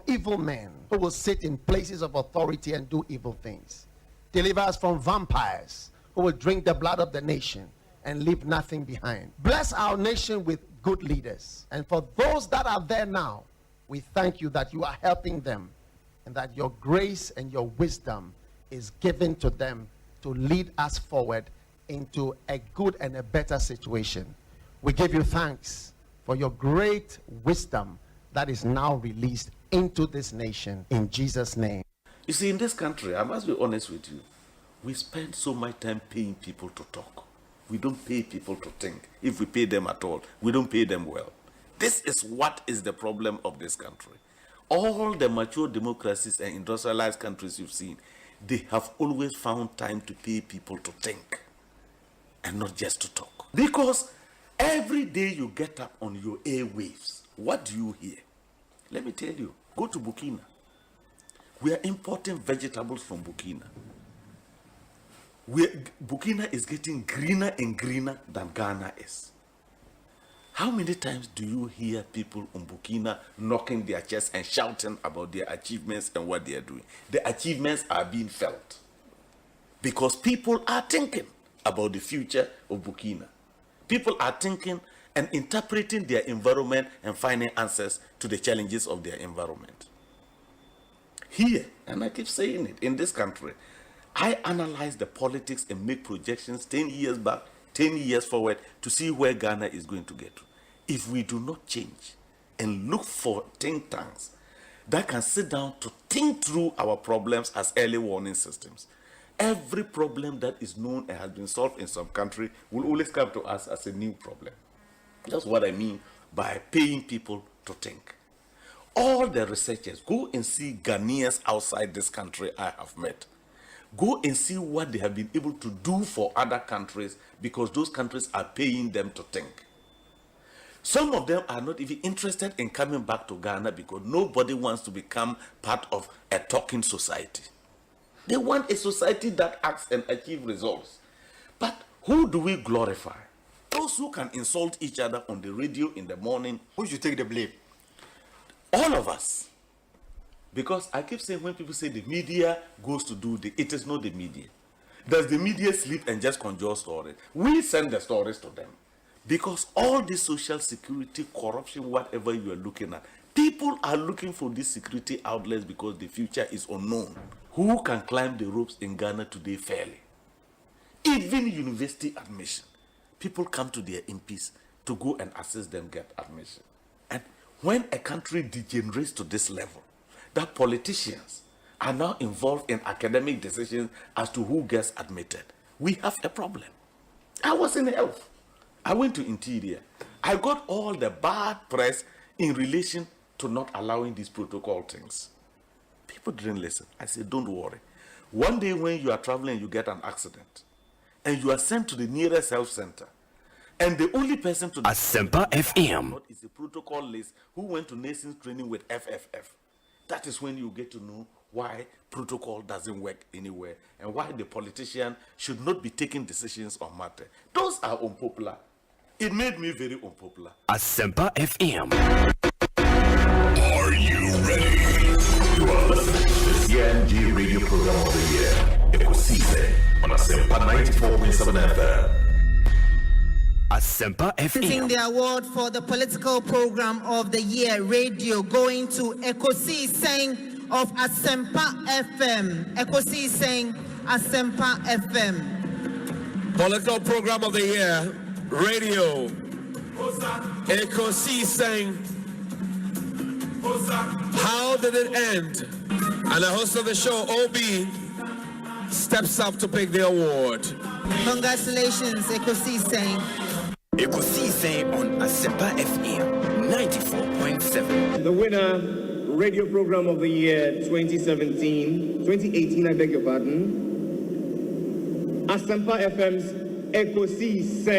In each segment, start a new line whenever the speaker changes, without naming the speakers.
evil men who will sit in places of authority and do evil things. Deliver us from vampires who will drink the blood of the nation and leave nothing behind. Bless our nation with good leaders. And for those that are there now, we thank you that you are helping them and that your grace and your wisdom is given to them to lead us forward into a good and a better situation. We give you thanks for your great wisdom that is now released into this nation in Jesus' name.
You see, in this country, I must be honest with you, we spend so much time paying people to talk. We don't pay people to think. If we pay them at all, we don't pay them well. This is what is the problem of this country. All the mature democracies and industrialized countries you've seen, they have always found time to pay people to think and not just to talk. Because every day you get up on your airwaves, what do you hear? Let me tell you, go to Burkina. We are importing vegetables from Burkina. Burkina is getting greener and greener than Ghana is. How many times do you hear people in Burkina knocking their chests and shouting about their achievements and what they are doing? The achievements are being felt because people are thinking about the future of Burkina. People are thinking and interpreting their environment and finding answers to the challenges of their environment. Here, and I keep saying it, in this country, I analyze the politics and make projections 10 years back, 10 years forward to see where Ghana is going to get to. If we do not change and look for think tanks that can sit down to think through our problems as early warning systems, every problem that is known and has been solved in some country will always come to us as a new problem. That's what I mean by paying people to think. All the researchers, go and see Ghanaians outside this country I have met. Go and see what they have been able to do for other countries because those countries are paying them to think. Some of them are not even interested in coming back to Ghana because nobody wants to become part of a talking society. They want a society that acts and achieves results. But who do we glorify? Those who can insult each other on the radio in the morning.
Who should take the blame?
All of us. Because I keep saying when people say the media goes to do it is not the media. Does the media sleep and just conjure stories? We send the stories to them. Because all the social security, corruption, whatever you are looking at, people are looking for these security outlets because the future is unknown. Who can climb the ropes in Ghana today fairly? Even university admission. People come to their MPs to go and assist them get admission. And when a country degenerates to this level, that politicians are now involved in academic decisions as to who gets admitted, we have a problem. I was in health. I went to interior. I got all the bad press in relation to not allowing these protocol things. People didn't listen. I said, don't worry. One day when you are traveling, you get an accident, and you are sent to the nearest health center, and the only person to
Asempa FM
is a protocol list who went to nations training with FFF. That is when you get to know why protocol doesn't work anywhere and why the politician should not be taking decisions on matter. Those are unpopular. It made me very unpopular.
Asempa FM.
Are you ready? You are listening to the CNG radio program of the year, Ekosiise on Asempa 94.7 FM.
Asempa FM.
The award for the political program of the year radio going to Ekosiise of Asempa FM. Ekosiise Asempa FM.
Political program of the year radio Ekosiise. How did it end? And the host of the show, OB, steps up to pick the award.
Congratulations, Ekosiise.
Ekosiise on Asempa FM 94.7.
The winner, radio program of the year 2018, I beg your pardon, Asempa FM's Ekosiise.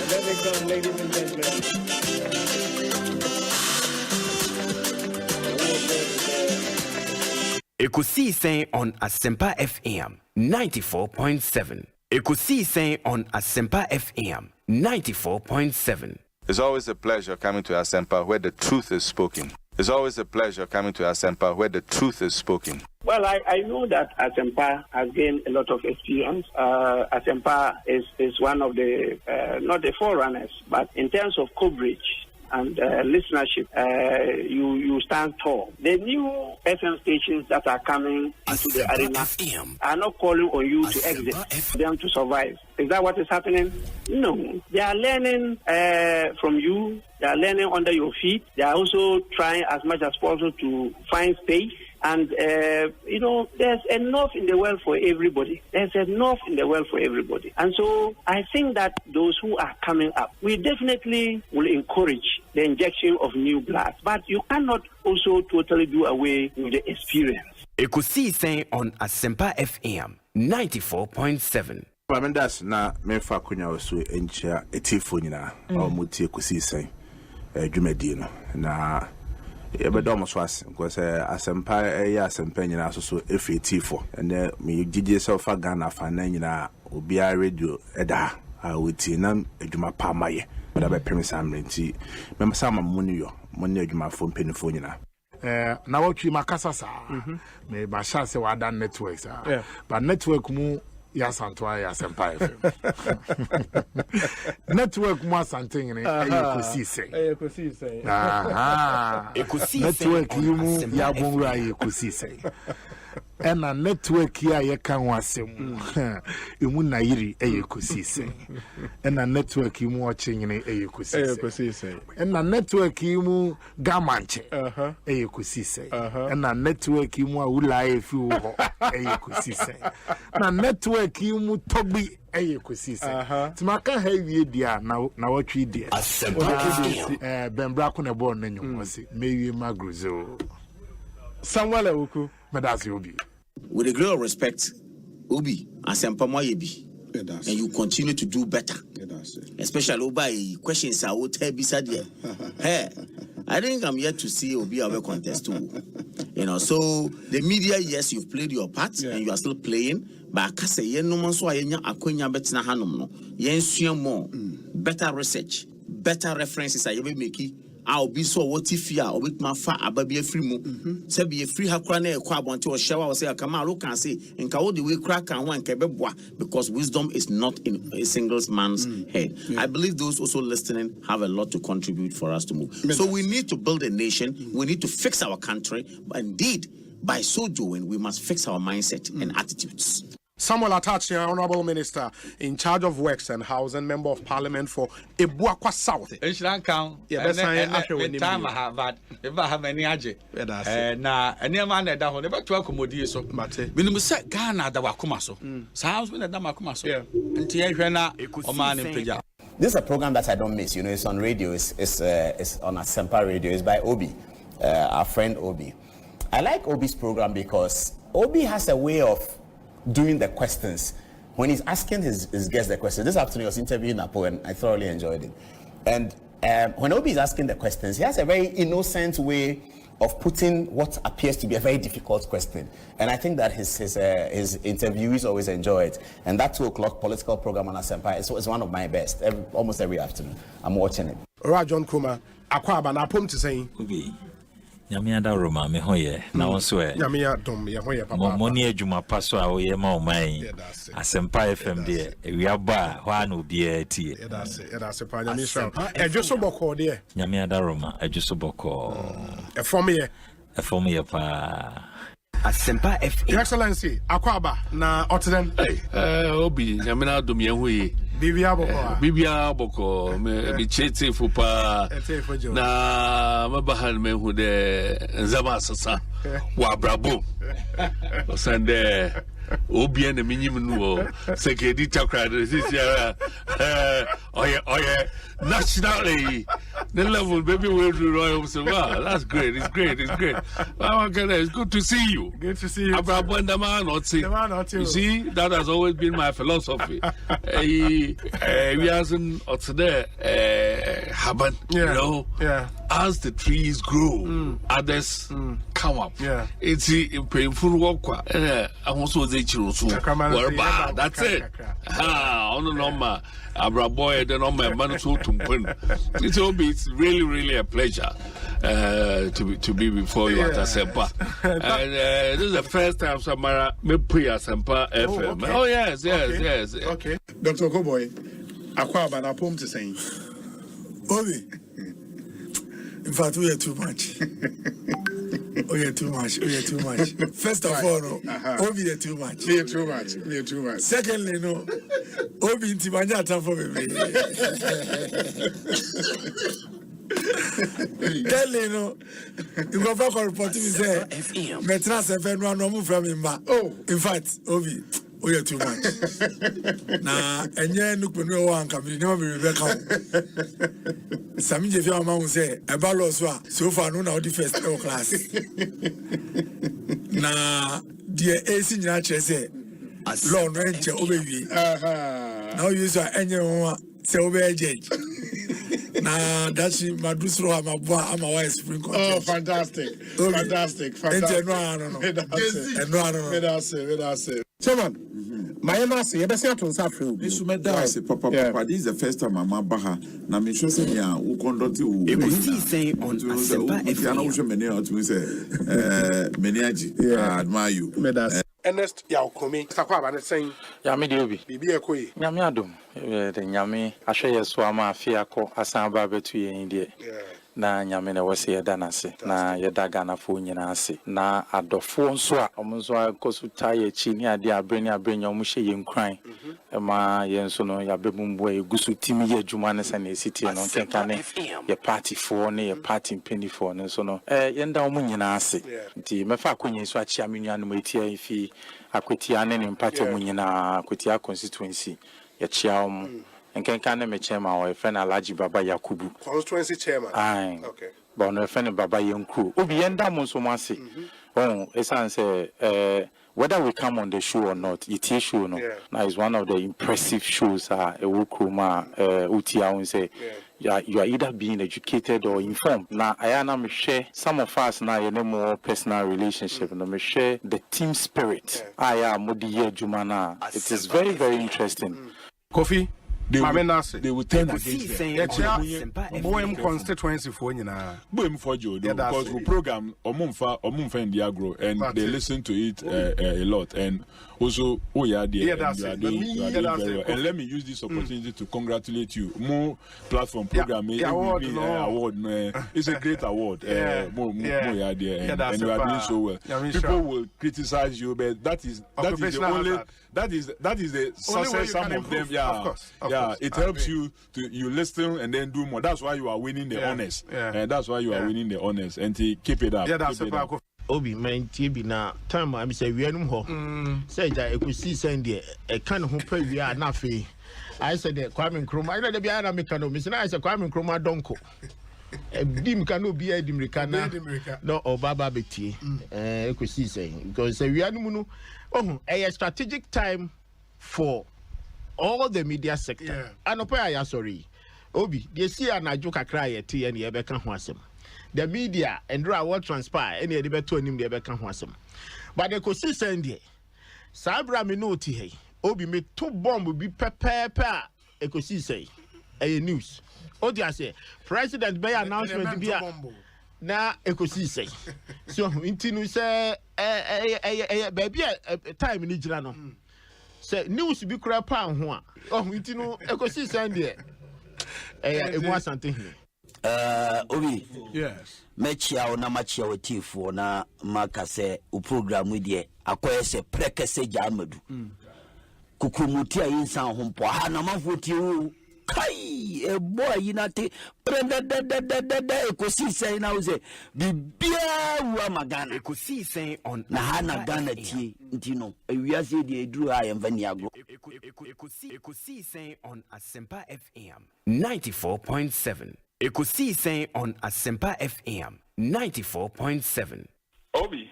Let it come, ladies and gentlemen.
Ekosiise on Asempa FM 94.7. Ekosiisen on Asempa FM 94.7.
It's always a pleasure coming to Asempa where the truth is spoken. It's always a pleasure coming to Asempa where the truth is spoken.
Well, I know that Asempa has gained a lot of experience. Asempa is one of the, not the forerunners, but in terms of coverage and listenership, you stand tall. The new FM stations that are coming into the arena are not calling on you to exit, them to survive. Is that what is happening? No. They are learning from you. They are learning under your feet. They are also trying as much as possible to find space. And, there's enough in the world for everybody. There's enough in the world for everybody. And so I think that those who are coming up, we definitely will encourage the injection of new blood. But you cannot also totally do away with the experience.
Ekosiisen on Asempa FM 94.7.
That's na me fa kunya osu enchia etifo nyina omuti Ekosiisen dwumadi na ebedo so ase because Asempa Asempa nyina so efi etifo and me gigi self Ghana fa na nyina obia radio eda awuti na adwuma pa maye but abe premise amrenti me sama munyo adwuma fo mpenifo nyina
na watwi makasa sa me ba sha se wada networks but network mu ya Santoa ya Asempa FM network mu asante ngene Ekosiisen network yimu ya bonra Ekosiisen ena network ya yeka ho asem emu na yiri Ekosiisen ena network yimu oche ngene Ekosiisen ena network yimu gamanche Ekosiisen ena network yimu awula efi ho Ekosiisen na network yimu togbi Ekosiisen timaka heavy dia na watwi dia bembra ko na born na nyumosi mewie magruzo Samuel Ewuku medasi Obi.
With a great respect, Obi, Asempa Moyebi, and you continue to do better. Especially Obi, questions I will tell beside you. Hey, I think I'm yet to see Obi our contest too. So the media, yes, you've played your part and you are still playing. But I say, yen no man so ayenya akwenya betina hanom no. Yen sua more, better research, better references I ever make. I'll be so what if you are with my fat ababi free mo. Say be a free hakwane kwabonte or shower or say a kamalo can say and ka the way crack and one kebebwa because wisdom is not in a single man's head. I believe those also listening have a lot to contribute for us to move. So we need to build a nation. We need to fix our country. Indeed, by so doing, we must fix our mindset and attitudes.
Samuel Atachi, Honorable Minister in charge of Works and Housing, Member of Parliament for Ebuakwa South.
Time I have that. If I have any aje. Na any man that down never to accommodate so. We must say Ghana that wakumaso. Sounds when that makumaso.
This is a program that I don't miss. It's on radio. It's on Asempa Radio. It's by Obi, our friend Obi. I like Obi's program because Obi has a way of doing the questions. When he's asking his guests the questions, this afternoon I was interviewing Napo and I thoroughly enjoyed it. And when Obi is asking the questions, he has a very innocent way of putting what appears to be a very difficult question. And I think that his interviewees always enjoy it. And that 2 o'clock political program on Asempa is one of my best. Almost every afternoon, I'm watching it.
Rajon Kuma, Akwaba na pom to say.
Nyamiada Roma me hoye na wonso e
Nyamia dom me hoye papa
moni adwuma paso a woye ma oman Asempa FM de ewiaba hwa na obi atie
edase pa nyamisha edwoso boko de
Nyamiada Roma edwoso boko efom ye pa
Asempa FM.
Your Excellency, Akwaba na Otden.
Obi, nyamina dom ye hoye. Bibia boko me chete fupa na mabahan me hu de nzaba sasa wa brabo sande obi na minyim nu sekedi chakra this year oye nationally the level baby will do royal so that's great, it's great. It's good to see you. Abrabo ndama not see. You see, that has always been my philosophy. We hasn't today happen. You know, as the trees grow, others come up. It's painful work. I also say that's it. On the number, Abra boy, the number man so to it's really a pleasure to be before you at Asempa. And this is the first time Samara me pre Asempa FM. Oh yes.
Okay. Dr. Koboy, Aqua Bana Pom to say. Obi. In fact, we are too much. We are too much. First of all, Obi are too much. We are too much. Secondly, no. Obi inti manyata for me. Thirdly, no. You go back and report to me say. Metras FM no move from him. Oh, in fact, Obi. We are too much. Nah, and yeah, look when we want come. You know me, Rebecca. Some of your mom say about so far no now the first class. Nah, dear AC Nature say, Lord Rancher Obi. Now you saw anyone say Obi Judge. Nah, that's my Dusro, my boy, I'm a wife spring. Oh, fantastic.
Chairman, my answer, you better to Safri.
This is the first time I'm baha. Now, me sure say ya who conduct you.
Ekosiisen On Asempa
FM. I admire you.
Ernest Yaokomi, Sakwa, saying,
Yami Diobi,
Bibi Ekoi,
Yamiadum, the Yami, Ashe Swama, Fiako, Asamba Betu India. Na nyame na wase yeda nase na yeda gana fo nyina ase na adofo nso a omonso akosu taye chi ni ade abreni omo hye yenkran ma yenso no ya bebumbu egusu timi ye adwuma ne sa na esiti no kenka ne ye party fo ne ye party penny fo ne so no yenda omo nyina ase nti mefa akonye so achia menua no matia ifi akwetia ne party omo nyina akwetia constituency ye chia omo and can me chairman or friend Alaji Baba Yakubu.
Constituency chairman.
Aye. Okay. But no friend Baba Yanku. Obi enda Monsomasi. Oh, esan say whether we come on the show or not, it is show no. Now is one of the impressive shows Ewukuma Utia won say you are either being educated or informed. Now I am share some of us now you know more personal relationship and me share the team spirit. I am Modiye Jumana. It is very interesting.
Kofi they will turn
against
them. Boem constituency for you now.
Boem for you because we program Omumfa in the agro and they listen to it a lot and also you are doing very well. And let me use this opportunity to congratulate you. More platform program award. It's a great award. More you are there and you are doing so well. People will criticize you, but that is the only that is the success some of them. Yeah, it helps you to listen and then do more. That's why you are winning the honors. And that's why you are winning the honors. And keep it up.
Obi man TB na time I say we anum ho. Say ja Ekosiisen de e kan ho pa wi a na fe. I said the Kwame Nkrumah. I know the bia na meka no. Me say I say Kwame Nkrumah donko. Dim kan obi a dim rika na. No obaba betie. Ekosiisen because say we anum no. Oh, a strategic time for all the media sector. Anopa sorry. Obi, they see an ajuka cry at T and Yebeka Hwasem. The media and draw what transpire any of the better him the Yebeka Hwasem. But the Ekosiisen de Sabra Minoti, hey, Obi made 2 bombs will be pepper Ekosiisen a news. Odi I say, President Bay announcement to be a na Ekosiisen. So, intinu say, baby, time in Ijrano. Say, news be crap on one. Oh, intinu Ekosiisen there. It was something here.
Obi. Yes. Mechia na machia wetifo na makase u program with ye akoye se prekese jamadu. Kukumutia insan hompo ha na mafuti u kai e boy yinate prenda de Ekosiisen na uze bibia wa magana
Ekosiisen On
na hana gana tie ntino ewiase de eduru ha yemvani agro
Ekosiisen On Asempa FM 94.7 Ekosiisen On Asempa FM 94.7
Obi,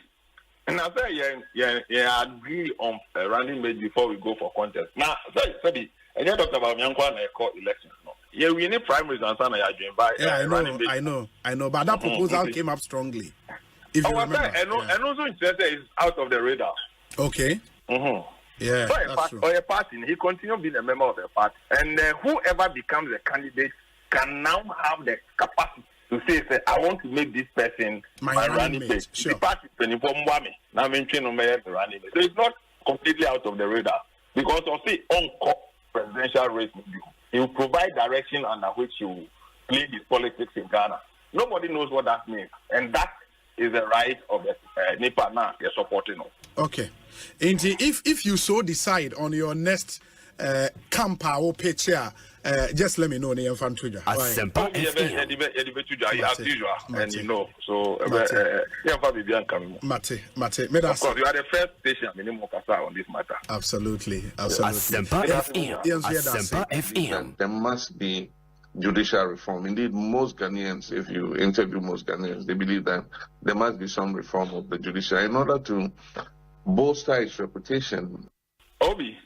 and I say yeah agree on running mate before we go for contest. Now say and you talked about Yankwa na call elections no. Yeah, we need primaries and Sana Yajin by.
Yeah, I know. But that proposal came up strongly. If you remember.
And also is out of the radar.
Okay. Yeah,
so
that's true.
Or a party, he continues being a member of the party. And whoever becomes a candidate can now have the capacity to say, I want to make this person my running mate. Sure. The party is an important woman. Now I'm running mate. So it's not completely out of the radar. Because Osei on presidential race, he will provide direction under which he will play his politics in Ghana. Nobody knows what that means. And that is the right of the Nepal now you're supporting us.
Okay. And if you so decide on your next camp or picture, just let me know.
Asempa as usual, and you know, so
Mate.
Of course, you are the first station on this matter.
Absolutely.
Asempa FM.
There must be judicial reform. Indeed, most Ghanaians, if you interview most Ghanaians, they believe that there must be some reform of the judiciary in order to bolster its reputation.
Obi,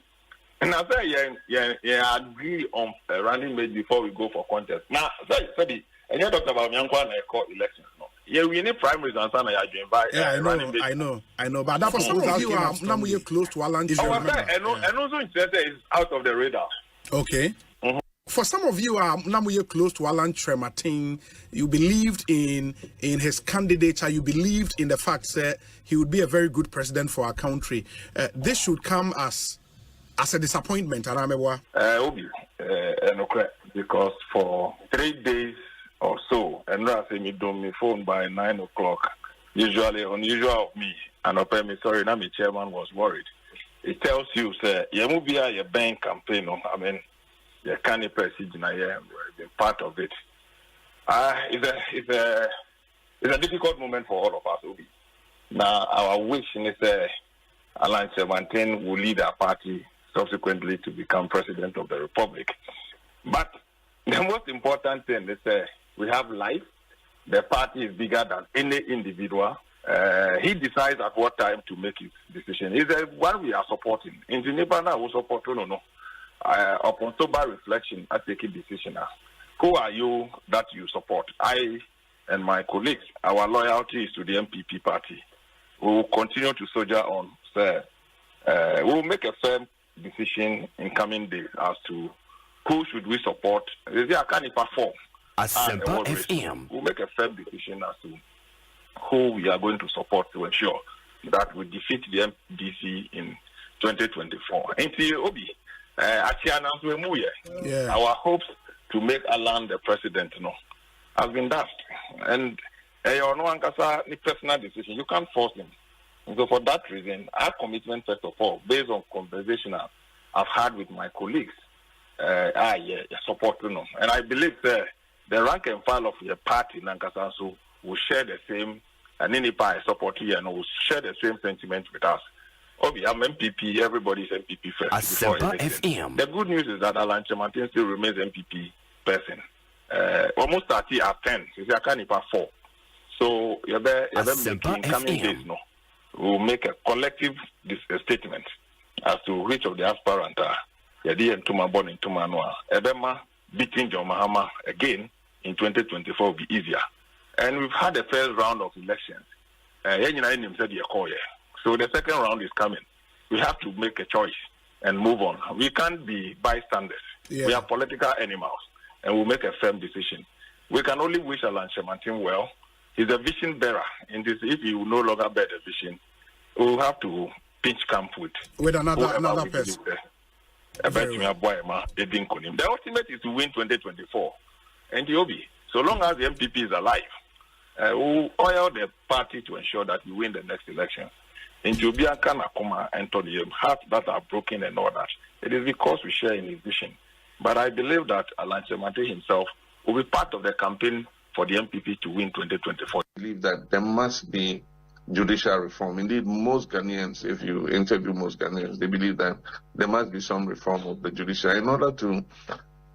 and I say, yeah, agree on running mate before we go for contest. Now, and you talked about Yankwa and elections. No, yeah, we need primaries and Sana Yajin by.
Yeah, I know. But that for some of you are now we close to Alan.
And also interested is out of the radar.
Okay. For some of you are now close to Alan Trematin. You believed in his candidature. You believed in the fact that he would be a very good president for our country. This should come as a disappointment, Aramewa.
Because for 3 days or so, and I say me don't me phone by 9 o'clock. Usually unusual of me, and I'm sorry, now my chairman was worried. It tells you, say, you move here your bank campaign. I mean. The canny president, I am part of it. It's a difficult moment for all of us, Obi. Now, our wish is Alan Trematin will lead our party subsequently to become president of the republic. But the most important thing is we have life. The party is bigger than any individual. He decides at what time to make his decision. It's the one we are supporting. In Geneva now, we support no. Upon sober reflection, I take a decision. Who are you that you support? I and my colleagues, our loyalty is to the MPP party. We will continue to soldier on, sir. We will make a firm decision in coming days as to who should we support. I can't perform.
Asempa FM.
We'll make a firm decision as to who we are going to support to ensure that we defeat the MDC in 2024. Until Obi. Our hopes to make Alan the president has been dashed. And personal decision, you can't force him. And so for that reason, our commitment, first of all, based on conversation I've had with my colleagues, support and I believe the rank and file of the party Nankasa will share the same, and any party support here and will share the same sentiment with us. Obi, I'm MPP. Everybody's MPP first.
Asempa FM.
The good news is that Alan Trematin still remains MPP person. Almost 30 are 10. So I can't even 4. So you're making coming days. No, we'll make a collective statement as to which of the aspirants are. Yadi and Tuma born in Tuma Noa. Ebema beating John Mahama again in 2024 will be easier. And we've had the first round of elections. So the second round is coming. We have to make a choice and move on. We can't be bystanders. We are political animals, and we'll make a firm decision. We can only wish Alan Trematin well. He's a vision bearer. In this, if he will no longer bear the vision, we'll have to pinch camp with
another person.
The ultimate is to win 2024. And so long as the MPP is alive, we'll oil the party to ensure that we win the next election. In Jubia, Kanakuma, and Tony, hearts that are broken and all that. It is because we share in his vision. But I believe that Alan Trematin himself will be part of the campaign for the MPP to win 2024.
I believe that there must be judicial reform. Indeed, most Ghanaians, if you interview most Ghanaians, they believe that there must be some reform of the judiciary in order to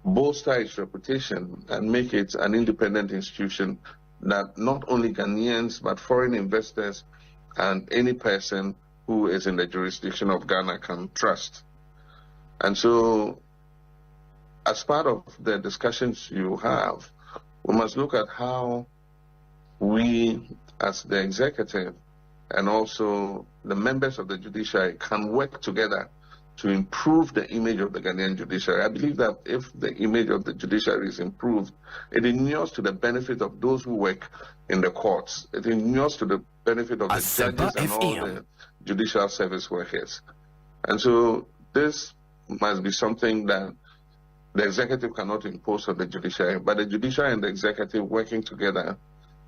bolster its reputation and make it an independent institution that not only Ghanaians but foreign investors and any person who is in the jurisdiction of Ghana can trust. And so as part of the discussions you have, we must look at how we, as the executive, and also the members of the judiciary can work together to improve the image of the Ghanaian judiciary. I believe that if the image of the judiciary is improved, it inures to the benefit of those who work in the courts. It inures to the benefit of the judges and all the judicial service workers. And so this must be something that the executive cannot impose on the judiciary, but the judiciary and the executive working together,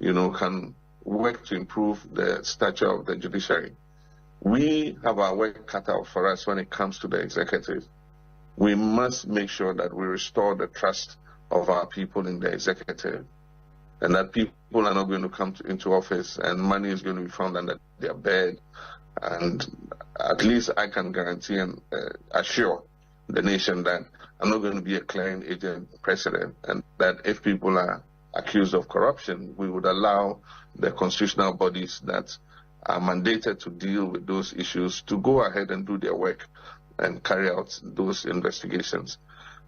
can work to improve the stature of the judiciary. We have our work cut out for us when it comes to the executive. We must make sure that we restore the trust of our people in the executive, and that people are not going to come into office and money is going to be found under their bed. And at least I can guarantee and assure the nation that I'm not going to be a clearing agent president, and that if people are accused of corruption, we would allow the constitutional bodies that are mandated to deal with those issues to go ahead and do their work and carry out those investigations.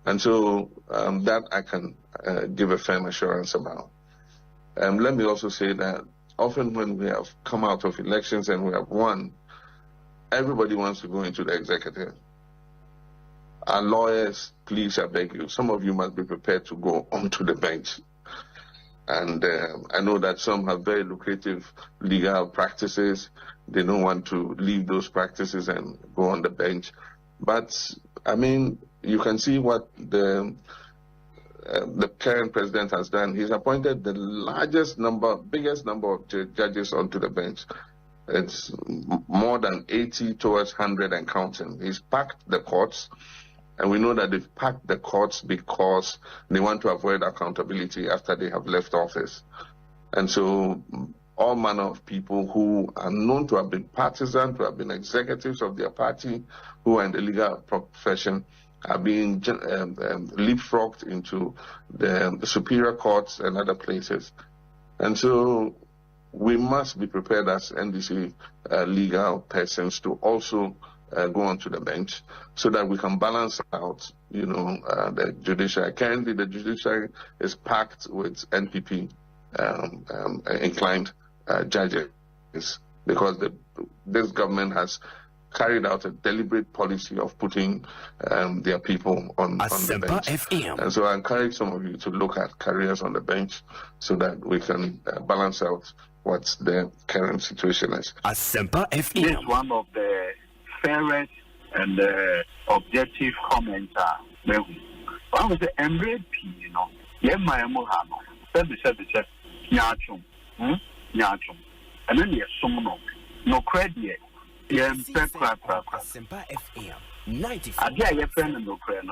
And so that I can give a firm assurance about. Let me also say that often when we have come out of elections and we have won, everybody wants to go into the executive. Our lawyers, please, I beg you, some of you must be prepared to go onto the bench. And I know that some have very lucrative legal practices. They don't want to leave those practices and go on the bench. But, I mean, you can see what the current president has done. He's appointed the biggest number of judges onto the bench. It's more than 80 towards 100 and counting. He's packed the courts. And we know that they've packed the courts because they want to avoid accountability after they have left office. And so all manner of people who are known to have been partisan, to have been executives of their party, who are in the legal profession, are being leapfrogged into the superior courts and other places. And so we must be prepared as NDC legal persons to also go onto the bench so that we can balance out, the judiciary. Currently, the judiciary is packed with NPP inclined judges because this government has carried out a deliberate policy of putting their people on the bench. FM. And so I encourage some of you to look at careers on the bench so that we can balance out what the current situation is.
Asempa FM.
This is one of the fairest and objective comments. I was the MVP, my Mohano, said, Nyachum, and then yes, no credit.
Asempa FM 94.
I get your friend and no credit.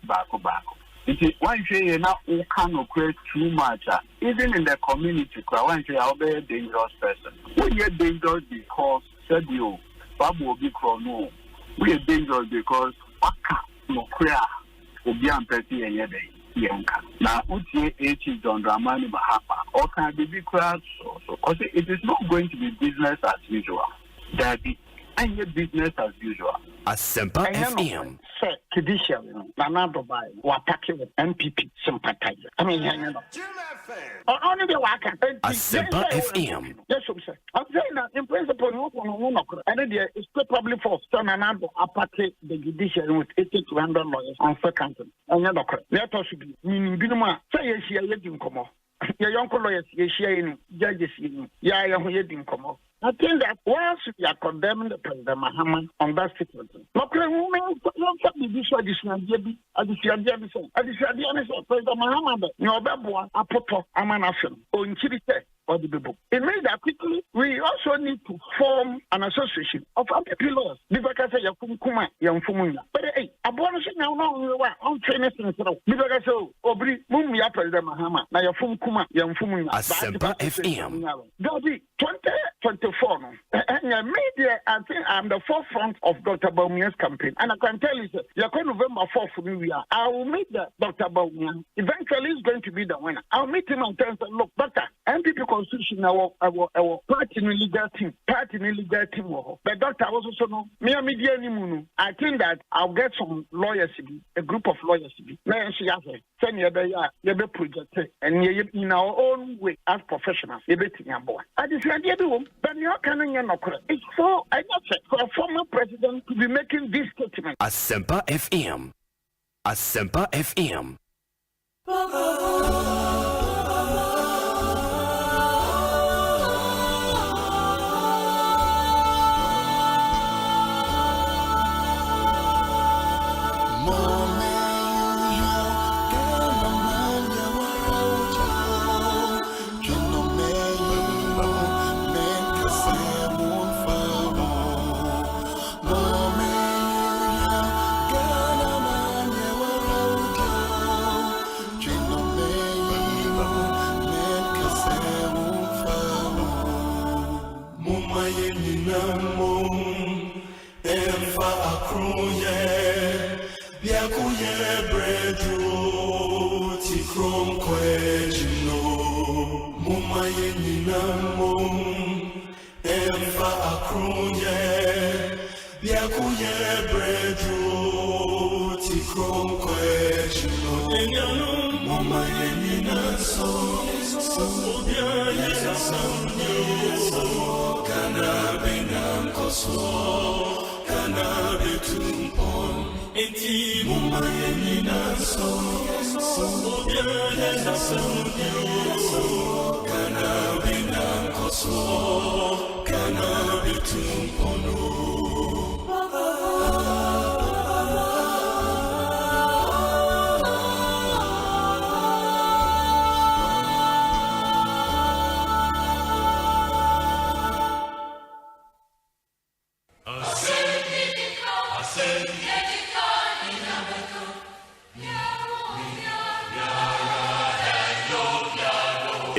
Back. It is one day now who cannot create too much. Even in the community, one day I'll be a dangerous person. We are dangerous because said you. Babu Obi Krono, we are dangerous because Waka no crea Obi Ampeti and Yede Yanka. Now, Uti H. John Dramani Mahapa, or can be crowd so because it is not going to be business as usual. That is any business as usual.
Asempa FM.
Sir, Judicial, Nanado by Wataki with MPP sympathizer. I mean, only the Waka.
Asempa FM.
Yes, sir. I'm saying that in principle, and it's probably for Nanado Apathy, the Judicial with 80 to 100 lawyers on second. And you're not correct. Let us be meaning Binuma. Say, yes, you didn't come off. Your young lawyers, yes, judges, yeah, you didn't come off. I think that once we are condemning the President Mahama on that statement, President Mahama, your Babua, Apoto, Amanafin, or in Chirite, or the Bible. It made that quickly, we also need to form an association of other pillars. Because I say, Yakuma, Yamfumunya. But hey, abolishing now, on training things. Because I say, Obri, Mumia, President Mahama, now Yafumkuma, Yamfumunya.
Asempa FM.
Gabi, 2024. And media, I think I'm the forefront of Dr. Baumia's campaign. And I can tell you, November 4th for me, I will meet Dr. Baumia. Eventually, he's going to be the winner. I'll meet him and tell him, look, Doctor, MPP constitution our party no legal team but doctor also no me media ni mu I think that I'll get some lawyers a group of lawyers na she have send you be project and in our own way as professionals you be tinya boy I just idea be but you can no correct it's so I not say for a former president to be making this statement.
Asempa FM. Asempa FM.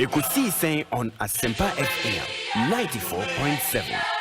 Ekosiisen on Asempa FM 94.7.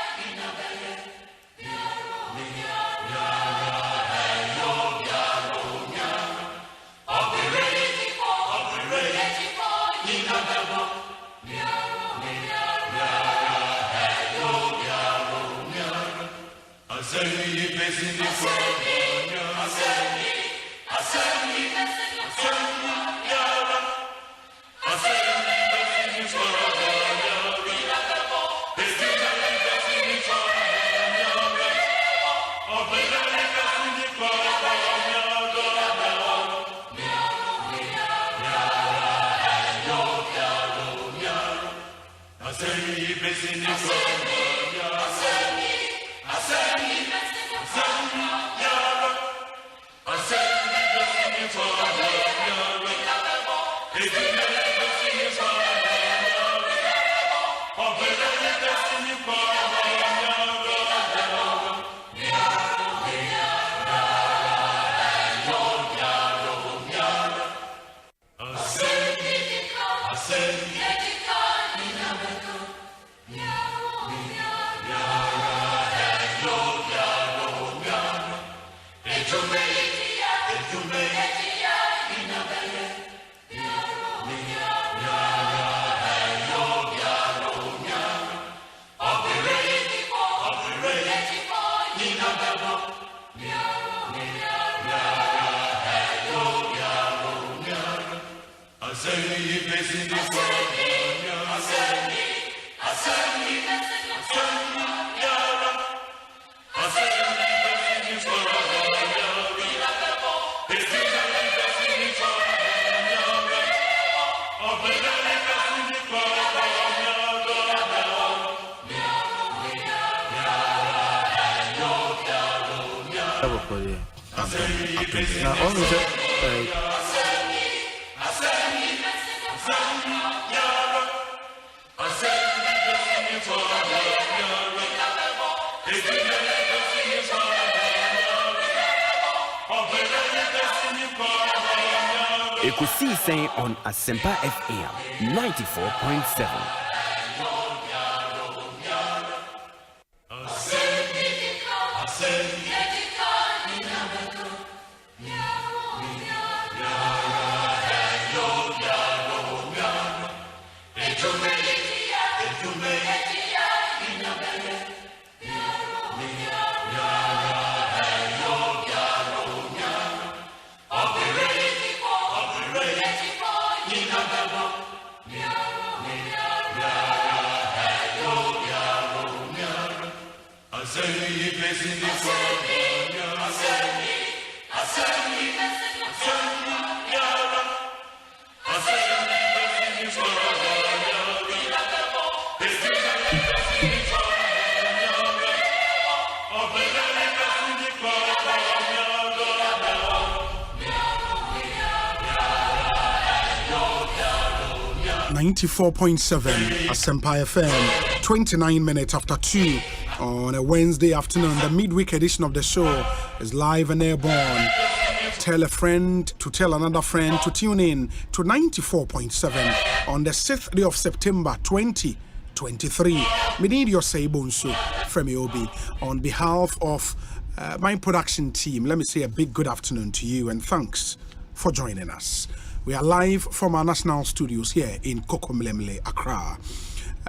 Ekosiisen on Asempa FM 94.7.
Asempa FM, 29 minutes after 2 on a Wednesday afternoon. The midweek edition of the show is live and airborne. Tell a friend to tell another friend to tune in to 94.7 on the 6th day of September 2023. We need your say, Bonsu, from Obi. On behalf of my production team, let me say a big good afternoon to you and thanks for joining us. We are live from our national studios here in Kokomlemle, Accra.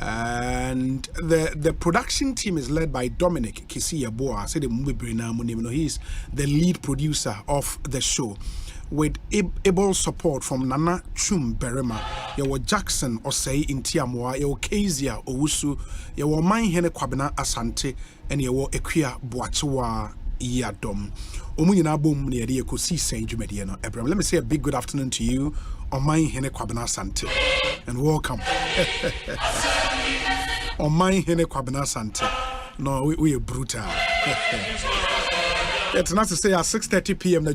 And the production team is led by Dominic Kisiyaboa. He's the lead producer of the show, with able support from Nana Chum Berema, Yawo Jackson Osei in Tiamwa, Yawo Kezia Owusu, Yawo Mainhene Kwabena Asante, and Yawo Ekwia Boachiwa Yadom. Let me say a big good afternoon to you on my Hene Kwabena Sante and welcome. On my Hene Kwabena Sante. No, we are brutal. It's not to say at 6:30 p.m.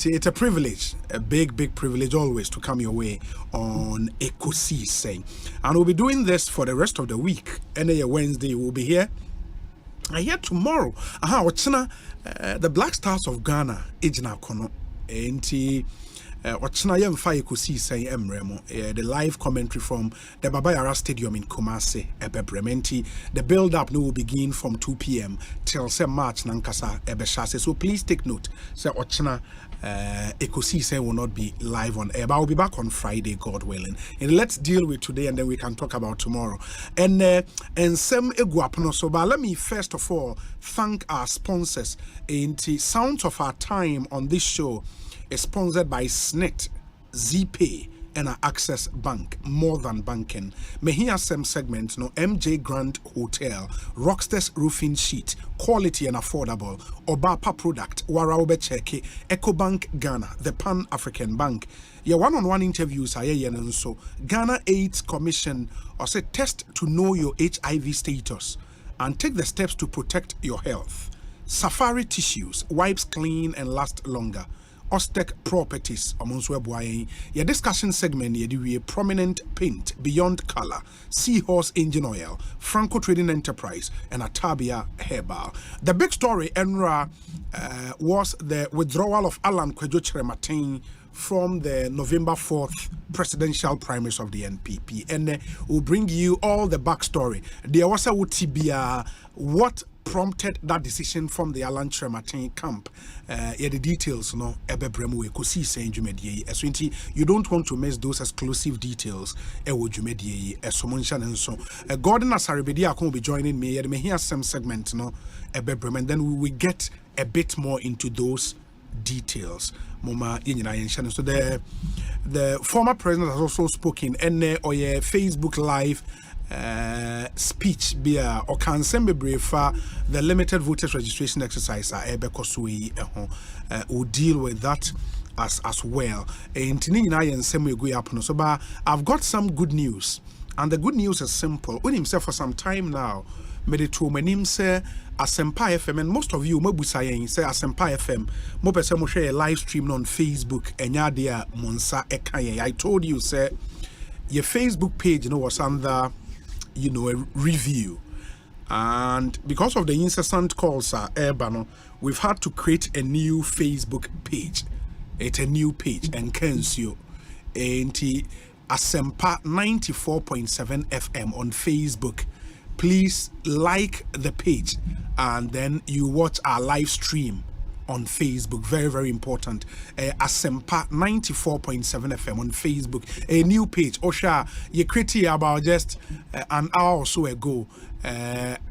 It's a privilege, a big privilege always to come your way on Ekosiisen. And we'll be doing this for the rest of the week. Any Wednesday we'll be here. I hear tomorrow. The Black Stars of Ghana, Ejina Kono, Enti Ochina Yemfa Ekosiisen Emremo, the live commentary from the Baba Yara Stadium in Kumasi, Ebebrementi. The build-up will begin from 2 p.m. till March Nankasa Ebeshase. So please take note. So Ochina Ekosiisen will not be live on air, but I'll be back on Friday, God willing. And let's deal with today, and then we can talk about tomorrow. And some Eguapno. So, but let me first of all thank our sponsors. In the sounds of our time on this show is sponsored by SNET, ZPay, and our Access Bank, More Than Banking. May hear some segment, no MJ Grand Hotel, Rocksters Roofing Sheet, quality and affordable, Obapa Product, Waraobe Cheke, EcoBank Ghana, the Pan-African Bank. Your one-on-one interviews are here and so Ghana AIDS Commission or say test to know your HIV status and take the steps to protect your health. Safari Tissues, wipes clean and last longer. Ostec Properties, your discussion segment, your prominent paint, Beyond Color, Seahorse Engine Oil, Franco Trading Enterprise, and Atabia Herbal. The big story, Enra, was the withdrawal of Alan Kwejo Martin from the November 4th presidential primaries of the NPP. And we'll bring you all the backstory. There was a Utibia, what prompted that decision from the Alan Trematin camp. The details, no, you don't want to miss those exclusive details. Gordon Asaribedia will be joining me. May hear some segment, no, and then we will get a bit more into those details. So the former president has also spoken in or Facebook Live speech beer or can send me brief the limited voters registration exercise will deal with that as well. So I've got some good news, and the good news is simple. When himself for some time now, Meditumanim say Asempa FM, and most of you Mobusayen say Asempa FM, Mopesa share a live stream on Facebook and Yadia Monsa Ekaye. I told you, say your Facebook page, was under a review, and because of the incessant calls we've had to create a new Facebook page. It's a new page, and Kensio and Asempa 94.7 FM on Facebook. Please like the page, and then you watch our live stream on Facebook. Very, very important. Asempa 94.7 FM on Facebook. A new page. Osha, you created about just an hour or so ago.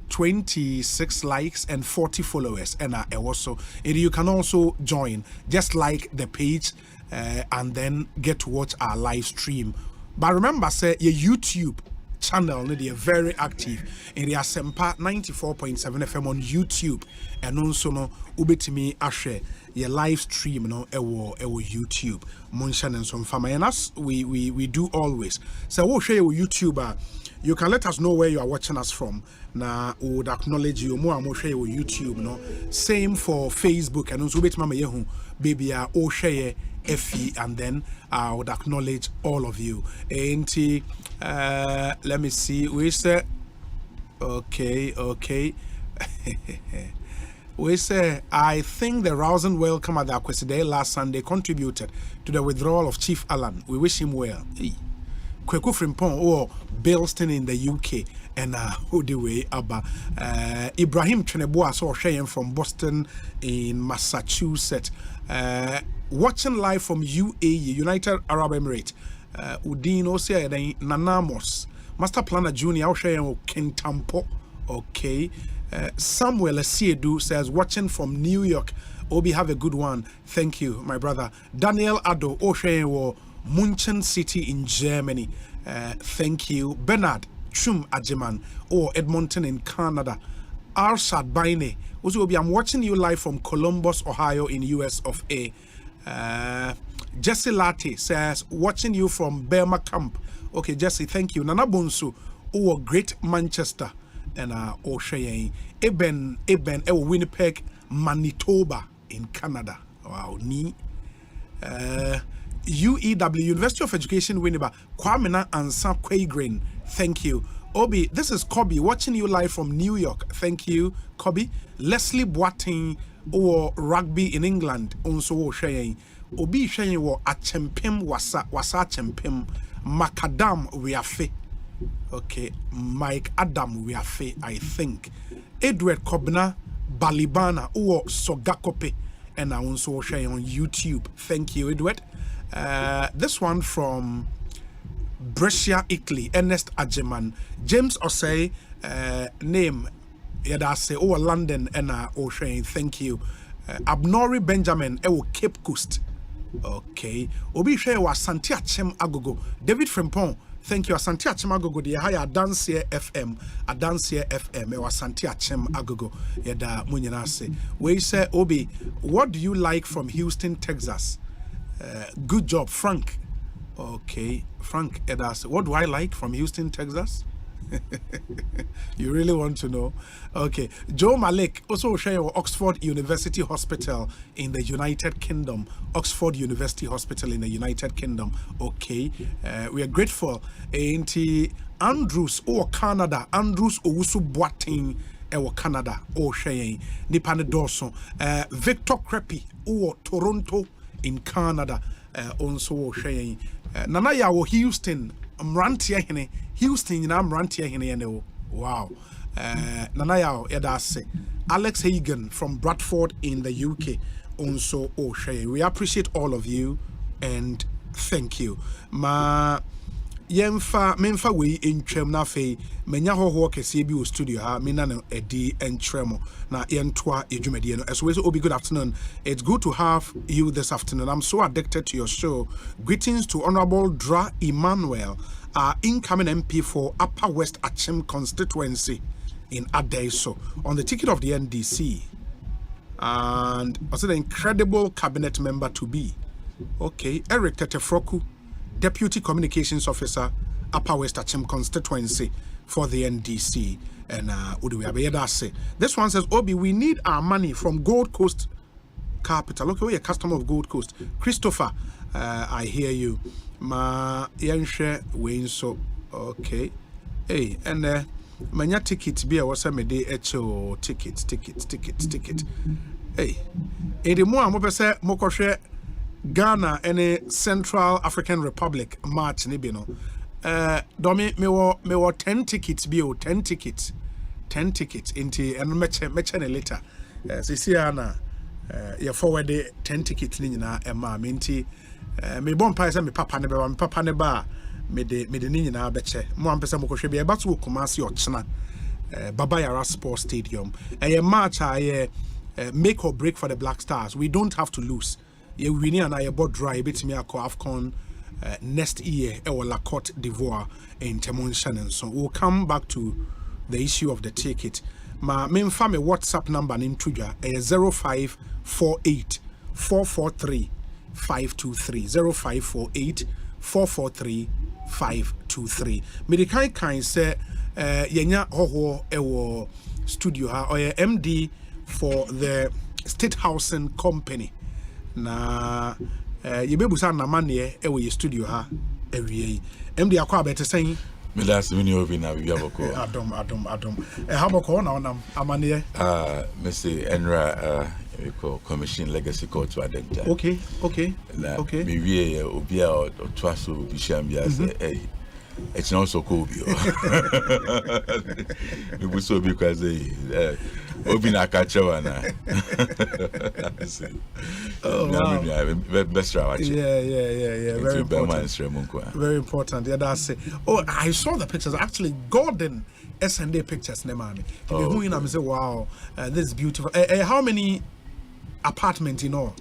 26 likes and 40 followers. And also, you can also join. Just like the page and then get to watch our live stream. But remember, say your YouTube channel, they are very active in the Asempa 94.7 FM on YouTube, and also no ubetimi ashare your live stream no ewo YouTube Munshan and some family, and as we do always. So we'll share your YouTuber. You can let us know where you are watching us from. Now we would acknowledge you more and more share your YouTube, no. Same for Facebook, and also mama yehu baby o share FE, and then I would acknowledge all of you. And let me see. We say okay. We say, I think the rousing welcome at the Ekosiise Day last Sunday contributed to the withdrawal of Chief Alan. We wish him well. Kweku Frimpong or Bilston in the UK, and who the way Abba Ibrahim Cheneboa saw Cheyenne from Boston in Massachusetts, watching live from UAE, United Arab Emirates. Udin Osei Nanamos, Master Planner Junior Cheyenne Kentampo. Okay. Samuel Asiedu says, watching from New York. Obi, have a good one. Thank you, my brother. Daniel Ado Oshewo, Munchen City in Germany. Thank you. Bernard Chum Ajeman or Edmonton in Canada. Arshad Baine. Also, Obi, I'm watching you live from Columbus, Ohio in US of A. Jesse Latte says, watching you from Burma Camp. Okay, Jesse, thank you. Nana Bonsu or Great Manchester. And Osei Eben Winnipeg, Manitoba in Canada. Wow, ni UEW University of Education Winnipeg, Kwamina and Quagrain. Thank you. Obi, this is Kobe watching you live from New York. Thank you, Kobe. Leslie Boating or rugby in England. Also Osei Obi Shane wo Achempem wasa Chempem Macadam Wiafe. Okay, Mike Adam Wiafe, I think. Edward Kobna Balibana or Sogakope, and I also share on YouTube. Thank you, Edward. This one from Brescia, Italy. Ernest Ajeman. James Osei, name Yadase or London, and O'Shane. Thank you. Abnori Benjamin, Cape Coast. Okay. Obi share was Santia Chem Agogo. David Frempong. Thank you. Asante Achem Agogo. The higher Adansier FM. Ewa Asante Achem Agogo. Yeda Munyanase. We say, Obi, what do you like from Houston, Texas? Good job, Frank. Okay, Frank Edas. What do I like from Houston, Texas? You really want to know? Okay, Joe Malik also share Oxford University Hospital in the United Kingdom. Oxford University Hospital in the United Kingdom. Okay, we are grateful. And Andrews or Canada. Andrews Owusu Boating or Canada or Cheyenne. Nipane Dorso. Victor Creppy or Toronto in Canada. Also Cheyenne. Nanaya or Houston. Mrantia hene Houston na Mrantia hene. Wow. Nanaya Edase. Alex Hagan from Bradford in the UK. Also O'Shea. We appreciate all of you and thank you. Memfa we in Trem na fe menya hoho kese bi o studio ha me na no edi entremo na yentwa edwumadi no. As well, Obi, good afternoon. It's good to have you this afternoon. I'm so addicted to your show. Greetings to Honorable Dra Emmanuel, our incoming MP for Upper West Achem constituency in Adaiso on the ticket of the NDC, and also the incredible cabinet member to be. Okay, Eric Tetefroku, Deputy Communications Officer, Upper West Achem constituency for the NDC. And this one says, Obi, we need our money from Gold Coast Capital. Okay, we're a customer of Gold Coast. Christopher, I hear you. Ma yenshe wenso. Okay. Hey, and manya ticket be a wasa me de echo ticket. Hey. Ede mo a mo pese mo kohwe Ghana and Central African Republic March ni bi no. Domi me wo 10 tickets bi o 10 tickets into and meche later. Sisi ana ya forward 10 tickets ni nyina e ma me nti me bon pa se me papa ne ba me de ni nyina beche mo am pese mo kohwe bi e ba to Kumasi ochena Baba Yara Sports Stadium. A match make or break for the Black Stars. We don't have to lose. We need an board dry bit me a AFCON next year la Côte d'Ivoire in Temon Shannon. So we'll come back to the issue of the ticket. My main family WhatsApp number in Tuja is 0548 443 523 0548 443 523. Medikai kind say yenya hoho ewo studio ha or MD for the State Housing Company. Na yebebusa na mane ewo ye studio ha ewie. MD akwa bete saying
me last mini obi na bibia boko
adom haboko na onam amane
Mr. Enra we call commission legacy court to identify.
Okay.
Me wie obi a twaso bi shambia say hey it's not so cool. We will so because obi na catcher na. Best watch.
Yeah. Very important. Very important. Yeah, that's it. Oh, I saw the pictures. Actually, Gordon S&A pictures. Nemani. Who in say, wow, this is beautiful. How many apartments in all?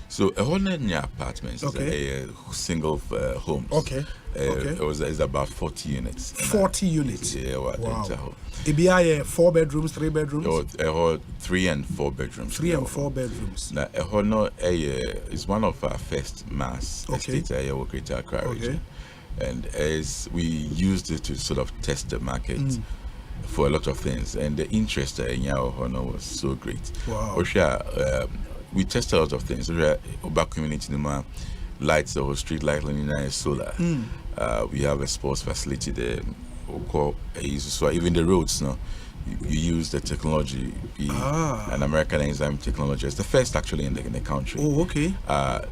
So a whole new apartments. Okay. A single homes.
Okay.
It's about 40 units.
40 units.
Yeah.
Wow. It be 4 bedrooms, 3 bedrooms.
3 and 4 bedrooms.
3 and 4 bedrooms.
Now, is one of our first mass estates in Greater Accra region, and as we used it to sort of test the market for a lot of things, and the interest in Yahono was so great.
Wow.
We tested a lot of things. We are about community lights, or street lighting, solar. We have a sports facility there. So even the roads, you use the technology, an American enzyme technology. It's the first actually in the country.
Oh, okay.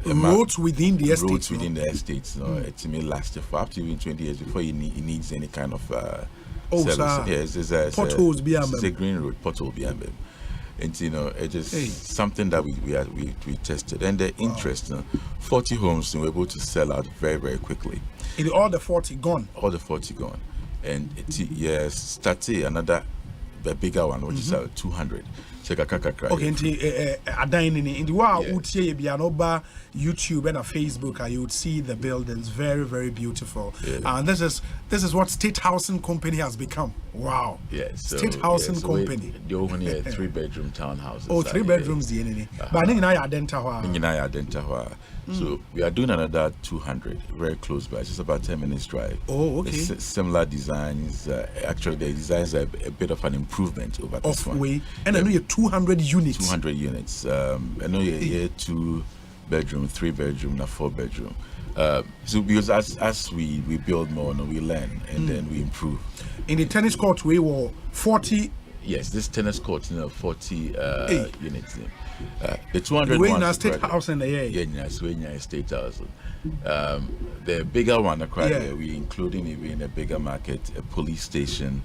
Roads within the estates.
Roads within the estates. It may last for up to even 20 years before it needs any kind of service. Yes,
potholes beyond.
It's a green road, pothole beyond them. And it is something that we tested, and the interest. 40 homes we were able to sell out very, very quickly.
All the 40 gone.
All the 40 gone. And started another bigger one, which is 200.
Okay, in the world, YouTube and Facebook, you would see the buildings very, very beautiful. And this is what State Housing Company has become. Wow.
Yes.
State Housing Company.
The only 3-bedroom townhouses.
Oh, 3 bedrooms. But I identify.
So we are doing another 200 very close by, just about 10 minutes drive.
Oh, okay.
Similar designs. Actually, the designs are a bit of an improvement over this one.
And I know you're 200 units.
200 units. I know you're 2-bedroom, 3-bedroom, and 4-bedroom. So because as we build more, we learn and then we improve.
In the tennis court, we were 40.
Yes, this tennis court, 40 units. The 200
ones. In State House in the year.
Yeah, State House. The bigger one, we including even in a bigger market, a police station,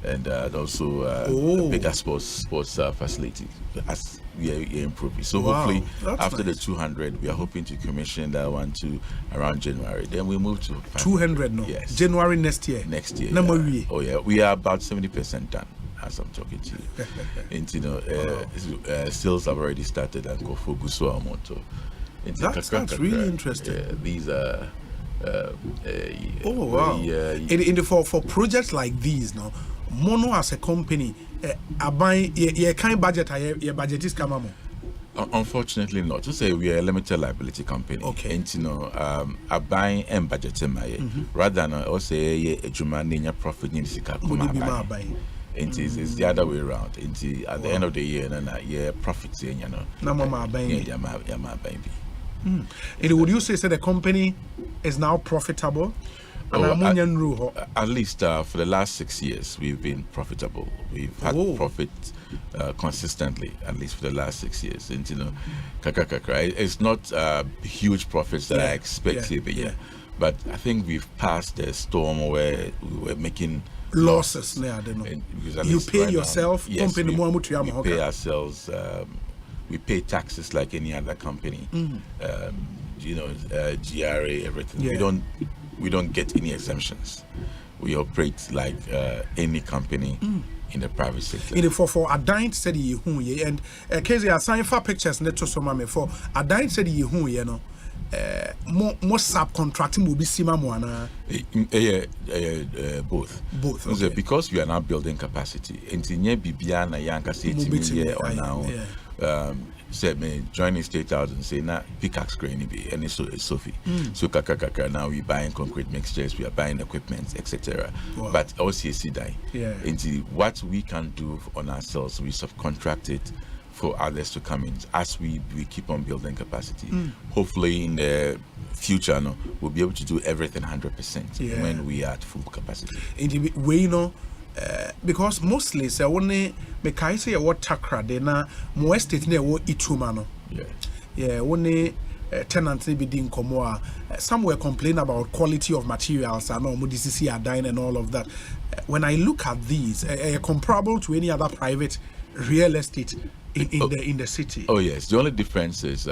and also a bigger sports facility as we are improving. So hopefully after the 200, we are hoping to commission that one to around January. Then we move to
200 now.
Yes.
January next year.
Oh yeah, we are about 70% done as I'm talking to you. And sales have already started and go for Guso Amoto.
That's really interesting.
These are
for projects like these now, Mono as a company, you can't budget your budget is come.
Unfortunately not. To say we are a limited liability company.
Okay.
And I buy and budget rather than also a Jumanian profit in the and it's the other way around. At the end of the year, profits baby.
And would you say the company is now profitable?
At least for the last 6 years, we've been profitable. We've had profit consistently, at least for the last 6 years. And it's not huge profits that I expect every year, but I think we've passed the storm where we were making
losses. You pay yourself.
Yes, we pay ourselves. We pay taxes like any other company. GRA, everything. We don't get any exemptions. We operate like any company in the private sector.
For a dying city, and Casey, I signed for pictures. Net to some for a dying city, more subcontracting will be sima moana.
Both. Okay. Because we are now building capacity. Intinye bibia na yanka say here or now. Said me joining State House and say na pickaxe crane be and it's Sophie. So kaka now we buying concrete mixtures, we are buying equipment, etc.
Wow.
But OCC die.
Yeah.
Into what we can do on ourselves, we subcontract it for others to come in as we keep on building capacity. Hopefully in the future we'll be able to do everything 100% when we are at full capacity.
In the way because mostly say only me kai say what takra de na mo estate na wo ituma no. Yeah, only tenants be din komo some were complaining about quality of materials and mo DCC are dying and all of that. When I look at these comparable to any other private real estate in the city.
Oh yes, the only difference is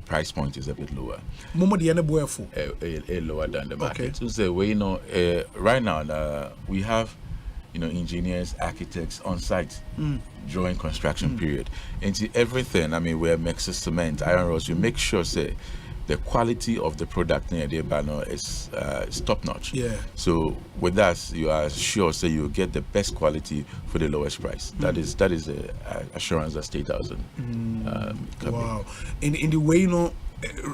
price point is a bit lower.
Lower
than the market. So say right now we have engineers, architects on site during construction period. And everything, I mean, we're mixing cement, iron rods, we make sure say the quality of the product near the banner is top notch.
Yeah.
So with us, you are sure say you get the best quality for the lowest price. That is the assurance that State House.
Wow. In the way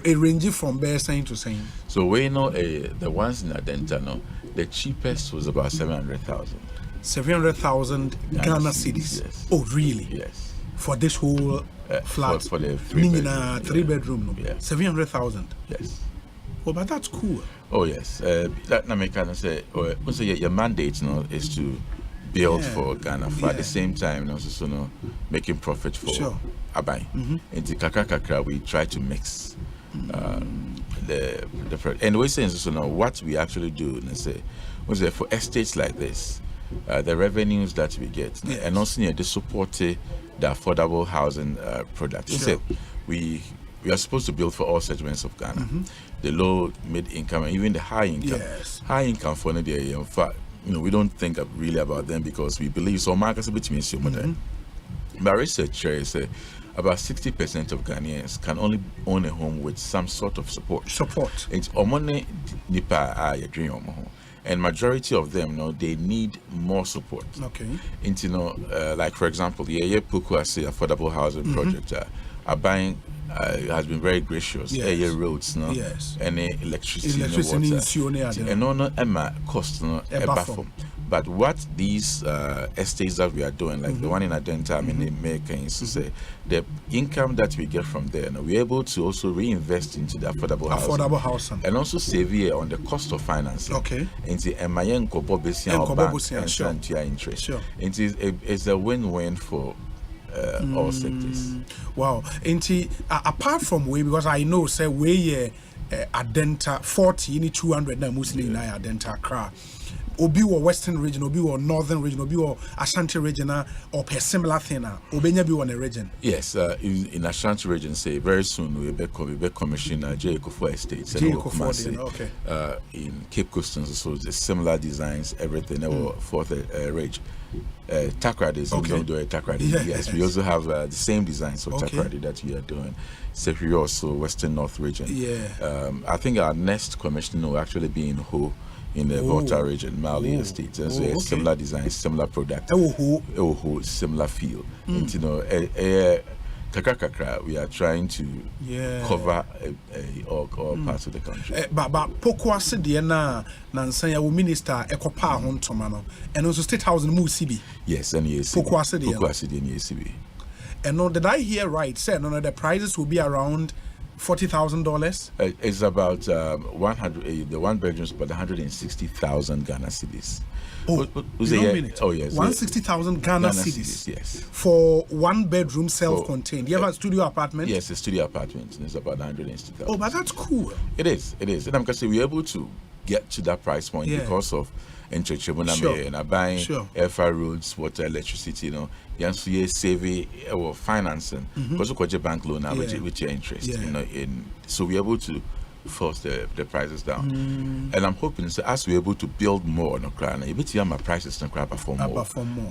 it ranges from bare saying to saying.
So the ones in Adenta the cheapest was about 700,000.
700,000 Ghana cedis.
Yes.
Oh really?
Yes.
For this whole flat
for the 3
bedroom.
Yeah.
700,000.
Yes.
Oh, but that's cool.
Oh yes. That na can say your mandate is to build for Ghana at the same time also making profit for Abai. In the kakra we try to mix the and we say what we actually do for estates like this, the revenues that we get and also the support the affordable housing product. So we are supposed to build for all segments of Ghana, the low, mid income, and even the high income.
Yes.
High income for in fact, we don't think really about them because we believe so. Marcus means but research say about 60% of Ghanaians can only own a home with some sort of support. It's omone nipa dream. And majority of them, they need more support.
Okay.
Like for example, the Pokuase affordable housing project are buying. Has been very gracious.
Yes.
Roads,
yes.
Any electricity, water, and no Emma cost But what these estates that we are doing, like the one in Adenta, they make say the income that we get from there, we're able to also reinvest into the affordable housing, and also save here on the cost of financing.
Okay.
Into interest.
Sure.
It's a win-win for all sectors.
Wow. Apart from way, because I know say way Adenta 40 you need 200 na mostly in Adenta Accra. Obi or Western region, Obi or Northern region, Obi or Ashanti region or per similar thing Obenya be on a region.
Yes, in Ashanti region say very soon we be commission Ekosiisen estates
okay.
In Cape Coast so the similar designs, everything for the range. Takrady is okay. We don't do a Takrady. Yes, we also have the same designs for Takrady that we are doing. Sephiri also Western North region. I think our next commission will actually be in Ho in the Volta region, Mali Estate. So similar design, similar product. Similar feel. And, Kakra, we are trying to cover all parts of the country.
But Pokuase Diana Nansanya Minister Ekopa Hontomano and also State House in Musibi.
Yes, and yes.
Pokuase
Diana.
And did I hear right? Say the prices will be around $40,000.
It's about 100. The one bedroom is about 160,000 Ghana cedis.
Oh,
oh yes.
160,000 Ghana cedis.
Yes.
For one bedroom, self-contained. Do you have a studio apartment?
Yes, a studio apartment. It's about 160,000.
Oh, but that's cool.
It is. And I'm gonna say we're able to get to that price point because of and buying air roads, water, electricity. You saving or financing because we got bank loan now with your interest. So we're able to force the prices down. And I'm hoping as we're able to build more my prices perform more.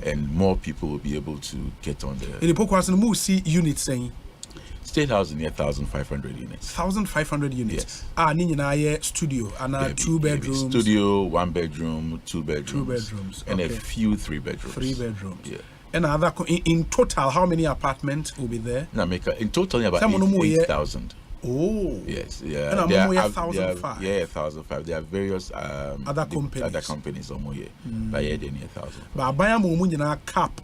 And more people will be able to get on the
Pokuase unit saying
State House near 1,500 units.
1,500 units.
Yes.
Nina studio and a 2 bedrooms.
Studio, 1 bedroom, 2 bedrooms.
2 bedrooms.
And a few 3 bedrooms.
3 bedrooms.
Yeah.
And other in total, how many apartments will be there?
In total, about 8,000.
Oh.
Yes. Yeah.
And I'm 1,500.
Yeah, 1,500. There are various
other companies.
Other companies but yeah, they need 1,000.
But I buy a cap.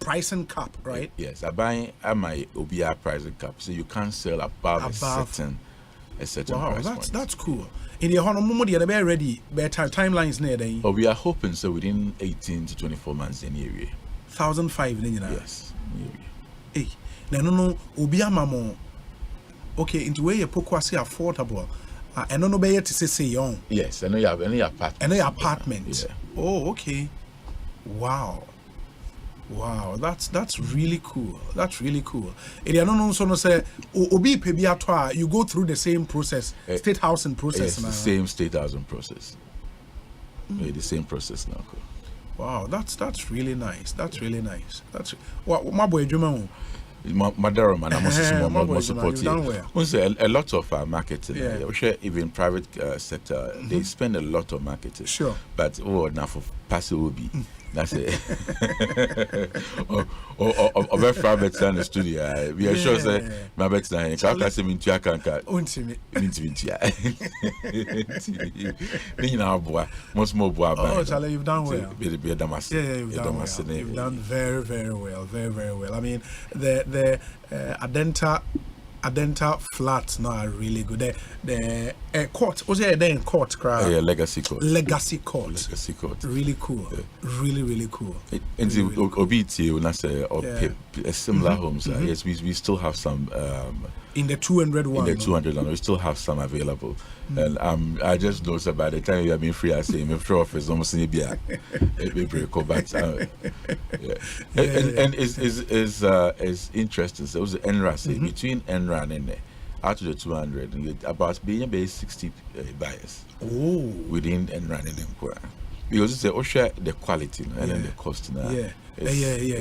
Pricing cap, right?
Yes, I buy my OBR pricing cap, so you can't sell above a certain
wow,
price point.
That's cool. In the honor, they are ready. Better timelines near then.
Oh, we are hoping so within 18 to 24 months in the area.
1,500 then,
yes.
Hey, no, Obia Mamo. Okay, into where you pokwasi affordable. And no be to say young.
Yes, I know you have any apartment.
Any apartment.
Yeah.
Oh, okay. Wow, that's really cool. That's really cool. You go through the same process, state housing process
now. The same state housing process. The same process now.
Wow, that's really nice. That's really nice. That's my boy Juma.
Madara man, I must support you. A lot of marketing, even private sector, they spend a lot of marketing.
Sure.
But now for passive will be. That's it. Or very private in the studio. We are sure say my bet na can't say me to akanka.
Untimi.
Ni na boa. Most more boa.
Oh, Charlie, you've done well.
You've
done well. You've done very, very well. Very, very well. I mean, the Adenta flats now are really good. The court, was there in court?
Yeah, Legacy Court.
Legacy Court. Really cool. Yeah. Really, really cool.
And the OBT, when I say, similar homes, yes, we still have some.
In the 200 one.
In the 200 one, we still have some available. And I just know that by the time you have been free, I say, I'm sure office almost in a break. But and is interesting. So it was NRA between NRA and out of the 200, about being 60 buyers.
Oh,
within NRA and Nkwa. Because it's the quality and then the cost now.
Yeah,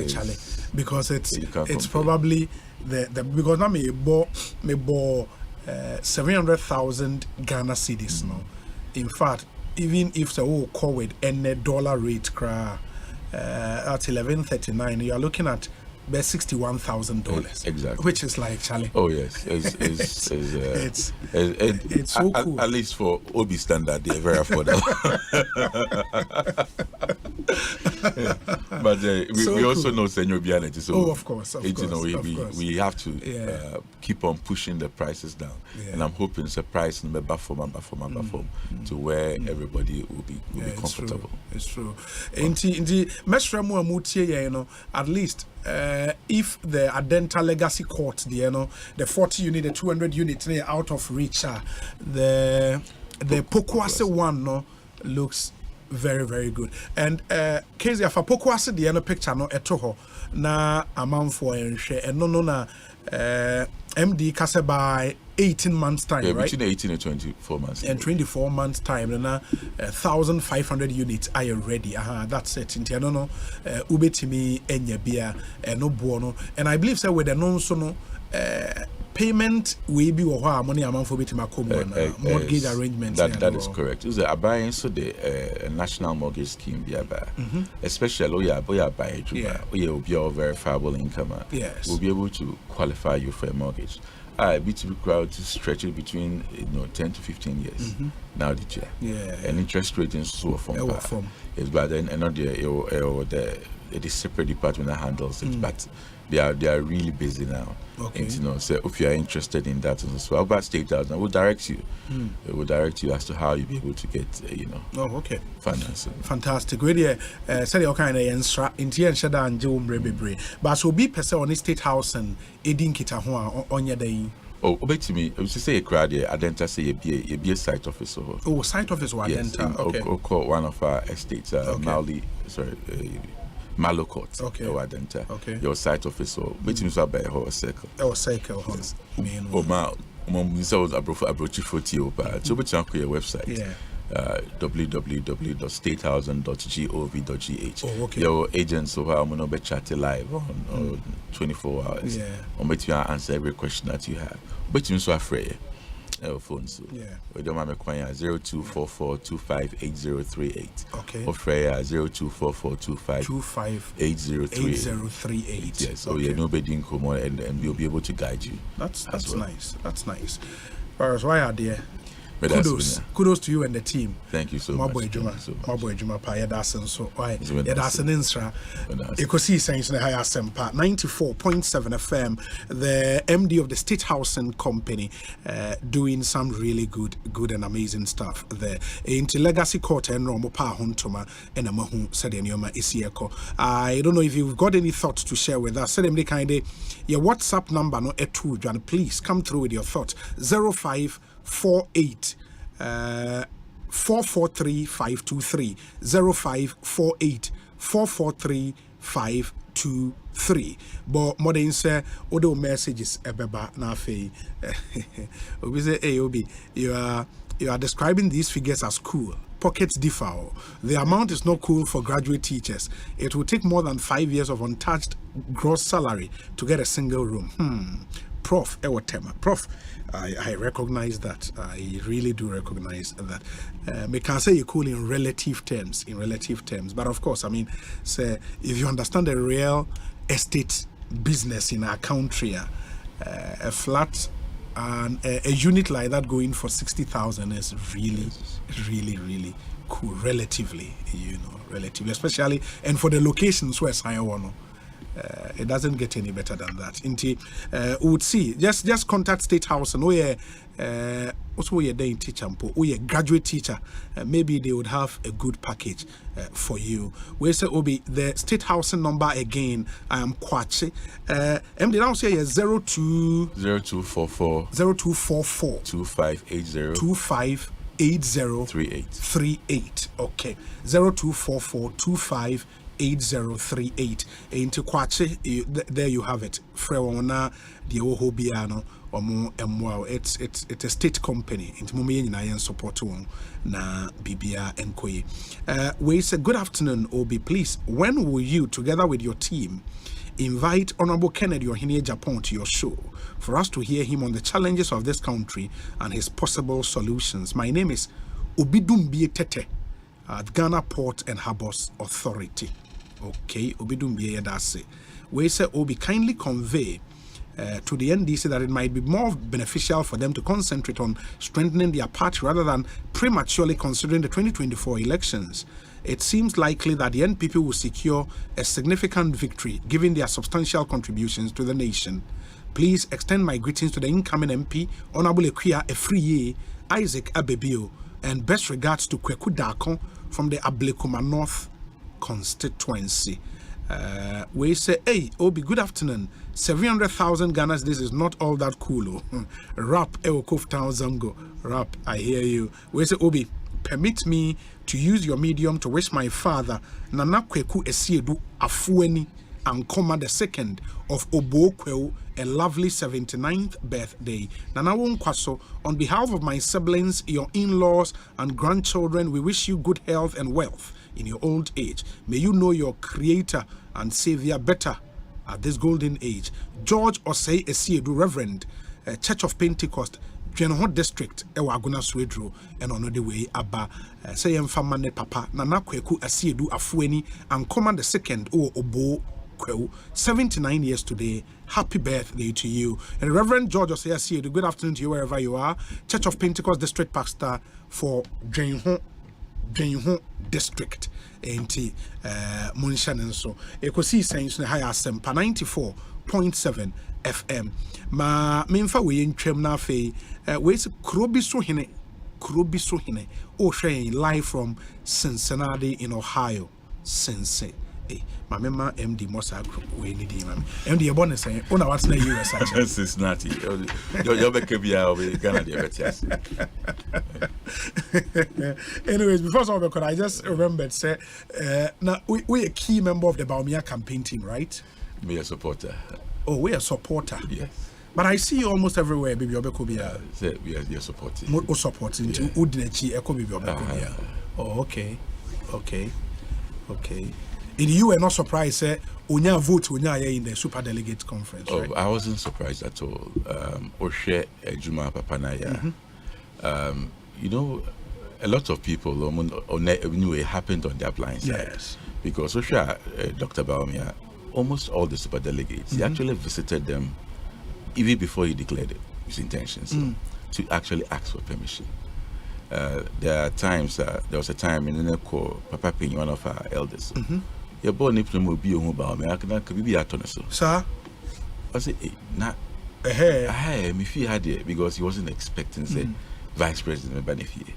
Charlie. Because it's probably the because now me bought 700,000 Ghana cedis now. In fact, even if the whole COVID and the dollar rate at 11.39, you are looking at $61,000.
Exactly.
Which is like, Charlie.
Oh yes, it's
so cool.
At least for Obi standard, they're very affordable. But we also know Senor Bianet. So
of course.
We have to keep on pushing the prices down, and I'm hoping it's a price number form to where everybody will be comfortable.
It's true. At least. If the Adenta Legacy Court, the 40 unit, the 200 units, out of reach, the Pokwase one looks very, very good. And Kezi afa Pokwase the picture etoho na amount for and no MD kase by 18 months time, right?
Between 18 and 24 months.
And 24 months time, and 1,500 units are ready. That's it. Intiano ubetimi enyabia no buono. And I believe so with the non payment will be money amount for mortgage arrangements.
That is correct. It's a buying so the national mortgage scheme be especially buy will be a verifiable income.
Yes,
will be able to qualify you for a mortgage. B2B crowd to stretch it between 10 to 15 years. Now the year.
Yeah.
And interest rate in so form. It's but then another the separate department that handles it, but they are really busy now.
Okay.
And so if you are interested in that as well, about State House, I will direct you. It will direct you as to how you'll be able to get financing.
Fantastic. Really, say your kind of instra into and shada and Joe Mrebebre. But so be per se on the State House and Edin Kitahua on your day.
Oh, obey to me. I was to say a crowd here. Adenta say you be a site office.
Oh, site office or Adenta.
Okay. Call one of our estates, Malo Court.
Okay.
Adenta.
Okay.
Your site office or which means by a circle.
Oh, circle.
Yes. Oh, Mal. Mom, this was a broach for you, but so which your website.
Yeah.
www.statehousing.gov.gh.
Oh, okay.
Your agents so I'm gonna be chatting live on 24 hours.
Yeah.
I'm going to answer every question that you have. But you so afraid. Phone so.
Yeah.
We don't have 0244258038.
Okay.
Or Freya 0244258038. Yes. So
okay.
Nobody in Como and we'll be able to guide you.
That's
well.
nice. That's nice. Whereas why are there? Kudos to you and the team.
Thank you so much.
My boy Juma pa yadasen so why yadasen insra Ekosiisen On Asempa 94.7 FM, the MD of the State Housing Company, doing some really good and amazing stuff there. Into legacy court and Romo pa hontoma and amahu said nyoma isieko. I don't know if you've got any thoughts to share with us. Send them the kind of your WhatsApp number no etu and please come through with your thoughts. 0548 443 523 0548 443 523. But more than say other messages ebeba na fe obi say hey obi you are describing these figures as cool. Pockets differ. The amount is not cool for graduate teachers. It will take more than 5 years of untouched gross salary to get a single room. Prof, Prof, I recognize that. I really do recognize that. We can say you're cool in relative terms. But of course, I mean, say if you understand the real estate business in our country, a flat and a unit like that going for 60,000 is really cool. Relatively, especially and for the locations where I want to. It doesn't get any better than that. We would see. Just contact State House and also we are doing teacher, we a graduate teacher. Maybe they would have a good package for you. We say Obi the State Housing number again. I am Kwachi. MD now say
0244
258038. Okay. 0244 8038 into Kwache. There you have it. Frewona the Ohobiano or more it's a state company into Mummy and support one na Bibia and Koye. We say good afternoon, Obi. Please, when will you together with your team invite Honorable Kennedy Ohene Japan to your show for us to hear him on the challenges of this country and his possible solutions? My name is Obidumbie Tete at Ghana Port and Harbors Authority. Okay, Obidumbie Yadase. We say Obi kindly convey to the NDC that it might be more beneficial for them to concentrate on strengthening their party rather than prematurely considering the 2024 elections. It seems likely that the NPP will secure a significant victory given their substantial contributions to the nation. Please extend my greetings to the incoming MP, Honorable Ekuya Efriye, Isaac Abebio, and best regards to Kweku Dakon from the Ablekuma North constituency. We say, hey, Obi, good afternoon. 700,000 Ghanas, this is not all that cool. Rap, Ewokov Town Zango. Rap, I hear you. We say, Obi, permit me to use your medium to wish my father, Nana Kweku Esiedu Afueni, Ankoma II of Obokweu, a lovely 79th birthday. Nana Wonkwaso, on behalf of my siblings, your in-laws, and grandchildren, we wish you good health and wealth in your old age. May you know your Creator and Savior better at this golden age. George Osei Esiedu, Reverend, Church of Pentecost, General District, Ewaguna Swedro, and on the way Abba, say Famane Papa, Nana Kweku Esiedu Afueni, and Command II, Obo. 79 years today. Happy birthday to you. And Reverend George Osei, good afternoon to you wherever you are. Church of Pentecost District Pastor for Drenho District. Enti Munshan so Ekosiisen On Asempa 94.7 FM. Ma memfa we ntwam na fe we krobi so hene o hwe live from Cincinnati in Ohio. Cincinnati. My member MD Mosa we need him. MD your bonus say una what's na US actually.
Cincinnati. Your Bekebia we Ghana the
Anyways, before some of I just remembered say now we a key member of the Baumia campaign team, right?
We a supporter.
Oh, we a supporter.
Yes.
But I see you almost everywhere, baby. Obekobia.
We are supporting.
More supporting. Udnechi Eko baby Obekobia. Oh, okay. And you were not surprised, Unya vote Unya in the super delegate conference, right?
I wasn't surprised at all. Osei Ejuma Papanaya. You know, a lot of people knew it happened on their blind side. Yes. Because Osei, Dr. Baumia, almost all the super delegates, he actually visited them even before he declared his intentions to actually ask for permission. There are times, there was a time in Neko, Papa Ping, one of our elders. Your boy Nipton will be home about me. I can be at so.
Sir?
I said, me feel had it because he wasn't expecting, say, Vice President Benefit.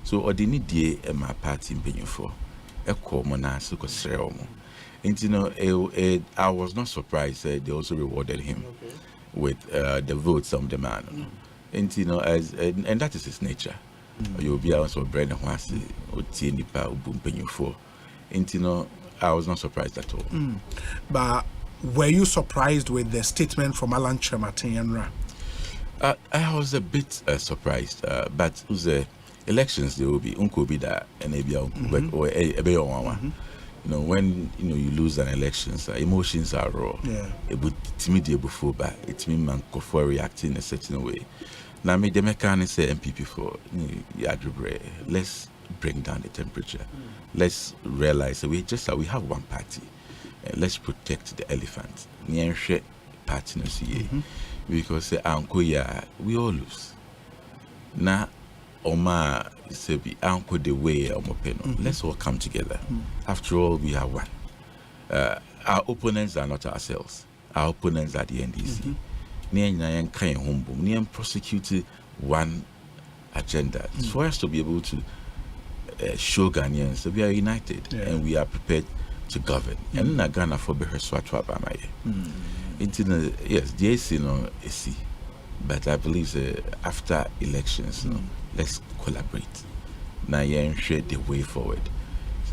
So, or they need the my party in paying for a common answer because and you know, I was not surprised that they also rewarded him with the votes of the man. And you know, and that is his nature. You'll be also brain and wasi or nipa bumping for. And you know, I was not surprised at all.
But were you surprised with the statement from Alan Chematin?
I was a bit surprised, but the elections there will be unkobida and or you know, when you lose an election, emotions are raw. Yeah. It would timidate before, but it means man for reacting in a certain way. Now, me the mechanics say MPP for let's bring down the temperature. Let's realize that we have one party. Let's protect the elephant. Partners because we all lose. Now, Oma say be anchor the way let's all come together. After all, we are one. Our opponents are not ourselves. Our opponents are the NDC. Near prosecuted one agenda. For us to be able to show Ghanaians that we are united and we are prepared to govern. And na Ghana for be swatwa ba maye. Yes, the AC no AC. But I believe after elections, let's collaborate. Now share the way forward.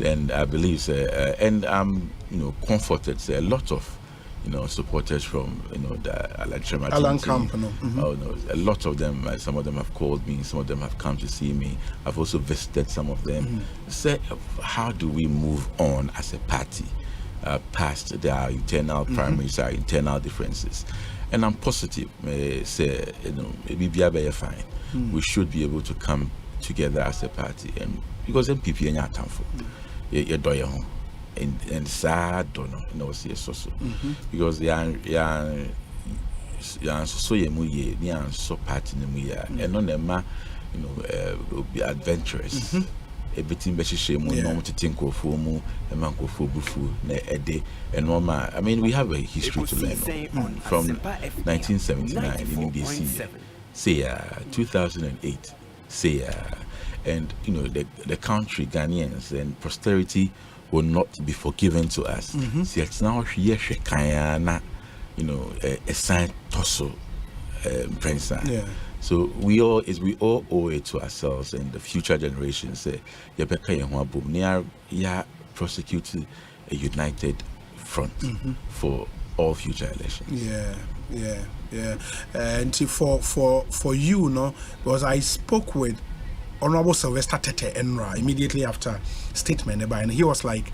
And I believe and I'm comforted. A lot of supporters from the Alan camp. A lot of them, some of them have called me, some of them have come to see me. I've also visited some of them. Say, how do we move on as a party past their internal primaries, our internal differences? And I'm positive. Say, maybe be fine. We should be able to come together as a party, and because MPP and your for you do your home. And sad don't know see so because they are so ye so party and on them be adventurous everything be shame no to think of mu e man go for bufu na ede and normal. I mean, we have a history to learn from 1979 in NBC, say 2008, say and the country Ghanaians and posterity will not be forgiven to us. See, it's now here Shekayana, a sign torso, Prince. So we all owe it to ourselves and the future generations. Prosecute a united front for all future elections.
Yeah. And for you, because I spoke with Honorable Sylvester Tete Enra immediately after statement, and he was like,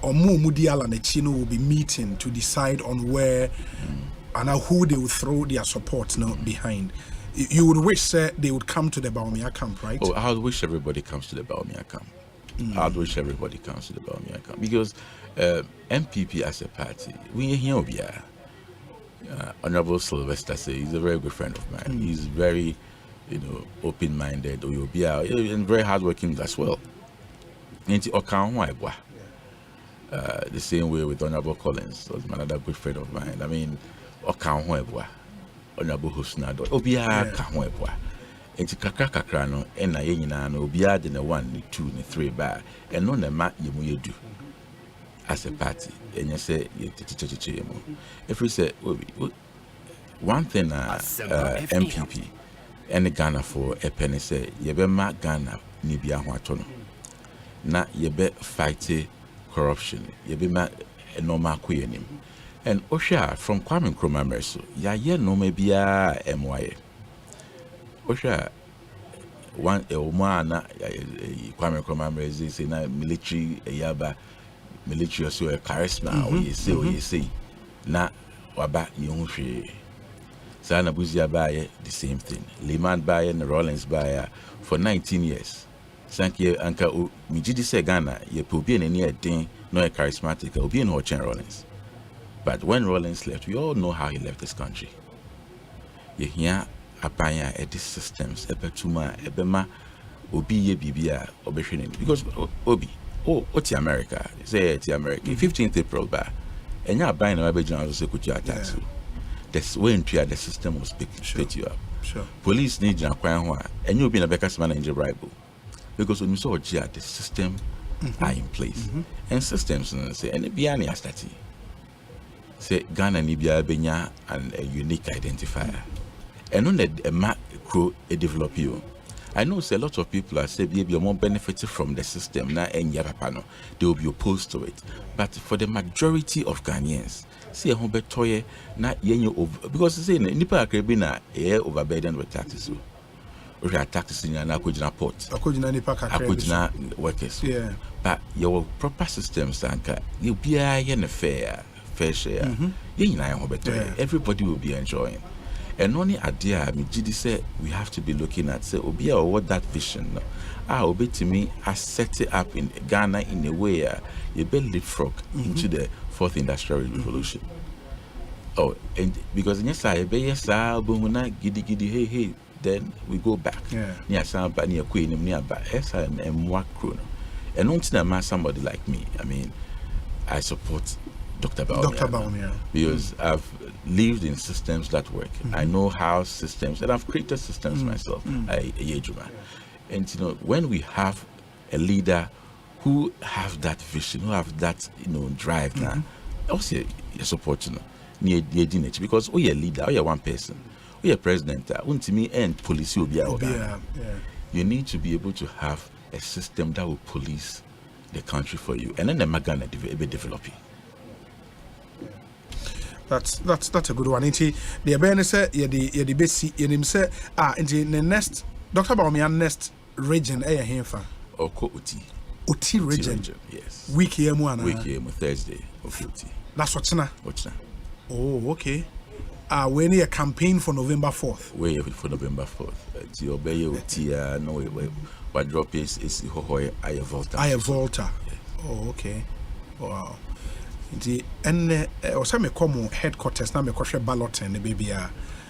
Omu Mudial and Chino will be meeting to decide on where and who they will throw their support behind. You would wish they would come to the Baumia camp, right?
Oh, I would wish everybody comes to the Baumia camp. I'd wish everybody comes to the Baumia camp because MPP as a party, we here Honorable Sylvester says he's a very good friend of mine. He's very open-minded, and very hardworking as well. The same way with Honorable Collins, was another good friend of mine. I mean, Honorable Husnado, Obia Kahwebwa. And kakra no, and I no, Obia the 1, 2, 3 bar, and no, the mat you do as a party, and you say, if we say, one thing, MPP. And Ghana for a penny say, Yebe ma Ghana Nibia Watono. Na Yebe fight corruption, Yebe ma normal queenim. And Osha from Kwame Nkrumah Merso, ya no maybe a MYA. Osha one a woman Kwame Nkrumah Merso say na military yaba military also a charisma or you say na waba yonhwe. Sana Buzia Baye, the same thing. Liman Baye and Rollins Baye for 19 years. Thank you, Anka Mijidi se Ghana, ye pubi and any thing, no a charismatic, or be in Hochen Rollins. But when Rollins left, we all know how he left this country. You hear Apaya at these systems, Ebetuma, Ebema, Obi ye Bibia, Obeshin. Because Obi, what's America? Say it's America. 15th April, ba, and you're buying a baby journal to put your tax. That's when the system will spit you up.
Sure.
Police need to acquire and you'll be in a Becker's manager rival. Because when you saw the system are in place. And systems say and it be any astati. Say Ghana Nibia Benya and a unique identifier. And on that a macro develop you. I know say a lot of people are saying you're more benefited from the system now and Yapano. They will be opposed to it. But for the majority of Ghanaians, see a home toy not over because say nipa akrabina overburdened with taxes. We are taxes in an akujina port. Akujina workers.
Yeah.
But your proper systems anka you be a fair share. Everybody will be enjoying. And only idea me Gidi say we have to be looking at say obi or what that vision. Obi to me I set it up in Ghana in a way you be leapfrog into the fourth industrial revolution. Oh, and because yes I be yes bumuna gidi hey then we go back.
Yeah.
Near Asempa near Queen near ba esa and mwak krono. And until somebody like me, I mean I support Dr. Baumia. Because I've lived in systems that work. I know how systems, and I've created systems myself. And when we have a leader who have that vision, who have that drive now, also you support because we are leader, we are one person, we are president, and police will be our You need to be able to have a system that will police the country for you, and then the Magana be developing.
That's a good one. The awareness the basic say into the next Dr. Baumia next region here
Oko
Uti region.
Yes.
Week here
Thursday of Uti.
That's what's now. Oh, okay. We need a campaign for November 4th.
We for November 4th. To obey Uti no what drop is Hohoy Aya
Volta. Oh, okay. Wow. And also me come headquarters na me kohwe balloting the baby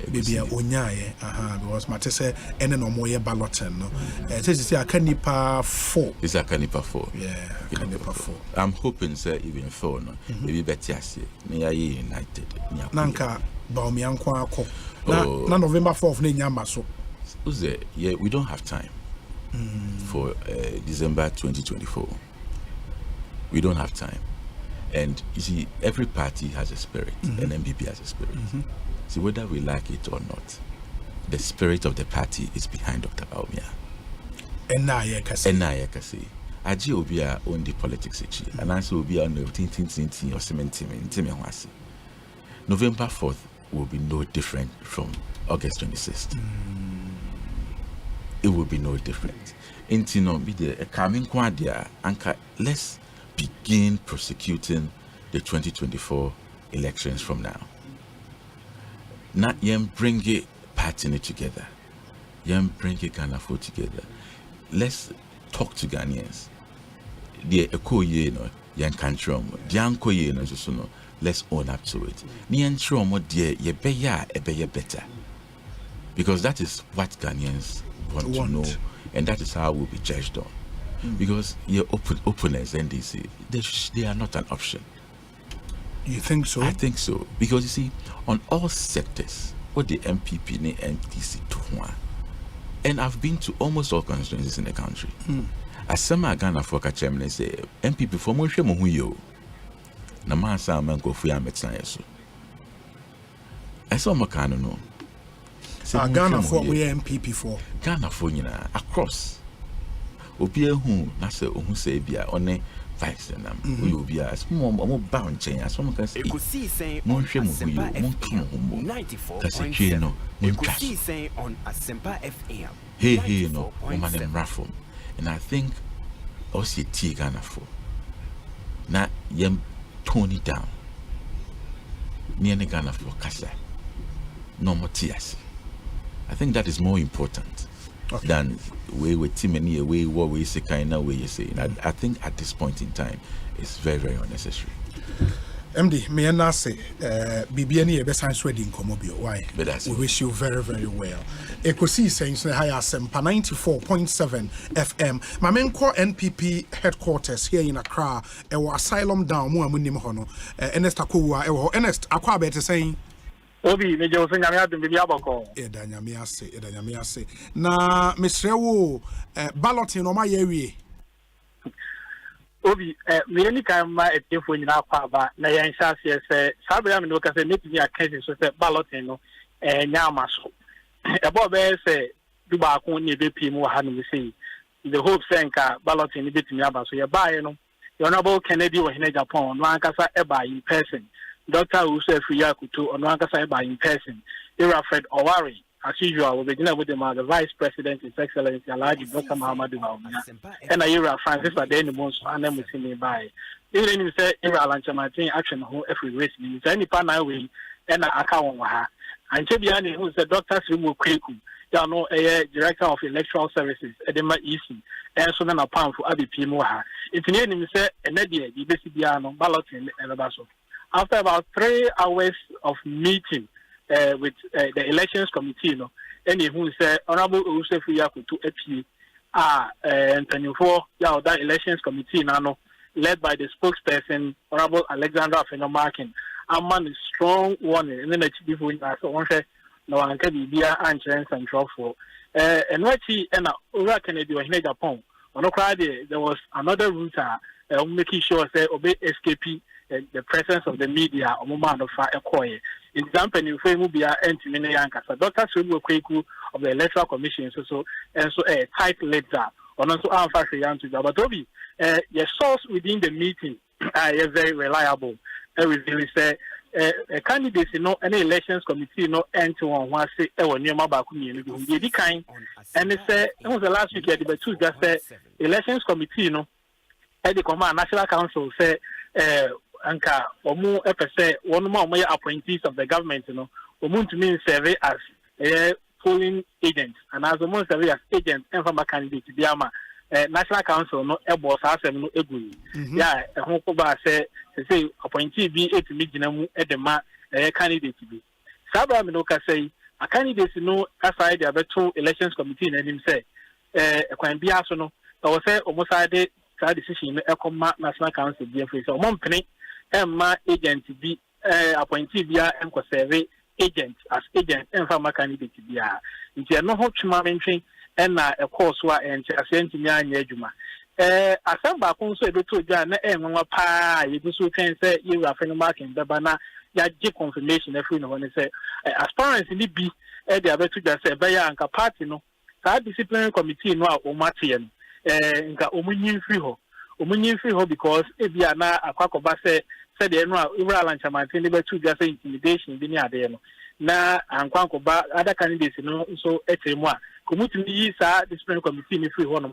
onyaye because mate say ene no moye balloting no it is say akanipa 4
is akanipa 4
yeah akanipa 4
I'm hoping say even 4 no maybe better say me united
nanka Baumia nkwa akọ na November 4th na nyama so
uze yeah we don't have time for December 2024 we don't have time. And you see, every party has a spirit, and MPP has a spirit. See, whether we like it or not, the spirit of the party is behind Dr. Baumia.
And now you can
say, Aji Obia own the politics, and I say Obia on the or cement. November 4th will be no different from August 26th. It will be no different. Intino be the coming quadia, anka let's begin prosecuting the 2024 elections from now. Not yem bring it party together. Yem bring it Ghana for together. Let's talk to Ghanaians. The Ekoye no yan country the Ankoye no so no. Let's own up to it. Ni ensure mo dear ye beya e be better. Because that is what Ghanaians want to know, and that is how we'll be judged on. Because your opponents NDC they are not an option.
You think so?
I think so. Because you see, on all sectors, what the MPP and NDC do, and I've been to almost all constituencies in the country. Asema Ghana for Kachem say MPP for Moshe Mohuyo. Na mansa manko fuya metna yeso. I saw Makano no.
Ghana for we MPP for.
Ghana for nyina across. Obi ehu na se ohun se bia one vice and we will be as more bound chain as one can say.
Ekosiisen on Asempa FM.
Hey, no, woman and raffle. And I think Osei Tigana for now, yem tone it down. Near Ghana for Kasa. No more tears. I think that is more important than we too many away what we say kind of way you say. I think at this point in time it's very, very unnecessary.
MD, me and I say, BBN best science wedding comobio. Why? We wish you very, very well. Ekosiisen Asempa 94.7 FM. My main core NPP headquarters here in Accra. Asylum down. Muamunim hono. Ernest Akua. Ernest Akua better saying.
Obi, me jo senya me adum bi aboko.
Edanya me ase. Na mesrewo ballot no ma yewie.
Obi, me ni kan ma etefo nyina kwa ba na yen hase se sabra me no ka se metumi akase so se ballot no nya amaso. Ebo be se duba ko ni be pi mu ha no say the hope say nka ballot ni betumi aba so ye bae no. The Honorable Kennedy wa hina Japan no ankasa eba in person. Dr. Osei Kutu on one by in person. Fred Owari, as usual, will begin with the Vice President, His Excellency Alhaji Dr. Muhammadu Maumia, and Ira Francis Adeni Bonsu, and then we see me by. Even if you say Ira Lanchamartin action who every race means any partner way and a account with her. And Chebiani, who is the Dr. Simu Kweku, you know, a Director of Electoral Services, Edema Isi, and so then a pound for Abi Pimoha. It's in any say, and Nadia, the Bessidiano, balloting, and Basso. After about 3 hours of meeting with the elections committee, and who said Honorable Osei Kutu EP and 24 that elections committee now led by the spokesperson Honorable Alexander Afenomarkin, a man is strong warning and then the chief one said no one can be and control for and what he and Ura Kennedy was in Japan. On Friday there was another router making sure say obey SKP. The presence of the media or moment of fire quiet. Example, you say Mubia and Timinianka. Dr. Simu Kweku of the Electoral Commission, so a tight letter on also our factory to Jabatobi. Your source within the meeting is very reliable. We really say a candidate, any elections committee, end to one say, near Mabakumi, the kind. And they say, it was the last week, the two just said, elections committee, at the command, National Council say, Anka omu FSA one more appointees of the government, omu to mean survey as polling agents and as omu survey as agents and from a candidate Biama National Council no boss asem no egui. Yeah, hokoba say appointee be to meet namu edema candidate be. Sabra Minoka say a candidate no aside the two elections committee and him say kwan bia so no or say almost side decision ekoma National Council be free so mompene Emma agent be appointee via and survey agent as agent and from a candidate via. If you are not mentioning and a course where and a sentiment yajuma. Asempa also able to Jan and pa, you so can say you are phenomark in the banner, ya confirmation every no one say as far as it be the other two just say Baya and Capati no, that disciplinary committee no or Matian, Omunyin Freeho. Omunyin Freeho because if you are not a Quacoba said the Ira Lanchamartin, they were two just intimidation, Binia Deno. Na and Quancoba, other candidates, so etmoi. Committee is a disciplinary committee in free one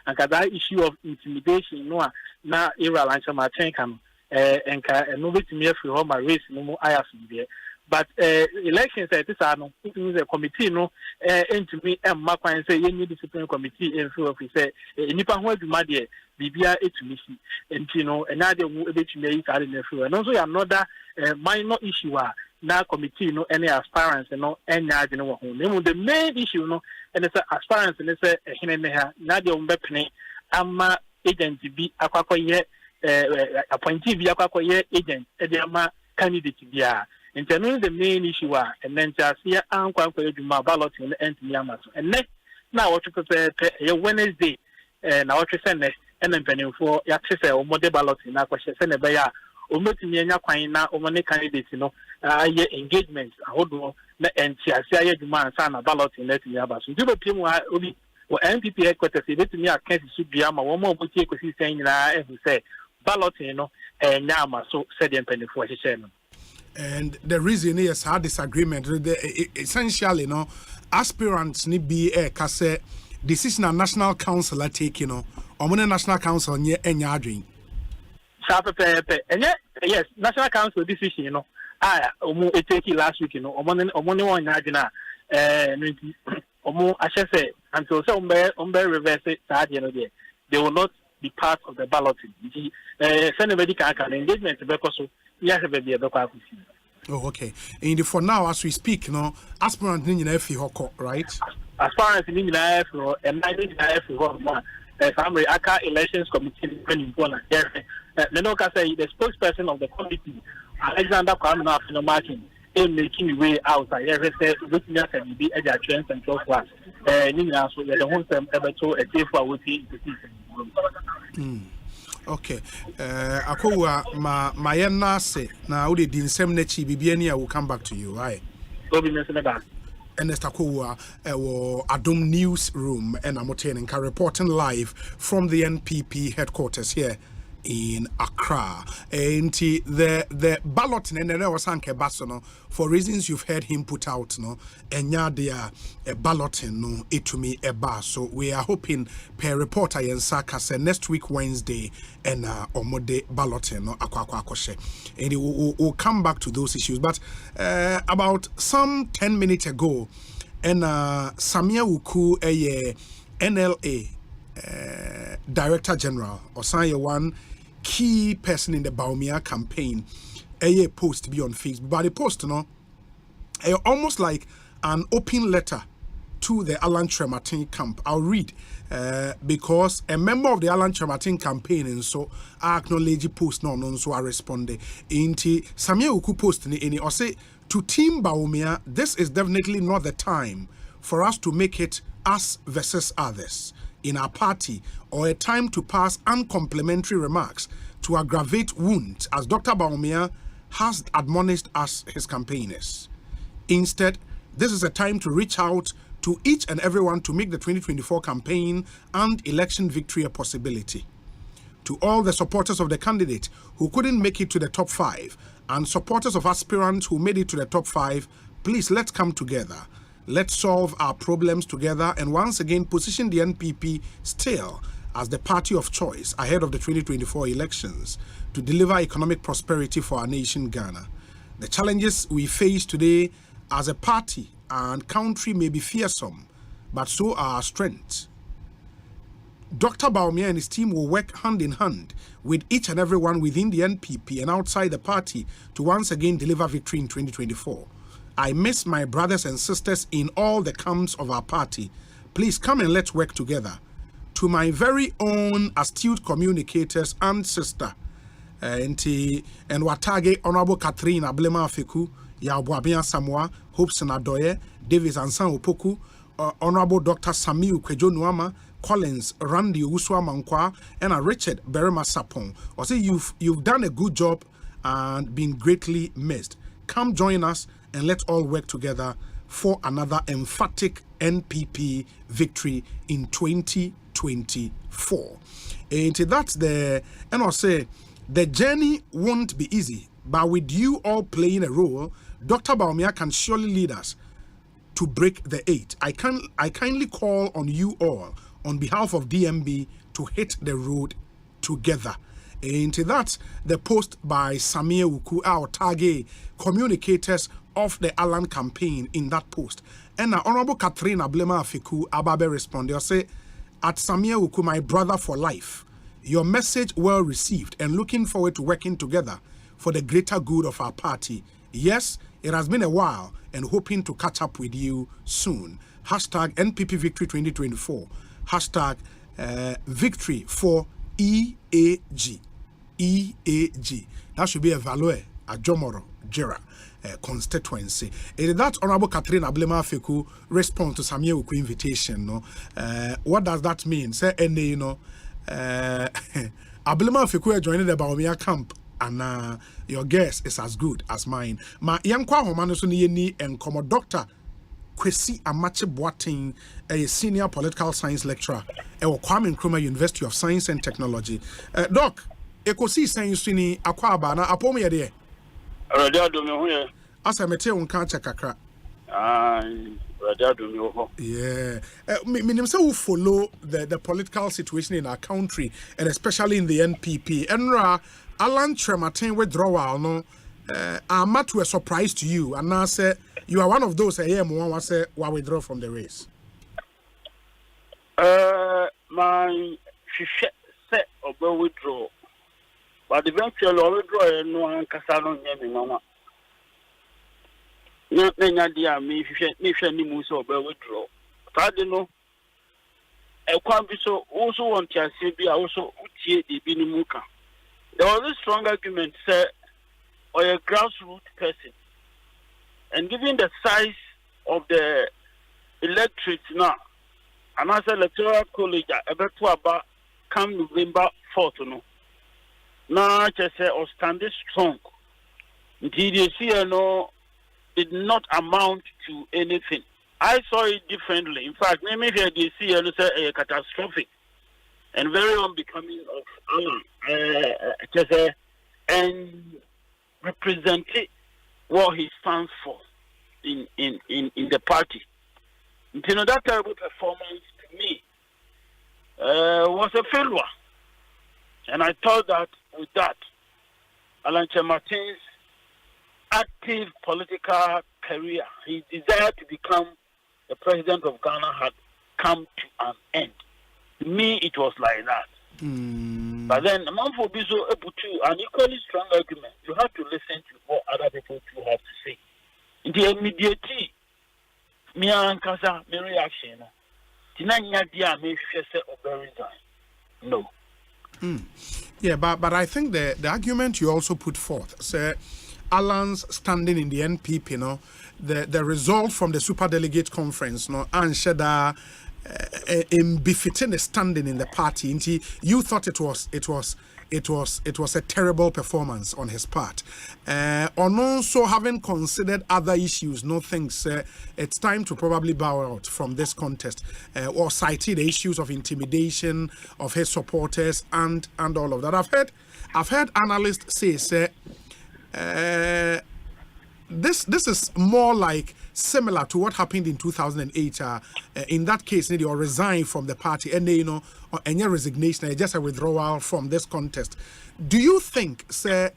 and that issue of intimidation, no, na Ira Lanchamartin come and nobody to me free home race no more I have there. But elections at this are no, it is a committee, no, and to me, and Mark and say, any disciplinary committee in free of say, Nipa who do my dear, BBA to me, and another way to make it and also another minor issue now committee, no, any aspirants, no, and now, the main issue, no, and it's aspirants, and it's a Hineha, Nadia Mbepne, Amma agent to be a appointee via agent, Ediama candidate via. In terms of the main issue, and then just here, I'm going to do my ballot in the end and next, now what you prepare Wednesday, and I want to send it, and then penny for access or more ballot in our question, send a bayer, or multi now, or money candidates, engagement, I hold on, and see, demand, son, a ballot in the Yabas. Do the people or NPP headquarters, to me, I can't see Biama, one more boutique, saying, I say, balloting no nyama so said the penny for him.
And the reason is our disagreement. Essentially, aspirants need be a case decision a national council are taking, national council near any adring.
Yes, national council decision, it take it last week, one yardina, I should say, until some reverse it, they will not be part of the balloting. Anybody can engagement because yes, baby,
oh, okay. And for now, as we speak, aspirant in Hoko, right?
Aspirant in F and family Aka Elections Committee depending on Nenoka say the spokesperson of the committee, Alexander Kwame Martin, in making the way out. I ever said looking at the edge trends and so forth. Nina, so the whole time ever told a safe for within the
okay. Akowa ma se na udi di nsem nechi bibiani I will come back to you, right? Ernest Akowa Adom Newsroom and Amotening reporting live from the NPP headquarters here in Accra. And the ballot and then was Anke Basono for reasons you've heard him put out and dia a balloting it me a bar. So we are hoping per reporter and Saka say next week Wednesday and omode balloting akwa and we'll come back to those issues. But about some 10 minutes ago and Samia Wuku NLA Director General Osei one key person in the Baumia campaign a post to be on Facebook, but the post almost like an open letter to the Alan Trematin camp. I'll read because a member of the Alan Trematin campaign and so I acknowledge post so I responded into Samia Uku post in or say to Team Baumia, this is definitely not the time for us to make it us versus others in our party or a time to pass uncomplimentary remarks to aggravate wounds as Dr. Baumia has admonished us, his campaigners. Instead, this is a time to reach out to each and everyone to make the 2024 campaign and election victory a possibility. To all the supporters of the candidate who couldn't make it to the top 5 and supporters of aspirants who made it to the top 5, please let's come together. Let's solve our problems together and once again position the NPP still as the party of choice ahead of the 2024 elections to deliver economic prosperity for our nation, Ghana. The challenges we face today as a party and country may be fearsome, but so are our strengths. Dr. Baumia and his team will work hand in hand with each and everyone within the NPP and outside the party to once again deliver victory in 2024. I miss my brothers and sisters in all the camps of our party. Please come and let's work together. To my very own astute communicators and sister, and Watage Honorable Catherine Ablema Afeku, Yabuabia Samoa, Hopes Nadoye, Davis Ansan Opoku, Honorable Dr. Samiu Kwejo Nuama, Collins Randy Uswa Mankwa, and Richard Berema Sapon. I say you've done a good job and been greatly missed. Come join us and let's all work together for another emphatic NPP victory in 2024. And that's and I'll say the journey won't be easy, but with you all playing a role, Dr. Baumia can surely lead us to break the 8. I kindly call on you all on behalf of DMB to hit the road together. And that's the post by Samia Uku, our target communicators of the Alan campaign in that post. And Honorable Catherine Ablema Afiku Ababe responded, say, at Samia Uku, my brother for life, your message well received and looking forward to working together for the greater good of our party. Yes, it has been a while and hoping to catch up with you soon. Hashtag NPP Victory 2024. Hashtag victory for EAG. EAG. That should be a value, a Jomoro, Jera. Constituency. That Honorable Catherine Ablema Feku response to Samia Uku invitation. What does that mean? Say, Ablema Feku joining the Baumia camp, and your guess is as good as mine. Ma yankwa homano so ni and como Dr. Kwesi Amache Boateng, a senior political science lecturer at Kwame Nkrumah University of Science and Technology. Doc, Ekosiisen Swini Akwaba na apom ye de.
Radio do me ho ye.
Asa mete won kan kakra.
Radio do me ho.
Yeah. Minim say we follow the political situation in our country and especially in the NPP. Enra Alan Trematin withdrawal no am to a surprise to you and now say you are one of those one say why withdraw from the race.
My set or withdraw. But eventually, I withdraw no one Casano Yemi Mama. Not many idea me if any moose or withdraw. I don't know. I can't be so also want to say, also the Binimuka. There was a strong argument, sir, or a grassroots person. And given the size of the electorate now, and as Electoral College, about come November 4th, no. Now, just say, or standing strong. DDC, no, did not amount to anything. I saw it differently. In fact, maybe the DDC, say, catastrophic and very unbecoming of just and represented what he stands for in the party. You know, that terrible performance to me was a failure. And I thought that with that, Alan Martin's active political career, his desire to become the president of Ghana had come to an end. To me, it was like that. But then, among for Bizo able to an equally strong argument, you have to listen to what other people too have to say. In the immediate me and Kasa, my reaction. Tinanya dia me fese or resign. No.
Yeah, but I think the argument you also put forth, say Alan's standing in the NPP, you know, the result from the super delegate conference, no, and Sheda in befitting the standing in the party. You thought it was a terrible performance on his part. On also having considered other issues, no thinks it's time to probably bow out from this contest, or cited the issues of intimidation of his supporters and all of that. I've heard analysts say this is more like similar to what happened in 2008. In that case, they resigned from the party and they, any resignation, just a withdrawal from this contest. Do you think, sir,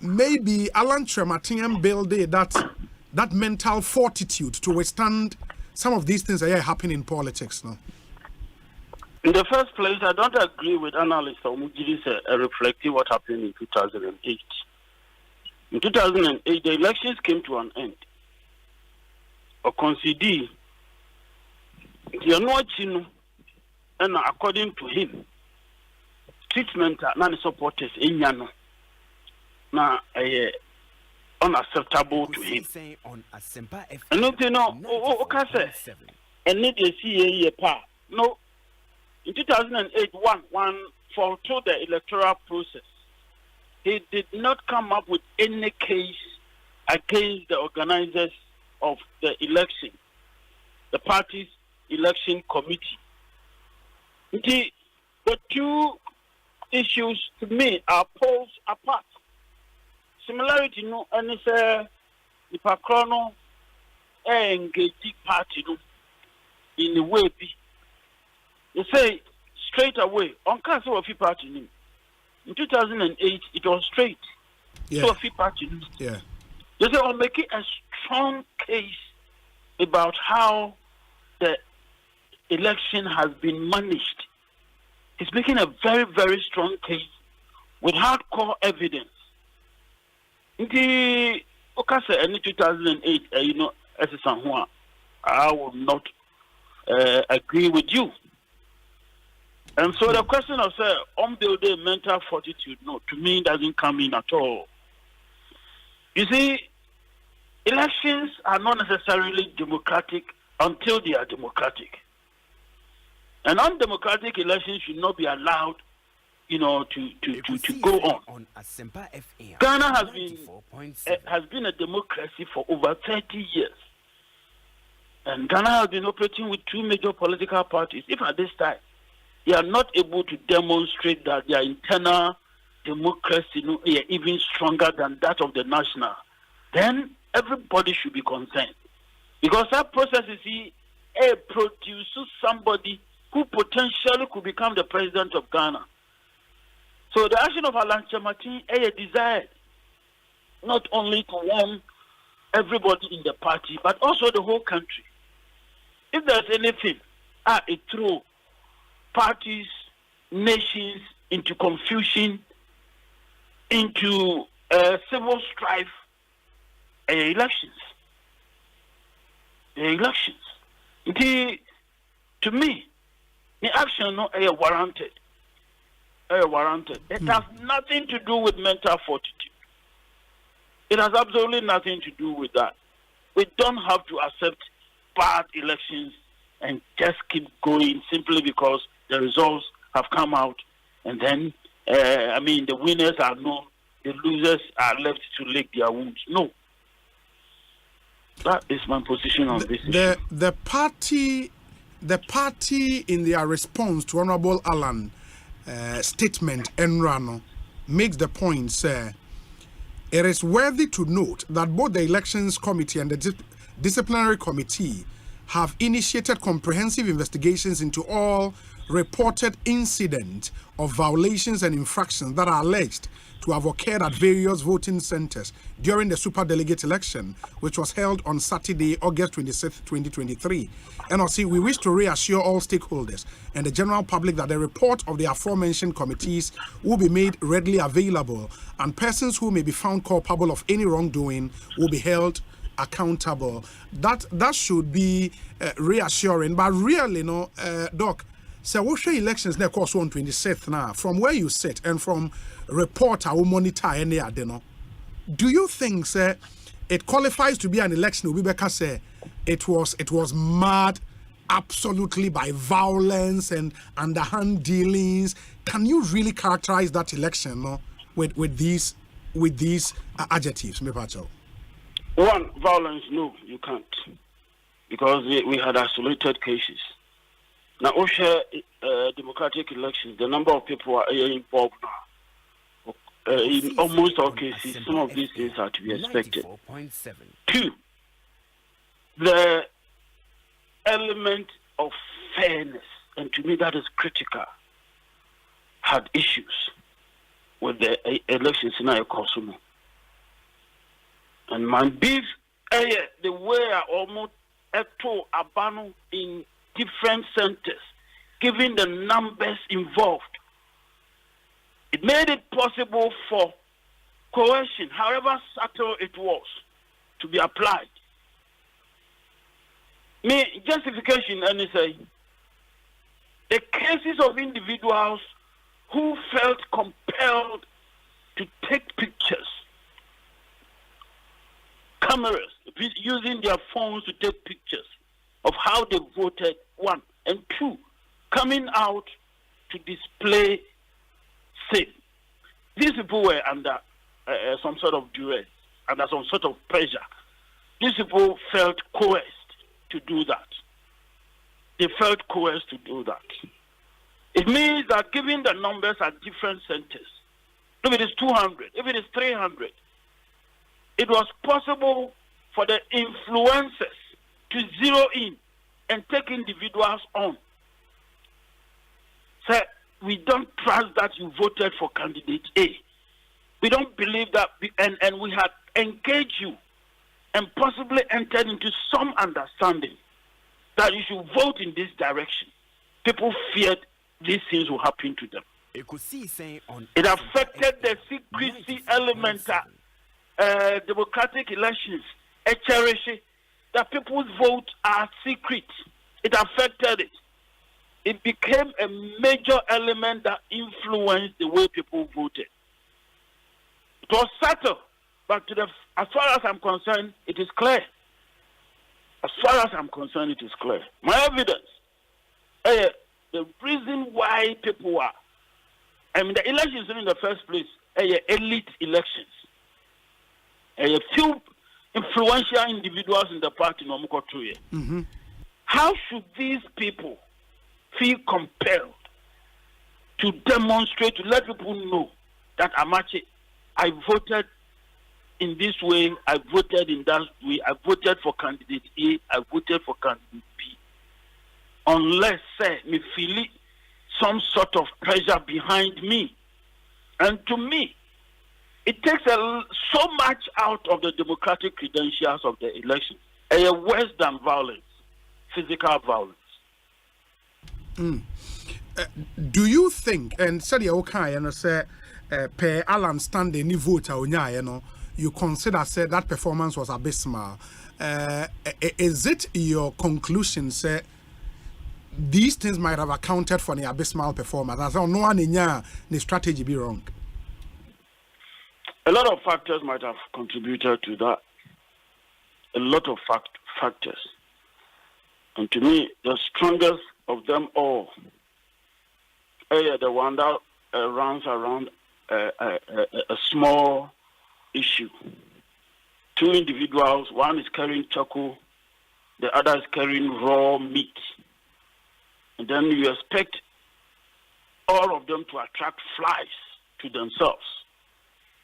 maybe Alan Trematin built that mental fortitude to withstand some of these things that are happening in politics now?
In the first place, I don't agree with analysts who reflecting what happened in 2008. In 2008, the elections came to an end. Or consider the and according to him, treatment non supporters in Yano now unacceptable to him. And you know, okay, and need to see a part. No, in 2008, one for through the electoral process, he did not come up with any case against the organizers of the election, the party's election committee. The two issues to me are poles apart. Similarity, no, and it's the Pacrono engaging party no, in the way. You say straight away on Council of Party. In 2008, it was straight.
Yeah.
So a party.
Yeah.
They say, I'm making a strong case about how the election has been managed. He's making a very, very strong case with hardcore evidence. In the 2008, as a San Juan, I will not agree with you. And so the question of building mental fortitude, no, to me doesn't come in at all. You see, elections are not necessarily democratic until they are democratic. And undemocratic elections should not be allowed, to go on. Ghana has been a democracy for over 30 years. And Ghana has been operating with two major political parties. If at this time they are not able to demonstrate that their internal democracy no even stronger than that of the national, then everybody should be concerned. Because that process is produces somebody who potentially could become the president of Ghana. So the action of Alan Chamatin is desired not only to warn everybody in the party, but also the whole country. If there's anything, it throws parties, nations into confusion, into civil strife, elections. To me, the action no warranted. It has nothing to do with mental fortitude. It has absolutely nothing to do with that. We don't have to accept bad elections and just keep going simply because the results have come out, and then the winners are known, the losers are left to lick their wounds. No. That is my position on this issue.
The party in their response to Honorable Alan statement, Enrano, makes the point, sir, it is worthy to note that both the Elections Committee and the Disciplinary Committee have initiated comprehensive investigations into all reported incidents of violations and infractions that are alleged to have occurred at various voting centers during the superdelegate election, which was held on Saturday, August 26, 2023. NRC, we wish to reassure all stakeholders and the general public that the report of the aforementioned committees will be made readily available, and persons who may be found culpable of any wrongdoing will be held accountable. That should be reassuring. But really, Doc, so what elections na course on 26th now, from where you sit and from report I will monitor any adeno, do you think, sir, it qualifies to be an election? Ubibeka say it was marred absolutely by violence and underhand dealings. Can you really characterize that election with these adjectives, Mepacho?
One, violence, no, you can't, because we had isolated cases. Now, OSHA democratic elections, the number of people are involved now. In almost all cases, some of these things are to be expected. 2, the element of fairness, and to me that is critical, had issues with the elections in Ekosiisen. And my beef, the way I almost echo abano in different centers, given the numbers involved, it made it possible for coercion, however subtle it was, to be applied. Me justification, and say the cases of individuals who felt compelled to take pictures, cameras, using their phones to take pictures of how they voted, 1, and 2, coming out to display sin. These people were under some sort of duress, under some sort of pressure. These people felt coerced to do that. They felt coerced to do that. It means that given the numbers at different centers, if it is 200, if it is 300, it was possible for the influencers to zero in and take individuals on. So we don't trust that you voted for candidate A. We don't believe that, and we had engaged you and possibly entered into some understanding that you should vote in this direction. People feared these things will happen to them. It affected the secrecy element, democratic elections, that people's votes are secret. It affected it. It became a major element that influenced the way people voted. It was subtle, but as far as I'm concerned, it is clear. As far as I'm concerned, it is clear. My evidence, the reason why people are, the elections in the first place, elite elections. A few influential individuals in the party, How should these people feel compelled to demonstrate, to let people know that Amache, I voted in this way, I voted in that way, I voted for candidate A, I voted for candidate B. Unless, say, me feel some sort of pressure behind me. And to me, it takes so much out of the democratic credentials of the election. Worse than violence, physical violence.
Do you think, and said you okay, and say, per Alan stand any vote you consider say that performance was abysmal. Is it your conclusion, say, these things might have accounted for the abysmal performance? As no one in the strategy be wrong.
A lot of factors might have contributed to that. A lot of factors. And to me, the strongest of them all, the one that runs around a small issue. Two individuals, one is carrying charcoal, the other is carrying raw meat. And then you expect all of them to attract flies to themselves.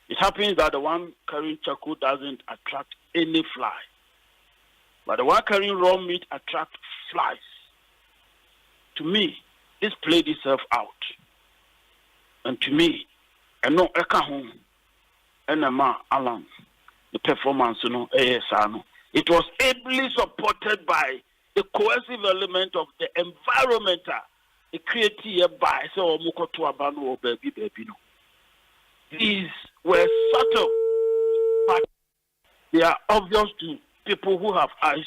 It happens that the one carrying charcoal doesn't attract any fly. But the one carrying raw meat attracts flies. To me, this played itself out. And to me, I know Ekahon and Alan, the performance, it was ably supported by the cohesive element of the environment, the created by so Mukoto Abano or baby. These were subtle, but they are obvious to people who have eyes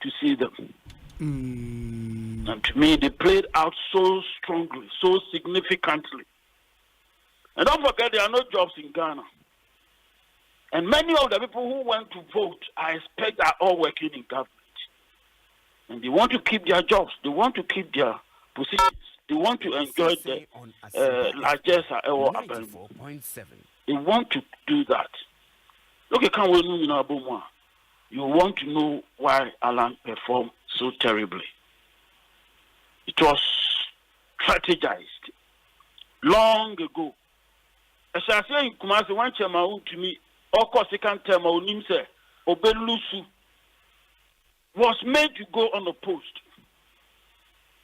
to see them. And to me, they played out so strongly, so significantly. And don't forget, there are no jobs in Ghana. And many of the people who went to vote, I expect, are all working in government. And they want to keep their jobs. They want to keep their positions. They want to enjoy the largest or They want to do that. Look at Kanwe. You want to know why Alan performed so terribly. It was strategized long ago. As I say in Kumasi, one chairman to me, of course, second term, Obelusu was made to go on a post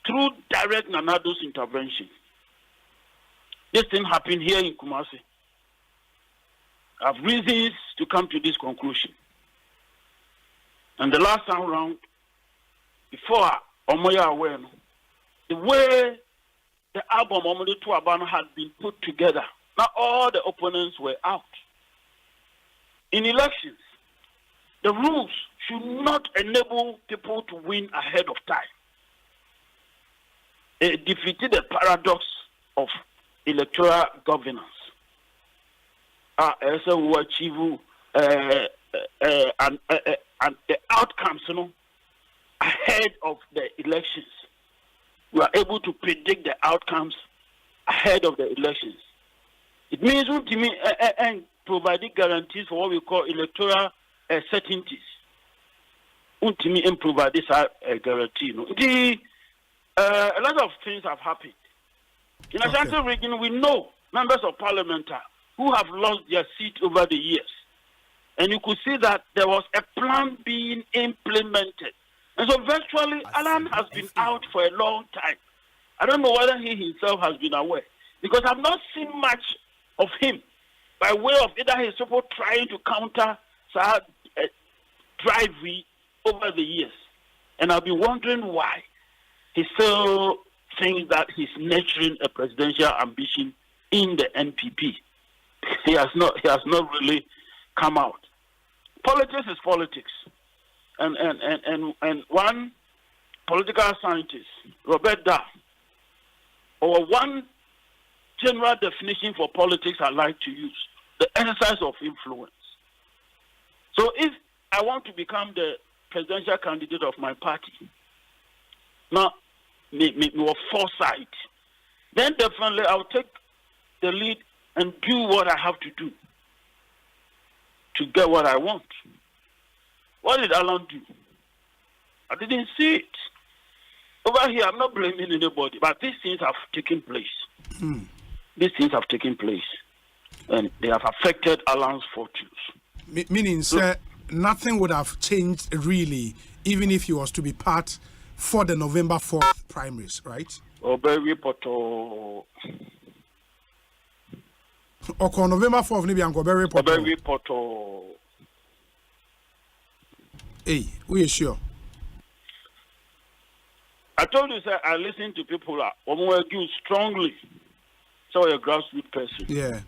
through direct Nanado's intervention. This thing happened here in Kumasi. I have reasons to come to this conclusion. And the last time round, before Omoya Aweno, the way the album Omodo to Abano had been put together, not all the opponents were out. In elections, the rules should not enable people to win ahead of time. It defeated the paradox of electoral governance. As we achieve and the outcomes, ahead of the elections. We are able to predict the outcomes ahead of the elections. It means and providing guarantees for what we call electoral certainties. And provide this guarantee. A lot of things have happened. In a certain region, we know members of parliament who have lost their seat over the years. And you could see that there was a plan being implemented. And so virtually, Alan has been out for a long time. I don't know whether he himself has been aware. Because I've not seen much of him by way of either his support trying to counter driving over the years. And I've been wondering why he still thinks that he's nurturing a presidential ambition in the NPP. He has not really come out. Politics is politics. And one political scientist, Robert Dahl, or one general definition for politics I like to use, the exercise of influence. So if I want to become the presidential candidate of my party, now, with foresight, then definitely I'll take the lead and do what I have to do to get what I want. What did Alan do? I didn't see it. Over here, I'm not blaming anybody, but these things have taken place. These things have taken place. and they have affected Alan's fortunes.
Meaning, sir, nothing would have changed really, even if he was to be part for the November 4th primaries, right?
Obewi Poto.
Okay, November 4th, maybe Uncle Berry Poto.
Obewi Poto.
Hey, we are sure.
I told you, sir, I listen to people who argue strongly. So a grassroots person.
Yeah.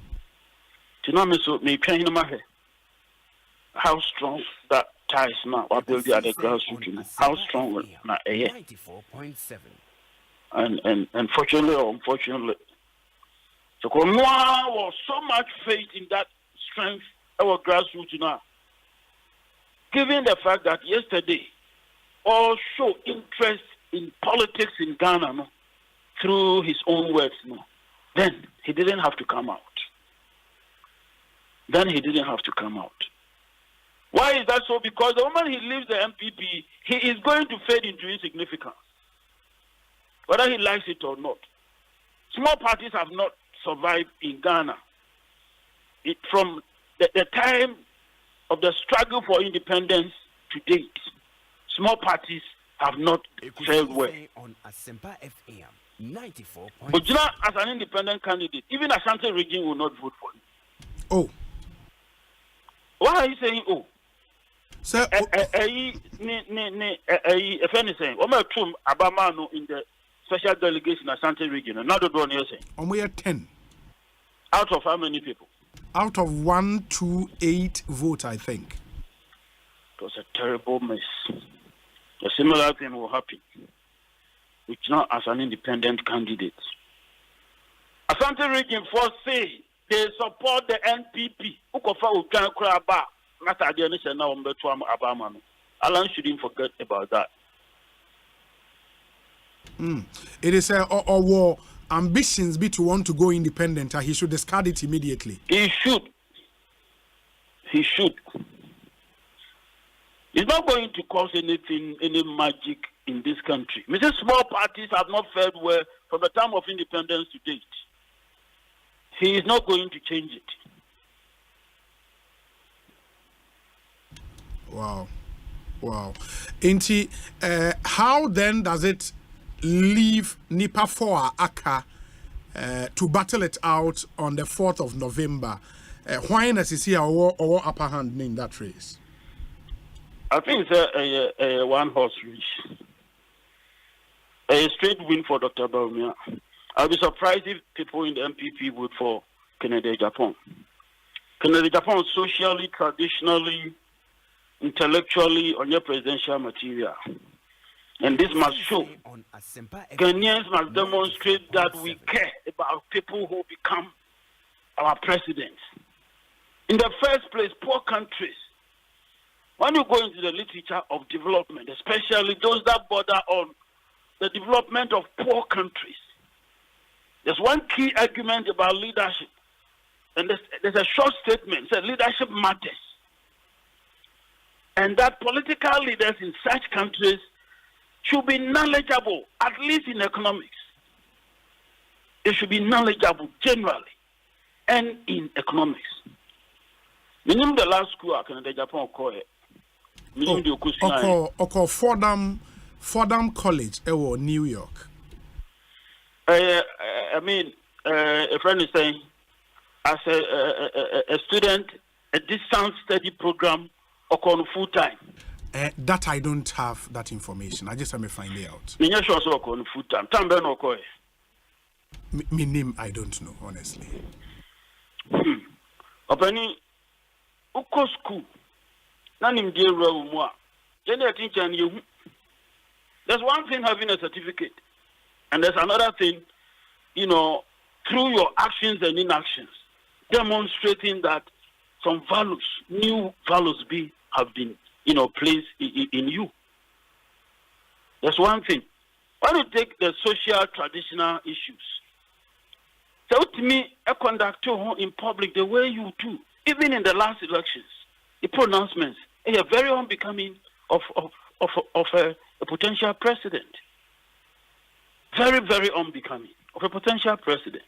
How strong that ties now are building at the grassroots. How strong now?
94.7.
And unfortunately or unfortunately, so Konwa was so much faith in that strength our grassroots now. Given the fact that yesterday all show interest in politics in Ghana no, through his own words no, then he didn't have to come out. Why is that so? Because the moment he leaves the MPP, he is going to fade into insignificance, whether he likes it or not. Small parties have not survived in Ghana. From the time of the struggle for independence to date, small parties have not fared well.
On Asempa FM 94.7.
But you know, as an independent candidate, even Ashanti region will not vote for him.
Oh.
Why are you saying oh?
Sir,
if anything, Abamano in the special delegation Ashanti region, another one you're saying?
We are 10.
Out of how many people?
Out of 128 votes, I think.
It was a terrible mess. A similar thing will happen, which now as an independent candidate. Ashanti region first say they support the NPP. Alan shouldn't forget about that.
It is our ambitions be to want to go independent. He should discard it immediately.
He should. He's not going to cause anything, any magic in this country. Mr. Small parties have not fared well from the time of independence to date. He is not going to change it.
Wow. How then does it leave Nipa 4 Aka to battle it out on the 4th of November? Why does he see our upper hand in that race?
I think it's a one-horse race. A straight win for Dr. Baumia. I'll be surprised if people in the MPP vote for Kennedy Japan. Kennedy Japan is socially, traditionally, intellectually on your presidential material. And this must show. Ghanaians must demonstrate that we care about people who become our presidents. In the first place, poor countries. When you go into the literature of development, especially those that border on the development of poor countries, there's one key argument about leadership. And there's a short statement that leadership matters. And that political leaders in such countries should be knowledgeable, at least in economics. They should be knowledgeable generally and in economics. Minimum the last school I can Japan call it.
Fordham College, New York.
A friend is saying, as a student, a distance study program or full time.
That I don't have that information. I just have to find it out.
Full time.
My name I don't know, honestly.
Uko school. There's one thing having a certificate, and there's another thing, through your actions and inactions, demonstrating that some values, new values have been, placed in you. That's one thing. When you take the social traditional issues, so to me, a conductor in public the way you do, even in the last elections, the pronouncements, are very unbecoming of a potential president. Very, very unbecoming of a potential president.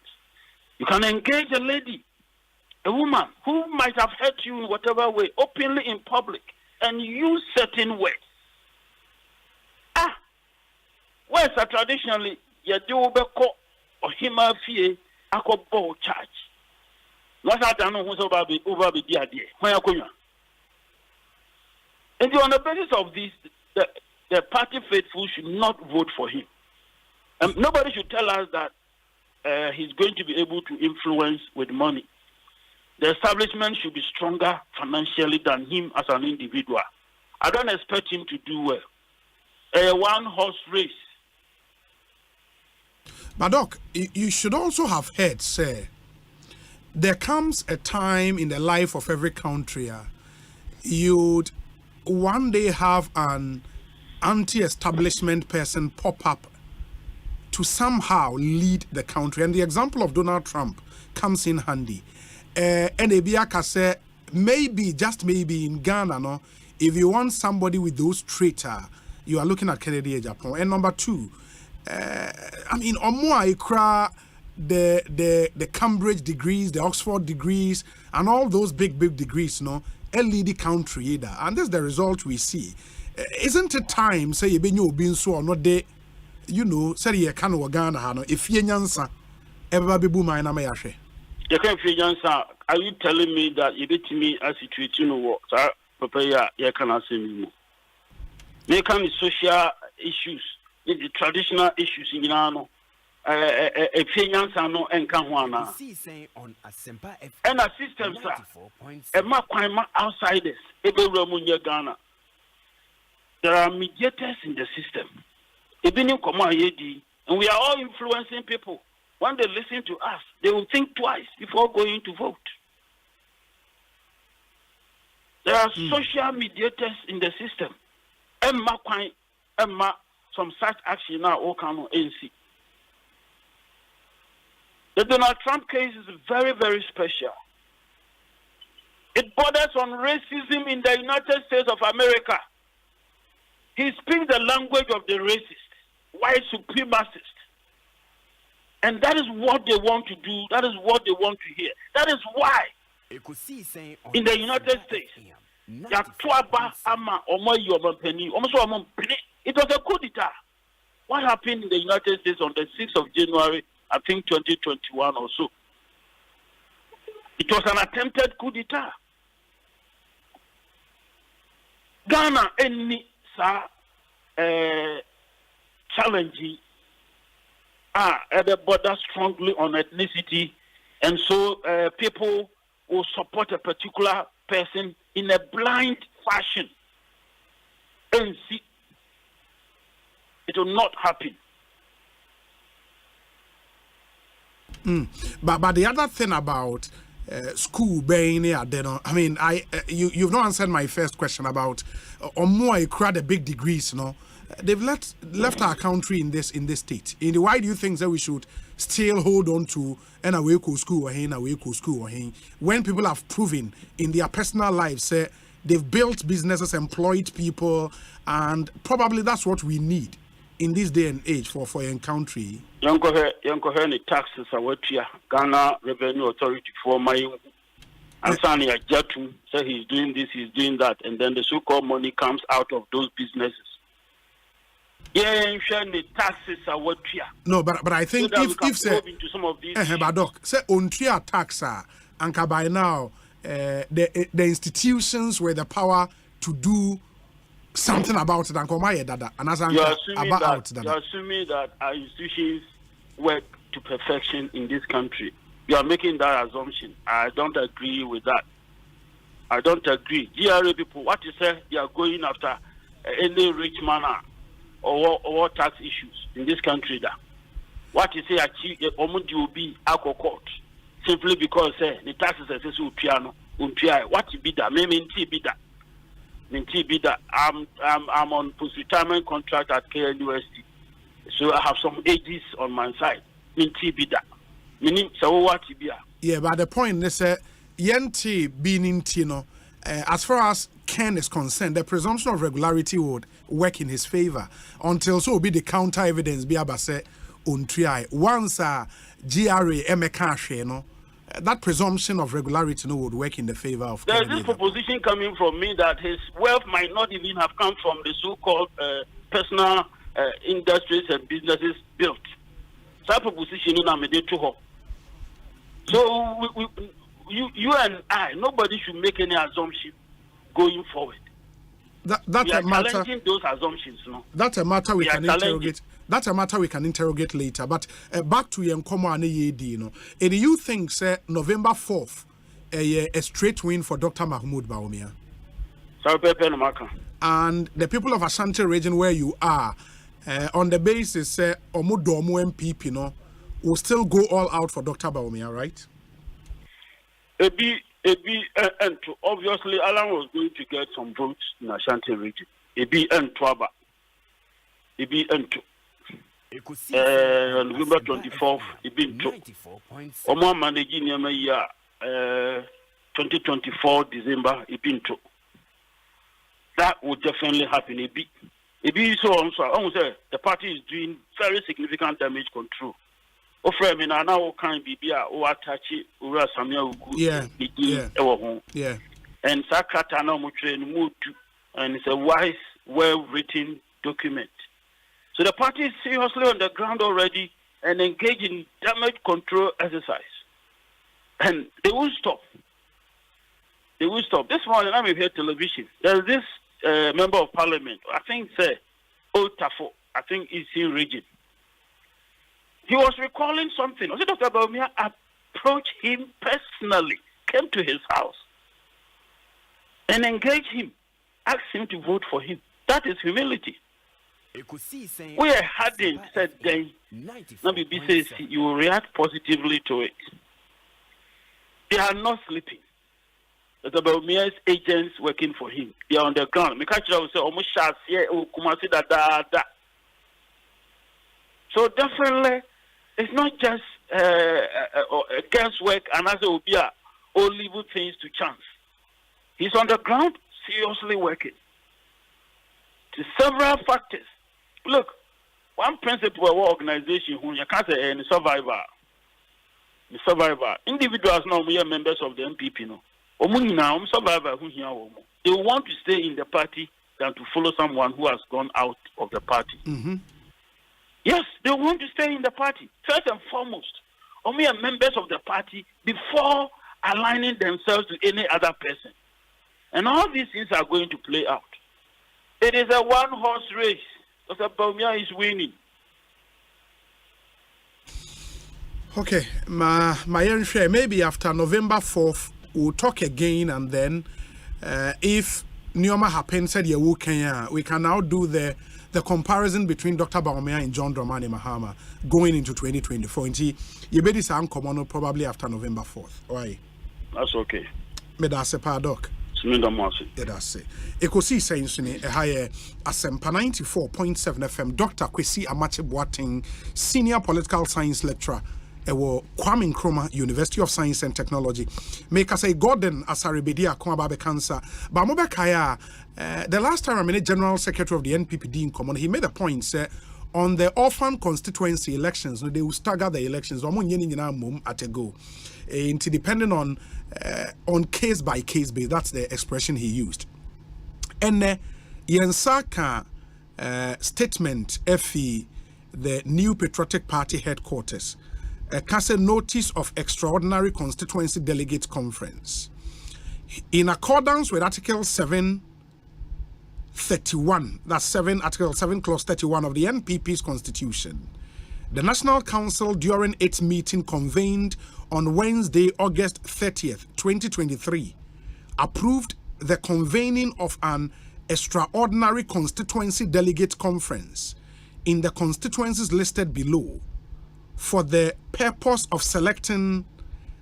You can engage a lady, a woman who might have hurt you in whatever way, openly in public, and use certain words. Words are traditionally Yadubeko or Himafie, Akobo charge. What I don't know who's over the idea. And on the basis of this, the party faithful should not vote for him. Nobody should tell us that he's going to be able to influence with money. The establishment should be stronger financially than him as an individual. I don't expect him to do well. A one-horse race.
But Doc, you should also have heard, say, there comes a time in the life of every country, you'd one day have an anti-establishment person pop up to somehow lead the country. And the example of Donald Trump comes in handy. And Ebiaka said, maybe, just maybe in Ghana, no, if you want somebody with those traits, you are looking at Kennedy Japan. And number two, the Cambridge degrees, the Oxford degrees, and all those big degrees, no, lead country either. And this is the result we see. Isn't it time, say, you been so or not de, you know, say you can Ghana, if you nyansa, ever be boom, I am a
You can't feel answer. Are you telling me that you did to me as you treat what? Sir, Papa, you cannot say me. They can be social issues, the traditional issues in Ghana. A finance no enkanwana. On Asempa FM. And a system, sir. A makwima outsiders. Ghana. There are mediators in the system. And we are all influencing people. When they listen to us, they will think twice before going to vote. There are social mediators in the system. Some such action now all come on NC. The Donald Trump case is very, very special. It borders on racism in the United States of America. He speaks the language of the racist, white supremacist. And that is what they want to do. That is what they want to hear. That is why in the United States, it was a coup d'etat. What happened in the United States on the 6th of January, I think 2021 or so? It was an attempted coup d'etat. Ghana, any challenge at the border strongly on ethnicity, and so people will support a particular person in a blind fashion. And see, it will not happen.
But the other thing about school being here, I mean, you've not answered my first question about the big degrees, no. They've left our country in this state. Why do you think that we should still hold on to an away school or when people have proven in their personal lives they've built businesses, employed people, and probably that's what we need in this day and age for your country.
Yanko taxes are what Ghana Revenue Authority for my and Sani Ajatu say he's doing this, he's doing that, and then the so-called money comes out of those businesses. Yeah, the taxes are what
no, but I think so if say
into some of these
but doc say on tria tax and by now the institutions with the power to do something about it and come here dada and as
you're assuming that our institutions work to perfection in this country. You are making that assumption. I don't agree with that. I don't agree. GRA people, what you say, they are going after any rich man or tax issues in this country. That what you say, achieve will be alcohol court simply because the taxes are so piano. What you be that? Maybe be that. I'm on post-retirement contract at KNUST, so I have some ages on my side.
Yeah, but the point is, Yenti being in Tino, as far as Ken is concerned, the presumption of regularity would work in his favor until so be the counter evidence be abase on try. Once GRA emeka no that presumption of regularity would work in the favor of.
There is this proposition coming from me that his wealth might not even have come from the so-called personal industries and businesses built. That proposition in Amede to her. So you and I, nobody should make any assumption going forward.
That's a matter.
Challenging those assumptions, no.
That's a matter we can interrogate. That's a matter we can interrogate later. But back to Yenkomo and Yedi, and you think, say, November 4th, a straight win for Dr. Mahmoud Bawumia? And the people of Ashanti region where you are, on the basis, say, Omudomu MPP, will still go all out for Dr. Bawumia, right? Obviously, Alan was going to get some votes in Ashanti region. November 24th, Omo managing year 2024 December, that would definitely happen. The party is doing very significant damage control. Now can be and Sakatana Mutre and it's a wise, well-written document. So the party is seriously on the ground already and engaged in damage control exercise. And they will stop. They will stop. This morning, I'm here television. There's this member of parliament, I think it's Old Tafo, I think it's in region. He was recalling something. Dr. Bawumia approached him personally, came to his house, and engaged him, asked him to vote for him. That is humility. We are hardened, said they. Nabi says you will react positively to it. They are not sleeping. Dr. Bawumia's agents working for him. They are on the ground. So definitely, it's not just guesswork and as it will be all leave things to chance. He's on the ground, seriously working. To several factors. Look, one principle of our organization who you can't say any survivor. The survivor. Individuals now we are members of the MPP no. Survivor who here. They want to stay in the party than to follow someone who has gone out of the party. Mm-hmm.
Yes, they want to stay in the party. First and foremost, we are members of the party before aligning themselves to any other person. And all these things are going to play out. It is a one-horse race. Dr. Bawumia is winning.
Okay, maybe after November 4th, we'll talk again, and then if Nyoma happens, said we can now do the comparison between Dr. Bawumia and John Dramani Mahama going into 2024. You bet this uncommon probably after November 4th. Why?
That's okay.
Me da se pa doc.
That's
Ekosiisen a higher Asempa 94.7 FM. Dr. Kwesi Amache Boateng, senior political science lecturer. Kwame Nkrumah, University of Science and Technology. Make us a Gordon Asaribedia Kwamabe Cancer. Bamobe Kaya, the last time I met General Secretary of the NPPD in common, he made a point, say, on the orphan constituency elections, they will stagger the elections at a go. Depending on case by case basis, that's the expression he used. And Yensaka statement, FE, the New Patriotic Party headquarters, cast a notice of extraordinary constituency delegate conference. In accordance with Article 731, that's Article 7, Clause 31 of the NPP's constitution, the National Council, during its meeting convened on Wednesday, August 30th, 2023, approved the convening of an extraordinary constituency delegate conference in the constituencies listed below for the purpose of selecting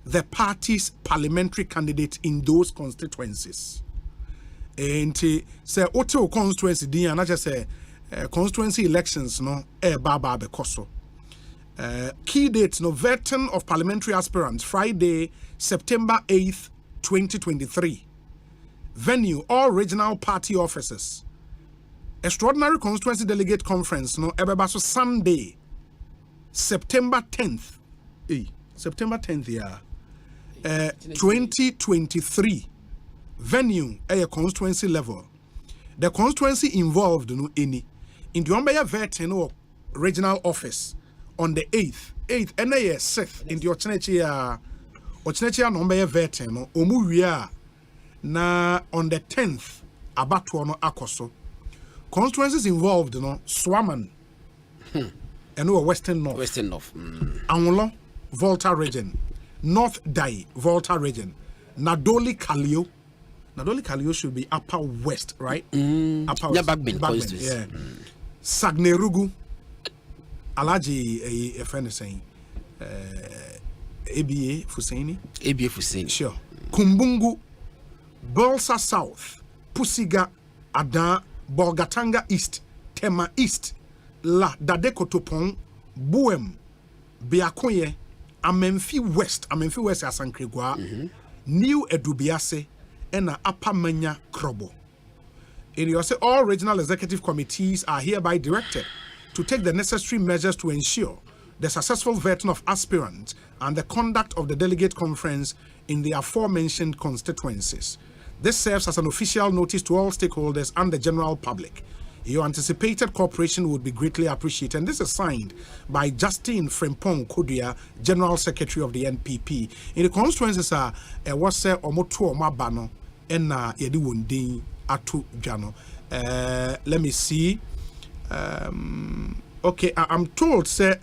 the party's parliamentary candidate in those constituencies. And say Oto constituency and I just say constituency elections no baba bekoso. Key dates no vetting of parliamentary aspirants Friday, September 8th, 2023. Venue all regional party offices. Extraordinary constituency delegate conference no ebebaso Sunday, September 10th. September 10th, yeah. 2023 venue a constituency level. The constituency involved no any in the Ombaya Vetin or regional office on the 8th and a 6th in the Ochenechia Ombaya Vetin Omuria na on the 10th Abatuano Akoso. Constituencies involved no Swaman and Western North. Anwolo Volta region. North Dai Volta region. Nadoli Kalio should be upper west, right? Upper west. Yeah. Sagnerugu. Alaji a friend is saying ABA Fuseni. Sure. Kumbungu, Bolsa South, Pusiga, Ada, Bolgatanga East, Tema East, La Dadekotopon, Buem, Biakoye, Amenfi West Asankregwa, New Edubiase, and Upper Manya Krobo. In your say, all regional executive committees are hereby directed to take the necessary measures to ensure the successful vetting of aspirants and the conduct of the delegate conference in the aforementioned constituencies. This serves as an official notice to all stakeholders and the general public. Your anticipated cooperation would be greatly appreciated. And this is signed by Justin Frempong Kodia, General Secretary of the NPP. In the constituencies, was Omotu Omabano and Yedi Wundin Atu Jano. Let me see. Okay, I'm told, sir,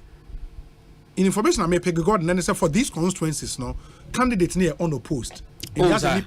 in information I may pick God, and then say for these constituencies, no candidates near unopposed. It doesn't need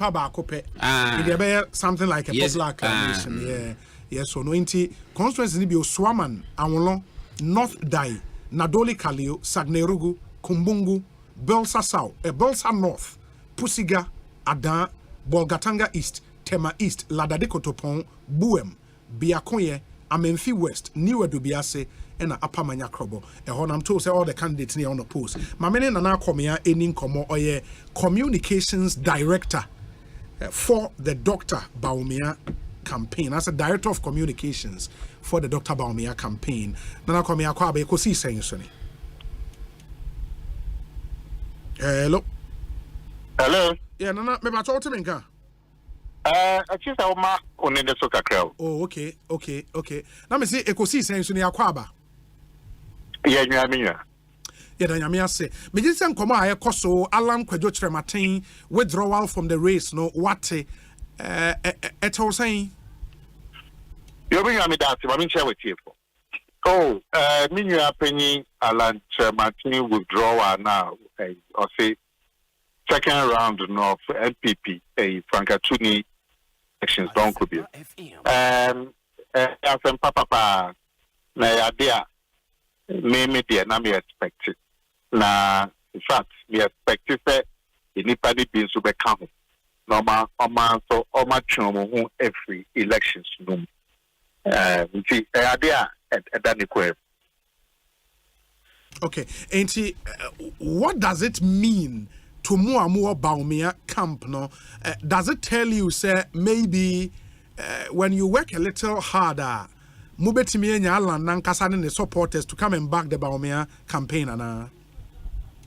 something like a popular acclamation. Yeah. Yes, so no inti constituencies ni bi Oswaman, Anwolo, North Dai, Nadoli Kalio, Sagnerugu, Kumbungu, Belsa South, Belsa North, Pusiga, Ada, Bolgatanga East, Tema East, Ladadekotopon, Buem, Biakoye, Amenfi West, New Edubiase, and Upper Manya Krobo. And I'm told say all the candidates near on the post. Mamene Nana Komia Enin Komo Oye Communications Director for the Dr. Baumia campaign as a director of communications for the Dr. Baumia campaign. Nana Komia Kwabe Ekosiisen Soni. Hello.
Hello.
Yeah, Nana, me ba talk to me nka.
Achisa oma onede so kakra.
Oh, okay. Na me say Ekosiisen Soni akwaba.
Yeah, nyamia.
Yeah, nyamia say. Me just say nkomo a ekoso Alan Kwadwo Kyerematen withdrawal from the race no what eto saying.
You bring me that, I'm share with you. Oh, me penny Alan Kyerematen withdrawal now. Or say second round of NPP, Frankatuni elections don't could be. Asempa papa na idea me dear na me expect it. Na in fact we expect say anybody being so become normal so twom every elections no. We see idea at that.
Okay, and what does it mean to Muamua Baumia camp? No, does it tell you, say, maybe when you work a little harder, Mubetimi and Yalan Nankasan and the supporters to come and back the Baumia campaign?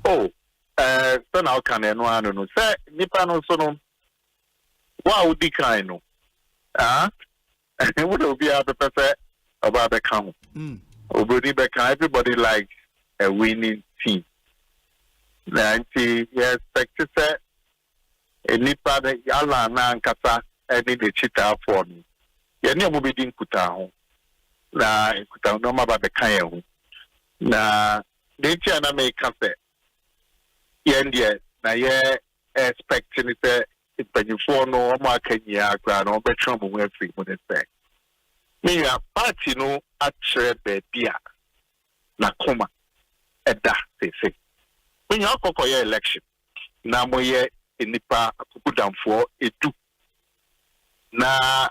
Oh, so now can anyone know? Say, Nipano Sono, what would decline? What will be a professor about the camp? Everybody likes a winning team. Nanti expect to say nipa de yala na nkasa eni de chita for me. Ye ne mo be din kuta ho. Na kuta no ma ba be kan ye ho. Na de tia na me ka se. Ye ndie na ye expect ni se ipanyifo no mo akanya akra na obetwa mo afri mo de se. Me ya party no atre be bia na koma eda se. When you have a election, now moye inipa akukudamfo edu na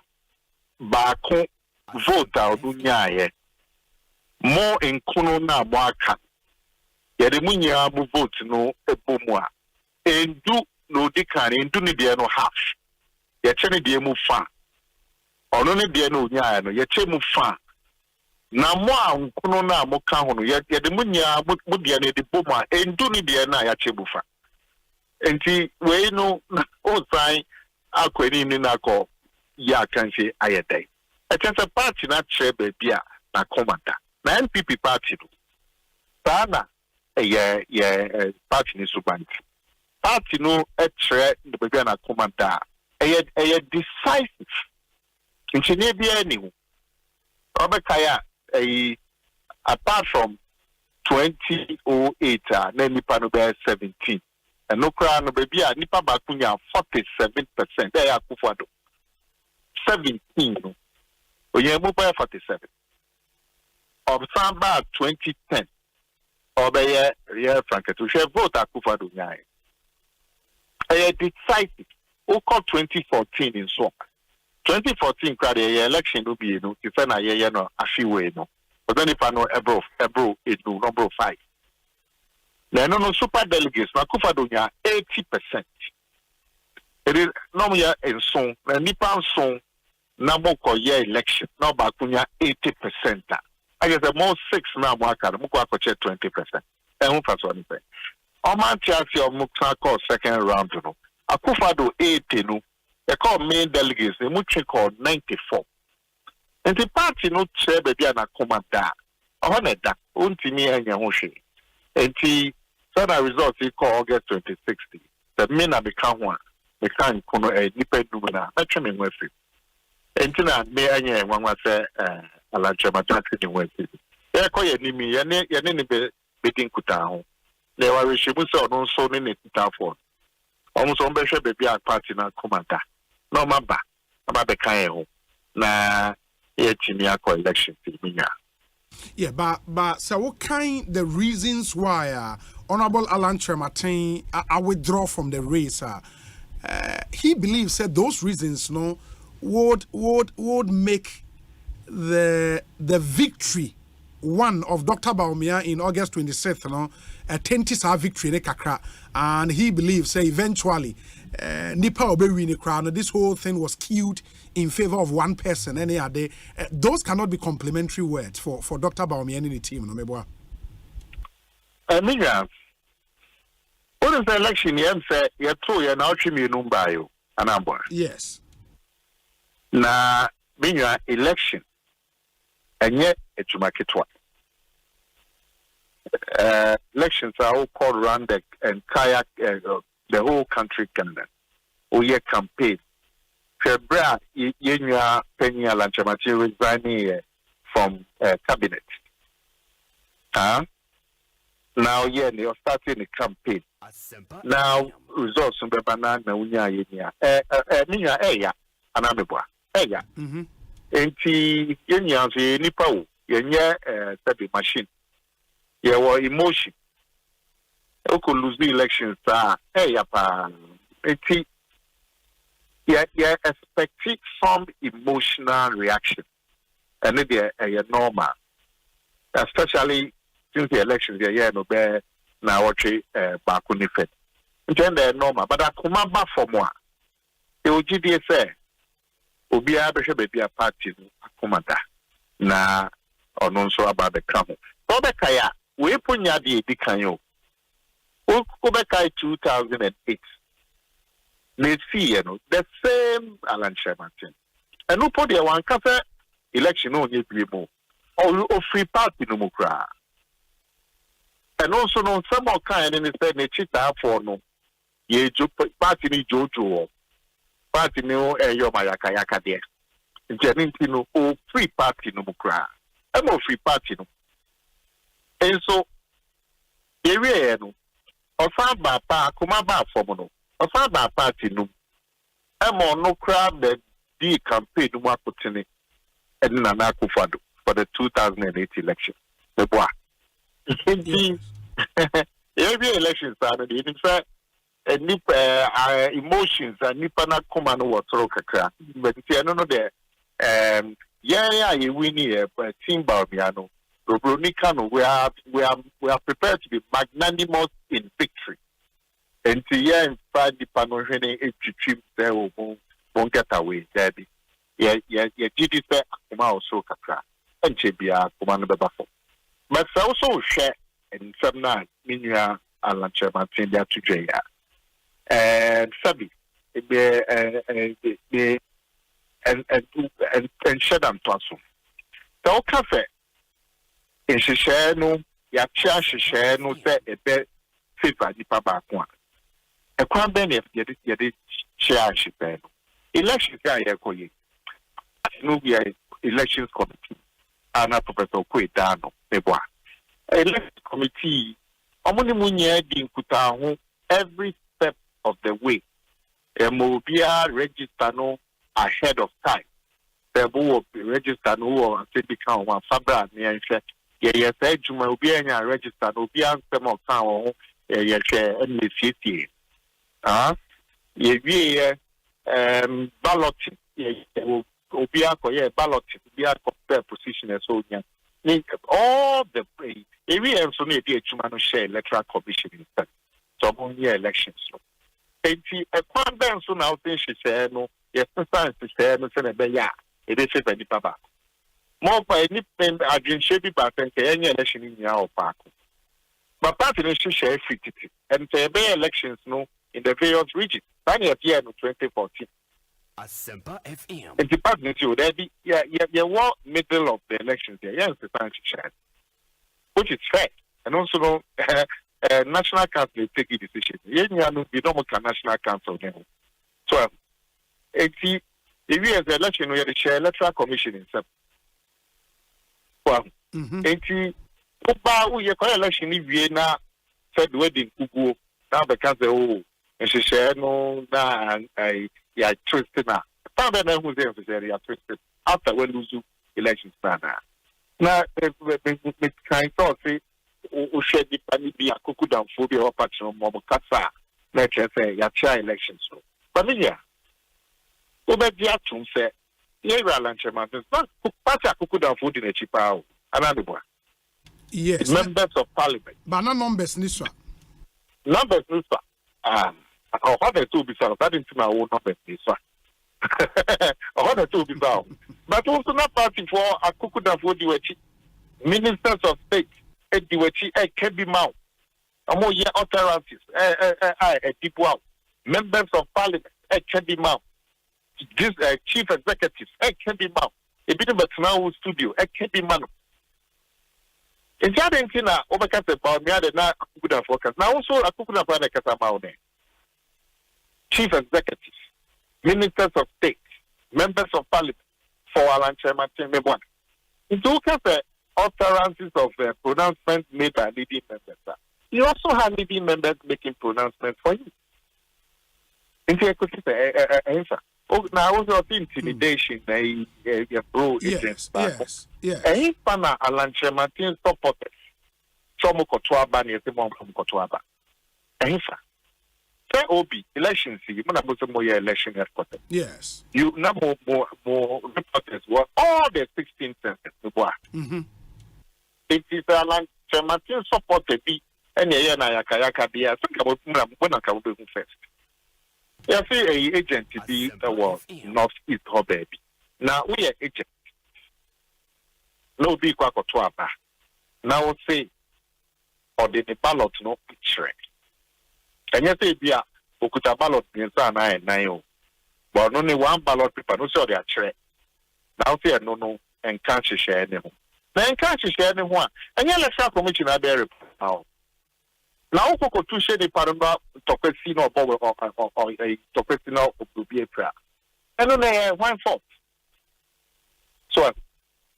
baako vote a odunyaaye more enkono na mwaka yede munya mu vote no ebomu a endu no dikane endu ne de no half ye chene de mu fa ono ne de no nyaaye no ye che mu fa na mo ankono na mo ka ho no ye de munya mo de ne de bomu a endu ne de na ya che bufa Enti we no o sign akwani ni na ko ya kan say ayedai. E chance party na tre baby a na komanda. Na NPP party no. Sana party ni subanti. Party no e tre the baby na komanda. E decisive. Engineer bi any. Obekaya apart from 2008 na nipa no be 17. And no crown no baby a nipa bakunya 47%. There ya Akufo-Addo. 17 no. Oye mo pa 47. Of Samba 2010. Obeye real Franketo she vote Akufo-Addo nyai. Decisive. O call 2014 in so. 2014 crowd election no be no. If na ye no afiwe no. But then if I know ebro it no number 5. No super delegates na Akufo-Addo nya 80%. It is normally in song na nipa song na moko ye election na ba kunya 80%. I guess the most 6 na mo aka mo ko akoche 20%. Ehun fa so ni pe. O man tiasi o mo call second round no. Akufo-Addo 80 no. They call main delegates they mo call 94. And the party no che baby na komanda. O na da ontimi anya ho hwe. Enti the results he call August 2060. The men are become one. The can kono nipa dumuna. Na tweme nwafi. Entina me anya nwanwa se alanchema tatu ni nwafi. E ko ye nimi ye ne ni be bedin kuta ho. Le wa reshimu se ono so ne ne titafo. Omo so mbe hwe baby a party na komanda. No maba. Aba be kan ho. Na ye timi akọ election minya.
Yeah, but so what kind the reasons why Honorable Alan Trematin I withdraw from the race? He believes that those reasons would make the victory one of Dr. Bawumia in August 26th, a tentis victory in Kakra, and he believes eventually Nipa Obewini crown. This whole thing was skewed in favor of one person. Any other, those cannot be complimentary words for Dr. Bawumia and the team. No, Meboa.
What is the election? You say you're true. You're now chimney number you.
Yes.
Na minya election. And yet it's maketwa. Elections are all called around the entire the whole country Canada. O ye campaign. Febra yenya Penya Lanchamati resigning from cabinet. Now you're starting the campaign. Now results in the banana unya yenya. Minya eya anamebwa. Eya. Enti yenya se nipa wo yenya the machine. Ye were emotion. You could lose the elections. Eya pa. Enti you expecting some emotional reaction, and it's normal, especially since the elections. No be now watching Bakuni Fed. Then they're normal, but I come back for more. The OGD say, "Obia be baby a party akomada na ono so about the camel." Obekaya we punya di kanyo. Obekaya 2008. Let's see, the same Alan Sherman. And who put the one cafe election on your people or free party no more. And also, no, some more kind and instead, they cheat for no. Ye party ni Jojo, party no, your Mayaka there. Janintino, oh, free party no more. I'm no free party no. And so, area no, or found by pa, come about for no. Of our party, no, I'm on no crowd that the campaign no opportunity and Nana Akufo-Addo for the 2008 election. The boy, every election started. In fact, emotions and nipa na come and what kakra. But I don't know there. You win here, but team Bawumia. We are prepared to be magnanimous in victory. And to hear inside the panel, there won't get away, Daddy. Yeah, did it say, Akuma also Kakra, and Chibia, Command Bafo. But also share and some night, Minya, Alan Chairman, their to Jaya. and Sabi, and shed them to us. So, cafe, in Shishano, Yacha Shishano said a bed favor the Papa. A crime benefit, yet share Shipano. Election guy, no, we are elections committee, and a Professor Quedano, Neboa. Election committee, Omonimunia Din Kutahu, every step of the way. Mobia register no ahead of time. The will register no or say become one Fabra near yes, Juma will be any register no be answer of town, yes, and the city. Ye balloting, will be a balloting, be a compare position as so young. All the pray, we have so many Juma share electoral commission instead. So, only elections. A quan so now think she said no, yes, science is there, no, it is a very papa. More by any pen, I didn't shape it back and any election in your park. But party should share 50 and there be elections no in the various regions. Tiny at year 2014.
Asempa FM.
And the partner to there be, you want middle of the elections there, yes, the science share, which is fair, and also no. National Council take a decision. You don't National Council. So, if you have the election, we have the Electoral Commission itself. Well, if you have election in Vienna, said wedding, Kuku, now because the and she said, no, I twisted now. Father, who's there for the twisted after we lose elections. Now, it's kind of say, o share the pani be a cuckoo down phobia or patch on Momocasa, let's say, Yacha elections. Familia. Over the action said, Yera Lanchaman does not patch a cuckoo down food in a cheap hour. Another one.
Yes.
Members of Parliament.
But no numbers, Nisra.
Numbers, Nisra. I'll have a two beside that into my own numbers, Nisra. I'll have a two beside. But also not party for a cuckoo down food, ministers of state. Can be mount. Among your authorities, people out. Members of Parliament, can be mount. This chief executives, can be mount. A bit of a now studio, can be mount. In Argentina, overcast about me, I did not good focus. Now also, I could have run a catamount. Chief executives, ministers of state, members of Parliament, for Alan Chairman, one. It took us utterances of pronouncements made by leading members. You also have leading members making pronouncements for you. Now, also intimidation, bro,
yes.
And Pana Alan Martin supporters. Some Kotuaba near the mom from Kotuaba. And say Obi elections, you want to election headquarters.
Yes.
You number more reporters were all the 16 senators. It is a land Martin supported me, and Yaka be. I think about when I come first. I see a agent to be the world, North East Hobby. Now we are agent. No be quack or twaba. Now say, or the ballot no picture. And you say, Bia, Okuta ballot in Sana and Nayo. But only one ballot paper, no, so they are tre. Now say, no, and can't share anyone. Then can't share anyone. And you let our commission are there now. Now, Coco to share the Paramba Topesino or a Topesino of be a prayer. And only 1/4. So,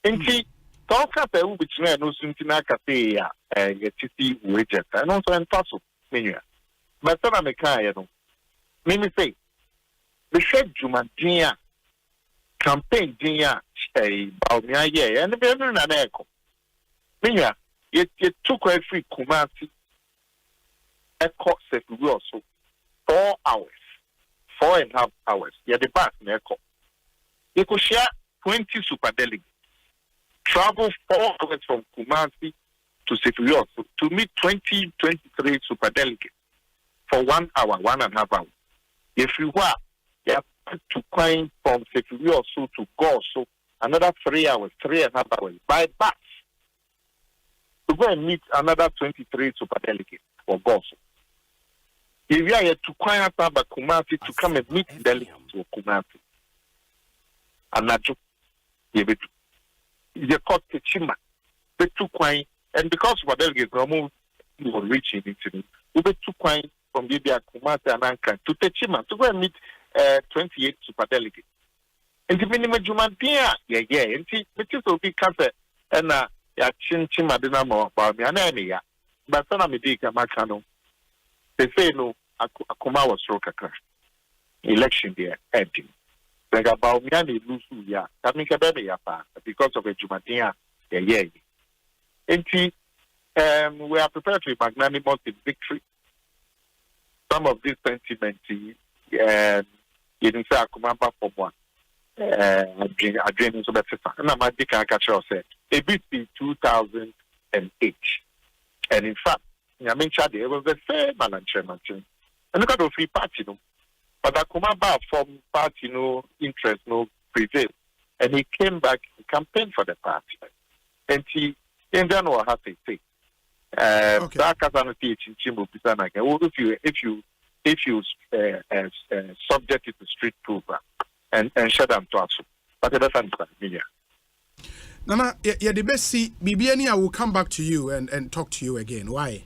in tea, talk up a which no Sintina Cafe, a TC wages, and also in Tasso, Minia. But some of the Kayano. Mimi say, the shed Jumandia campaign, Dia, a Balmia, and the Bevan and Echo. Minia, it took every Kumasi. Echo said we also 4 hours, 4.5 hours. Yeah, the back in Echo. You could share 20 super delegates, travel 4 hours from Kumasi to Sefirioso to meet 23 super delegates for 1 hour, 1.5 hours. If you were, you have to climb from Sefirioso to Goso another 3 hours, 3.5 hours by bus to go and meet another 23 super delegates for Goso.
If you are to quiet about Kumasi to come and meet delegates to Kumasi. And not to give it. You caught the chima. The two coin, and because of delegates, no more reaching into we be too quiet from Libya, Kumasi, and Anka to the chima to go and meet 28 super delegates. And the minimum Jumantia, yeah, and see, the two will be covered and chima dinamo about me, and but some of the Macano. They say no, Akuma was stroke a crash. Election there, empty. Like about me and Lusu, yeah, coming a baby, because of a Jumatia, yeah. And we are prepared to be magnanimous in victory. Some of these sentiments, you didn't say Akuma for one. I dream so better. And I'm a dick, I catch yourself. It beat me 2008. And in fact, I mean, it was the same man chairman. And look at the free party, no. But I come back from party, no interest, no prevail. And he came back and campaigned for the party. And he didn't know how to say. If you subject it to street program and shut them to us. But it doesn't media.
Nana, yeah, the best see, Bibiani, I will come back to you and talk to you again. Why?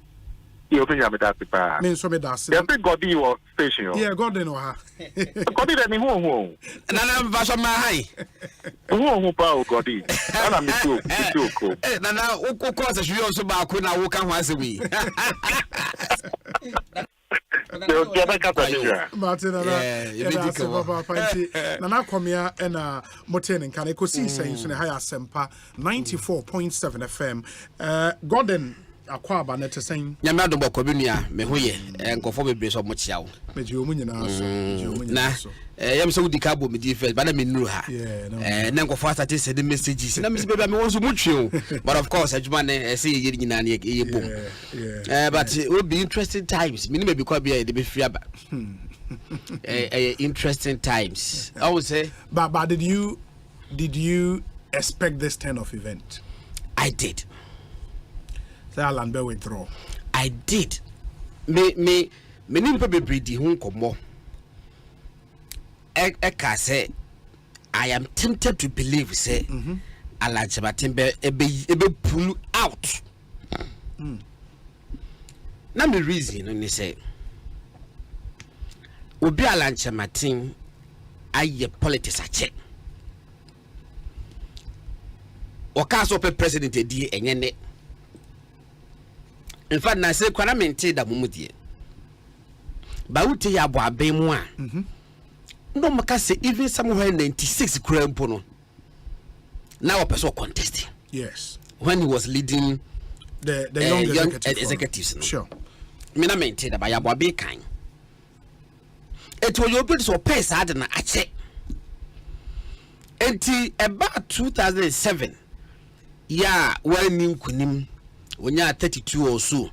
You think I'm that pa?
Me so me das.
You think God you station?
Yeah, God no ha.
God is any who.
Nana version my high.
Who pa God is. Nana me too.
Nana who cause us you also back when I walk on once a week.
Martin, Nana come here and Moten and can Ekosiisen in higher Asempa 94.7 FM. Gordon Akwaba net saying
Yamado Bokobunia, Mehuye, and go for the base of Mochiao. I'm so decabo with you, but I mean, and then go fast at this the messages. And I'm also much you, but of course, as one I see you in an but it would be interesting times. Minimum because be the free interesting times. I would say,
but did you expect this kind of event?
I did.
Withdraw.
I did. Me probably breed the home come. Eka say I am tempted to believe say Alan Chamatin ebe pull out. Now the reason when they say Obi Alan Chamatin aye politics a check. Okaso pe president edi enyene. In fact, na say kwana mente da mumudie. Ba uti ya bo abemu a. No maka say even somewhere 96 krampo no. Now a person contesting.
Yes.
When he was leading
the young
executives. No?
Sure.
Me na mente da ba ya bo abe kan. Eto yo bi so pay sad na ache. Enti about 2007 ya wani kunim Onya 32 or so.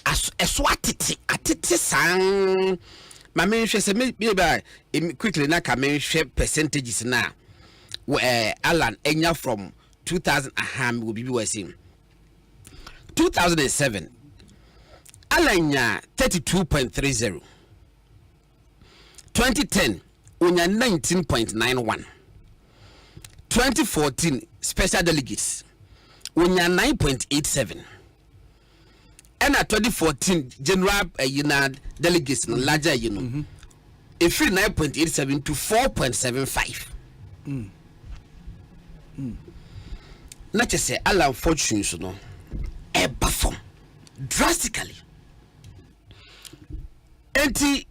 As atiti sang. My main share say maybe quickly na ka main share percentages na. Alan enya from 2000 will be saying 2007 Alan nya 32.30. 2010 onya 19.91. 2014 special delegates Unya 9.87 and at 2014 general delegates no larger if 9.87 to 4.75 not just say Alan fortunes no e perform drastically enti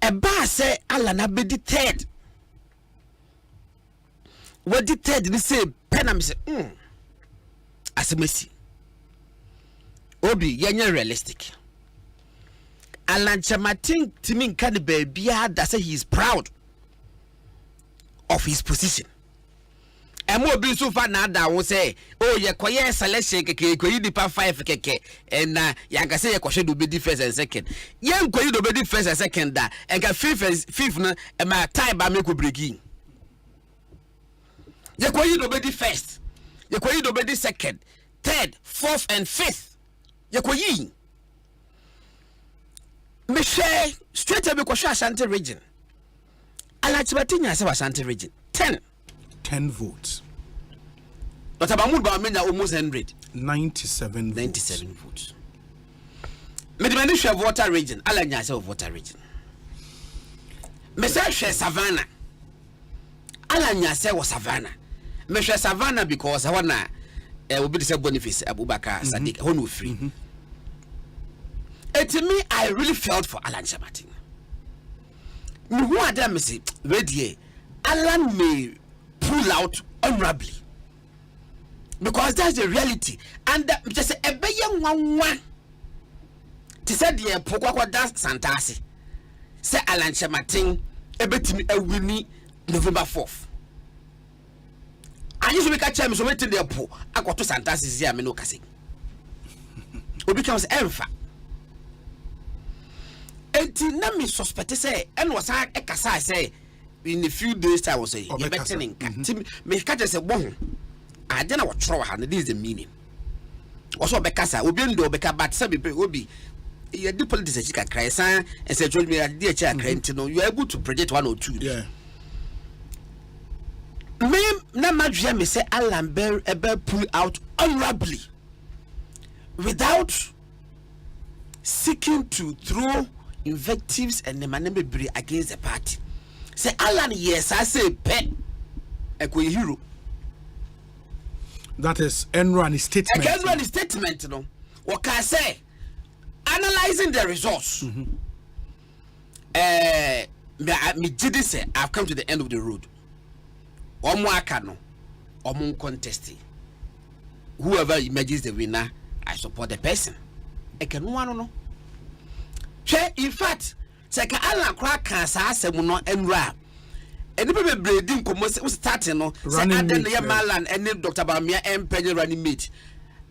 e ba say Alan abedi third what the third ni say penam say Asemesi Obi yenye realistic Alan Chamatin timin kan baby that say he is proud of his position and mo bi so far na da won say oh ye koye selection keke koyi di pa 5 keke and ya ga say ye kwhwe do be first and second ye koyi do be first and second da and ka fifth no e ma tie ba me ko breaking ye koyi do be first ye koyi do be second third, fourth, and fifth. Yekoyi. share straight away ko Ashanti region. Alachibatinya say Ashanti region 10
votes.
But Abamud ba menya almost 100.
97
votes. Me demand share voter region. Alanya say voter region. Me say share Savannah. Alanya say was Savannah. Me share Savannah because I wanna will be the Boniface Abubakar Sadiq who free. And to me, I really felt for Alan Chamating. Who are them? Say, ready? Alan may pull out honorably because that's the reality. And just a young one. To say the Pokwa das Santasi. Say Alan Chamating a bit me a winnie November 4th. I used to make a chance to wait till the poor. I got to Santasi here, me no casing. Who becomes Enfa. Enti na me suspect say and was I kasa say in a few days I was say you better me catch say bon I don't know what throw her this is the meaning also bekasa obi ndo beka but say be obi you do politics ka cry san and say told me that dey cry enti no you are able to predict 1 or 2
yeah
me na madua me say Alan Bear pull out honorably without seeking to throw invectives and the manembri against the party. Say Alan, yes, I say pet a hero.
That is Enron statement.
Enron statement, no. What can I say? Analyzing the results. Me did say I've come to the end of the road. Omwakano, Omun contesting. Whoever emerges the winner, I support the person. I can no. In fact, say ka Alan crack cancer asem no enra. Eni be breeding komo se starting no say aden ye malan eni Dr. Bamia empenye running mate.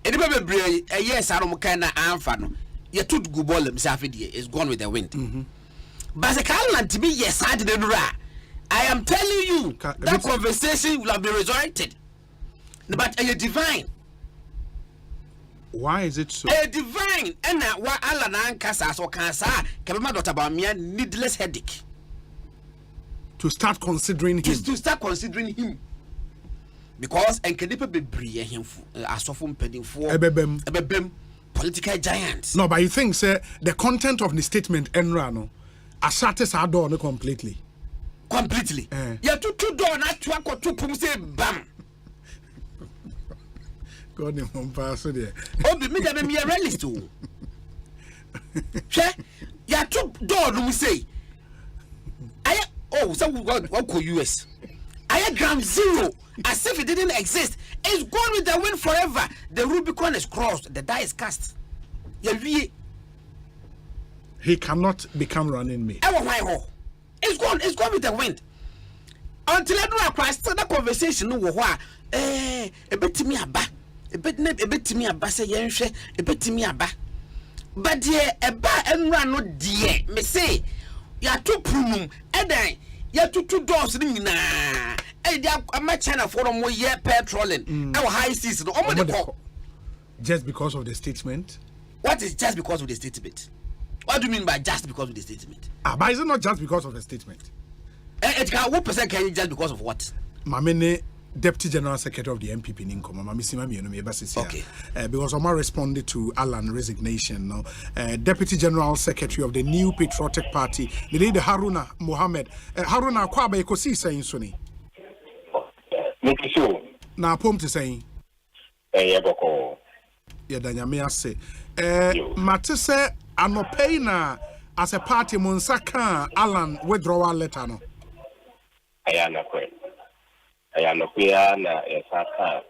Eni be breed yes arom kan na amfa no. Ye tut go ball him say afidie is gone with the wind. But say ka Alan to be yes ad den ra. I am telling you that conversation will have been resurrected. But a divine.
Why is it so?
A divine and what Alan Ankasa so cancer can be Dr. Bamia needless headache.
To start considering him.
To start considering him. Because and can be brie him as often pending for ebebem political giants.
No, but you think say the content of the statement Enrano assates our door completely.
Completely. Yeah, two door not to pum say bam.
God in one pass there.
Oh, be me that me a realist too. She, ya two door no say. So what could US? I gram zero as if it didn't exist. It's gone with the wind forever. The Rubicon is crossed. The die is cast.
He cannot become running mate.
It's gone. It's gone with the wind. Until I do across the conversation, no what? A bit to me about. A bit to me about say yenhwe a bit to me about. But dear a ba enra no dear me say ya to punum edan ya to two doors ni na e dia ma China for mo ye petroling our high seas no omo
just because of the statement.
What is just because of the statement? What do you mean by just because of the statement?
But is it not just because of the statement?
It can what percent can you just because of what?
Mamene Deputy General Secretary of the MPP Ninko, okay. Because Omar responded to Alan's resignation. No, Deputy General Secretary of the New Patriotic Party, the lady Haruna Mohammed. Haruna Kwaba Ekosiise saying Suni. Na pom to saying. Danyame say. Matese anopei na as a party Monsaka Alan withdrawal letter no.
I am not clear na Saka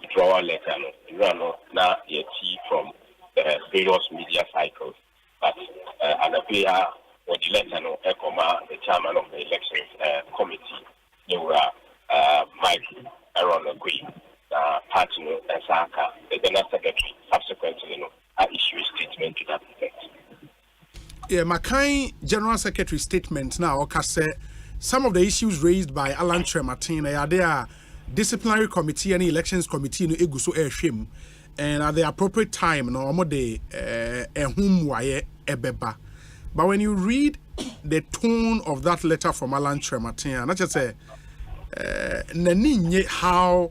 withdrawal letter no na yet from the various media cycles, but and appear or the letter no Ekoma, the chairman of the elections committee, Mike Aaron Agui, party no Saka, the general secretary subsequently issue a statement to that effect.
Yeah, my kind general secretary statement now okay. Some of the issues raised by Alan Chematin are there disciplinary committee and elections committee no eguso and at the appropriate time no omo de whom waye ebeba But when you read the tone of that letter from Alan Trematin, not just say how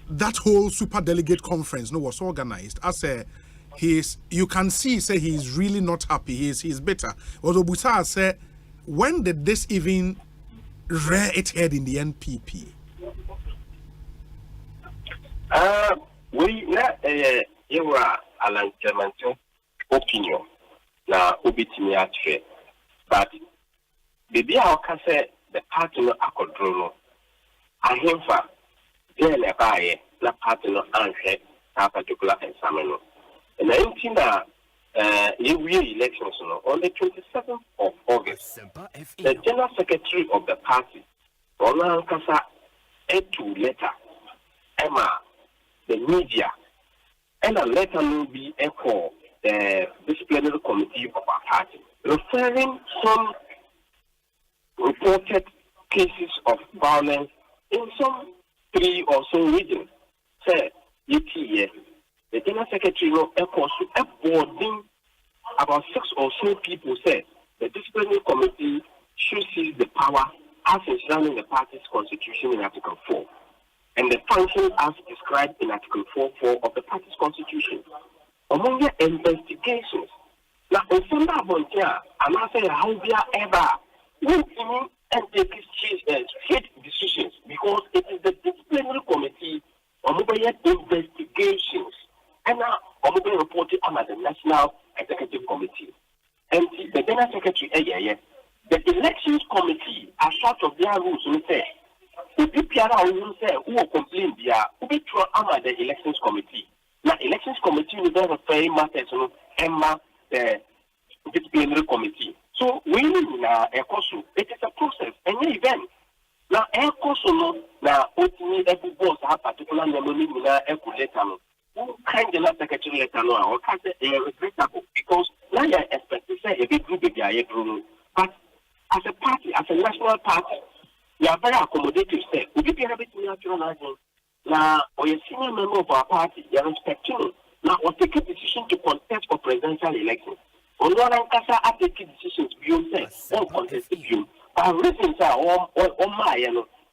that whole super delegate conference was organized. As you can see, say he's really not happy. He's bitter. Although Busa said, when did this even rear its head in the NPP?
You were Alan Trematin opinion. Now, obitimi atre, but baby, I can say the party no akodrono. I hear for then a buyer, the party no answer that particular examiner. And I think that every elections on the 27th of August, the General Secretary of the party, Roland Kasa, to letter Emma, the media, and a letter will be echo. The disciplinary committee of our party, referring some reported cases of violence in some 3 or so regions. Say, the General Secretary of boarding about 6 or so people said the disciplinary committee should seize the power as enshrined in the party's constitution in Article 4 and the function as described in Article 4.4 of the party's constitution. Among the investigations, now in some volunteer, and I say how we are ever waiting and take straight decisions because it is the disciplinary committee among the investigations and now among the reported under the National Executive Committee. And the General Secretary, the elections committee, as part of their rules, will say, the PPR will say who will complain there, who will throw under the elections committee. Now, elections committee will then refer matters to Emma, the disciplinary committee. So, we in Ekosu, it is a process, any event. Now, Ekosu, now, every boss have particular memory in Eku who kind of secretary letter now, or can say regrettable because now you expect to say a big group of the but as a party, as a national party, we are very accommodative. Say, would you be able to natural now, or a senior member of our party, you are respecting now, or take a decision to contest for presidential elections. On one hand, I take decisions beyond say, or contest you. But reasons are on my,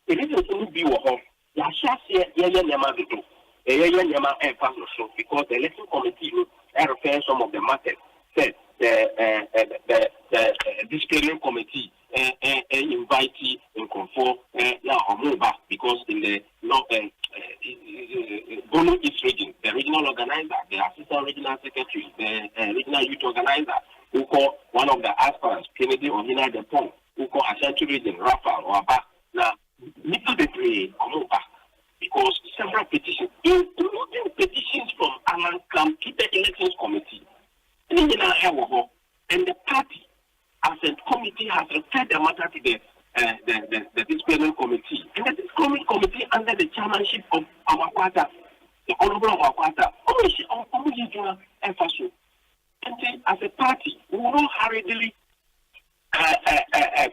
it isn't only be a home. Ya shall say, Yama Vitu, Yama and Pastor, because the election committee refers some of the matters. Said the disciplinary committee invite and conform now or back because in the Bonsu East region, the regional organizer, the assistant regional secretary, the regional youth organizer, who call one of the aspirants, Kennedy or Hina Depong, who call Ashanti region, Rafa or Abba. Now, little bit back because several petitions, including petitions from Alan Camp to the elections committee. And the party, as a committee, has referred the matter to the disciplinary committee. And the disciplinary committee, under the chairmanship of our quarter, the honorable of our quarter, and as a party, we will not hurriedly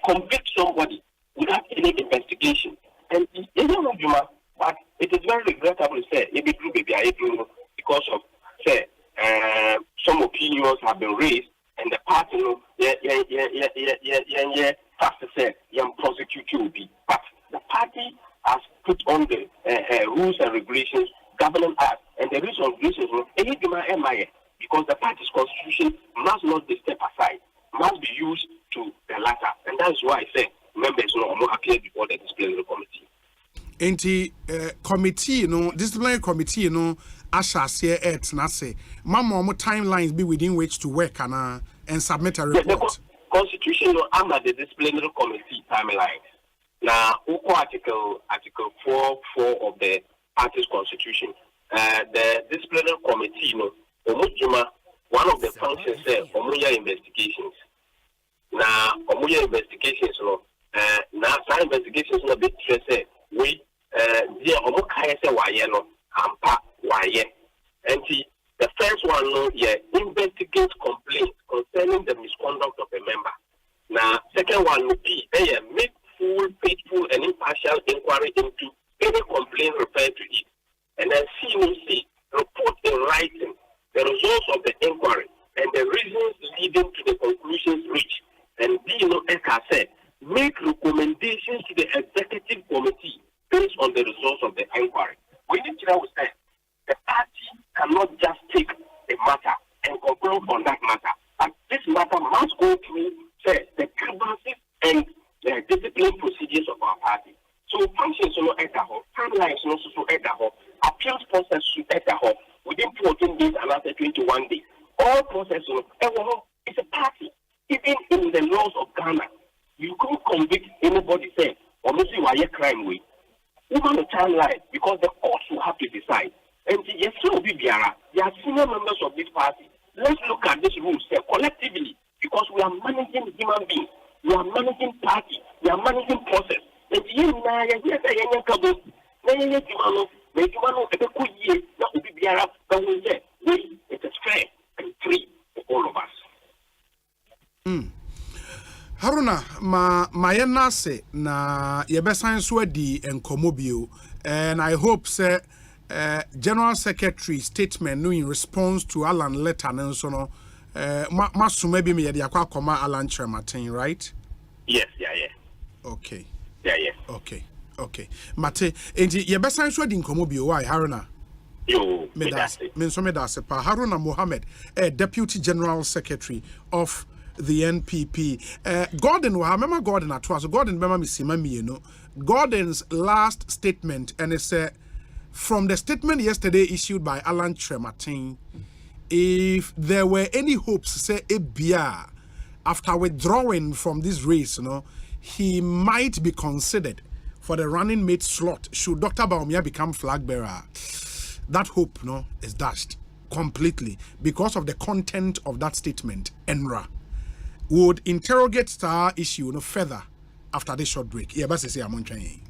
convict somebody without any investigation. And but it is very regrettable to say, because of, say, some opinions have been raised, and the party, fast to say, prosecute will be. But the party has put on the rules and regulations, governing act, and the rules and regulations, because the party's constitution must not be stepped aside, must be used to the latter. And that's why I say members will not appear before the disciplinary committee.
Committee, disciplinary committee, Asha et Nase. Mama, timelines be within which to work and submit a report.
The constitution under the disciplinary committee timeline. Now, article 4 of the party's constitution, the disciplinary committee, one of the functions says Omuya investigations. Now, Omuya investigations, now some investigations will be stressed. We, dear Omukaya say Wayeno, Ampa Waye. And the first one, investigate complaints concerning the misconduct of a member. Now, second one would be make full, faithful, and impartial inquiry into any complaint referred to it. And then C, report in writing the results of the inquiry and the reasons leading to the conclusions on that matter. And this matter must go through the governance and the discipline procedures of our party. So functions are not at the home, timelines are also at the home, appeals process should at the home within 14 days and after 21 days. All processes, it's a party. Even in the laws of Ghana, you can't convict anybody saying, or maybe why a crime way. Even the timeline, because the courts will have to decide. And yes, so be there are senior members of this party. Let's look at this rule collectively, because we are managing human beings, we are managing party, we are managing process. And it is fair and free for all of us.
Haruna, my nase na yebesan so adi enkomobio, and I hope say General Secretary statement no in response to Alan letter and so no masu maybe me yedi akwa koma Alan Trematin, right?
Yes, yeah.
Okay.
Yeah.
Okay. Mate, enti yebesan so adi enkomobio why Haruna?
Yo,
Medase pa Haruna Mohammed, Deputy General Secretary of the NPP. Gordon, remember Gordon at was Gordon Gordon's last statement, and it's from the statement yesterday issued by Alan Trematin, if there were any hopes, say Ebia, after withdrawing from this race, he might be considered for the running mate slot should Dr. Baumia become flag bearer. That hope is dashed completely because of the content of that statement. Enra would interrogate star issue further after this short break. Yeah, but say I'm on train.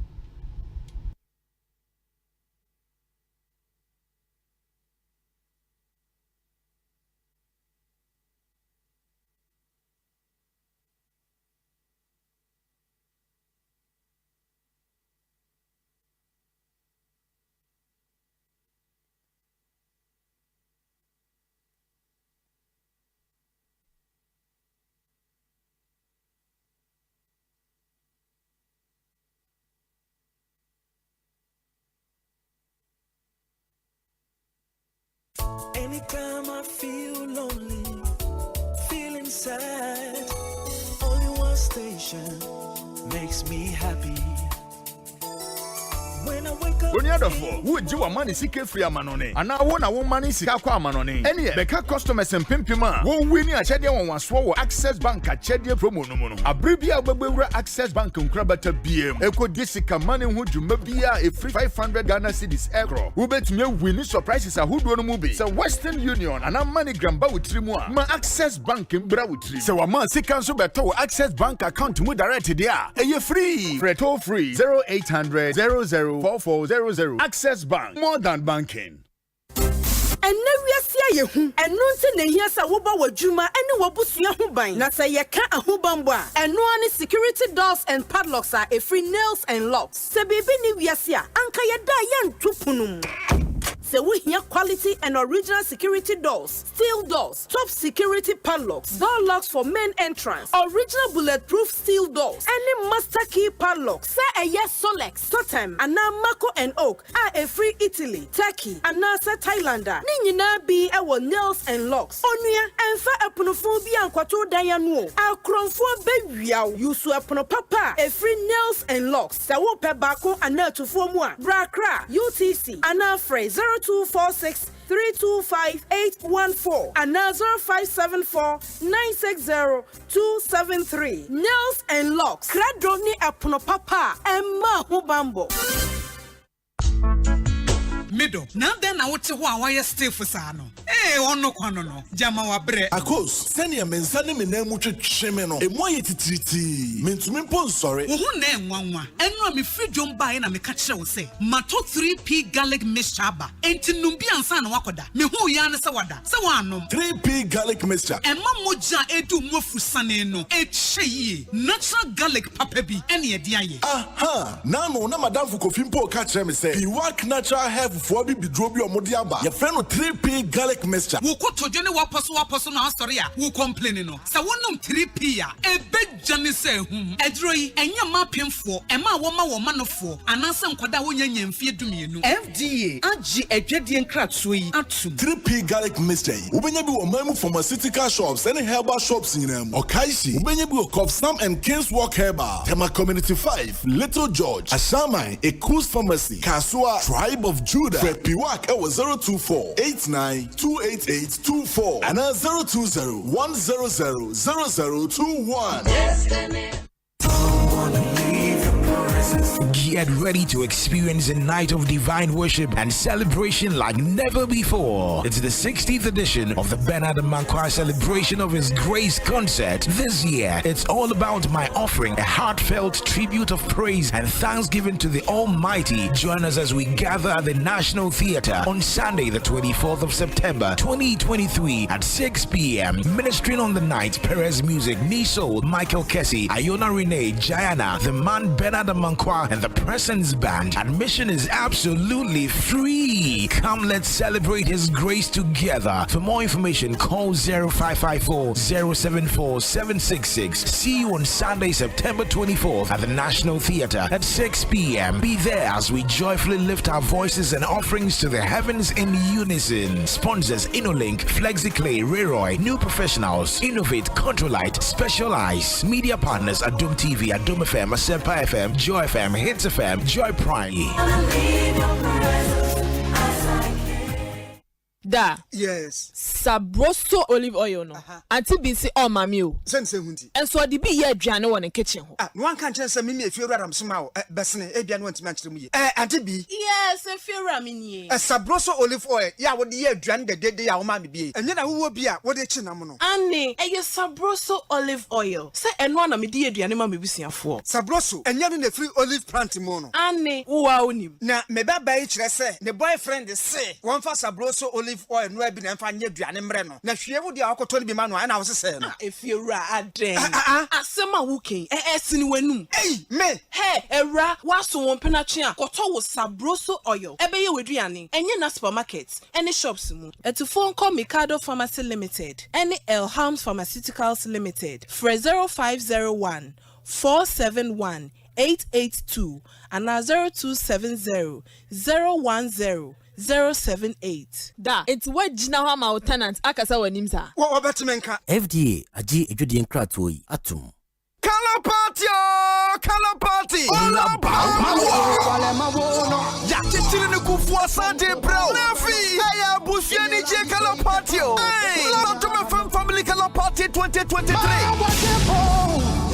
Anytime I feel lonely, feeling sad, only one station makes me happy. When I wake up,
would you a money seek free amanone? And I want a woman seek amanone. Any Becca customers and pimpima won't win a chedia on one swallow access bank at chedia promo no. A bribia babura access bank on Krabata BM. Ekosiise money who you maybe a free 500 Ghana cedis euro. Who bet me winning surprises a hood one movie. So Western Union and a money gramba with trimua. My access bank in Brawitri. So a man seek cancel beto access bank account with directed there. And you free. Freto free 0800 004400. Access Bank, more than banking.
And now we are seeing and no say here sa woba wajuma and no wabusua ho ban na say ye ka ahobamba and no any security doors and padlocks are a free nails and locks se baby ni we are see anka ye da yan tupunum. Say we hear quality and original security doors, steel doors, top security padlocks, door locks for main entrance, original bulletproof steel doors, any master key padlocks. Say a yes Solex, Totem, and now Mako and Oak are a free Italy, Turkey, and NASA Thailander. Nina be our nails and locks. Onuya and fa aponophobia and kwato dayanu. Our cronfo baby you su apono papa a free nails and locks. Say wo pe bako and na to formua. Brakra UTC and our phrase 0246 325 814 and 0574 960 273. Nails and locks. Kradoni apono papa and mahubambo.
Middle. Now then I would say why you stay for Sano. Eh, ono kwano. Jama wa bre.
Akos, send your men send me name much chimeno. E mo yeti mean to me pon sorry.
Who name wanwa. Enwa mi free jomba na me catch you say. Mato 3P garlic mixture ba. Enti numbi ansa na wakoda. Me hu ya na sawada. Sawanom.
3P garlic mixture.
Emma moja edu mwofu sane no. Echeyi. Natural garlic papebi. Eni ediaye.
Aha. Nano na madam fukofimpo catch me say. He work natural health fufuo bi bidro bi omodiaba. Your friend 3P garlic mixture.
Wo ko tojo ne waposo na asori a wo complain no. Sa wonum 3P a ebejane se hum. Edro yi enya mapemfo, ema wo ma nofo, ananse nkoda wo nyanya mfie dumienu. FDA agi edwedie nkratso yi atum.
3P garlic mixture. Ubenya bi wo mamu pharmaceutical shops and herbal shops nyinam. Okaishi ubenya bi wo Copsam and Kings Walk Herbal. Tema Community 5, Little George, Ashamai, Ekos Pharmacy, Kasua, Tribe of Judah. Fred Piwak ewo 024-89-288-24 and 020-100-0021.
Get ready to experience a night of divine worship and celebration like never before. It's the 60th edition of the Bernard Mankwa Celebration of His Grace concert. This year, it's all about my offering, a heartfelt tribute of praise and thanksgiving to the Almighty. Join us as we gather at the National Theatre on Sunday, the 24th of September, 2023 at 6 p.m. Ministering on the night, Perez Music, Niso, Michael Kessie, Iona Renee, Jayana, the man Bernard Mankwa, and the Presence Band. Admission is absolutely free. Come, let's celebrate His grace together. For more information, call 0554-074-766. See you on Sunday, September 24th at the National Theatre at 6 p.m. Be there as we joyfully lift our voices and offerings to the heavens in unison. Sponsors InnoLink, FlexiClay, Reroy, New Professionals, Innovate, Controlite, Specialize. Media partners Adum TV, Adum FM, Asempa FM, Joy FM, Hits FM, Joy Prime.
Da.
Yes.
Sabroso olive oil no. Anti bi si o mami o.
Sense hunti.
Enso de bi ye aduane wo ne kitchen ho.
No one can chance me efi ewuram soma o. Besene aduane won timi akire mu ye. Anti bi.
Yes, efi ewuram ni.
Sabroso olive oil ya wo de ye aduane de ya wo ma me bi. Enye na wo bi a wo de chi na mo no.
Ani, eye sabroso olive oil. Se eno na me de aduane ma me busuafo.
Sabroso, enye no na free olive plant mo no.
Ani, wo wa onim.
Na me baba yi kire se ne boyfriend se won fa sabroso olive oil no abi na mfa nye aduane mre no. Na hwie wo de akoto ne bi ma no na wo sese no.
Efi ewura aden. Asema wo ken. Sini wenum.
Hey, me.
Hey, ewura waso won penatwe a koto wo sabroso oil. Ebe ye weduane. Enye na supermarkets, any shops mu. Etufo nko Mikado Pharmacy Limited, any Elhams Pharmaceuticals Limited. For 0501 471 882 and 0270 010 078. Da, it's what Jina Hama tenant akasa wanimsa.
What betmenka?
FDA aji ejudien kratoi atum.
Color party! Color party! Ya chichiri ni kufua sante bro. Nafi! Aya busiani je color party! Hey! Lotome family color party 2023!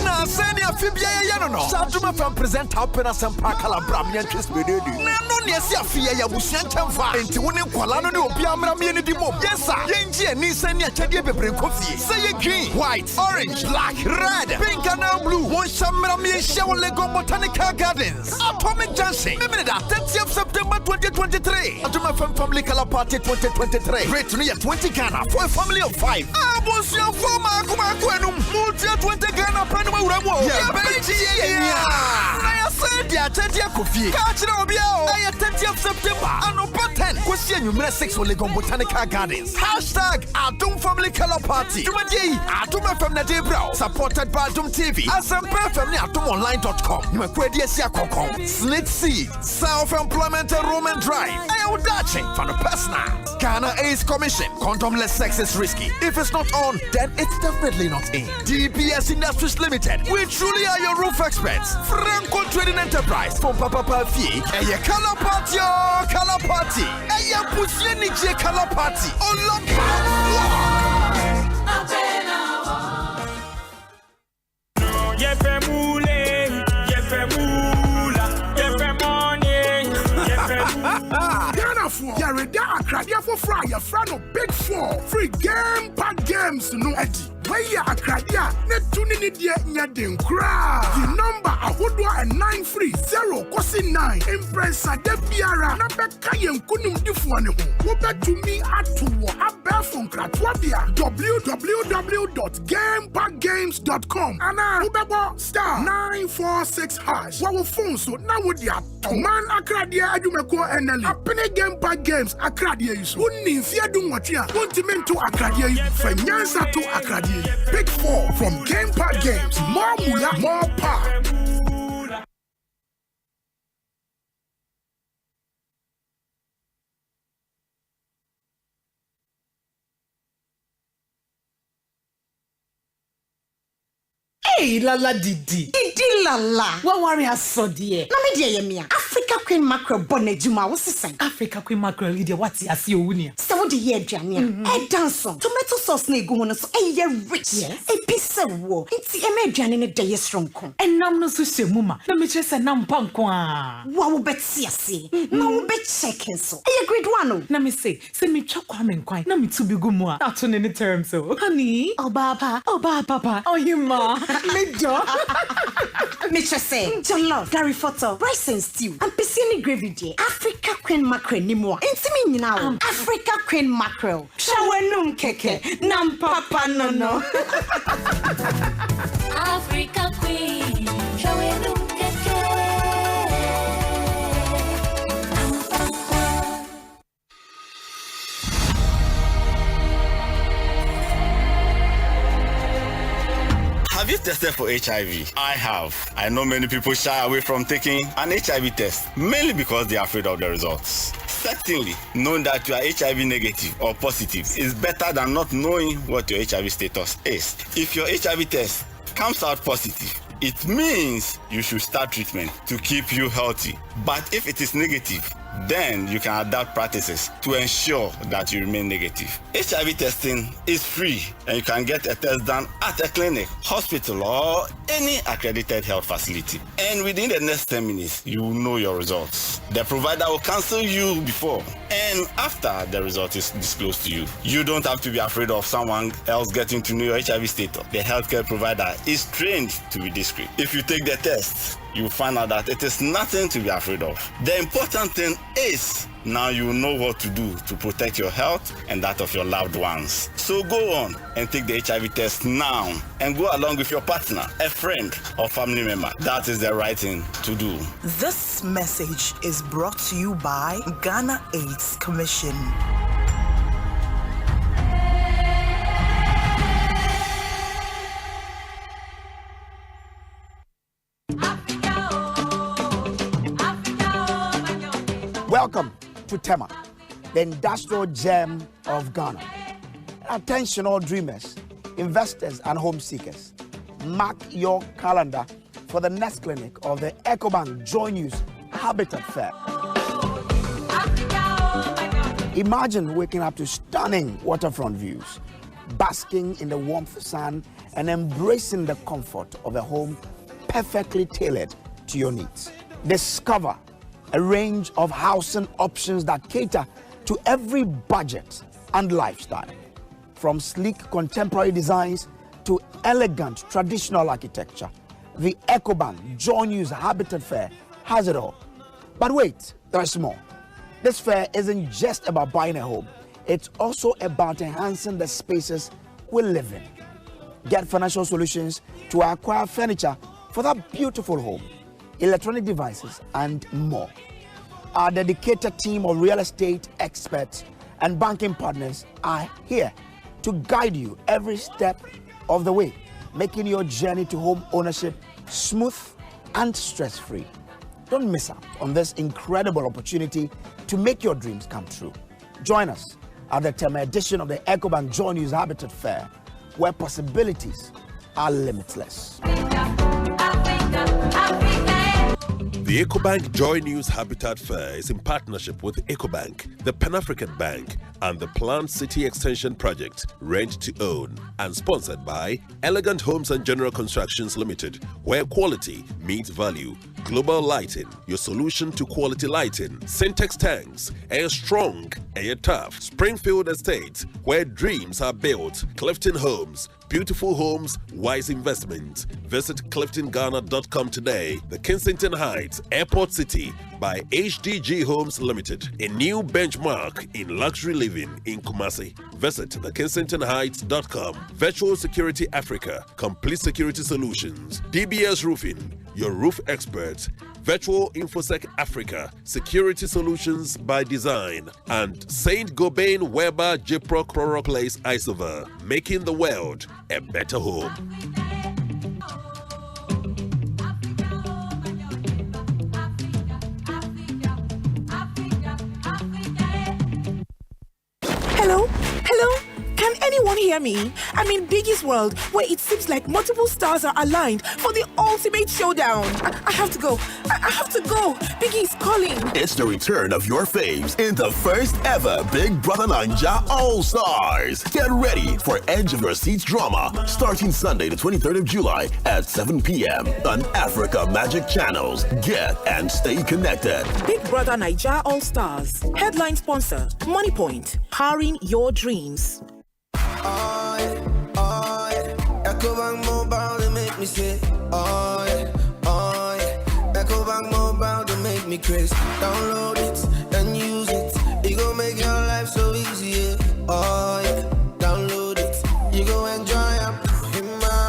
Na seni afibia ya no. Saduma fam present opera Asempa Kalabra mianches bededi. Na no ni esi afia ya busiantemfa. Enti woni kwala no ne obi amra mieni di mom. Yes sir. Yenji ni seni achede bebre kofie. Say green, white, orange, black, red, pink and blue. One shamra mi shewo Lego Botanical Gardens. Atomic Junction. Remember 30th September 2023. Aduma fam family color party 2023. Rate no 20 Ghana for a family of 5. Abusia for ma kuma kwenu. Multi 20 Ghana penu ma uramo. Yeah, baby. I said ya 30th Kofi. Catch na obi o. 30th September. Anopa 10. Kwesi enumere 6 for Lego Botanical Gardens. #Adum Family Color Party. Dumadi Adum FM na Debra. Supported by Adum TV. Asempa FM ni adumonline.com. Mwekwedi esi akokon. Snake Seed. Self-Employment Enrollment Drive. Ayawudache for the personal. Ghana AIDS Commission. Condomless sex is risky. If it's not on, then it's definitely not in. DPS Industries Limited. We truly are your roof experts. Franco Trading Enterprise. From Papa Fee. Eye Color Party. Color Party. Eye Pusieni J Color Party.
Yareda Akradia for Fry, your friend of Big 4. Free game pack games, no Eddie. Waya Akradia, Netunini dear Nyadin Kra. The number Ahodwa and 930 Kosi 9. Impressa de Biara, Nabekayem Kunum Difuane. Woba to me at Tuwa, Abelfon Kratwabia, www.gamepackgames.com. Anna Ubebo star 946 hash. Wawo phone so now would ya man Akradia Adumeko NL. Apene Game Pack Games Akradia is Unni Fiadum Watia, Untimento Akradia, Fenyansa to Akradia. Pick 4 from Game Pack Games. More mula, more power.
Hey, Lala Didi. Didi Lala. What worry us so dear? Na me dear yemia. Africa Queen Mackerel bonnet juma was the Africa Queen Mackerel idia wati as you unia. So the year jania. Danson. Tomato sauce ne go on so ye rich. Yes. A piece of war. It's a median a day strong con. And nam no sushi muma. Na me chese nam pankwa. Wow bet siasi. No bet check so. A great one. Na me say me chokwa men kwai. Na me to be gumwa. Not on any terms so. Honey. Oh baba. Oh you ma. Mr. Say, John Love, Gary Photo, rice and stew, and piscine gravy day. Africa Queen Mackerel ni more. Intimate now. Africa Queen Mackerel. Shawanum keke, nam papa no.
Africa Queen, shawanum keke.
Have you tested for HIV? I have. I know many people shy away from taking an HIV test, mainly because they are afraid of the results. Certainly, knowing that you are HIV negative or positive is better than not knowing what your HIV status is. If your HIV test comes out positive, it means you should start treatment to keep you healthy. But if it is negative, then you can adapt practices to ensure that you remain negative. HIV testing is free and you can get a test done at a clinic, hospital, or any accredited health facility. And within the next 10 minutes, you will know your results. The provider will cancel you before and after the result is disclosed to you. You don't have to be afraid of someone else getting to know your HIV status. The healthcare provider is trained to be discreet. If you take the test, you find out that it is nothing to be afraid of. The important thing is now you know what to do to protect your health and that of your loved ones. So go on and take the HIV test now and go along with your partner, a friend, or family member. That is the right thing to do.
This message is brought to you by Ghana AIDS Commission.
Welcome to Tema, the industrial gem of Ghana. Attention all dreamers, investors and home seekers. Mark your calendar for the next clinic of the EcoBank Joy News Habitat Fair. Imagine waking up to stunning waterfront views, basking in the warmth sun and embracing the comfort of a home perfectly tailored to your needs. Discover a range of housing options that cater to every budget and lifestyle. From sleek contemporary designs to elegant traditional architecture, the EcoBank Joy News Habitat Fair has it all. But wait, there's more. This fair isn't just about buying a home. It's also about enhancing the spaces we live in. Get financial solutions to acquire furniture for that beautiful home, electronic devices, and more. Our dedicated team of real estate experts and banking partners are here to guide you every step of the way, making your journey to home ownership smooth and stress-free. Don't miss out on this incredible opportunity to make your dreams come true. Join us at the Tema edition of the EcoBank Joy News Habitat Fair, where possibilities are limitless.
The EcoBank Joy News Habitat Fair is in partnership with EcoBank, the Pan-African Bank, and the Planned City Extension Project, Rent to Own, and sponsored by Elegant Homes and General Constructions Limited, where quality meets value Global Lighting, your solution to quality lighting. Syntex tanks, air strong, air tough. Springfield Estate, where dreams are built. Clifton Homes, beautiful homes, wise investment. Visit cliftonghana.com today. The Kensington Heights, Airport City by HDG Homes Limited, a new benchmark in luxury living in Kumasi. Visit thekensingtonheights.com. Virtual Security Africa, complete security solutions. DBS Roofing, your roof expert. Virtual InfoSec Africa, security solutions by design. And Saint Gobain Weber Jipro Chloroplace Isover, making the world a better home.
Hello? Hello? Can anyone hear me? I'm in Biggie's world, where it seems like multiple stars are aligned for the ultimate showdown. I have to go. I have to go. Biggie's calling.
It's the return of your faves in the first ever Big Brother Naija All-Stars. Get ready for Edge of Your Seats drama starting Sunday, the 23rd of July at 7 p.m. on Africa Magic Channels. Get and stay connected.
Big Brother Naija All-Stars. Headline sponsor, Moneypoint. Powering your dreams.
Ecobank Mobile, they make me say, Ecobank Mobile, they make me crazy. Download it and use it. It go make your life so easy. Download it. You go enjoy it. In my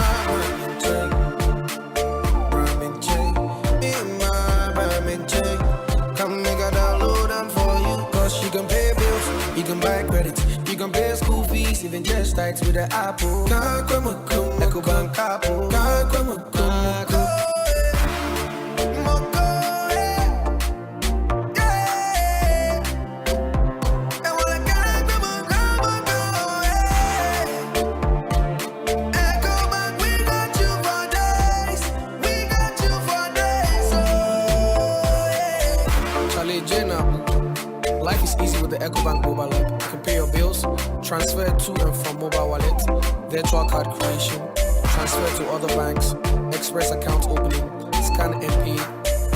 chain. Come make a download them for you. Cause you can pay bills, you can buy credit. You can pay school fees, even just starts with the Apple. Ecobank Apple. Life is easy with the Ecobank mobile app. You can pay your bills, transfer to and from mobile wallet, virtual card creation, transfer to other banks, express account opening, scan and pay,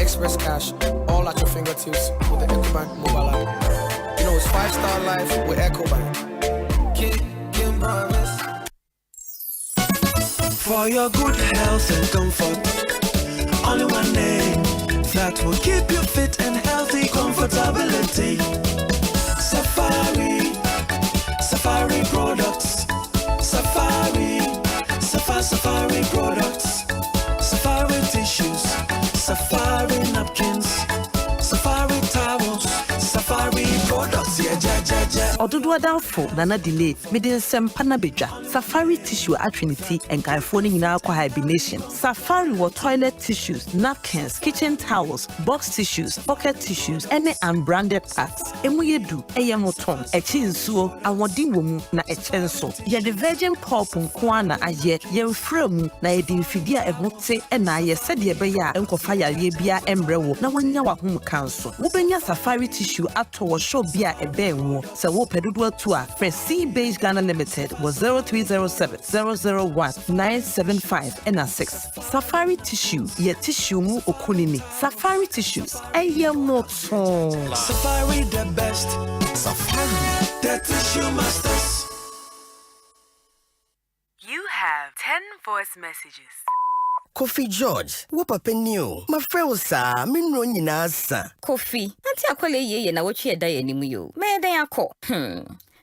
express cash, all at your fingertips with the Ecobank mobile app. You know it's 5-star life with Ecobank. Can promise. For your good health and comfort, only one name that will keep you fit and healthy. Comfortability. Safari products. Safari products. Safari tissues. Safari napkins. Safari towels. Safari products. Yeah.
Ododo adamfo nana delay mede Asempa na bedwa Safari tissue atrinity and California nyina kwa hibernation. Safari wa toilet tissues, napkins, kitchen towels, box tissues, pocket tissues, any unbranded packs. Emu yedu eye moton echi nsuo awodin wo mu na echenso. Ye the virgin pulp nko na aye ye mfra mu na ye di mfidi a ehote na aye sede ye be ya enkofa yare bia emrewo na wanya wa hom kanso. Wo benya Safari tissue ato wo show bia ebe nwo se wo pedodo atu a Free Beige Ghana Limited was 0307 001 975 and 6. Safari tissue ye tissue mu okunini. Safari tissues eye moton.
Safari the best. Safari the tissue masters.
You have 10 voice messages.
Kofi George, wo papa ni o. Ma frɛ wo saa, me nro nyina sa.
Kofi, anti akwale yeye na wo twe da yanimu yo. Me dan akọ.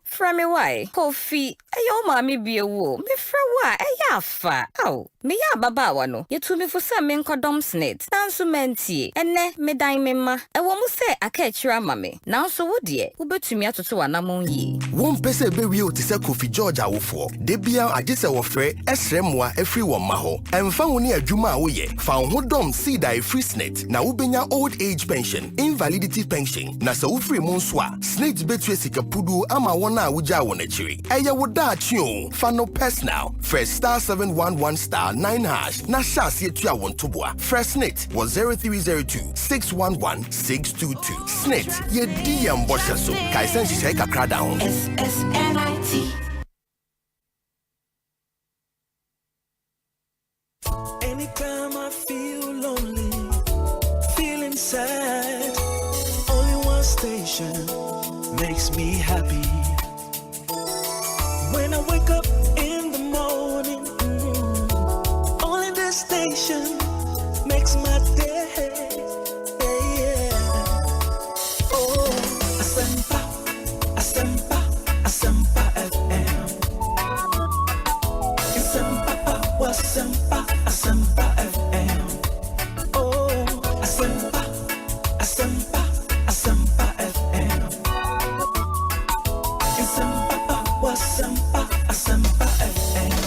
From me why? Kofi, ayo mami bie wo. Me fra wa afa. Aw, me ya baba wa no. Ye tu me fo sa me nkodom snet. Nanso mentie. Ene me dan me ma. E wo mu se aka akira ma me. Nanso wo de, wo betumi atoto wa na mon yi.
Wo mpese be wie o te se Kofi George awofo. De bia agese wo frɛ esremmoa afri wo ma ho. Emfa wo ne adwuma a wo ye. Fa wo dom seed a free snet. Na wo benya old age pension, invalidity pension. Na sa wo free mo nso a, snet betu esika pudu ama wona a wuja wona chiri. Eye wo da atwe fa no personal. Fresh star 711 star 9 hash. Na shas ye tua won toboa. Fresh snet was 0302 611 622. Snet ye di ambosha so. Kai sen hye kakra down.
SSNIT. Anytime I feel lonely,
makes me happy. When I wake up in the morning, only this station makes my day. Oh, Asempa, Asempa, Asempa FM. Asempa, Asempa, Asempa FM. Oh, Asempa, Asempa, Asempa FM. Asempa, Asempa, Asempa FM.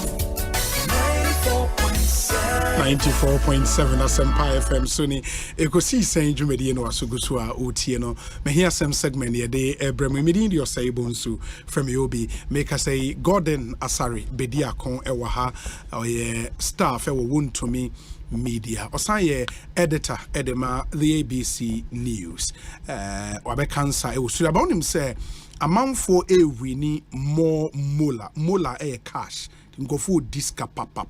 94.7 Asempa FM Sony Ekosiisen dwumadi no asoguso a otie no mehia sem segment ye de ebrem medin de Osei Bonsu from Yobi make us say Gordon Asari bedi akon ewa ha oye staff ewo wontomi media osaye editor edema the ABC News wabe cancer ewo about him say amanfo ewini more mola cash go for disca papa.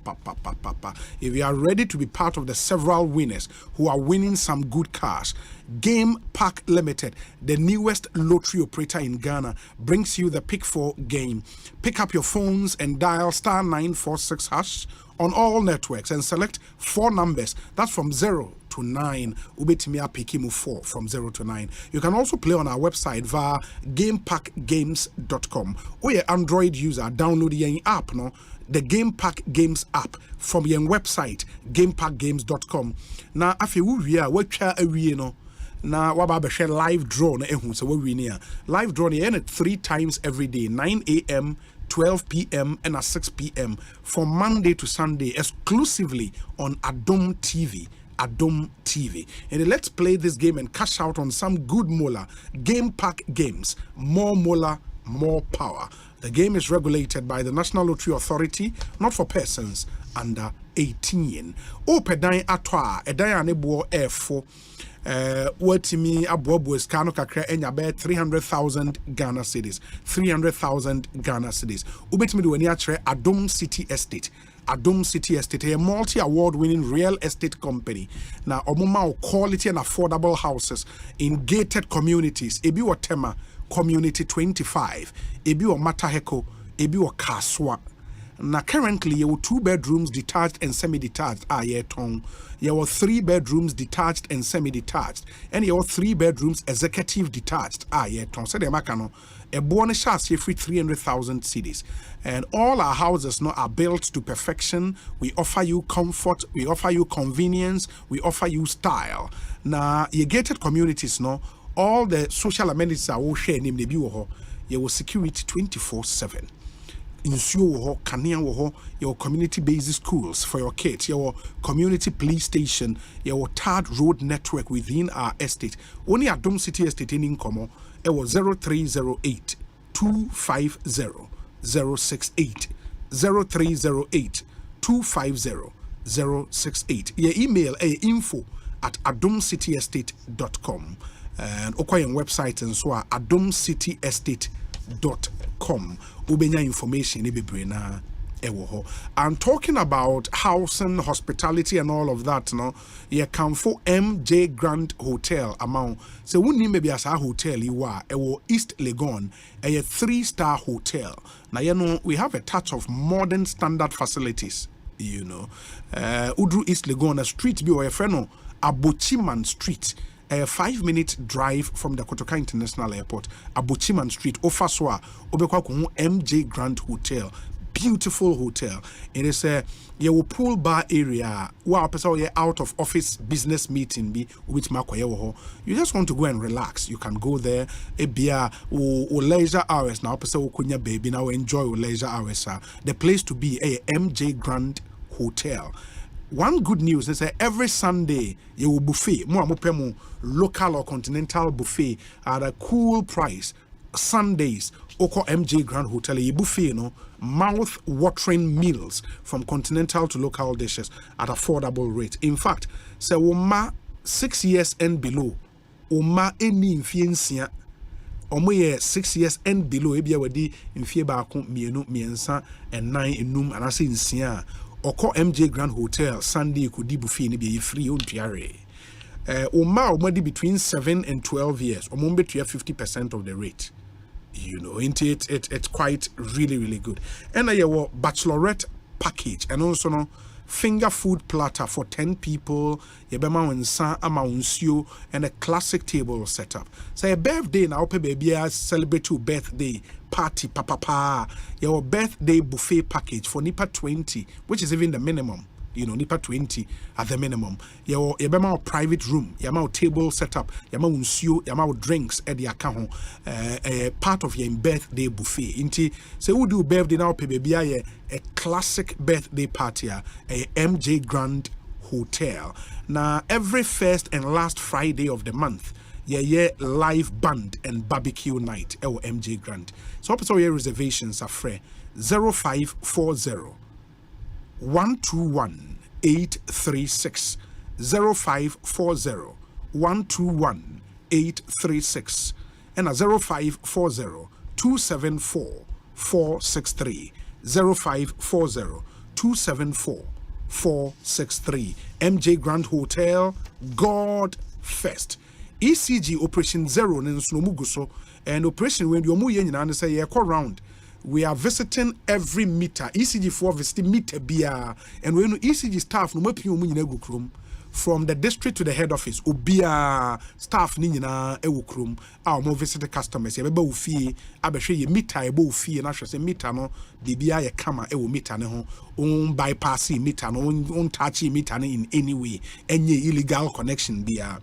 If you are ready to be part of the several winners who are winning some good cash, Game Park Limited, the newest lottery operator in Ghana, brings you the Pick 4 game. Pick up your phones and dial *946# on all networks and select 4 numbers. That's from 0 to 9. Ubetimia Pikimu 4 from 0 to 9. You can also play on our website via gamepackgames.com. Or your Android user, download the app, no? The Game Pack Games app from your website, gamepackgames.com. Now, if you will, no? Na waba share live draw na ehun so we near live draw na 3 times every day, 9 a.m., 12 p.m. and at 6 p.m. from Monday to Sunday, exclusively on Adom TV. And let's play this game and cash out on some good mola. Game Pack Games, more mola, more power. The game is regulated by the National Lottery Authority, not for persons under 18. Opedan atwa edan anebo F4 watimi abobo skano kakra enya be 300,000 Ghana cedis. 300,000 Ghana cedis. Ubetimi do wani atre Adom City Estate, a multi-award-winning real estate company. Now, omuma quality and affordable houses in gated communities. Ebi wa Tema Community 25, ebi wa Mataheko, ebi wa Kaswa. Now, currently, you have 2 bedrooms detached and semi-detached. You have 3 bedrooms detached and semi-detached, and you have 3 bedrooms executive detached. So the makano. A bonus shas free 300,000 cedis, and all our houses now are built to perfection. We offer you comfort, we offer you convenience, we offer you style. Now, your gated communities now, all the social amenities are all shared in the bureau. You will security 24/7. Ensure your community-based schools for your kids, your community police station, your third road network within our estate. Only at Dome City Estate in Incomo, it was 0308 250 068. 0308 250 068. Your email info@adomcityestate.com, and Okoyan website and so adomcityestate.com. Ubenya information na ewo. I'm talking about housing, hospitality and all of that, no. You can for MJ Grand Hotel amount. So we maybe as a hotel you are East Legon, a 3-star hotel. Now you know we have a touch of modern standard facilities, you know. Udru East Legon, a street be or a friend Abochiman Street. A 5-minute drive from the Kotoka International Airport, Abochiman Street, Ofaswa, Obekwaku MJ Grand Hotel. Beautiful hotel. It is a pool bar area where person out of office business meeting be with Makoyewo. You just want to go and relax. You can go there. A beer or leisure hours now. Person kunya baby now enjoy leisure hours. The place to be a MJ Grand Hotel. One good news is that every Sunday you will buffet, more local or continental buffet at a cool price. Sundays, Oko MJ Grand Hotel, a buffet, you know, mouth-watering meals from continental to local dishes at affordable rate. In fact, say Oma 6 years and below, Oma any infiansia, Omo 6 years and below, ebia wadi infie baako mienu miensa and 9 enum and ase nsia. Oko MJ Grand Hotel Sunday could di buffet ni be free on tiare. Oma between 7 and 12 years, Omombe to 50% of the rate. You know, it's quite really good. And I bachelorette package, and also no finger food platter for 10 people. Yebema wensa ama unsio and a classic table setup. Say a birthday now, baby, celebrate your birthday party, papa. Your birthday buffet package for Nipa 20, which is even the minimum. You know, Nipa 20 at the minimum. Your private room, your table setup, your unsio, drinks at the account, part of your birthday buffet. Inti, say we do birthday now, baby, a classic birthday party, a MJ Grand Hotel. Now, every first and last Friday of the month, live band and barbecue night, MJ Grand. So, also your reservations are free. 0540 121 836 0540 121 836 and a 0540 274 463 0540 274 463 MJ Grand Hotel. God first. ECG Operation Zero Nensnomuguso and Operation when you move say round. We are visiting every meter. ECG4 visiting meter bia, and when ECG staff no mapi omu nyina gukrum from the district to the head office. Obia staff ni nyina ewukrum. A omo visit customers. Ye beba ofie abehwe ye meter ebo ofie na hwe se meter no bibia ye kama ewo meter ne ho. On bypass meter no on touch meter no in any way. Enye illegal connection bia.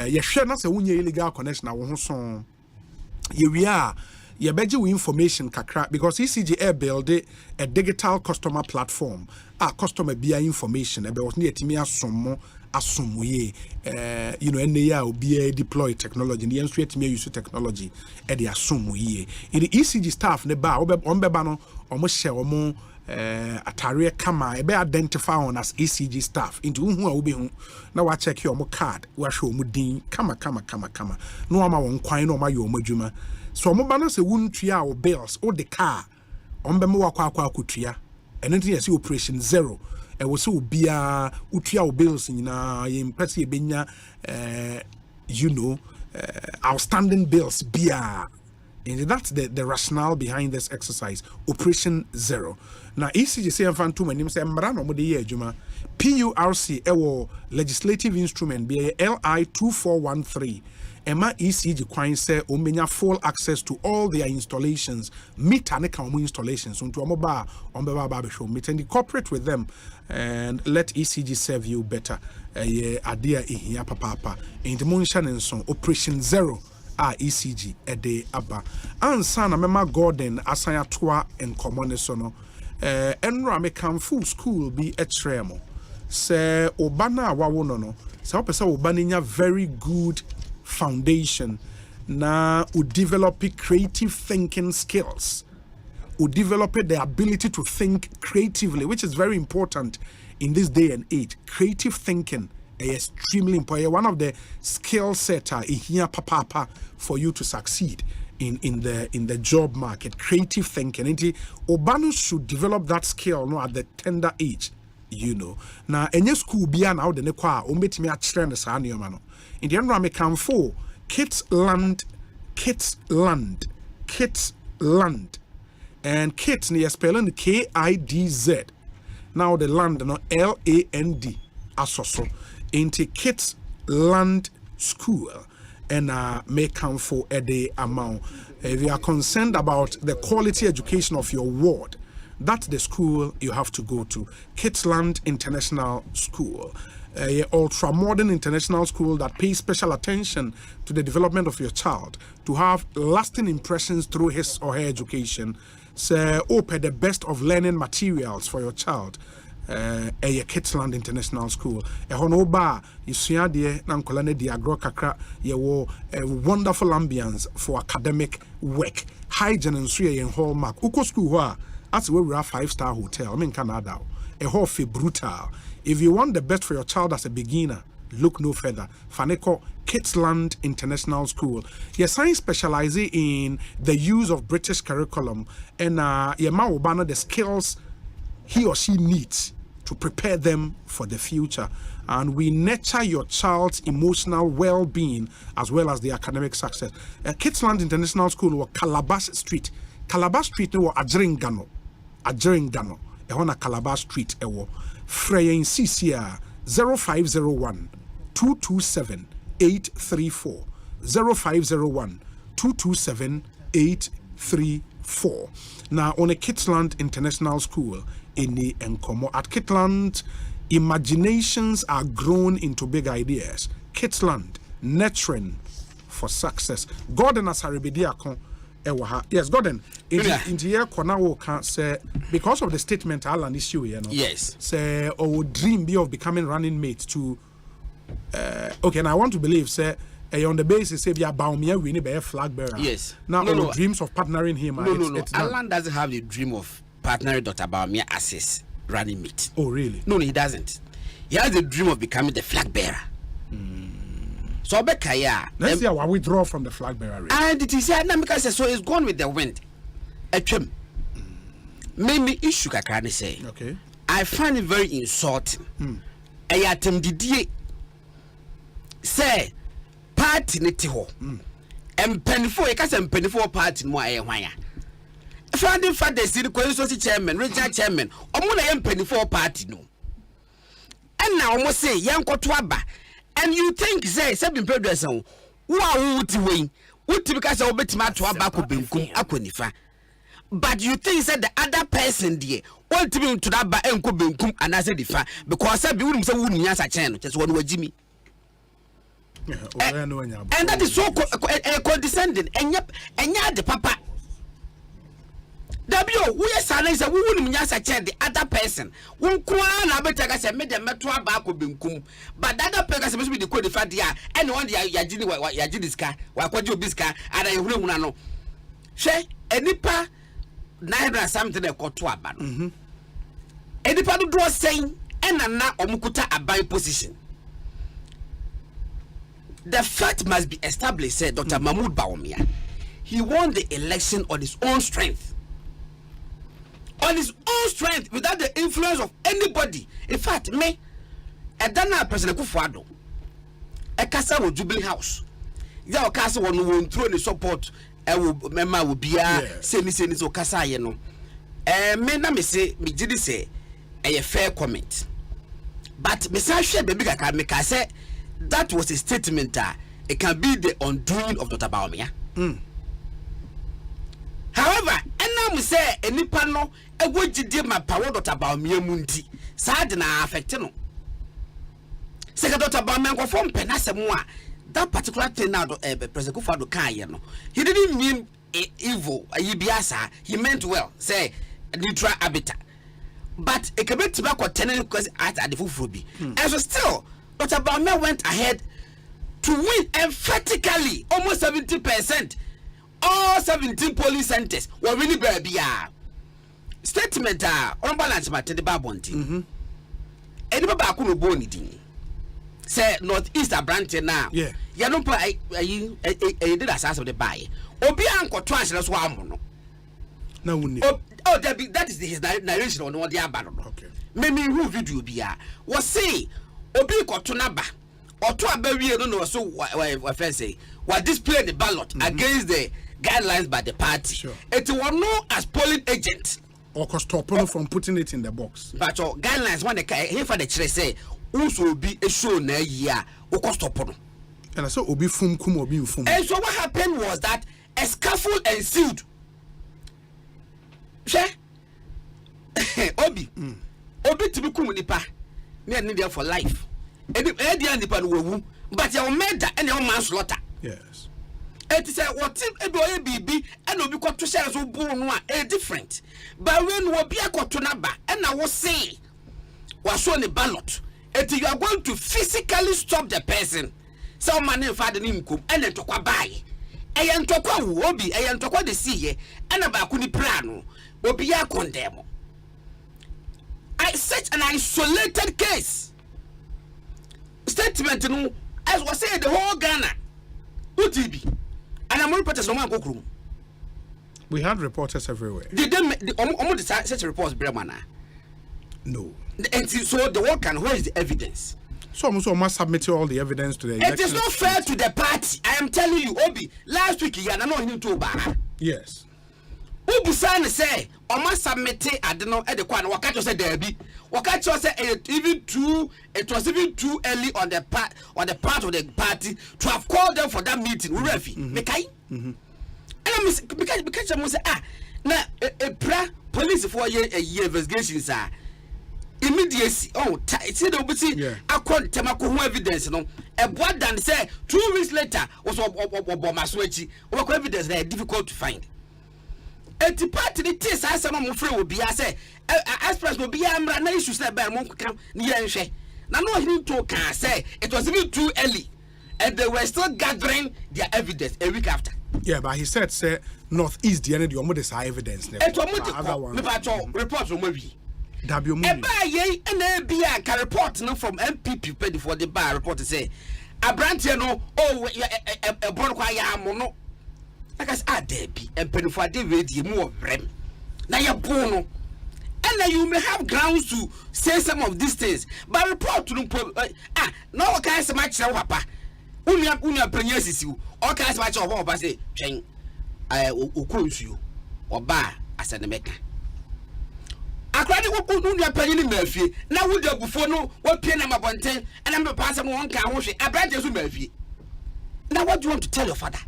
Ye hwe na se wonye illegal connection na wo ho so. Ye we are you beji information kakra because ECG Air build a digital customer platform. Customer bia information ebe was near timia somo asumuye you know NA will be deploy technology and the straight me use technology e de asumuye. In the ECG staff ne ba ombeba no omo share omo atare kama ebe identify on as ECG staff into who will be na wa check your card wa show mu din kama no ama won kwan no ma yo madwuma. So mobana se wuntua or bills or the car on bemo wakwa kutua and anything you see Operation Zero e wo se obia utua or bills nyina ye impesi benya you know outstanding bills bia. And that's the rationale behind this exercise, Operation Zero. Now, ECG say fantu manim say mra no mode ye adwuma. PURC ewo legislative instrument be LI 2413. Emma ECG kwan say omenya full access to all their installations, meter ne kan installations unto omoba ba show meet and cooperate with them and let ECG serve you better. Adia ihia papa and monhya ne nso Operation Zero ECG ede aba ansa na mema Gordon asanya toa enkomo ne so no enra me kan full school bi etremo se obana wawo no se opese obana nya very good foundation na u develop creative thinking skills, u develop the ability to think creatively, which is very important in this day and age. Creative thinking is extremely important. One of the skill set here papa for you to succeed in the job market. Creative thinking. And Obano should develop that skill no at the tender age. You know. Now any school bia now the nekwa ombetimi a trend sa no. In the end, I come for Kids Land, and kids near spelling KIDZ. Now the land, no LAND, asoso into Kids Land School, and may come for a day amount. If you are concerned about the quality education of your ward, that's the school you have to go to. Kidsland International School. Ultra modern international school that pays special attention to the development of your child to have lasting impressions through his or her education. So open the best of learning materials for your child. Kidsland International School. Honoba Yusiade Nankolane Diagro Kakra Yewo a wonderful ambience for academic work. Hygiene and Suya and Hallmark. Uko school as we were a 5-star hotel. I mean Canada. A whole brutal. If you want the best for your child as a beginner, look no further. Faneko Kidsland International School. Your science specializing in the use of British curriculum and your the skills he or she needs to prepare them for the future. And we nurture your child's emotional well-being as well as the academic success. Kidsland International School was Calabash Street. Calabash Street was Adjeringano. Ehona Calabash Street ewo. Freya in CCR 0501 227 834. 0501 227 834. Now on a Kidsland International School in the Enkomo. At Kidsland, imaginations are grown into big ideas. Kidsland, nurturing for success. Gordon Asaribidiakon ewaha. Yes, Gordon. Into here Konawo can say because of the statement Alan issue, you know.
Yes.
Say or dream be of becoming running mate to okay, and I want to believe say on the basis say via Baumia we need a flag bearer.
Yes.
Now dreams of partnering him.
No. Alan doesn't have the dream of partnering Dr. Baumia as his running mate.
Oh really?
No, he doesn't. He has the dream of becoming the flag bearer. So Bekaya.
Let's see how I withdraw from the flag bearer.
And it is because so it's gone with the wind. Maybe issue kakani say.
Okay.
I find it very insulting. Ayatem didie say party niti ho. Empenifo ekasa empenifo party mo aye hwan. Founding fathers the constituency chairman, regional chairman, omo na empenifo party no. And now omo say yankoto aba. And you think say bimpeduasan wo a wuti wen wuti because obetima to aba ko benkum akonifa. But you think say the other person there won't be to that ba enko benkum anase difa because say be wunum say wunu nyasa chen no just wonu wagimi. And that is so condescending. Enya the papa. W, we are silent, we wouldn't just check the other person. One quan, I better say, made them to a back of Binkum. But the other person must be the code of Fadia, and one Yajini, Yajidiska, Wakojo Biska, and I don't know. She, a nipper, neither something they call to a ban. A nipper draw saying, and a na omukuta a by position. The fact must be established, said Dr. Mahmoud Baumia. He won the election on his own strength. On his own strength, without the influence of anybody. In fact, me, a Dana President Kufuado, a Casa with Jubilee House. Your Casa won't throw any support. I will member will be a semi so Casa, you know. Me say, me did say a fair comment. But Mr. Baby can say that was a statement that it can be the undoing of Dr. Baumia. However, and now we say a nipano a good did my power Dr. Baumia Munti. Sad na affect no. Second Dr. Baumia go from Penasemwa. That particular thing now President Kufuado can no. He didn't mean evil, Yibiasa, he meant well, say neutral habitat. But a Quebec tobacco tenant because at the Fufubi. And so still, Dr. Baumia went ahead to win emphatically almost 70%. All 17 police centers were really baby. Statement on balance matter the babonti. Anybody could go anything. Say northeast a branch now.
Yeah.
You don't play a did assassin of the buy. Obianco trash that's one.
No,
that is his narration on what they are. Okay. Maybe who video be was say Obi Kotunaba or to a baby, I don't know so what say. What display the ballot against the guidelines by the party.
Sure.
It was known as polling agent.
Or stop from putting it in the box.
But your guidelines when the here for the church say also be a show na year or stop.
And I saw Obi Fum Kum Obi Fum.
And so what happened was that a scaffold ensued. Obi to be kum nipa near need for life. But your murder and your manslaughter.
Yes.
It is what if a baby and will be caught to share so born a different. But when will be a cotonaba and I was say was on the ballot. It you are going to physically stop the person. Some man in father name come and then talk by. Ayan tokwa wobi, ayan tokwa de see and about kuni plano will be a condemn. I such an isolated case. Statement no as was said the whole Ghana. UTB. And I'm reporters no man go.
We had reporters everywhere.
Did them almost such reports Bremana?
No.
And so the work and where is the evidence?
So must submit all the evidence to the election.
It is not fair to the party. I am telling you, Obi. Last week, you know him to Oba.
Yes.
Obi San say, "O must submit. I don't know. At the corner, Wakacho said there be. Wakacho said it was even too early on the part of the party to have called them for that meeting. We refi. Mekai. And I because I say now a police for a year investigation sir. Immediacy. Oh, it's the obviously. I can't tell evidence. No, a boy than say 2 weeks later was Maswechi. What evidence they are difficult to find. At the party, the test as some of will be. I say, Express will be a man. I should say, by Monk come near and share. Now, no, he talk can say it was even too early, and they were still gathering their evidence a week after.
Yeah, but he said, say, Northeast, the end of the evidence.
And to report from movie.
W.
Ye and there be a report no from MPP paid for the bar report to say a branch no a bonquaya mono. Like as a debby and penny for the radio more of rem. Now you're bono. And then you may have grounds to say some of these things, but report to them. No kinds of match now, papa. Unia pregnancy you, all kinds of match of what I say, Chang, I will close you or bar as an American. Akradi wo kunu ya panyi ni mafie na wo da bufo no wo pie na mabonten and am pass am won ka ho hwe abrante so mafie. Now what do you want to tell your father?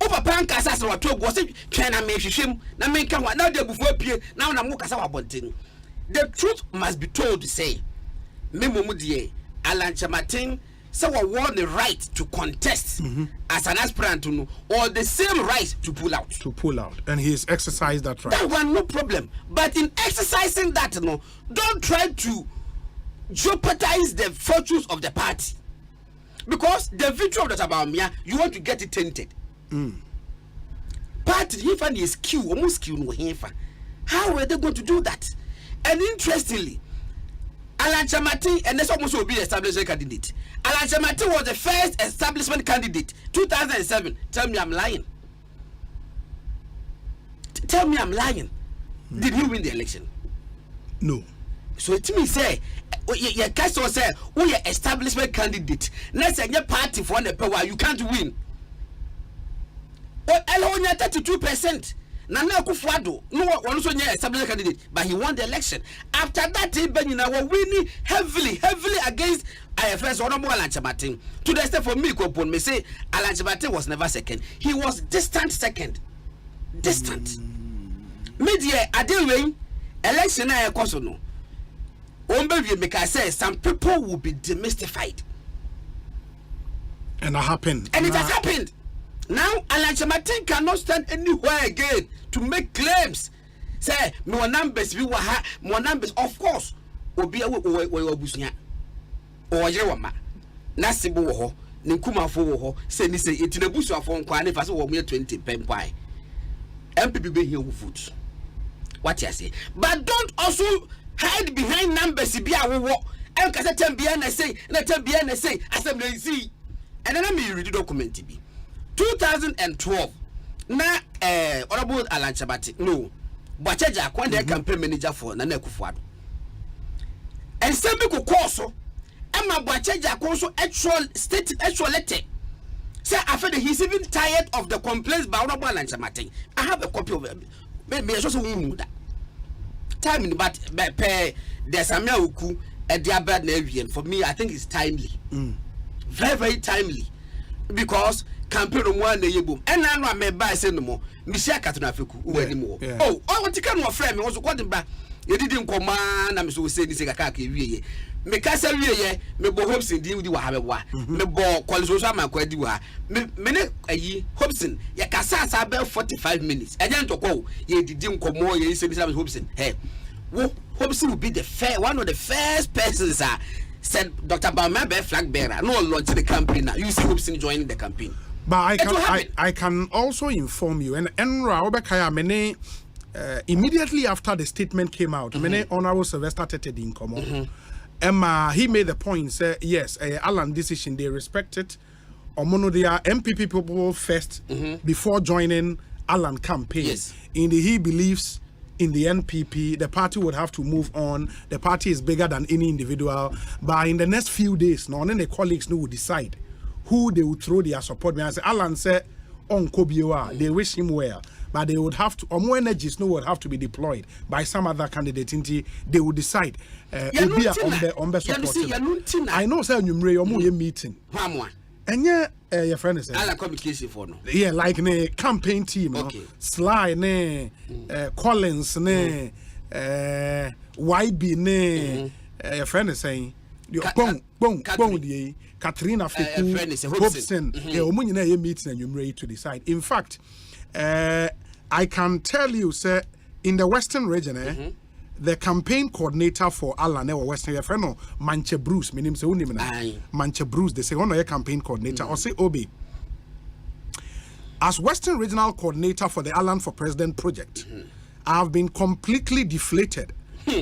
Over pan kasa se wato go se twen na me hwehwem na me ka ho na da bufo pie na na mo kasa wabonten. The truth must be told to say me momu die Alancha Martin say we want the right to contest as an aspirant no, or the same right to pull out.
And he has exercised that right.
That one no problem. But in exercising that no, don't try to jeopardize the fortunes of the party. Because the victory of the Tabamia, you want to get it tainted. Party he find his skill, almost skill no hefa. How are they going to do that? And interestingly, Alancha Martin, and this almost will be the establishment candidate. Alancha Martin was the first establishment candidate, 2007. Tell me I'm lying. Tell me I'm lying. Did he win the election?
No.
So it means say, your castle say, we are establishment candidate. Let's say your party for the power, you can't win. But alone 32%. Nana Kufuado, no one also established candidate, but he won the election. After that, he been winning heavily against IFS Honorable Alancha Martin. To the extent for me, Kopon may say Alancha Martin was never second. He was distant second. Distant. Media, I didn't win election. I also know. Make I say some people will be demystified.
And that happened.
And it has happened. Now, Alancha Martin cannot stand anywhere again to make claims. Say, more numbers, we will have more numbers. Of course, will be a busnia or Yawama. Nasibo, Ninkuma for say, it's in a bush of phone, if I saw me 20 pen pie. MPP be here with food. What you say? But don't also hide behind numbers. Be a war. And because I tell BN say, let tell BN say, as I'm going to see. And then I read the document. 2012 na honorable Alancha Martin no Bacheja when the campaign manager for Nana Kufuado and Sembi ko koso Emma Bacheja koso actual letter say after he's even tired of the complaints by honorable Alancha Martin. I have a copy of it. Maybe I just want that time in but there's a uku at the bad Navian. For me I think it's timely. Very, very timely because campaign on one day boom and I know me buy say no more Michelle Katunafeku anymore. Oh what you can no friend me was what back you didn't command am so say this kaka wie me ka say wie me bo Hobson di wa ha bewa me bo qualification man kwadi wa me ne ayi Hobson ya kasa sa be 45 minutes agent to call ye didi nkomo ye say Hobson hey Hobson will be the one of the first persons said Dr. Bauman flag bearer no launch the campaign now you see Hobson joining the campaign.
But I can also inform you and Enra Obekaya many immediately after the statement came out, many Honorable Sylvester Tete in common. He made the point, say yes, Alan decision they respect it. Omono they are MPP people first before joining Alan campaign. Yes. He believes in the NPP. The party would have to move on. The party is bigger than any individual. But in the next few days, now, then the colleagues will decide who they will throw their support behind. Alan said, on Kobiwa, they wish him well. But they would have to, or more energies would have to be deployed by some other candidate. They would decide. I know, sir, you meeting. And yeah, your friend is
communication for no.
Yeah, like a campaign team. Okay. Sly, Collins, YB, your friend is saying, Katrina Hobson, meeting and you're ready to decide. In fact, I can tell you, sir, in the Western region, the campaign coordinator for Alan or Western Friend, Manche Bruce, my name is Manche Bruce, they say, on your campaign coordinator, or say Obi. As Western Regional Coordinator for the Alan for President project, I have been completely deflated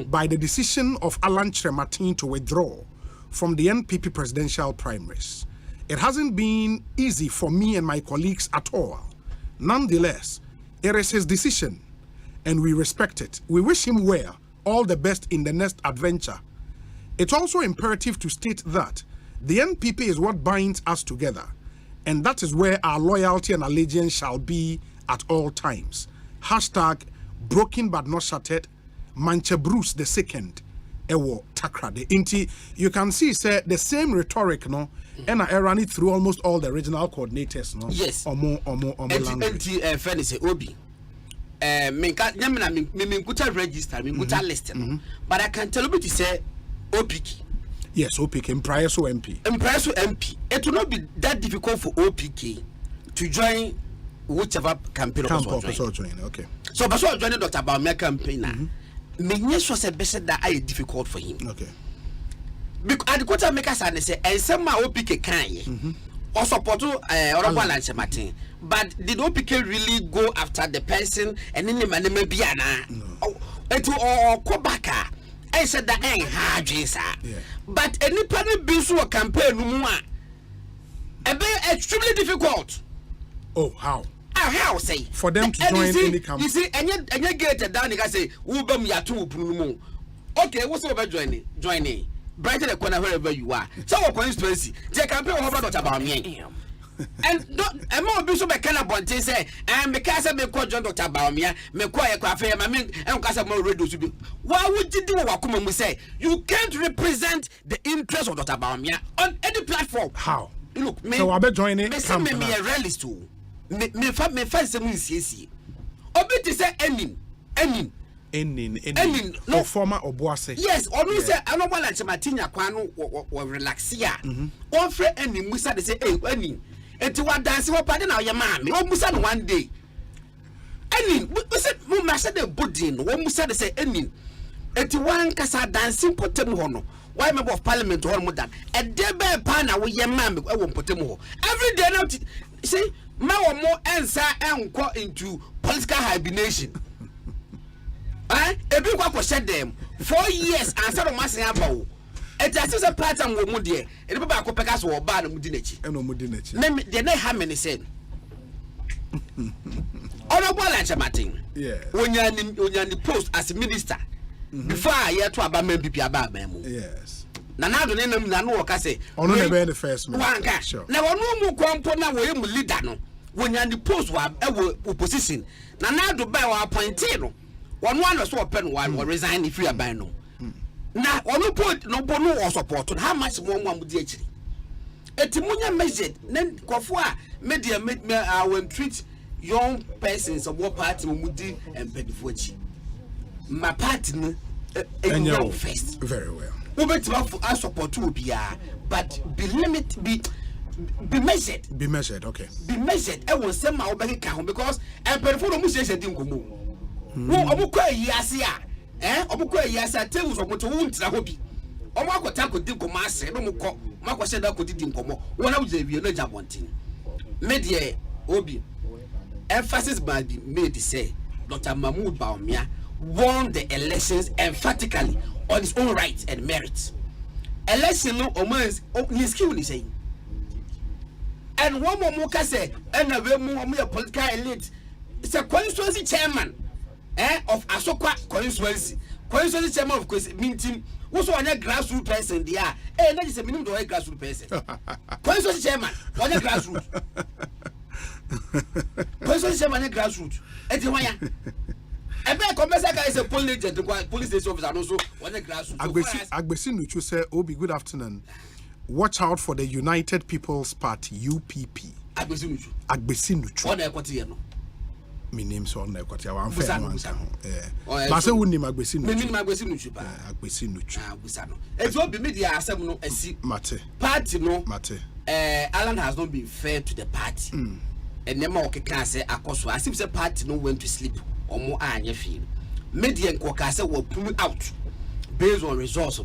by the decision of Alan Chremartin to withdraw from the NPP presidential primaries. It hasn't been easy for me and my colleagues at all. Nonetheless, it is his decision, and we respect it. We wish him well, all the best in the next adventure. It's also imperative to state that the NPP is what binds us together, and that is where our loyalty and allegiance shall be at all times. Hashtag broken but not shattered, Manche Bruce II, Ewo Takrade. Inti, you can see, sir, the same rhetoric, no, and I ran it through almost all the regional coordinators, no? Yes. Or more language.
Friend say Obi. Minkuta register, minkuta list, but I can tell you to say OPK.
Yes, OPK, Impresso MP.
Impresso MP. It will not be that difficult for OPK to join whichever campaign of join.
Okay.
So, but so joining Dr. Baumia campaign now. Menyes was a best that I difficult for him.
Okay.
Because at the quarter makers and say, and some OPK can or support Honorable Alan Martin. But did OPK really go after the person and then the man may be an Kobaka? I said that ain't hard, sir. But any party bill a campaign, extremely difficult.
Oh, how?
How say
for them to join any campaign?
You see, and you get it down. You can say, "Ubam yatu prunumu." Okay, what's over joining? Brighten the corner wherever you are. So, what constituency? The campaign will have about me. And I'm more be so by kind of bonte say, and because I make John Dr. Baumia, make quiet cafe, my men, and because I'm more ready to be. Why would you do what we say? You can't represent the interest of Dr. Baumia on any platform.
How?
Look,
so I'll be joining.
Me a realist too. Me find some CC. Obi say Enin.
No former Obuase.
Yes, or no say I don't want to Martina Kwano or relax here. One friend Enin Musa they say, hey, Enin. And to what dance what pardon now your man. No Musa one day. Enin, we said Mumasa the Budin, one Musa they say Enin. And to one Casa dancing Potemono. Why member of parliament or more than a debe pana with your man I won't put them every day now see more answer and go into political hibernation. A big was said them 4 years answer of Massey Abou. It is a pattern with Mudia, and Baba Copegas or Ban Mudinich.
And no Mudinich.
Then they have many said. Honorable Martin.
Yeah.
When you're in the post as a minister. Before I hear to about people about them.
Yes.
Now don't know what I say.
On the first
one cash. Now, no more component where you lead that. When you're in the post, opposition. Now, do buy our pointino. One was so open one will resign if you are by no. Now, on no point, no bono or support. How much more one would actually? A Timonia measured, then Kofua, media made me our treat young persons of what party Mudi and Pedifuchi. My partner, and your first.
Very well.
We bet our support to be but be limit be measured.
Be measured, okay.
Be measured. I will send my back account because and perform a musician didn't come. Omuko yasia, Omuko yasia tables of what won't hobby. Omako tako did come master, no more. Marco said I could didn't come. One of the village of wanting. Media Obi. Emphasis might be made to say Dr. Mahmoud Baumia won the elections emphatically on his own rights and merits. Election no omans his skill is saying. And one more can say, and a very more political elite. It's a constituency chairman. of Asokwa constituency chairman of meeting also on a grassroots person there that is a minimum to a grassroots person constituency chairman on a grassroots constituency chairman on a grassroots is a police station officer also on a grassroots.
Agbesi Nuchu say, Obi, good afternoon. Watch out for the United People's Party, UPP.
Agbesi
Nuchu.
What are you no?
My name's on the Equator. I'm fair. But say, wouldn't Agbesi Nuchu? Agbesi Nuchu.
It will be media assembly.
Mate.
Party no.
Mate.
Alan has not been fair to the party. And never can say, I seem the party no went to sleep or more anya feel. Media and Kokasa will pull out based on results.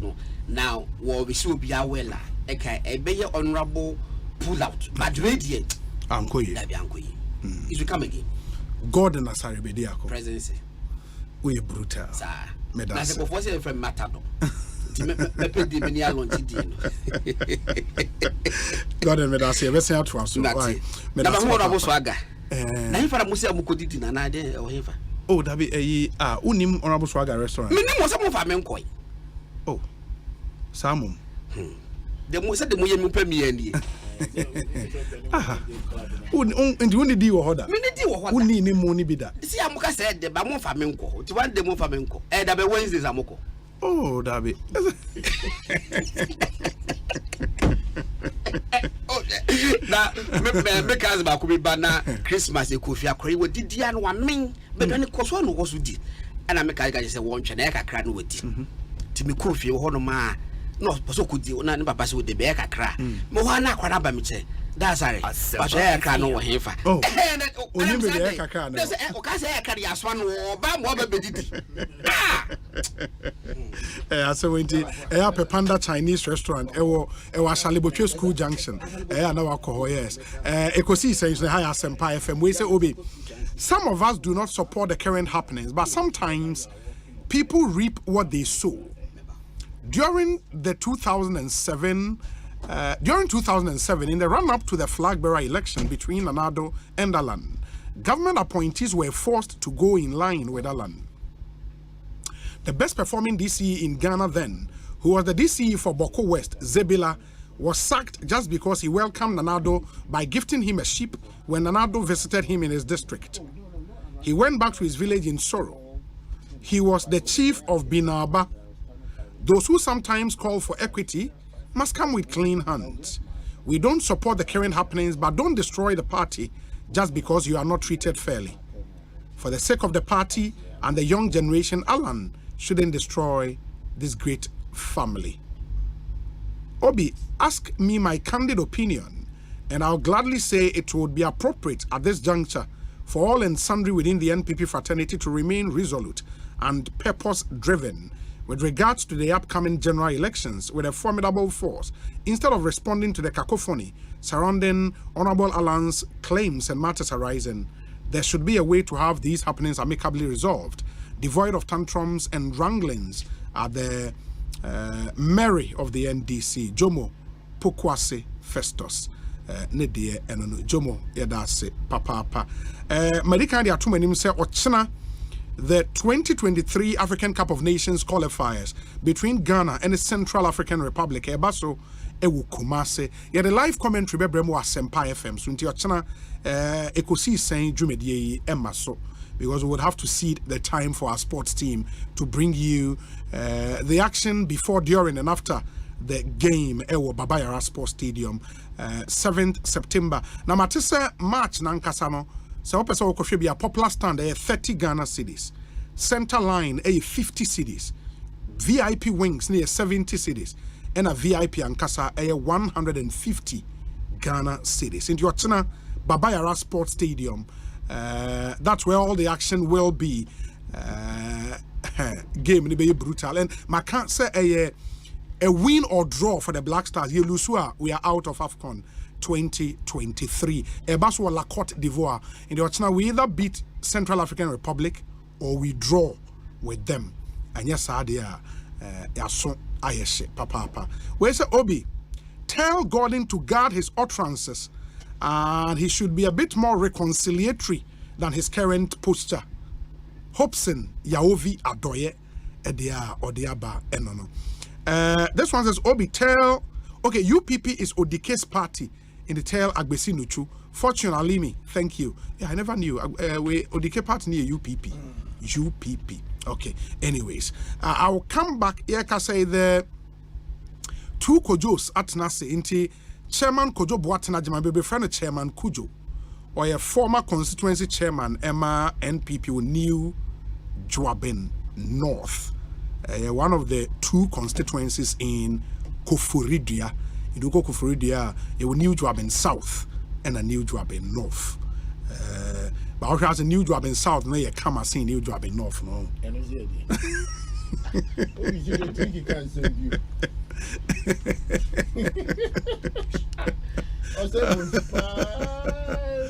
Now, what we should be aware. Okay, a very honorable pull out, but radiant.
Uncle,
it will come again.
God and Asari Bediako.
Presidency.
We brutal.
Sir,
Medas.
I was from Matado.
God and Medas, you're very out to us. Oh, that be a unim honorable swagger restaurant. Oh, Samum.
The most of the Muyamu Premier.
And you only do order. Who need any money be that?
See, Amuka said the Bamo Flamenco, to one demo Flamenco, and the Wednesdays Amoko.
Oh, Dabi.
Now, because Bakubi Bana, Christmas, a coffee, a curry, what did Dian one mean? But then it cost one was who did. And I make I say one Chaneka cran with it. To me, coffee, Honoma. No, so could you not pass with the bear cry? Moana Quanabamiche. That's all right. But I can't know him. Oh, I can't say I carry as one or Bam.
So when the Panda Chinese restaurant, Ewa Saliboche School Junction, now alcohol, yes. Ekosiisen On Asempa FM. We say, Obi, some of us do not support the current happenings, but sometimes people reap what they sow. During 2007, in the run-up to the flag bearer election between Nanado and Alan, government appointees were forced to go in line with Alan. The best performing DCE in Ghana then, who was the DCE for Boko West, Zebila, was sacked just because he welcomed Nanado by gifting him a sheep when Nanado visited him in his district. He went back to his village in sorrow. He was the chief of Binaba. Those who sometimes call for equity must come with clean hands. We don't support the current happenings, but don't destroy the party just because you are not treated fairly. For the sake of the party and the young generation, Alan shouldn't destroy this great family. Obi, ask me my candid opinion, and I'll gladly say it would be appropriate at this juncture for all and sundry within the NPP fraternity to remain resolute and purpose-driven with regards to the upcoming general elections with a formidable force, instead of responding to the cacophony surrounding Honorable Alan's claims and matters arising. There should be a way to have these happenings amicably resolved, devoid of tantrums and wranglings at the Mary of the NDC, Jomo Pokwase Festus. Nedie enono Jomo Yadase Papa. Medica dia too many say Ochina. The 2023 African Cup of Nations qualifiers between Ghana and the Central African Republic, Ebaso, Ewu Kumase, the live commentary be Bremo Asempa FM. So, until China, Ekosiisen Jumedie Emaso, because we would have to cede the time for our sports team to bring you the action before, during, and after the game. Ewo Babayara Sports Stadium, 7th September. Now, Matisa March Nankasano. So, person will be a popular stand 30 Ghana cedis, center line 50 cedis, VIP wings near 70 cedis, and a VIP ankasa 150 Ghana cedis. In Yochina Babayara Sports Stadium, that's where all the action will be. Game ni be brutal, and I can't say a win or draw for the Black Stars. You lose, we are out of AFCON 2023. Ebaswa La Cote d'Ivoire. In the Ochina, we either beat Central African Republic or we draw with them. And yes, Adia, Yason Ayeshe, Papa. Where's Obi? Tell Gordon to guard his utterances, and he should be a bit more reconciliatory than his current posture. Hobson Yaovi Adoye Edia Odiaba Enono. This one says Obi tell okay, UPP is Odike's party in the tell Agbesi Nuchu. Fortunately me, thank you. Yeah, I never knew. We Odike party near UPP. UPP. Okay. Anyways, I will come back here can say the two Kojos at Nasi into Chairman Kojo Boatena Jama baby friend Chairman Kujo or a former constituency chairman Emma NPP New Joabin North. One of the two constituencies in Koforidia. You do go Koforidia, a New Joabin South and a New Joabin North. But also has a New Joabin South, no, you come and see New Joabin North, no.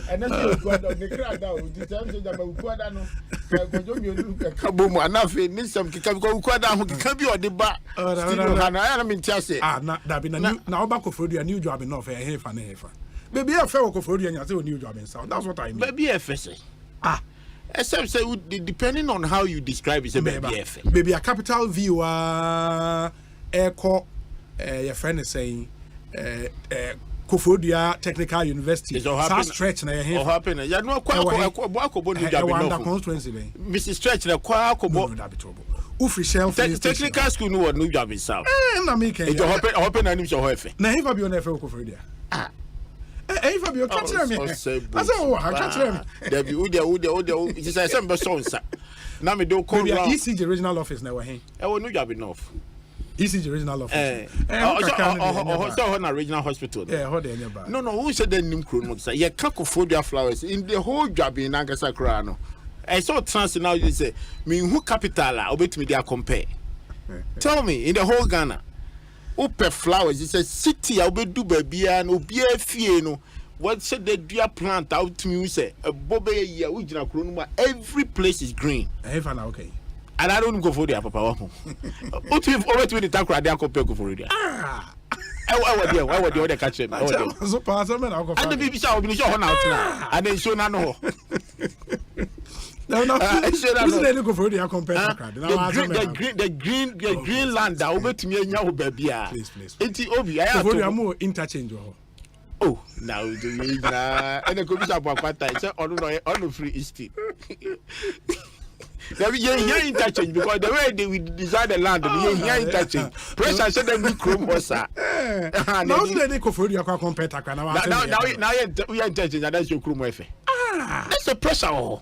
And that's the crowd now. The time that we put down, Kaboom, and nothing. Need some Kikabiko who can be on the back. I mean, Chelsea.
Not that be now back of a new job in North Haven. Maybe a fair work of Freudian, you say a new job in South. That's what I mean.
Maybe FSA. Except say depending on how you describe it,
maybe a capital view, Echo, your friend is saying, Kofodia Technical University. So stretch na here.
Or happen. Ya no kwa constituency. Mrs. Stretch na kwa
no that be trouble. Ufri shelf
technical school no new job in South.
Na make it.
Open na nim so hoefe.
Na he be on efe Kofodia. If I be catch me. I say oh, catch me.
There be who it is Asempa so nsa. Na me do call
ECG regional office na we he.
E wo new job enough.
ECG regional office.
So na regional hospital. No, who said the name Krono say ye Kakofodia flowers in the whole job in Ankasa Kra no. I saw trans now you say me who capital obetimi dia compare. Tell me in the whole Ghana Upe flowers it's a city obedu babia no bia fie no what said the dear plant out to me say a bobe ya ujina Krono every place is green.
Okay.
And I don't go for the papa. What if over to the Takra they compare go for it? I would the other catch him. And the baby shall be shown out now. And then show no.
No, go for the compare
the green land that over to me and your baby. Please. It's Obi. I have
more interchange.
Oh, now and the commission about what I said on the free estate. There be here interchange because the way they design the land, here interchange. Pressure said them be chrome hosa.
Now they go for the compare Takra. Now
we are interchange and that's your chrome efe. That's the pressure. Oh,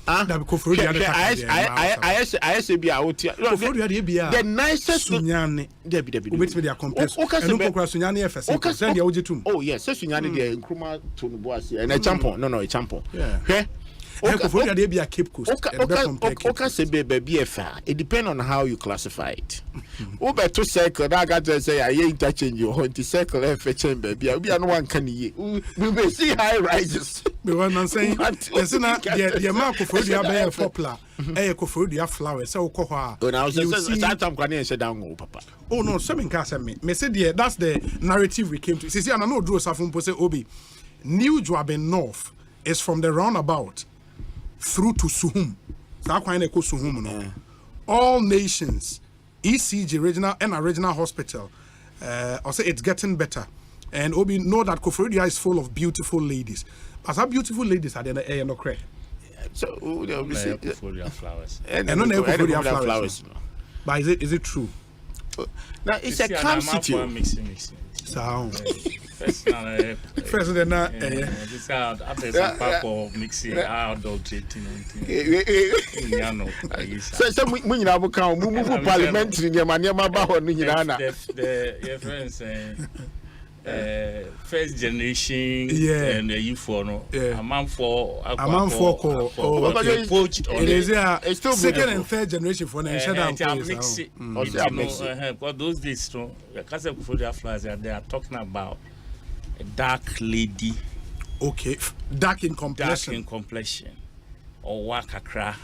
that go for the
I say be out here. The nicest
Sunyane Debbie with me their compares. Sunyane FS. Send the Ojitum.
Oh yes, Sunyane the Nkrumah to Boasi and a champon. No, a champon.
Yeah. Okay, they be a Cape Coast.
It depends on how you classify it. Over to circle, I got to say, I ain't touching you. On the circle, baby, I'll be on one can ye. We may see high rises.
The one I'm saying, listen, the amount of food you have popular, Kofodia flowers, so Koha.
I'm going to sit down, Papa.
Oh, no, something can send me. Me said, that's the narrative we came to. See, I know Drew Safun Pose Obi. New Joabin North is from the roundabout through to Suhum. All nations, ECG regional and a regional hospital. Also, it's getting better. And Obi know that Kofodia is full of beautiful ladies. But how beautiful ladies are there? No credit.
So,
Kofodia flowers.
And no Kofodia flowers. But is it true?
Now it's a calm city.
Sound.
First,
then
this out after some pack of mixing adulterating.
So when you have a count, move parliamentary in your money, my baho,
the friends first generation and the youth for no a man for poached on
it's still second and third generation for the
because those days the Casa Kofodia flowers they are talking about a dark lady,
dark in complexion
or wakakra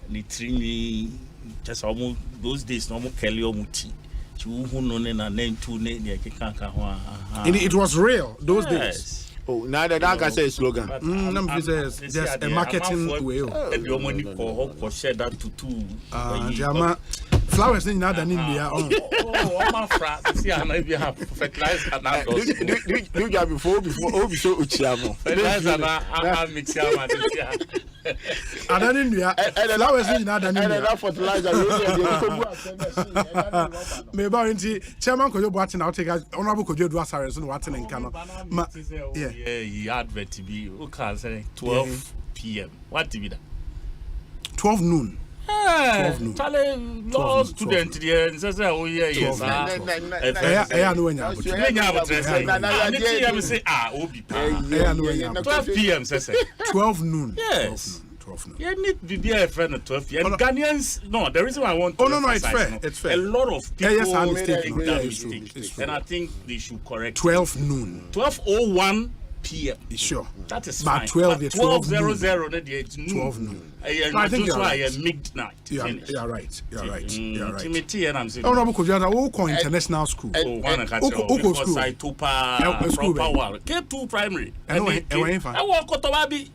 literally just almost those days normal Kelly Omuti.
It was real those days.
Oh, now that I can say slogan.
Just a marketing way.
And your money for share that to two.
Flowers in Nada India.
Oh, my friend. See, I maybe have fertilizer now.
Do you have before we show Uchiamo?
Fertilizer now, mix
I don't India. Flowers in Nada India.
Fertilizer.
Maybe Chairman could you watching out? Take honorable could you do Sarahs and Watson and Cano?
Yeah, he advert to be 12 p.m. What TV that?
12 noon.
12 noon. Law student here and says, oh, yeah, yes. I know when you're 12 p.m. says
12 noon.
Yes. You need to be a friend at 12 p.m. And Ghanaians, no, the reason why I want to
it's fair. It's fair.
A lot of people
make
that mistake. And I think they should correct
12 noon.
12:01 p.m.
Sure.
That is
fine. 12:00
12 noon.
12 noon.
I think you're right. Midnight.
You're right. You're right.
Timothy and I'm saying.
Oh, no, because you're the international school.
Oh, one school. Saitopa proper K2 primary.
I
want Kotobabi.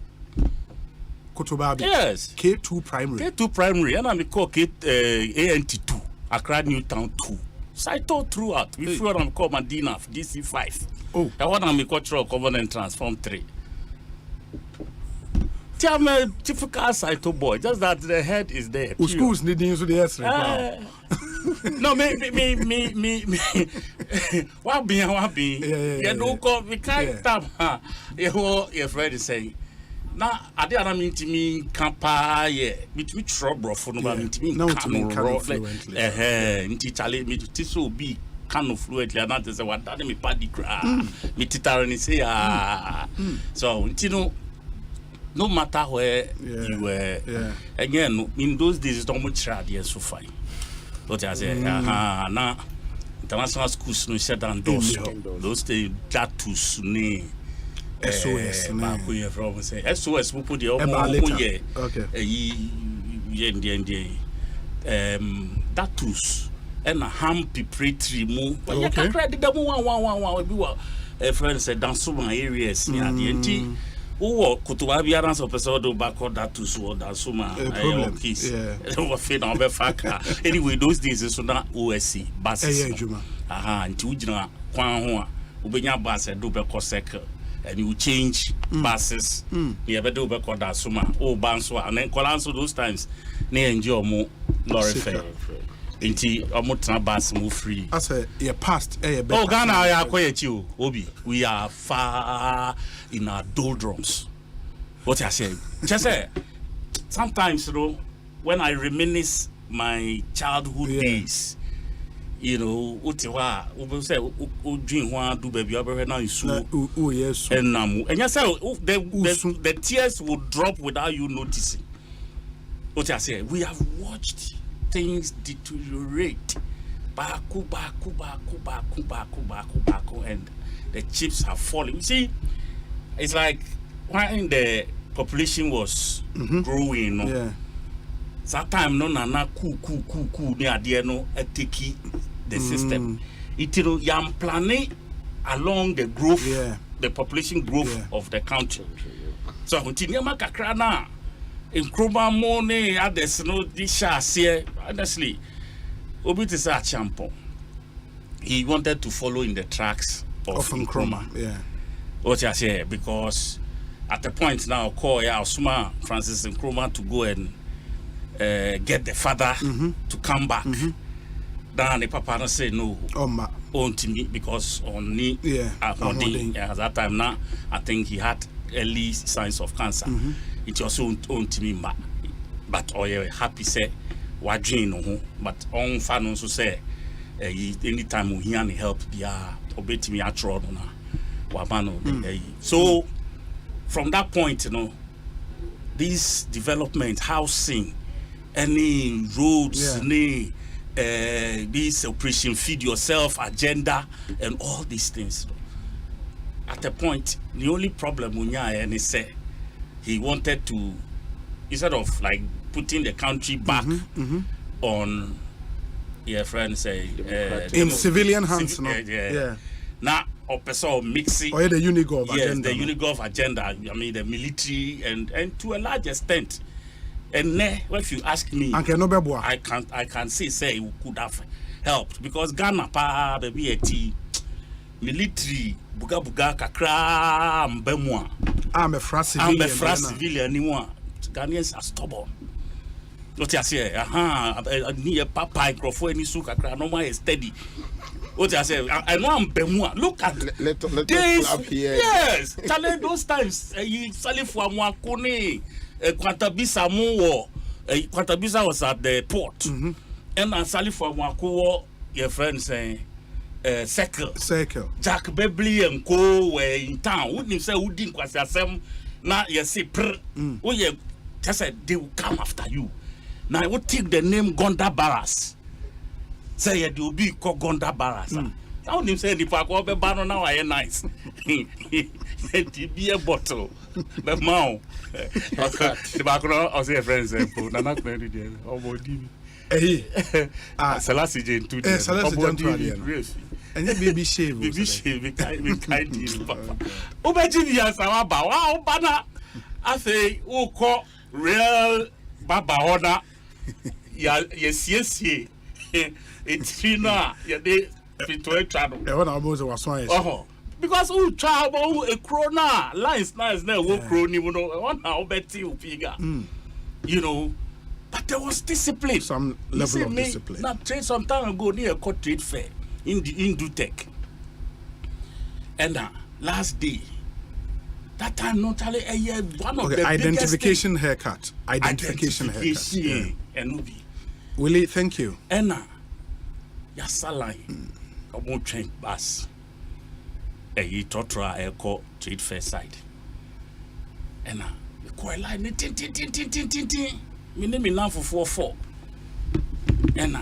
Kotobabi.
Yes.
K2 primary.
K2 primary. And I'm called ANT2. Accra Newtown 2. Saito throughout. We feel I'm called Medina DC5.
Oh.
I want to cultural covenant transform 3. I'm a typical Saito boy, just that the head is there.
Schools needing to the S.
No, me. What be? You don't call me can't tap. Your friend is saying. Now, I didn't mean to me campa, yeah, with trouble for no mean to me. No, to me, fluently. Challenge me to so be kind of fluently, and not as a what me paddy cry. Me titarani say, so, you know. No matter where you were, again, in those days, it's not much radius so fine. What I say, now, international schools no shut down doors. Those days, that to Sunni. SOS, from say SOS, we put the okay. That tools and a ham preparatory move. Okay. Credit the one. A friend said, down so many areas near the NT. Oh, Kutubabi answer episode back on that to so that suma case. Anyway, those days is not OSC buses. And Tujina Kwan Ubenya bus and do circle. And you change buses. You ever do back on that suma. Oh, Banswa and then Colanso those times near enjoy more lorry fare. Inti omutna bus move free.
I say you passed.
Oh, Ghana, I quiet you, Obi. We are far in our doldrums. What I say? Just say sometimes, you know, when I reminisce my childhood days, you know, Utiwa, we say, drink one, do baby, over now is so.
Oh, yes.
And you say, the tears will drop without you noticing. What I say? We have watched things deteriorate, baku, and the chips have fallen. You see, it's like when the population was growing, no? That time no nana cool near the no etiki the system. It yam planning along the growth, the population growth of the country. So continue makakra na. In Kroma Mone, others no dishes here. Honestly, Obit is a champion. He wanted to follow in the tracks of Nkrumah. What I say, because at the point now, call Osuma Francis Nkrumah to go and get the father to come back. Then the papa say no, on to me because on me, at that time now, I think he had early signs of cancer. It also own to me, but happy say what dream but on fan also say anytime we hear any help be obey me at road so from that point, you know, this development, housing, any roads, any this operation feed yourself agenda and all these things. At a point, the only problem we say he wanted to, instead of like putting the country back on, friends say,
in civilian hands.
Now, person mixing.
Or the Unigov agenda.
Yes, the Unigov agenda. I mean, the military and to a large extent. And if you ask me, I can say it could have helped because Ghana pa baby military buga kakra mbemwa. I'm a civilian anymore. Ghanaians are stubborn. What you say? Near papa microphone ni su kakra no more steady. What I say? I know I'm bemwa. Look at
let
days.
Up here.
Yes, tell those times. You sali for mwakone. Kwantabisa mo. Kwantabisa was at the port. And I sali for mwako. Your friend saying, circle. Jack Bebley and Co. were in town. Wouldn't say who didn't was Asem. Now you say, oh yeah, just said they will come after you. Now I would take the name Gonda Barras. Say they will be called Gonda Barras. I wouldn't say the park will be banner now. I nice. It be a bottle. The mouth. The background of their friends and put an accident. Selassie Jane to the and your baby shave. Baby shave, we kind of papa. Obejivia Sawaba, wow, banner. I say, oh, call real Baba Hoda. Yes, it's Trina, your day, between channel. Oh, because who travel a crona, lines nice, no, who crony, you know, on how Betty figure. You know. But there was discipline.
Some level of discipline.
Now, trade some time ago near a court trade fair in the Indutech. And last day, that time not only a year, one of the
identification haircut. Identification haircut.
Yeah. And
Willie, thank you.
And Yasalai, I won't train bus. A ye totra a court trade fair side. And the quite line, tin. My name is now for 4. And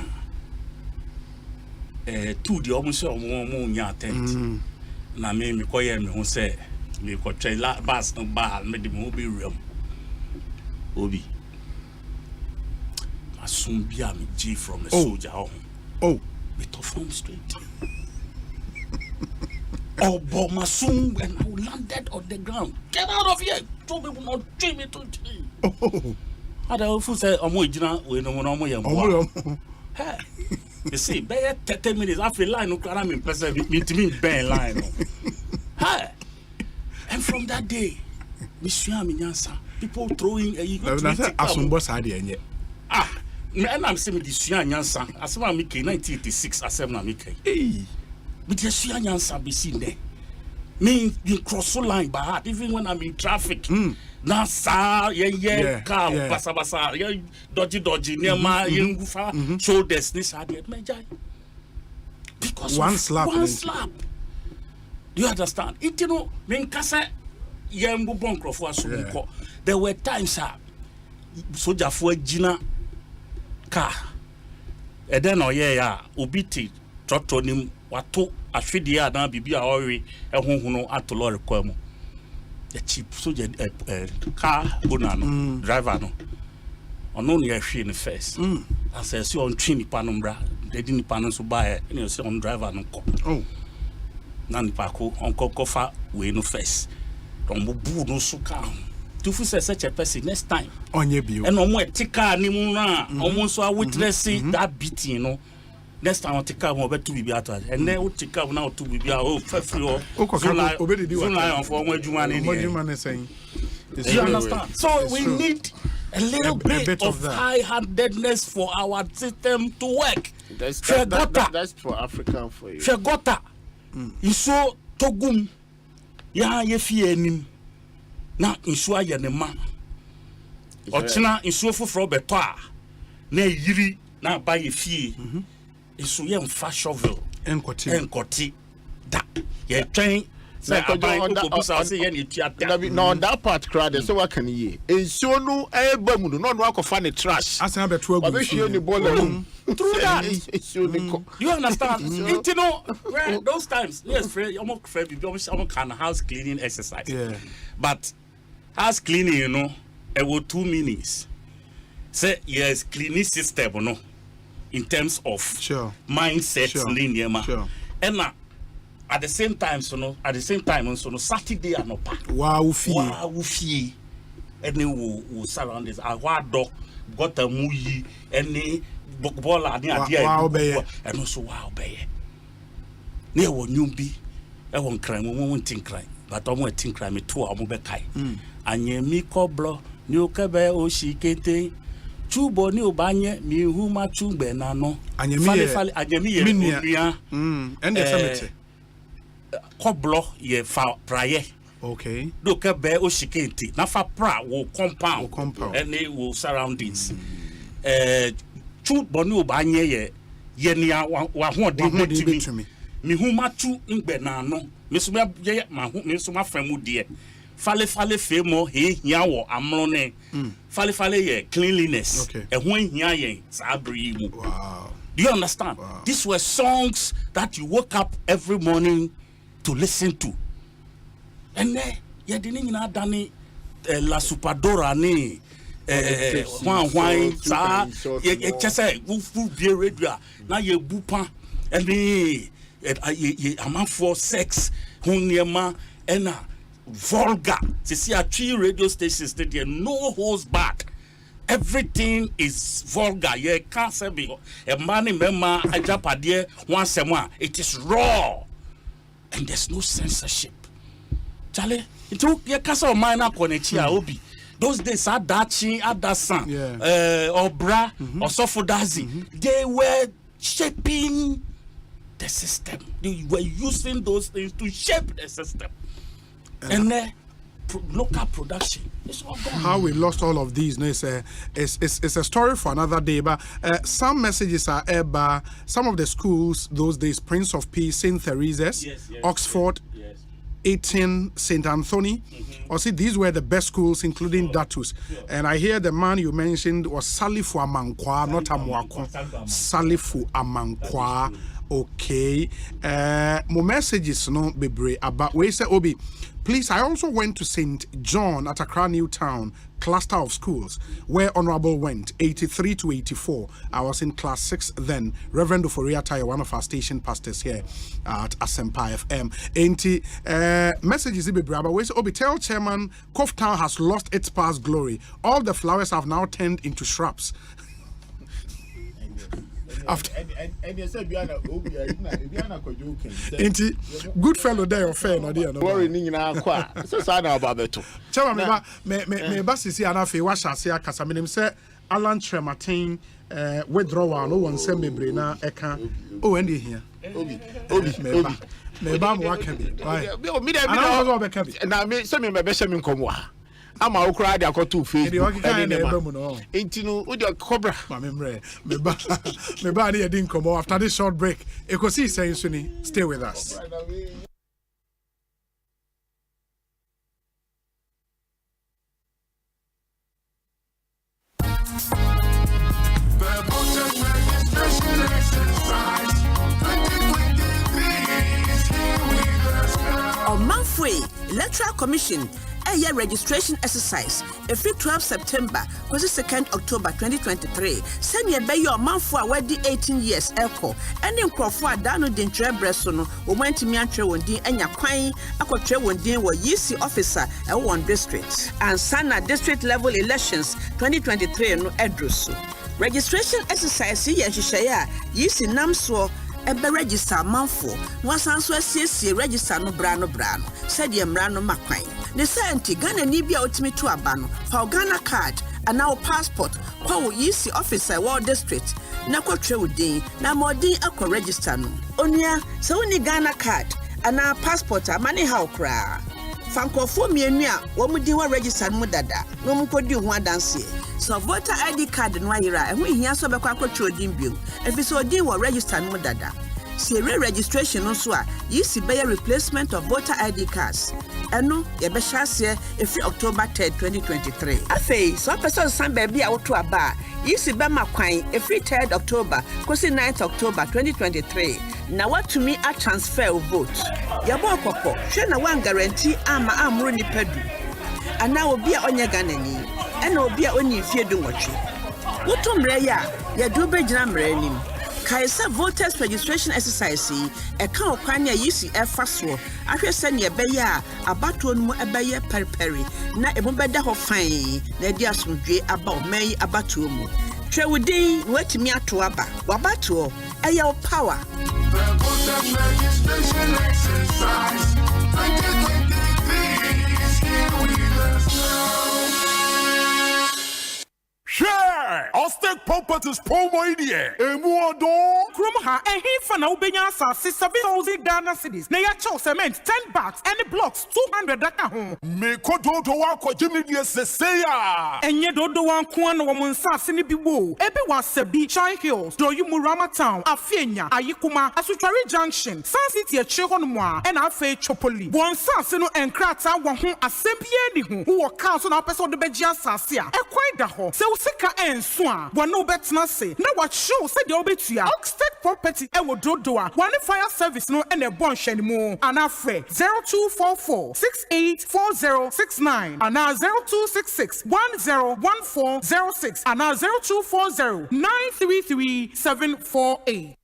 two the almost one year tent. Na me call me who say me ko train la bus no bar me the mo be room. Obi. Masum bia me G from a soldier home.
Oh,
me to form straight. Oh, but Masum when I landed on the ground. Get out of here. Two people not treat me to tea. Oh. Ada ofu say omo ejina we no omo yembo. Hey. You see, be 30 minutes after line no kara me person me ben line no. Hey. And from that day, me sua me nyansa. People throwing a
asumbo sade enye.
Me na me say me di sua nyansa. Asema me ke 1986 asem na me ke. Me di sua nyansa be seen there. Me cross line by heart even when I'm in traffic. Na sa car basa dodgy near my yengufa shoulders this had it major because
one slap
do you understand it? You know men kasa yengu bonkro for asumuko. There were times soldier for gina car and then obiti trotonim wato afidi na bibia ori ehunhunu atolo rekwamo. The cheap soldier car owner no driver no ono near she in first I say see on twin panumbra they didn't panon so buy you see on driver no ko nani pako on kofa we no first don bu no so car to fu say such a person next time
onye bio
and omo etika ni mu na omo so witness that beating no next time I take out more to be out and then we take out now to be out free or so like for one Juman
saying
you understand? So we need a little bit of high-handedness for our system to work.
That's for African for you.
Shagota. Iso togum ya yefi enim na iso ayenema. Ochina iso foforo beto a na yiri na ba yefi. Iso ye mfa shovel enkoti da ye train say on
that part crowd so what can ye enso no eba mu no no akofa ne trash
asan beto agu
ni ball
through that you understand it, you know those times yes almost kind of house cleaning exercise but house cleaning you know it will 2 minutes say yes cleaning system no in terms of mindset linear and at the same time so Saturday anopa
wow fie
any will surround this awado got a muyi any ball and also wow be near one new be I won't crime won't think crime but I won't think crime to a mobekai and ye mi coblo new cabe o she kete chubo ni obanye mi huma chumbe nano
fale
minia
and the cemetery
coblo ye fa praye.
Okay.
Look at bear or shikenti. Nafa pra will compound and they will surroundings. Two bonu banye ye nia wa to me. Mi huma chu in benano. Missuma ye my friend dear. Fale femo he yawo amrone. Fale ye cleanliness.
Okay.
And when ye sabri.
Wow.
Do you understand?
Wow.
These were songs that you woke up every morning to listen to. And ye didn't know Danny La Supadora ni wine sa ye just say who be radio now ye bupa and ye a man for sex hunyama and vulgar. See a 3 radio stations that there no holds back. Everything is vulgar. Ye can't say a man in Mema a Japadie once a month. It is raw and there's no censorship. Charlie, it took your castle minor connectia obi. Those days are Dachi, Adasan, or Bra, or Sofodazi. They were shaping the system. They were using those things to shape the system. And local production. It's all gone.
How we lost all of these, it's a story for another day. But some messages are aired. Some of the schools those days: Prince of Peace, St. Theresa's, Oxford, 18 St. Anthony. Or see, these were the best schools, including Datus. And I hear the man you mentioned was Salifu Amankwa, not Amwako. Salifu Amankwa. Okay. More messages no bebre about we say Obi. Please, I also went to St. John at Accra New Town cluster of schools where Honorable went 83 to 84. I was in class 6 then. Reverend Uforia Taya, one of our station pastors here at Asempa FM. Messages but we say Obi tell Chairman Cove Town has lost its past glory. All the flowers have now turned into shrubs. After good fellow there or fair no dear no
worry ni na kwa so say na about beto
chama me ba sisi anafe wa hyase akasa menim say Alan Trematin withdrawal no won say mebre na eka o and here me ba mo aka bi why
na me say me be hye me nkomo a ama okra dia akoto Facebook entinu wo dia cobra
me ba na yedin komo after this short break Ekosiisen so ni stay with us.
On Manfrey Electoral Commission a year registration exercise every 12 September was the 2nd October 2023. Send your bay your month for already 18 years echo and in Crawford Dano Dintre Bressono who went to Miantre one day and your quine aquatre one day were UC officer at one district and Sana district level elections 2023 no Edrusu. Registration exercise here Shishaya UC Namswo ebe register manfo wasanso asiesie register no brano said ye mrano makwan ne senti Ghana ni bia otimi to aba no fa Ghana card and our passport kwa wo yisi officer war district na kwatwe udin na modin akọ register no onua se woni Ghana card and our passport amane ha okra fankofo mienu a wo mudin wa register no dada no mukodi ho adanse so voter ID card no ayira ehun hia so be kwa kwatwe odin bio efiso odin wo register no dada Sere registration no so a yisi be replacement of voter ID cards eno ye be hyase every October 3rd 2023 afei so person san ba bia woto aba yisi be makwan every 3rd October kosi 9th October 2023 na watumi a transfer vote yabo kokko hwe na wan guarantee ama amro ni padu ana obi a onye ganani ena obi a oni fie du nwotwe woto mre ya do be gina mre nim
Kaisa voters registration exercise eka okwanya yisi efaso ahwe se ne ebeya abato no ebeya periperi na ebobeda ho fan na di asodwe aba oman abato mu twewudi watimi ato aba wabato eya power voters registration exercise 2023 is here with us now.
Share! I'll stake properties promo idea. Emuado.
Krumha and he for now benya asasi 7,000 Ghana cedis. Na ya chow cement 10 bags and blocks 200 daka home.
Me kodo do wa ko jimi die seseya.
Enye do wan ko na wo nsase ni bi wo. Ebi wa Sebi, Shine Hills, do you Murama Town, Afienya, Ayikuma, Asutwari Junction, Sun City eche ho no a na afa Chopoli. Won nsase no enkrata wo ho asempie ni ho. Wo council na person de beji asase a. Ekwai da ho. Se sika ensua wano betna se na what show say the obetua Oxtec property e wo dodoa one fire service no and e bon hwani mu anafre 0244 684069 ana 0266 101406 ana 0240 933 748.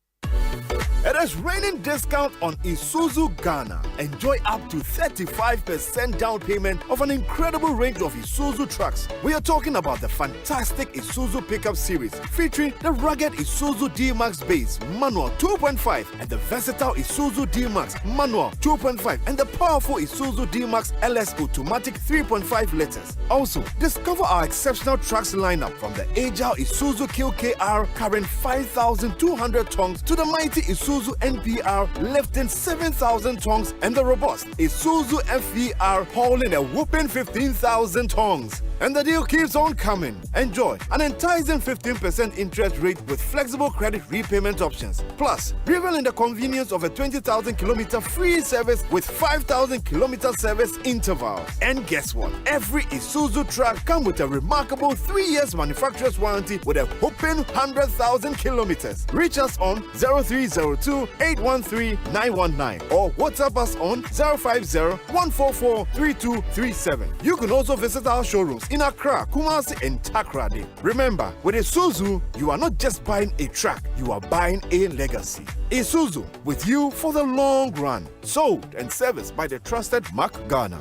It is raining discount on Isuzu Ghana. Enjoy up to 35% down payment of an incredible range of Isuzu trucks. We are talking about the fantastic Isuzu pickup series featuring the rugged Isuzu D-Max base manual 2.5 and the versatile Isuzu D-Max manual 2.5 and the powerful Isuzu D-Max LS automatic 3.5 liters. Also, discover our exceptional trucks lineup from the agile Isuzu QKR carrying 5,200 tons to the mighty Isuzu NPR lifting 7,000 tons and the robust Isuzu FVR hauling a whooping 15,000 tons. And the deal keeps on coming. Enjoy an enticing 15% interest rate with flexible credit repayment options. Plus, revel in the convenience of a 20,000 kilometer free service with 5,000 kilometer service interval. And guess what? Every Isuzu truck comes with a remarkable 3 years manufacturer's warranty with a whopping 100,000 kilometers. Reach us on 0302-813-919 or WhatsApp us on 050-144-3237. You can also visit our showrooms in Accra, Kumasi, and Takrady. Remember, with Isuzu, you are not just buying a truck, you are buying a legacy. Isuzu, with you for the long run. Sold and serviced by the trusted Mark Ghana.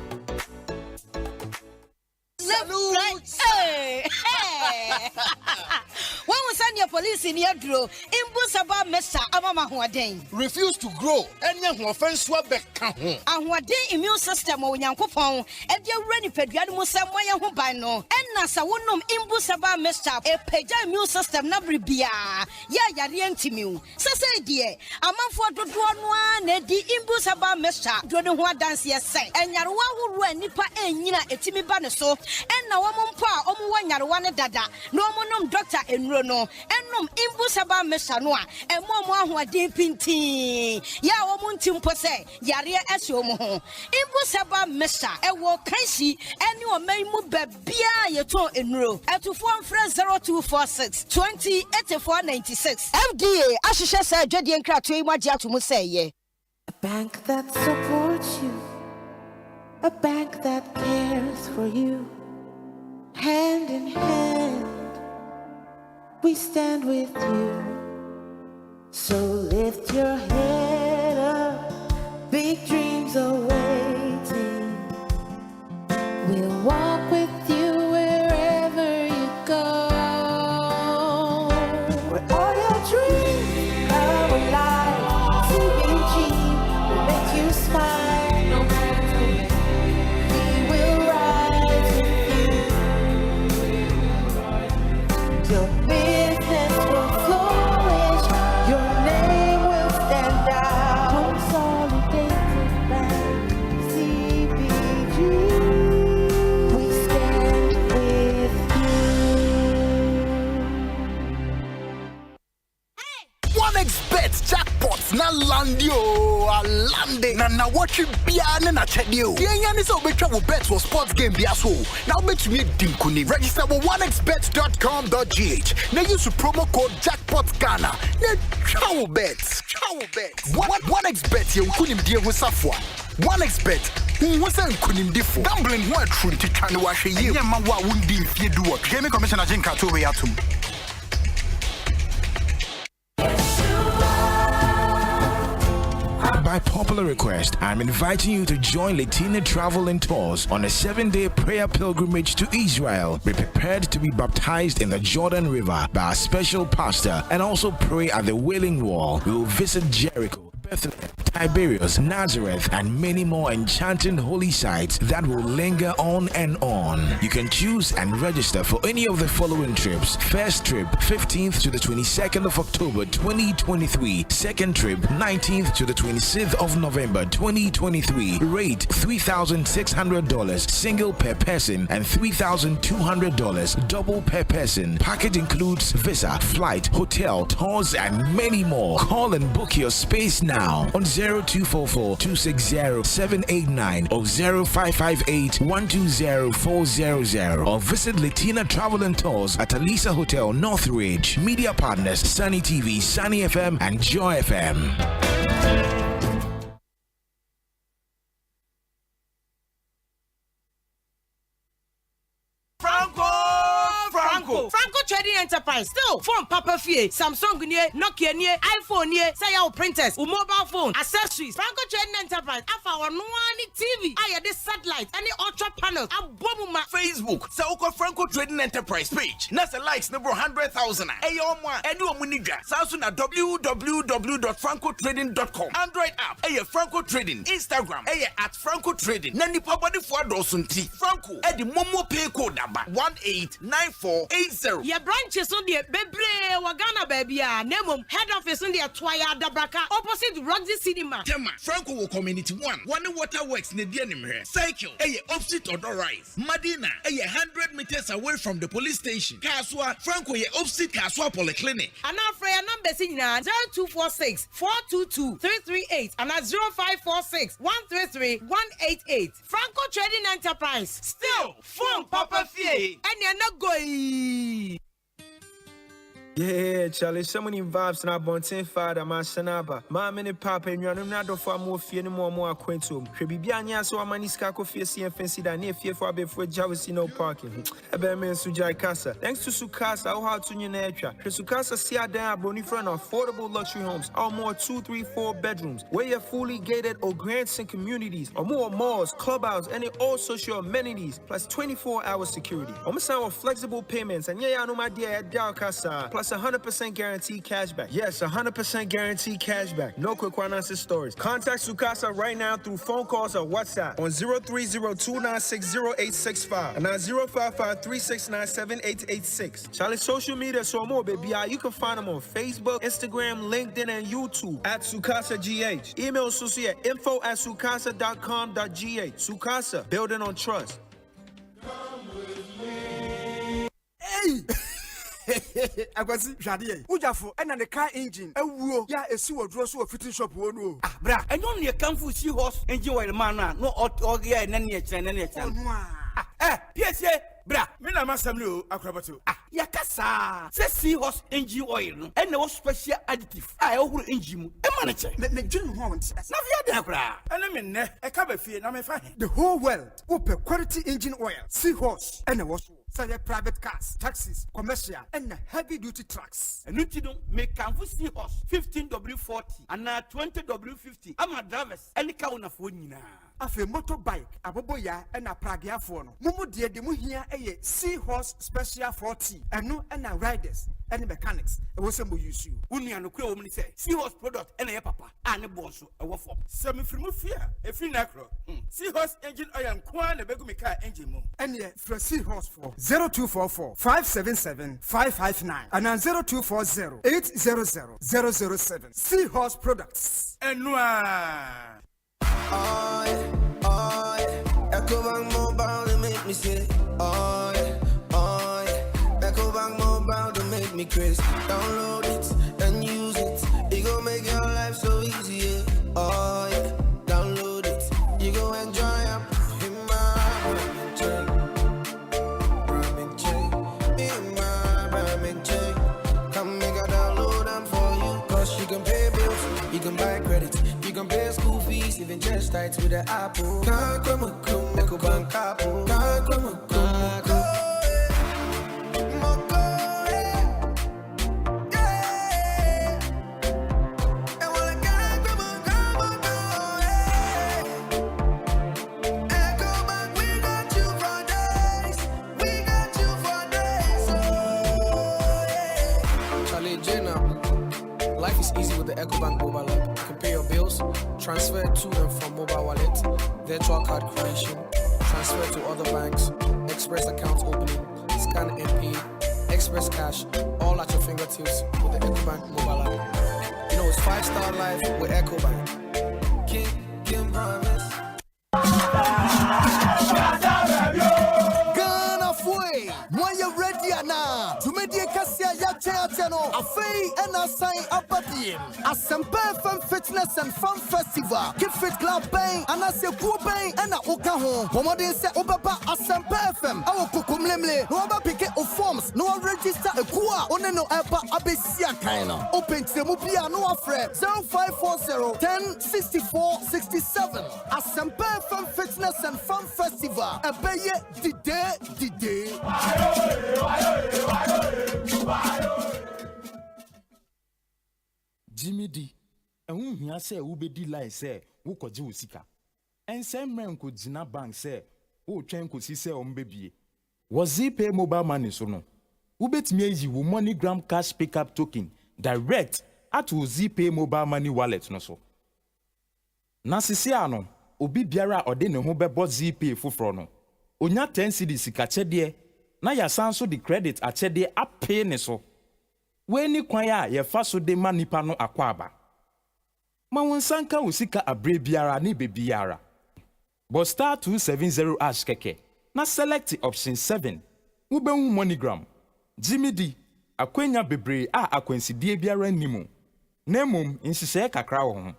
When we send your police in your draw, Imbusaba Mesa Amama Huaden. Refuse to grow, and young offense swabek. And what day immune system or young coupon, and your ready pediamus somewhere who by no, and Nasa wonum Imbusaba Mesa, a peja immune system nabri bia. Ya rientimu. Sasa dear, a man for the one, the Imbusaba Mesa, Jordan Hua dance yes, and Yarwa who ran Nipa and Nina etimi banaso, and now pa one Yarwana dada, no monum doctor and no, enum Imbusaba Mesanoa, and Momo who are deep in tea. Ya womuntim pose, Yaria Esomo. Imbusaba Mesa, a walk crazy, and you may move bia your tone in row. At to form friends 0246 20 8496. FDA, Ashisha said, Jedi and Crack to Imagia to Musay.
A bank that supports you, a bank that cares for you, hand in hand. We stand with you, so lift your head up, big dreams are waiting. We'll walk with you wherever you go, where all your dreams come alive. CBG will make you smile, no matter what. We will rise with you. Your business will flourish, your name will stand out. Consolidated Bank, CBG, we stand with you.
1xBet jackpots na landio alande na what you biane na chedio. Yenya ni so betwa wo bet for sports game bia so. Now bet me dinkuni. Register with 1xbet.com.gh. Now use promo code jackpot Ghana. Na travel bet. 1xBet ye kunim die ho safwa. 1xBet who was kunim difo. Gambling ho atru ti twane wa hwe ye. Nyama wa wundi mfie duo. Gaming Commissioner Jinka to we atum.
Yes,
by popular request, I'm inviting you to join Latina Travel and Tours on a 7-day prayer pilgrimage to Israel. Be prepared to be baptized in the Jordan River by a special pastor and also pray at the Wailing Wall. We will visit Jericho, Bethlehem, Tiberias, Nazareth, and many more enchanting holy sites that will linger on and on. You can choose and register for any of the following trips. First trip, 15th to the 22nd of October 2023. Second trip, 19th to the 26th of November 2023. Rate $3,600 single per person and $3,200 double per person. Package includes visa, flight, hotel, tours, and many more. Call and book your space now on 0244-260-789 or 0558-120-400 or visit Latina Travel and Tours at Alisa Hotel, Northridge. Media partners Sunny TV, Sunny FM, and Joy FM.
Franco Trading Enterprise still phone Papa Fie, Samsung nie, Nokia nie, iPhone nie, say your printers, mobile phone, accessories. Franco Trading Enterprise afa our no TV, aya this satellite, any ultra panels, abomuma
Facebook, Sauko Franco Trading Enterprise page. Nasa likes number 100,000. Ayo mwa, edu omuniga. Sausu na www.francotrading.com. Android app, aye Franco Trading. Instagram, aye at Franco Trading. Nani pabadi fwa dosunti. Franco, edi momo pay code number 189480.
Your branches on the Bebre Wagana baby, Nemum, head office on the Twaya Dabraka, opposite Roxy Cinema.
Tema, Franco Community 1, One Waterworks, Nedianim here. Cycle, aye opposite Odor Rise. Madina, aye 100 meters away from the police station. Kaswa, Franco, ye opposite Kaswa Polyclinic.
And our prayer number is 0246 422 338 and at 0546 133 188. Franco Trading Enterprise. Still, phone Papa Fie. And you're not going.
Yeah, Charlie, so many vibes and I want 10 father, my sanaba. My mini papa and you're not for more fear no more acquaintum. Trebiania, so a maniscaco fear and fancy that near fear for a bit for Javisi no parking. A bear man Sujai Casa. Thanks to Sukasa, how hard to your nature. Sukasa Sia Daya Bonifran affordable luxury homes, or more 2, 3, 4 bedrooms, where you're fully gated or grants and communities, or more malls, clubhouse, and all social amenities, plus 24-hour security. Almost our flexible payments, and yeah, I know my dear at Casa. Plus 100% guaranteed cashback. Yes, 100% guaranteed cashback. No quick finances stories. Contact Sukasa right now through phone calls or WhatsApp on 030-296-0865 and 055-369-7886. Charlie social media so more, baby. You can find them on Facebook, Instagram, LinkedIn, and YouTube at Sukasa GH. Email Susie at info@sukasa.com.gh. Sukasa, building on trust.
Hey! Akwasi hwade ujafo ena the car engine ewuo ya esi wodro so fitting shop wonu
ah bra enyo ne kamfu si horse engine oil man no ogia ena ne ekire ne ekire PSA bra me na masam le o akrabato ya kasa se horse engine oil no ena wo special additive a ehuru engine mu e ma ne che
na dwun ho won na
fia da kra ena me ne e ka ba fie na me fa
the whole world open quality engine oil horse ena wo say private cars, taxis, commercial, and heavy-duty trucks.
And you don't make Canfu Seahorse 15W40 and 20W50. I'm a drivers. Any car on a phone.
Afe motorbike, aboboya, and a pragia phone. Mumu dear de muhia a Seahorse Special 40. And no and riders and mechanics. It was a use you.
Uni and a woman say Seahorse product and a papa and a Bonsu a waffle. Semi from fear. If you necro. Seahorse engine oil and Kwan a Begumika engine.
And yet for Seahorse for 0244-577-559 and 0240-800-007. Seahorse Products.
And noir.
Ecobank Mobile to make me say, oh yeah. Ecobank Mobile to make me crazy. Download it and use it. It gon' make your life so easy, yeah. Oh yeah. Download it. You go enjoy it. You can pay bills, you can buy credit, you can pay school fees, even just tight with the Apple. Ecobank Apple.
transfer to and from mobile wallet, virtual card creation, transfer to other banks, express account opening, scan and pay, express cash, all at your fingertips with the EcoBank mobile app. You know, it's 5-star life with EcoBank.
Can promise. Ghana foi, moya ready ana. To me die kasia ya chano. Afei and assign apadim. Asempa FM Fitness and Fun Festival. Keep fit club bang and ase cool bang and a okaho. Pomodin se obaba Asempa FM. Awo kukumlemle. No aba pick of forms. No register a kua. One no eba abesia kaina. Open to mupia no afre. 0540 10 64 67. Asempa FM Fitness and Fun Festival. Ebeye dide.
Jimmy D, and whom he say will be delight say, who could do sika. And same man could Zina Bank say, who train could see say on baby. Was he pay mobile money so no? Who bet me you MoneyGram cash pickup token direct at who pay mobile money wallet no so. Nasisiano, Obi Biara or den who be bought ZPay for frono. Onya 10 cedis kachedie na ya sanso the credit achede apay ne so we ni kwan ya ye fa so de manipa no akwaba ma won sanka usika abre biara ni bebiara but star 270 ash keke na select option 7 wo be hu MoneyGram Jimmy D akwenya bebre a akwansidie biara nimu na mum insise kakra wo ho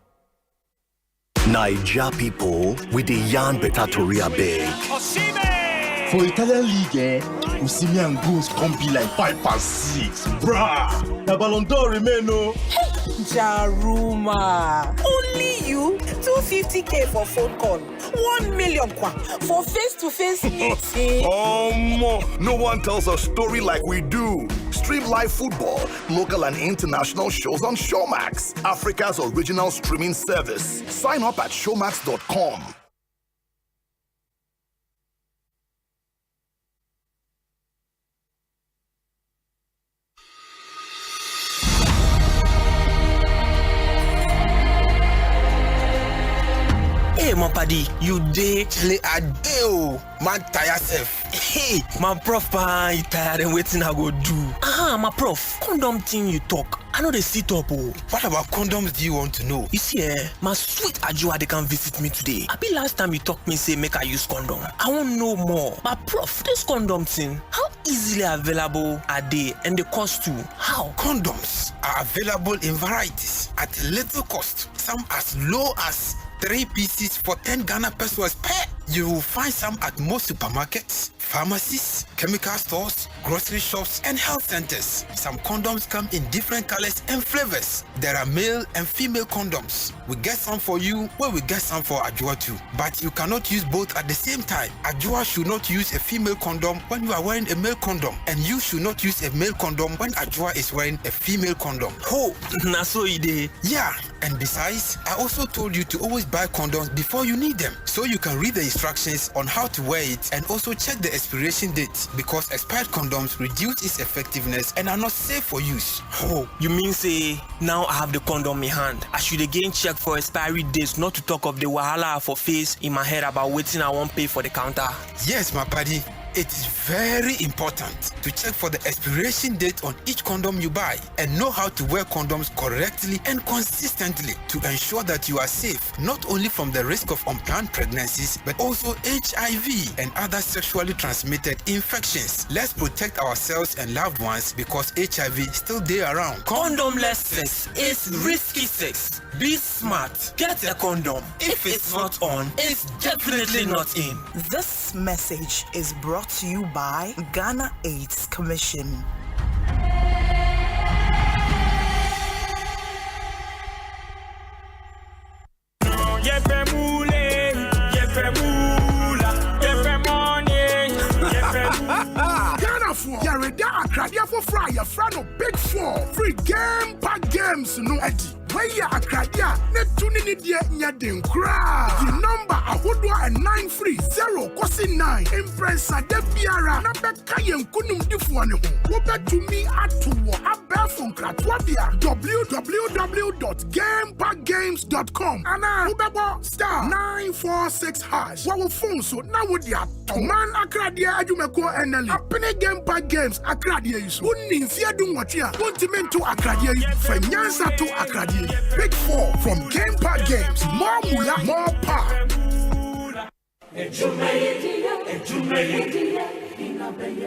Naija people with the yarn better to big.
For Italian League, Osimhen goals can't be like 5 and 6. Bruh! The Ballon d'Or remain no.
Jaruma. Only you? 250K for phone call. 1 million for face-to-face meeting.
No one tells a story like we do. Stream live football, local and international shows on Showmax, Africa's original streaming service. Sign up at showmax.com.
Hey, my paddy, you dey actually a deal. Man, tire yourself. Hey, my prof, you tired and waiting I go do. My prof, condom thing you talk. I know they sit up. What about condoms do you want to know? You see, my sweet Ajua, they can visit me today. I be last time you talk me say make I use condom. I want to know more. But prof, this condom thing, how easily available are they and the cost too? How? Condoms are available in varieties at little cost. Some as low as 3 pieces for 10 Ghana pesos per. You will find some at most supermarkets, pharmacies, chemical stores, grocery shops, and health centers. Some condoms come in different colors and flavors. There are male and female condoms. We get some for you, where we get some for Ajua too. But you cannot use both at the same time. Ajua should not use a female condom when you are wearing a male condom. And you should not use a male condom when Ajua is wearing a female condom. Oh, na so ide. Yeah, and besides, I also told you to always buy condoms before you need them, so you can read the instructions on how to wear it and also check the expiration date, because expired condoms reduce its effectiveness and are not safe for use. Oh, you mean say now I have the condom in hand, I should again check for expiry dates, not to talk of the wahala for face in my head about waiting I won't pay for the counter? Yes, my buddy. It is very important to check for the expiration date on each condom you buy and know how to wear condoms correctly and consistently to ensure that you are safe, not only from the risk of unplanned pregnancies, but also HIV and other sexually transmitted infections. Let's protect ourselves and loved ones, because HIV is still there around. Condomless sex is risky sex. Be smart. Get a condom. If it's not on, it's definitely not in.
This message is brought to you by Ghana AIDS Commission.
You're ready for fry, your friend of Big 4. Free game, pack games, no edgy. Waya Akradia, Neptune Dia Nyadin Kra. The number Ahodwa and 930 Kosi 9. Impressa de Biara, Nabekayan Kunum Difuane. Woba to me at Abel Kratwabia. www.gamepackgames.com. Ana Ubabo star 946 hash. Wawo phone so now with ya. Man Akradia Ajumeko NL. Apene Game Pack Games Akradia is. Unni Fiadum Watia. Ultimate Akradia. Fenyansa to Akradia. Big 4 from Game Pack Games. More mula, more power.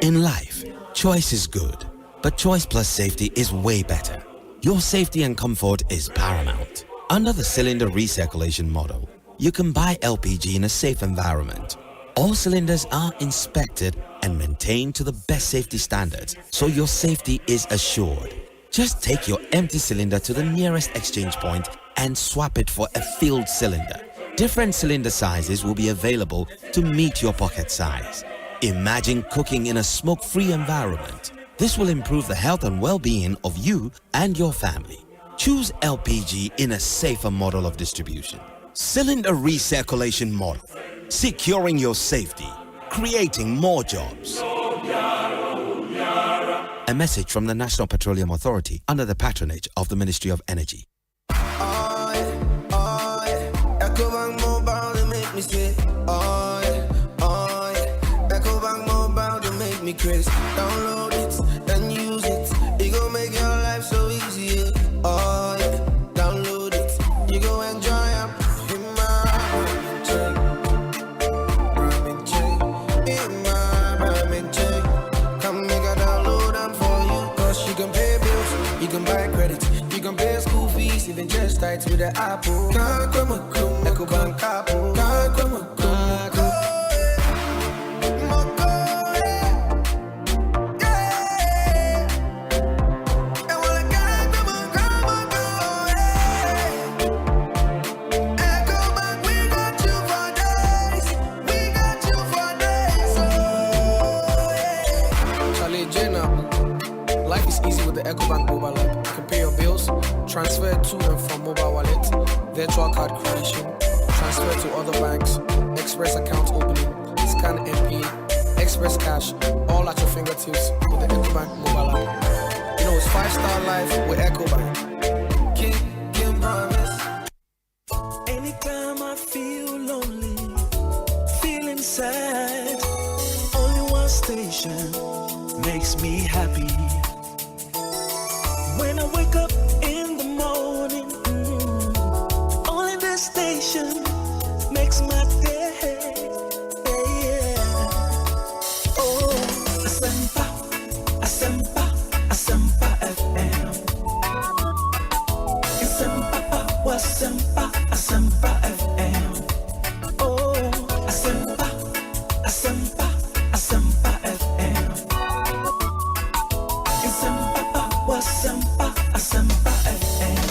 In life, choice is good, but choice plus safety is way better. Your safety and comfort is paramount. Under the cylinder recirculation model, you can buy LPG in a safe environment. All cylinders are inspected and maintained to the best safety standards, so your safety is assured. Just take your empty cylinder to the nearest exchange point and swap it for a filled cylinder. Different cylinder sizes will be available to meet your pocket size. Imagine cooking in a smoke-free environment. This will improve the health and well-being of you and your family. Choose LPG in a safer model of distribution. Cylinder recirculation model, securing your safety, creating more jobs. A message from the National Petroleum Authority under the patronage of the Ministry of Energy.
Ecobank Mobile, they make me say, oh yeah. Ecobank Mobile, they make me crazy. Download it and use it. It gon' make your life so easy. Yeah. Oh yeah, download it. You go enjoy it. In my ramen chain. In my ramen chain. Come make a download them for you. Cause you can pay bills, you can buy credit, you can pay school fees, even just tights with the Apple. Ecobank Apple.
Life is easy with the Ecobank mobile app. You can pay your bills, transfer to and from mobile wallet, virtual card creation, transfer to other banks, express account opening, scan and pay, express cash, all at your fingertips with the Ecobank mobile app. You know, it's 5-star life with Ecobank. Can't promise.
Anytime I feel lonely, feeling sad, only one station makes me happy. When I wake up in the morning, only this station makes my day. Yeah. Oh, Asempa, Asempa, Asempa FM. Asempa, Asempa, Asempa FM. Oh, Asempa, Asempa, Asempa FM. Asempa, Asempa FM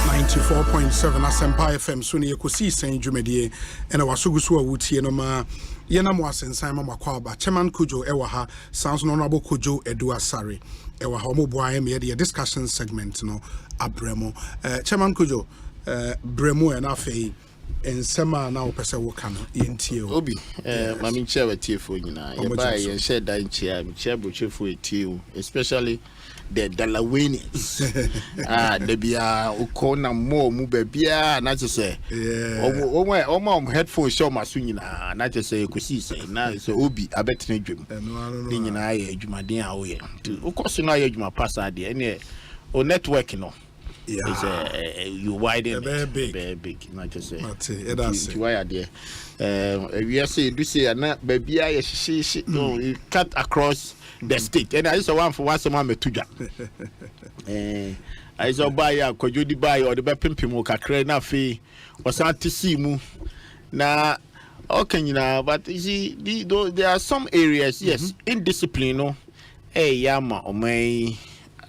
94.7 Asempa FM so ne Ekosiisen dwumadie ena wasoguso a wutie no ma yena mo asensan ma makwaba Chairman Kojo ewa ha sounds no honorable Kojo Edu Asare ewa ha mo boa me the discussion segment no abremo Chairman Kojo bremo na afei ensema na opese wo kan yentie
obi mami chewe tiefo nyina ye ba ye share dan chia mi chia brochefo etie especially the Delawanes the bia ukona mo mu ba bia na je say omo headphone show maso nyina na je say Ekosiisen na so obi abetene dwem ni nyina ye adwumaden a wo ye ukoso na ye adwuma passa de ene o network no. Yeah, you widen very big. Not just say. Why are there? We are saying, do say, na baby, she, no, you cut across the state. And I saw one for one, someone me tuja. I saw buy a Kojudi buy or the Bepimmo Kakre na fee was not to see mu. Na, okay, you know, but you see, there are some areas, yes, indiscipline, no, yama or may.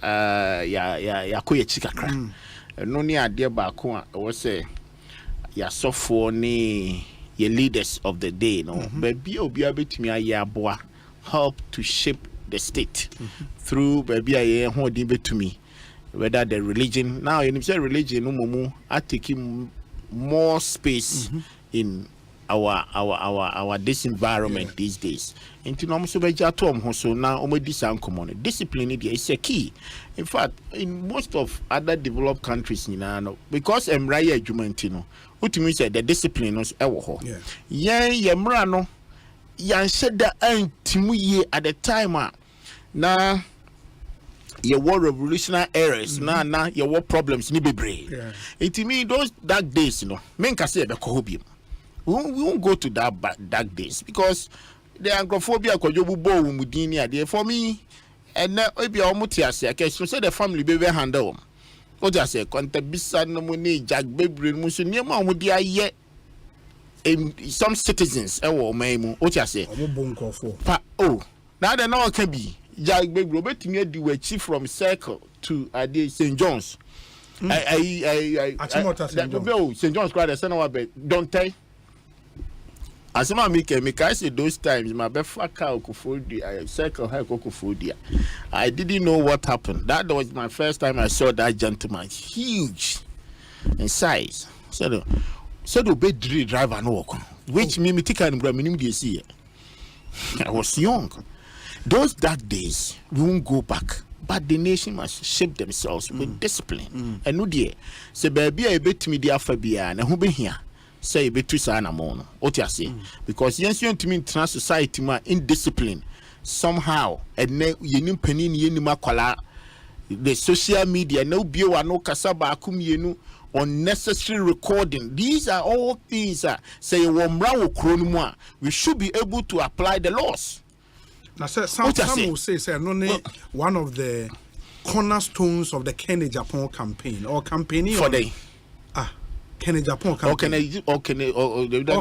Ya koye chikakra no ni ade ba ko a wo say ya sofo ni ye leaders of the day no baby obi abetumi aye help to shape the state through baby aye ho din betumi whether the religion now in religion umumu are taking more space in our this environment these days. Into no so beja tom so now common discipline is a key. In fact, in most of other developed countries, because emraya jumantino, utimi said the discipline was ewo. Yeah, yemrano yan said that antimu at the time na your war revolutionary eras na your war problems ni bebre. It mean those dark days, men can say the cohobium. We won't go to that dark days because the agoraphobia kojobu bo mudini there for me and now maybe almost say so the family be handle. What just say contabisa no money jack baby musu niema mudia ye some citizens maimu what just say now the no can be jack baby betimi di we chief from Circle to St. John's. I St. John's crowd the son don't tell. Asema I say those times my befaka okufodi Circle high okufodi. I didn't know what happened. That was my first time I saw that gentleman, huge in size. So the bed driver no work, which me take and minimum dey see. I was young. Those dark days we won't go back. But the nation must shape themselves with discipline. And no dear, say baby I bet me dear Fabia and who be here. Say betu sana mono what you say because yes you to mean trans society ma indiscipline somehow and you nim panin you nim akwala the social media no bio no kasaba akum yenu unnecessary recording. These are all things say we should be able to apply the laws.
Now some will say one of the cornerstones of the Kennedy Japan campaign or campaigning
for the
Kennedy Japan campaign or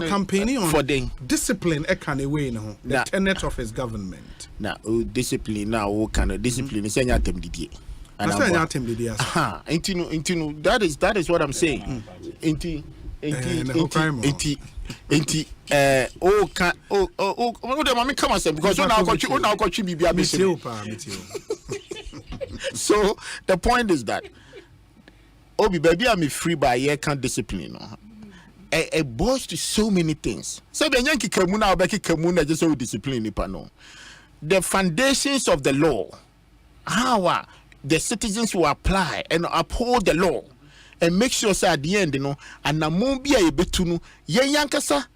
campaigning on
for the
discipline the tenet of his government.
Now discipline now what kind of discipline is any item did that is what I'm saying. So the point is that Obi baby I'm free by year can't discipline a boss to so many things. So the Yankee Kamuna or Becky Kamuna just so discipline no. The foundations of the law, how the citizens will apply and uphold the law and make sure say at the end and na be a betunu ye yankasa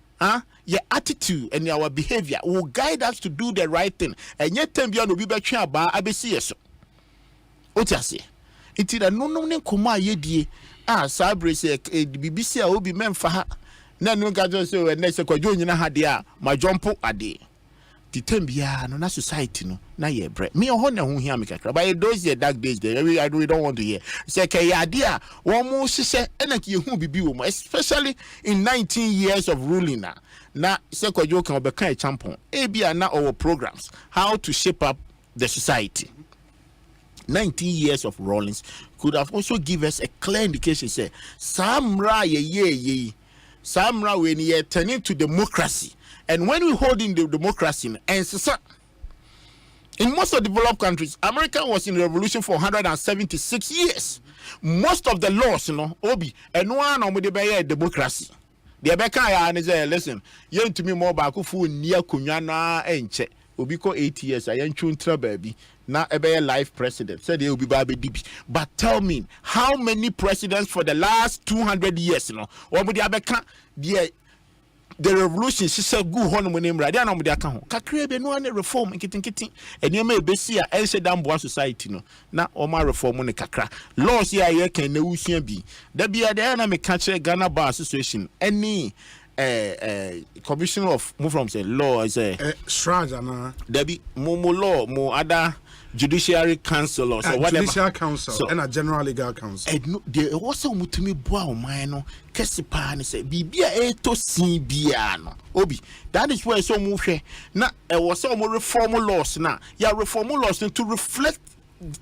your attitude and our behavior will guide us to do the right thing and yet time be no be betwa ba abesi so what you say it is no nkoma yedie sabre say BBC a obi memfa ha na no ga just say na say kwadwo nyina ha de a ma jumpo ade the time bia no na society no na ye bre me ho na ho hia me kakra but those the dark days there we don't want to hear say kay ade a wo mo hihye na ki hu bibi wo mo especially in 19 years of ruling na say kwadwo kan obeka e champion e bia na our programs how to shape up the society. 19 years of rulings could have also give us a clear indication say samra ye samra when ye turning to democracy. And when we hold in the democracy and so in most of the developed countries, America was in revolution for 176 years. Most of the laws, obi and one of the democracy. The Abeka and say, listen, you to me more back fu near kunyana enche. Obiko 8 years, I ain't chuntra baby. Now a life president said they will be baby DB. But tell me, how many presidents for the last 200 years, or would the revolution she said go hon when him radio na mo de aka ho kakra be no na reform nkitin and you may be see a say dan boa society no na o ma reform ne kakra laws here ye kan na wusua bi da bia da na me ka kire Ghana Bar Association any commissioner of move from say law is
Straja na
there be mo law mo other judiciary council or so whatever
judicial council and a general legal council
and no there was so mutumi boa o man no kesipa ne say bibia eto sin bia no obi that is where so mo hwe na e was so mo reform laws na ya reform laws to reflect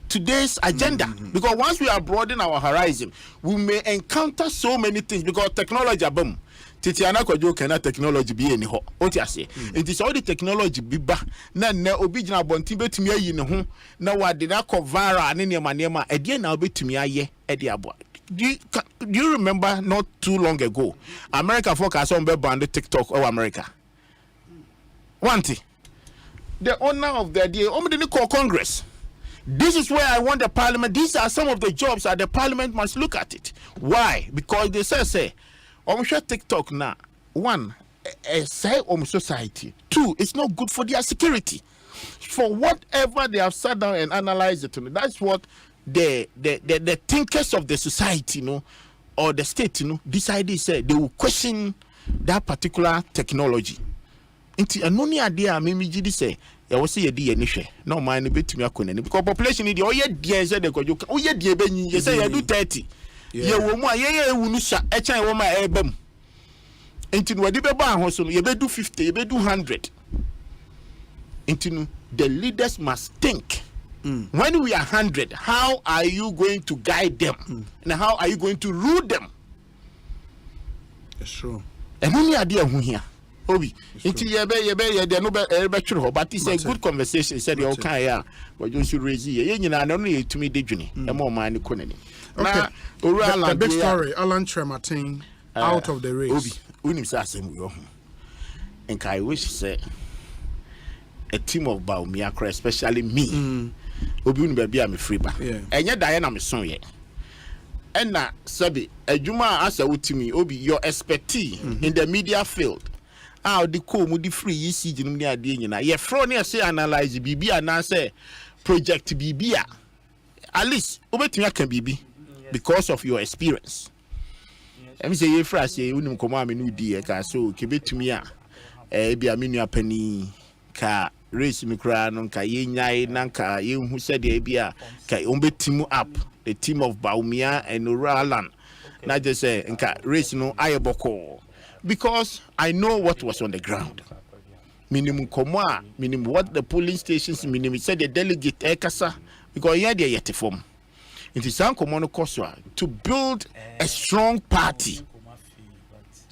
today's agenda because once we are broadening our horizon we may encounter so many things because technology abam Titiana Kojo cannot technology be any ho. What you say? It is all the technology be ba. Na obijina bonti betumi ayi ne ho. Na wade na ko viral ne nema e na obetumi aye e de abo. Do you remember not too long ago America focus on be banned TikTok or America? One thing. The owner of the idea didn't call Congress. This is where I want the parliament. These are some of the jobs that the parliament must look at it. Why? Because they say sure TikTok now. One, a side of society. Two, it's not good for their security. For whatever they have sat down and analyzed it, that's what the thinkers of the society, or the state, decided. Say they will question that particular technology. Inti anoni ade a memiji say ya wo say ye di ye no man ne betumi akona because population dey oye die say de kojo oye die benyi ye say ye do 30 ye wo mu a ye ewu nu sha e chan wo ma e bam inti no wadi be ba ho so ye be do 50 ye be do 100 inti no the leaders must think when we are 100 how are you going to guide them and how are you going to rule them?
That's true.
Anoni ade hu hia Obi, inti yebe de no be twere but it's a good conversation. Said you can ya, but you should raise ye nyina no ye tumi de dwene e mo man ni konani. Na
the big story, Alan Trematin out of the race.
Obi, unim say asem yo. And I wish say a team of Baumia, especially me. Obi unu be bia me free ba. Enye dae na me son ye. Enna sabi adwuma asa wutimi Obi your expertise in the media field. The co mu di free yi si jinum ni ade nyina ye fro ne say analyze bibia na say project bibia at least obetumi aka bibi because of your experience. Em say ye fra say unim komo amenu di e ka so ke betumi a bia menu apani ka race mi kra no ka ye nyai na ka ye hu said e bia ka ombetimu up the team of Baumia and Uralan na just say nka race no ayeboko. Because I know what was on the ground. Minimum comma, minimum what the polling stations minimum said the delegate ekasa because here they yet form. It is uncommon koswa to build a strong party.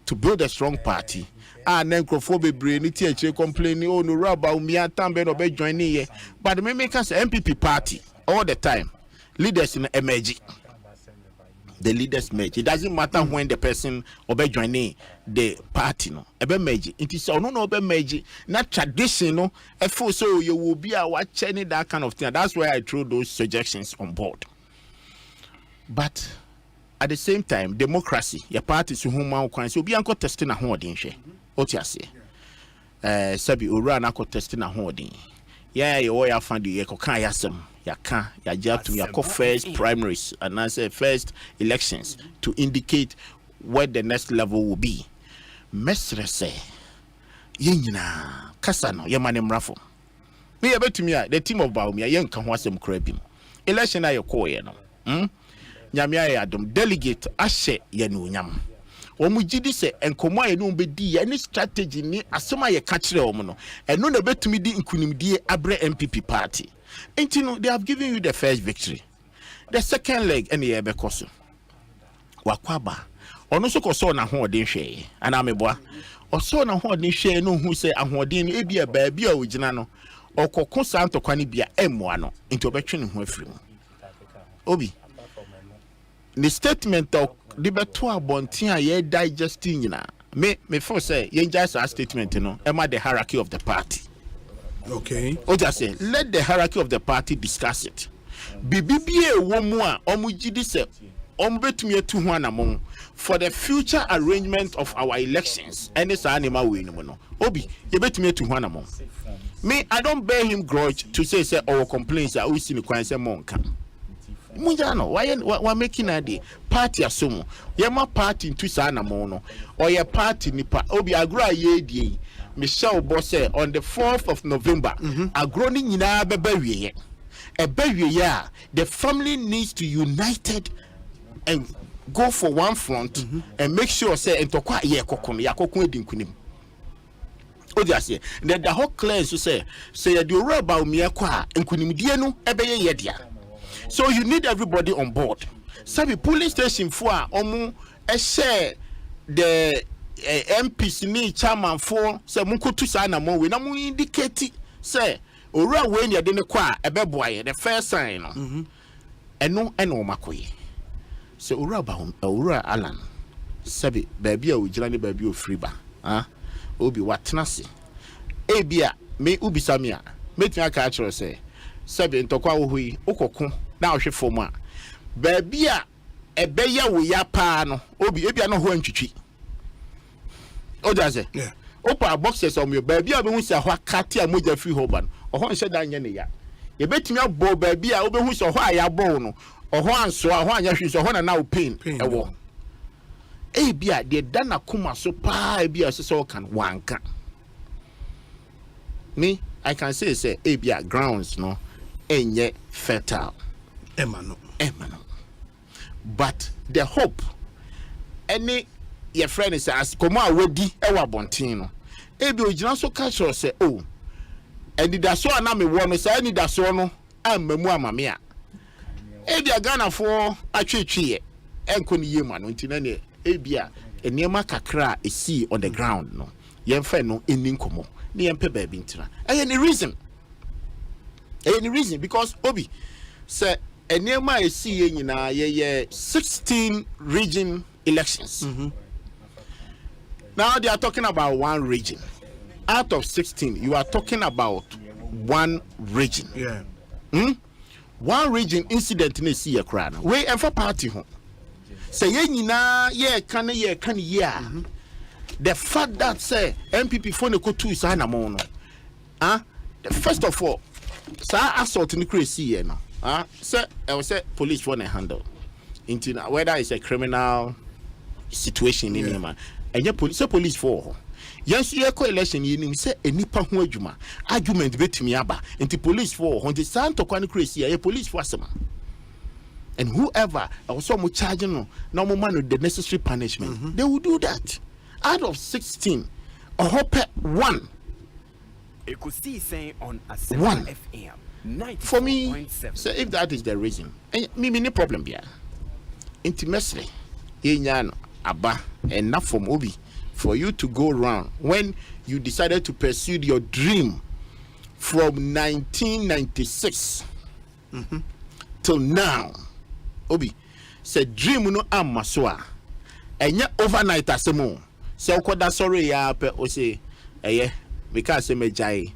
To build a strong party. And then necrophobe complaining, oh no rubber me tambe no be joining here. But the make us MPP party all the time. Leaders in emerging. The leaders merge. It doesn't matter when the person obe joining the party no. Ebe merge. It is no obe merge. Not traditional. So you will be a watching that kind of thing. That's why I threw those suggestions on board. But at the same time, democracy. Your party so whom man can so be anko testing a holding she. What you say? Sabi ura na ko testing a holding. Yeah, you all find the ekokan yasem. Ya job to your first primaries and answer first elections to indicate what the next level will be. Mestre say, Yina, Casano, Yamanem Raffle. Me about to me, the team of Baumia, young can watch them crabim. Election I call Yamia Adam, delegate, Ashe Yanu Yam. Omujidi se enkomo enu bedi any strategy ni asoma ye catch omono eno na betumi di nkunimdie abre MPP party. Intino they have given you the first victory. The second leg any ye bekoso. Wakwaba. Ono so koso na hoodin hwe. Ana meboa. Oso na hoodin hwe no hu se ahoodin e bia baabi a ogina no. Okoko santo kwani bia emmoa no. Into obetwe ne ho afiri mu. Obi. The statement of the beto abontin a ye digesting na. Me for say ye just a statement no. Emma the hierarchy of the party.
Okay.
O just say let the hierarchy of the party discuss it. Bibibie wo mu a omugidi se ombetumi etu ho anamon for the future arrangement of our elections. Any sa animal we no. Obi ye betumi etu ho anamon. Me I don't bear him grudge to say our complaints are we see me kwan say monka. Munjano why making a day party asumo yema party into sa anamon no or your party nipa obi agro ye die Michelle Bosse on the 4th of November, a groaning in our baby. A baby, yeah. The family needs to united and go for one front and make sure say and to quite ye kokon ya kokon dinkunim. Oh, just say that the whole class to say the about me qua and kunim dienu ebeye yedia. So you need everybody on board. Sabi police station for omu share the MPs ni chairman for say munkotu sa na mo we na mu indicate say owura we ne de ne kwa ebeboaye the first sign no eno makoye say owura ba owura Alan sabi baabi a ogira ne baabi ofiri ba obi watenase ebia me ubisa me a metia ka akiro say sabi ntokwa wo hui okoko na ohwe fom a baabi a ebeya wo ya pa no obi ebia no ho antwitwi ojaze opa boxes on your baabi a be hu se ho akate a moja free ho ba no oho nse da nya ne ya ye betimi abo baabi a obe hu se ho aya bo no oho anso a ho anya hwi se ho na o pain ewo bia de dana kuma so pa bia so kan wanka me I can say bia grounds no enye fertile emano but the hope any your friend is as komo awodi ewa bontin no bia ogina so ka sure say oh and da so na me wo no say ni da so no amamu amame a bia Ghana for atwetwe enko ni yema no ntina ne ebia eniema kakra esi on the ground no yemfa no eni nkomo ne yempe baabi ntina any reason because obi say eniema esi ye nyina ye 16 region elections now they are talking about one region out of 16 you are talking about one region one region incident ne si ye kra na we emfa party ho say ye nyina ye kan ye the fact that say MPP for ne kotu isa na mo no first of all sa assault ni crazy ye no say say police for ne handle into whether it's a criminal situation in man enye police for yes ye ko election ye nim say enipa ho adwuma argument betimi aba into police for ho the santo kwa ni crazy ye police for asema. And whoever also mo charging no na mo man the necessary punishment they will do that out of 16 a hope one
Ekosiisen On Asempa FM 94.7
for me so if that is the reason me no problem bia intimately no aba enough from obi for you to go around when you decided to pursue your dream from 1996 till now obi said dream no amma so a enya overnight asemo se ukoda sorry ya pe o say eye because say mejai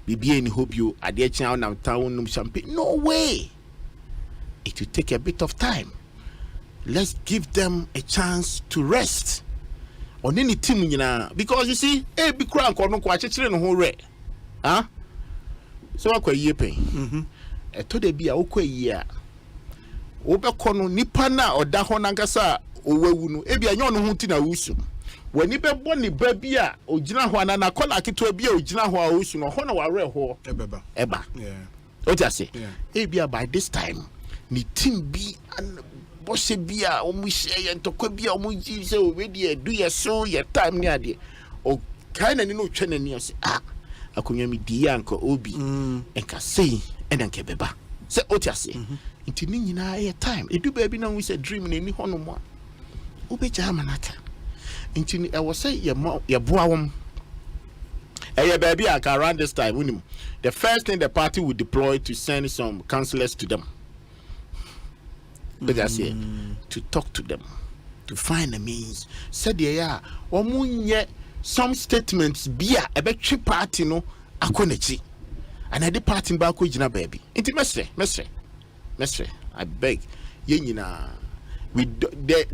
bibie ni hope you ade chia na town num champagne no way it will take a bit of time let's give them a chance to rest on any team nyina because you see bi kura nko no kwa chechire no ho re so akwa yie pen to de bia okwa yie a obekọ no nipa na oda ho nankasa owawu no ebia nya no ho ti na wusu wani bebo ni ba bia ogina ho ana na kola keto bia ogina ho a wusu no ho na ware ho eba o ti ase ebia by this time ni team bi bose bia o mu share ntokwa bia o mu ji se o we dey do ye so ye time ni ade o kind na ni no twa na ni ase akonya mi di anko obi enka sei enanke beba se o ti ase nti ni nyina ye time edu baabi na we say dream na ni hono mo obeja manaka nti ni e wo say ye boa wom ye baabi aka around this time unim the first thing the party would deploy to send some councillors to them but I say to talk to them to find a means said ya omunye some statements bia e be twi party no akonachi and the party ba ko gina baabi nti mesre I beg ye nyina we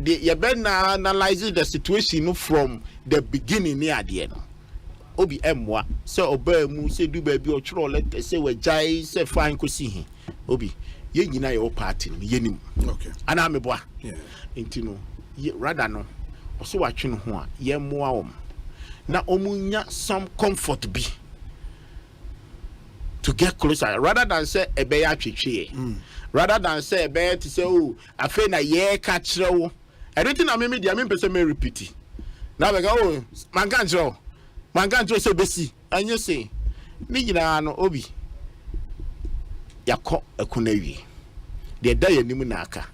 ye ben analyze the situation from the beginning ni ade no obi emwa se oba mu se du baabi o chro let say we jai se fine ko si he obi ye nyina ye party no ye nim okay ana me boa nti no rather no so watwe no ho a ye moa om na omunya some comfort be to get closer rather than say ebe ya twetwe rather than say ebe to say oh afa na ye ka kire wo everything na me media me pese me repeat na be go oh man kan kire say besi anye say ni nyina no obi yakọ akunawie de da yanim na aka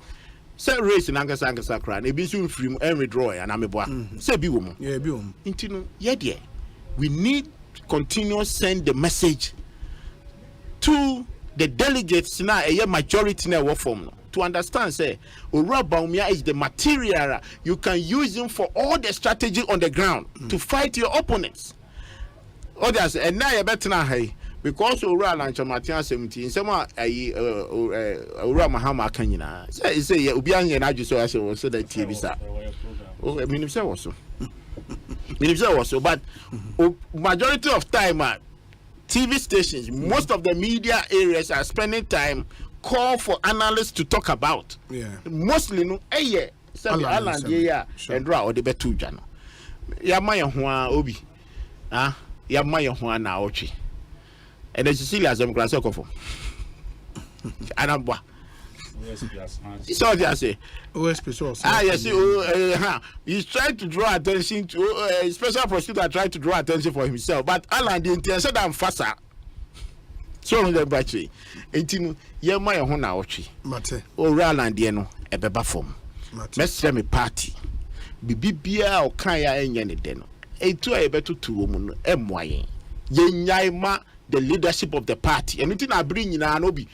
Say race nankasa kra na ebi so mfiri mu and withdraw and ameboa say bi wo mu
yeah bi wo mu
intino ye de we need to continue send the message to the delegates na a majority na work form to understand say Owura Bawumia is the material you can use him for all the strategy on the ground to fight your opponents. Others and now you better na hey because Owura Lanchamatia 17 some Owura Mahama Kanyina say obi anye na adwo so that TV sir oh minister was so but majority of time TV stations most of the media areas are spending time call for analysts to talk about mostly no say Alan ya and draw or the betu jano ya ma ye ho obi ya ma ye ho na ochi and the Cecilia as class okofo anabwa so they say
OSP so
yes he's trying to draw attention to special prosecutor trying to draw attention for himself but Alan the intention that faster so on the battery entinu ye ma ye ho na ochi
mate
Owura Alan de no ebeba form mesre me party bibibia o kan ya enye ne de no etu a yebetutu mu no emwaye ye nyai ma the leadership of the party and anything I bring in an obi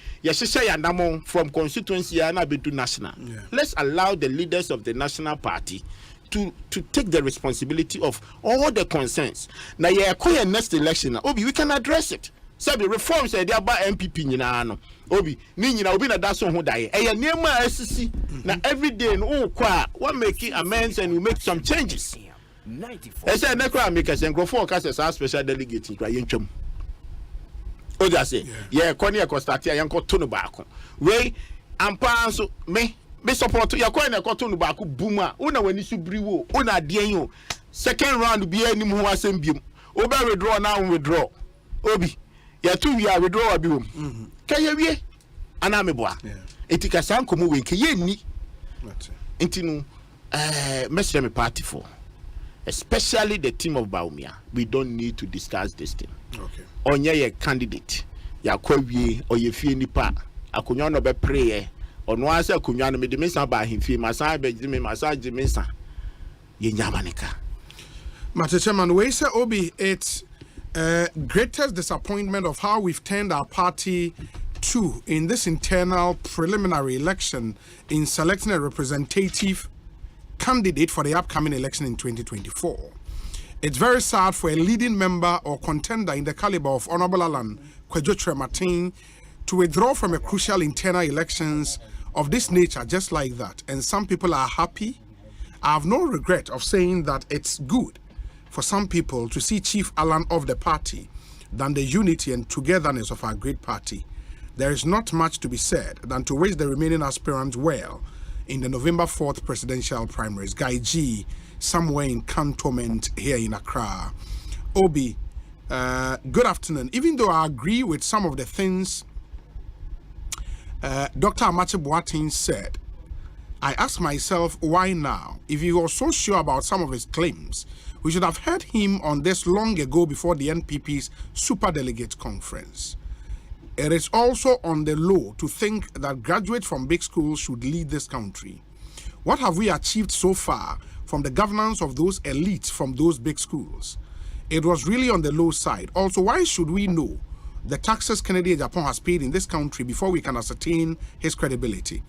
from constituency and to national. Let's allow the leaders of the national party to take the responsibility of all the concerns. Now your next election obi we can address it. So the reforms they about MPP nyina obi ni nyina obi na daso ho dai e niema SC na every day no kwa what making amends and we make some changes. 94. I said nekra make us engrofo ka special delegate in yentwam. O just say yeah koni e ko start ya yanko to no baako we ampa so me support ya koni e ko to no baako buma una wani subriwo una den o second round bi anim ho asem biem o be withdraw na withdraw obi ya tu wi withdraw bi wom ka ye wie ana meboa etika sanko mu we ke ye ni intinu mesre me party for especially the team of Bawumia. We don't need to discuss this thing. Okay. Onye ye candidate ya kwawie oyefie nipa akonwa no be pray ono ase akonwa no me de mensa ba himfie masa be jimi masa jimensa ye nyamanika.
Mr. Chairman, we say Obi, it's greatest disappointment of how we've turned our party to in this internal preliminary election in selecting a representative candidate for the upcoming election in 2024. It's very sad for a leading member or contender in the caliber of Honorable Alan Kwadwo Martin to withdraw from a crucial internal elections of this nature just like that. And some people are happy. I have no regret of saying that it's good for some people to see Chief Alan of the party than the unity and togetherness of our great party. There is not much to be said than to wish the remaining aspirants well in the November 4th presidential primaries. Guy G, somewhere in cantonment here in Accra. Obi, good afternoon. Even though I agree with some of the things Dr. Amache Boateng said, I ask myself why now? If he was so sure about some of his claims, we should have heard him on this long ago before the NPP's Superdelegate Conference. It is also on the low to think that graduates from big schools should lead this country. What have we achieved so far from the governance of those elites from those big schools? It was really on the low side. Also, why should we know the taxes Kennedy Japan has paid in this country before we can ascertain his credibility?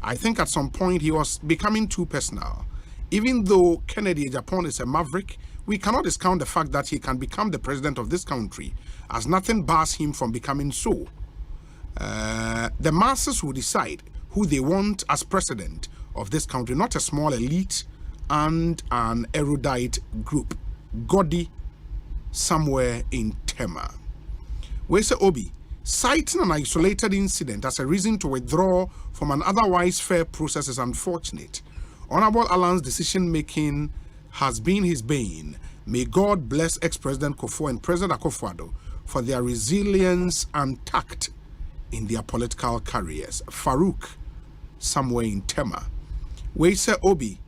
I think at some point he was becoming too personal. Even though Kennedy Japan is a maverick, we cannot discount the fact that he can become the president of this country, as nothing bars him from becoming so. The masses will decide who they want as president of this country, not a small elite and an erudite group. Godi somewhere in Tema. We say Obi, citing an isolated incident as a reason to withdraw from an otherwise fair process is unfortunate. Honorable Alan's decision-making has been his bane. May God bless ex-President Kufuor and President Akufo-Addo for their resilience and tact in their political careers. Farouk, somewhere in Tema. We say Obi,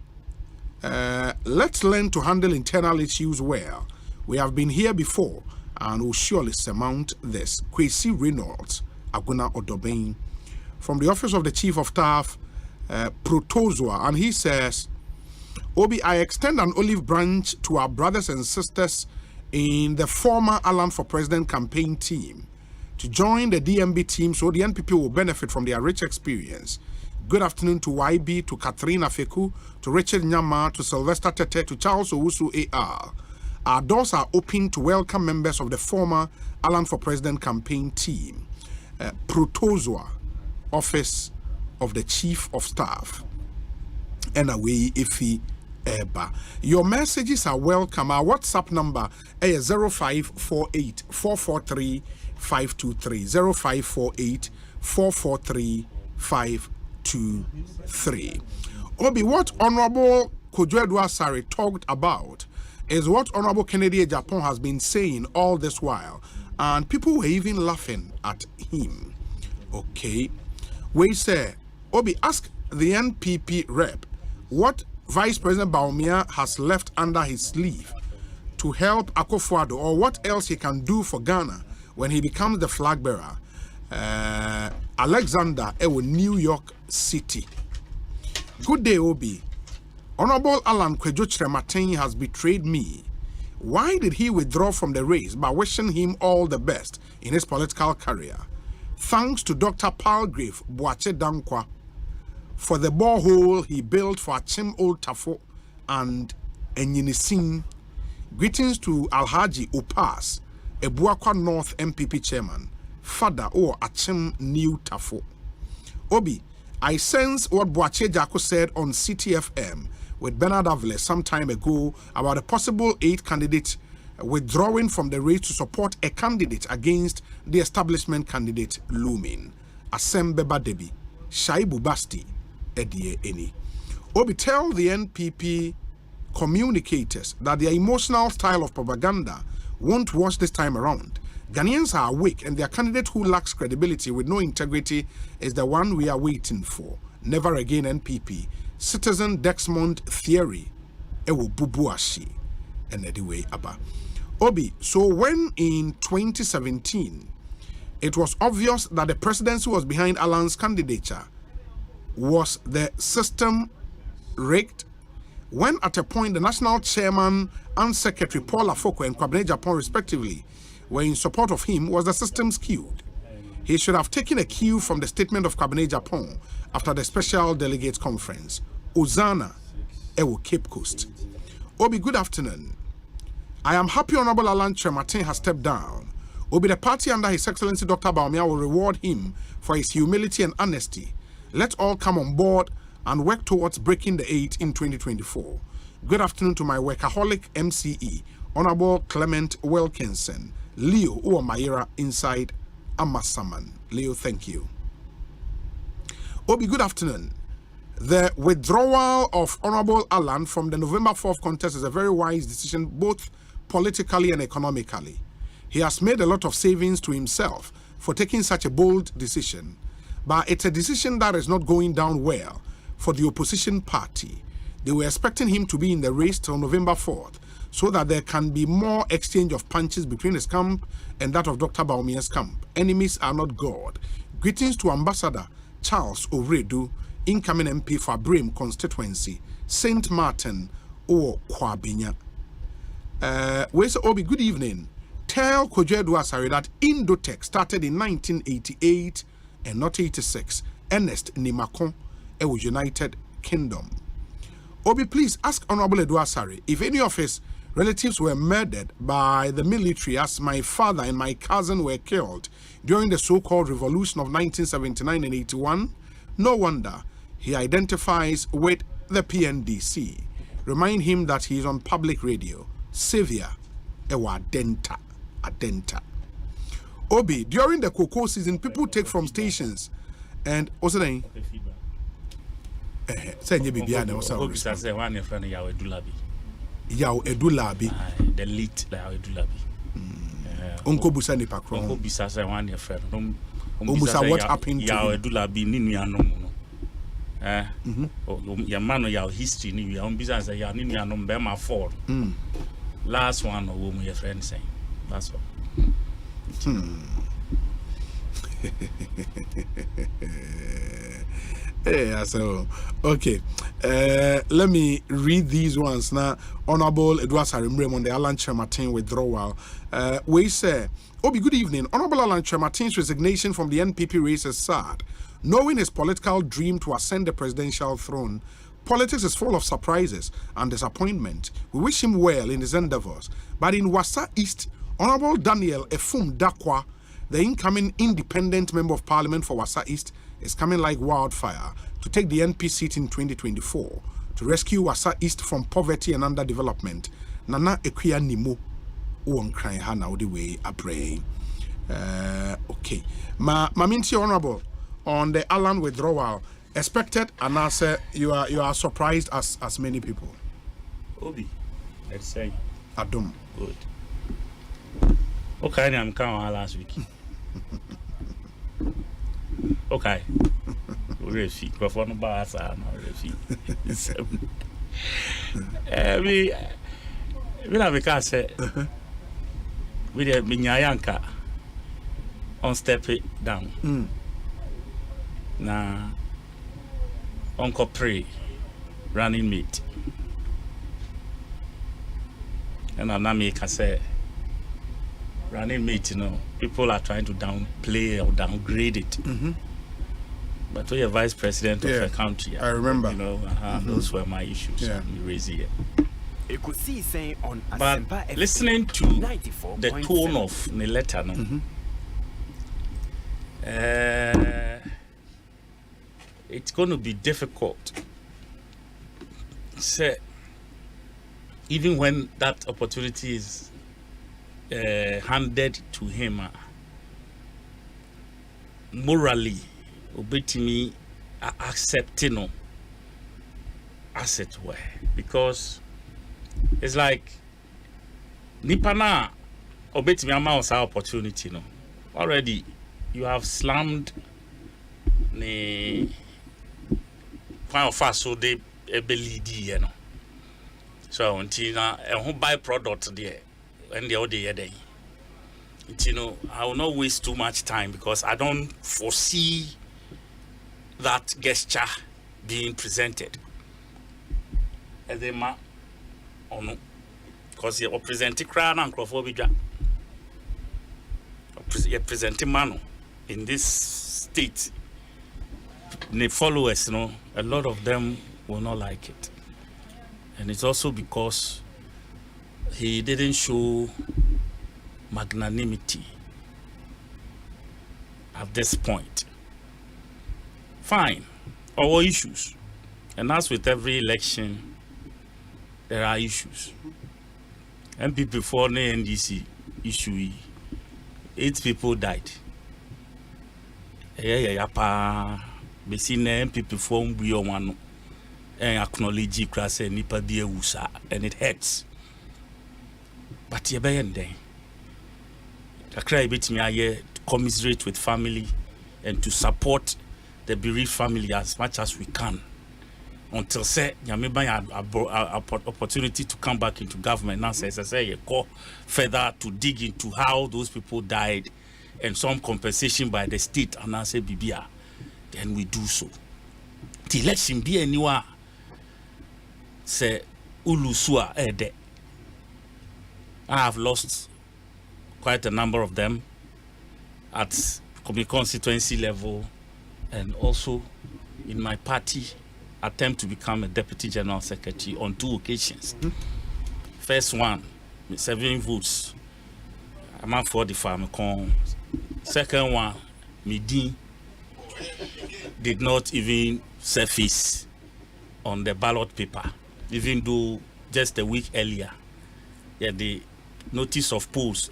let's learn to handle internal issues well. We have been here before and will surely surmount this. Kwesi Reynolds, Aguna Odobain. From the office of the Chief of Staff, Protozoa, and he says, Obi, I extend an olive branch to our brothers and sisters in the former Alan for President campaign team to join the DMB team so the NPP will benefit from their rich experience. Good afternoon to YB, to Catherine Afeku, to Richard Nyama, to Sylvester Tete, to Charles Owusu AR. Our doors are open to welcome members of the former Alan for President campaign team. Protozoa, Office of the Chief of Staff. And away Ifi Eba. Your messages are welcome. Our WhatsApp number is 0548 443 523. 0548 443 523. Obi, what Honorable Kojo Asare talked about is what Honorable Kennedy Japan has been saying all this while. And people were even laughing at him. Okay. We say, Obi, ask the NPP rep what Vice President Bawumia has left under his sleeve to help Akufo-Addo, or what else he can do for Ghana when he becomes the flag bearer. Alexander Ewo, New York City. Good day, Obi. Honorable Alan Kwejo Chrematin has betrayed me. Why did he withdraw from the race by wishing him all the best in his political career? Thanks to Dr. Palgrave Boache Dankwa for the borehole he built for Achim Old Tafo and Enyinisin. Greetings to Alhaji Upas, Ebuakwa North MPP chairman, father or Achim New Tafo. Obi, I sense what Boache Jako said on CTFM with Bernard Avile some time ago about a possible 8 candidate withdrawing from the race to support a candidate against the establishment candidate looming. Asempa Debi, Shaibu Basti, Edie Eni. Obi, tell the NPP communicators that their emotional style of propaganda won't wash this time around. Ghanaians are awake, and their candidate who lacks credibility with no integrity is the one we are waiting for. Never again NPP. Citizen Dexmond Theory. Ewo bubuashi. And anyway, Abba. Obi, so when in 2017, it was obvious that the presidency was behind Alan's candidature, was the system rigged? When at a point the national chairman and secretary Paul Afoko and Kwabena Japan respectively were in support of him, was the system skewed? He should have taken a cue from the statement of Kwabena Japan after the special delegates conference. Ozana, Ewo Cape Coast. Obi, good afternoon. I am happy Honorable Alan Chrematin has stepped down. Obi, the party under His Excellency Dr. Bawumia will reward him for his humility and honesty. Let's all come on board and work towards breaking the 8 in 2024. Good afternoon to my workaholic MCE, Honorable Clement Wilkinson, Leo Uomaira inside Amasaman. Leo, thank you. Obi, good afternoon. The withdrawal of Honorable Alan from the November 4th contest is a very wise decision, both politically and economically. He has made a lot of savings to himself for taking such a bold decision, but it's a decision that is not going down well for the opposition party. They were expecting him to be in the race till November 4th so that there can be more exchange of punches between his camp and that of Dr. Bawumia's camp. Enemies are not God. Greetings to Ambassador Charles Oredu, incoming MP for Brim constituency, St. Martin or Kwabenya. Where's Obi? Good evening. Tell Kojo Asare that Indotech started in 1988 and not 86. Ernest Nimakon, United Kingdom. Obi, please ask Honorable Asare if any of his relatives were murdered by the military as my father and my cousin were killed during the so-called revolution of 1979 and 81. No wonder he identifies with the PNDC. Remind him that he is on public radio. Savior, Ewa Adenta. Obi, during the cocoa season, people take from stations and what's the name? Say you be one your friend Yao Edulabi. Yao Edulabi.
The lead Yao Edulabi.
Uncle Busani Pakro.
Uncle Bisasa one your friend.
Umusa what happened to
Yao Edulabi ninu anom no. Your man your history ni your business ya ninu anom be ma fall. Last one or woman your friend saying. That's all.
Yeah, so okay. Let me read these ones now. Honorable Edward Sarimrem on the Alan Chematin withdrawal. We say, Obi, good evening. Honorable Alan Chematin's resignation from the NPP race is sad. Knowing his political dream to ascend the presidential throne, politics is full of surprises and disappointment. We wish him well in his endeavors. But in Wassa East, Honorable Daniel Efum Dakwa, the incoming independent member of parliament for Wassa East, is coming like wildfire to take the NP seat in 2024 to rescue Wassa East from poverty and underdevelopment. Nana Ekuya Nimo won crying Hana the way a praying. Okay. Maminti Honorable on the Alan withdrawal. Expected and answer you are surprised as many people.
Obi, let's say
Adum.
Good. Okay, I'm coming last week. Okay. Refi, Crawford no Basa, no refi. We have a case. We have Minyayanka on step it down. Na Uncle Pray running mate. And Anami can say running mate, you know, people are trying to downplay or downgrade it. But we are vice president of a country.
I remember.
You know, those were my issues. You raise here.
Ekosiisen On
But
Asempa
listening to the tone of the letter, no, it's going to be difficult. So, even when that opportunity is handed to him, morally, obetimi accepting no, as it were, because it's like Nipana obetimi amount opportunity no. Already, you have slammed the kind of fast so they believe you know. So until now, a whole byproduct there, and the other day, you know, I will not waste too much time because I don't foresee that gesture being presented. As a man, or no, because you're presenting crown and Crawford, you're presenting man in this state. The followers, you know, a lot of them will not like it. And it's also because he didn't show magnanimity at this point. Fine, our issues. And as with every election, there are issues. MP before the NDC issue, 8 people died. We see MP before we one and acknowledge class and nipa be a wusa, and it hurts. But you be ending. I cry bit me to commiserate with family and to support the bereaved family as much as we can. Until say Yamiba opportunity to come back into government. Now says I say go further to dig into how those people died and some compensation by the state and I say Bibia, then we do so. The election be anywhere say Ulusua Ede. I have lost quite a number of them at constituency level and also in my party attempt to become a deputy general secretary on 2 occasions. First one, 7 votes. I'm out for the farm. Second one, Midi did not even surface on the ballot paper, even though just a week earlier, the notice of polls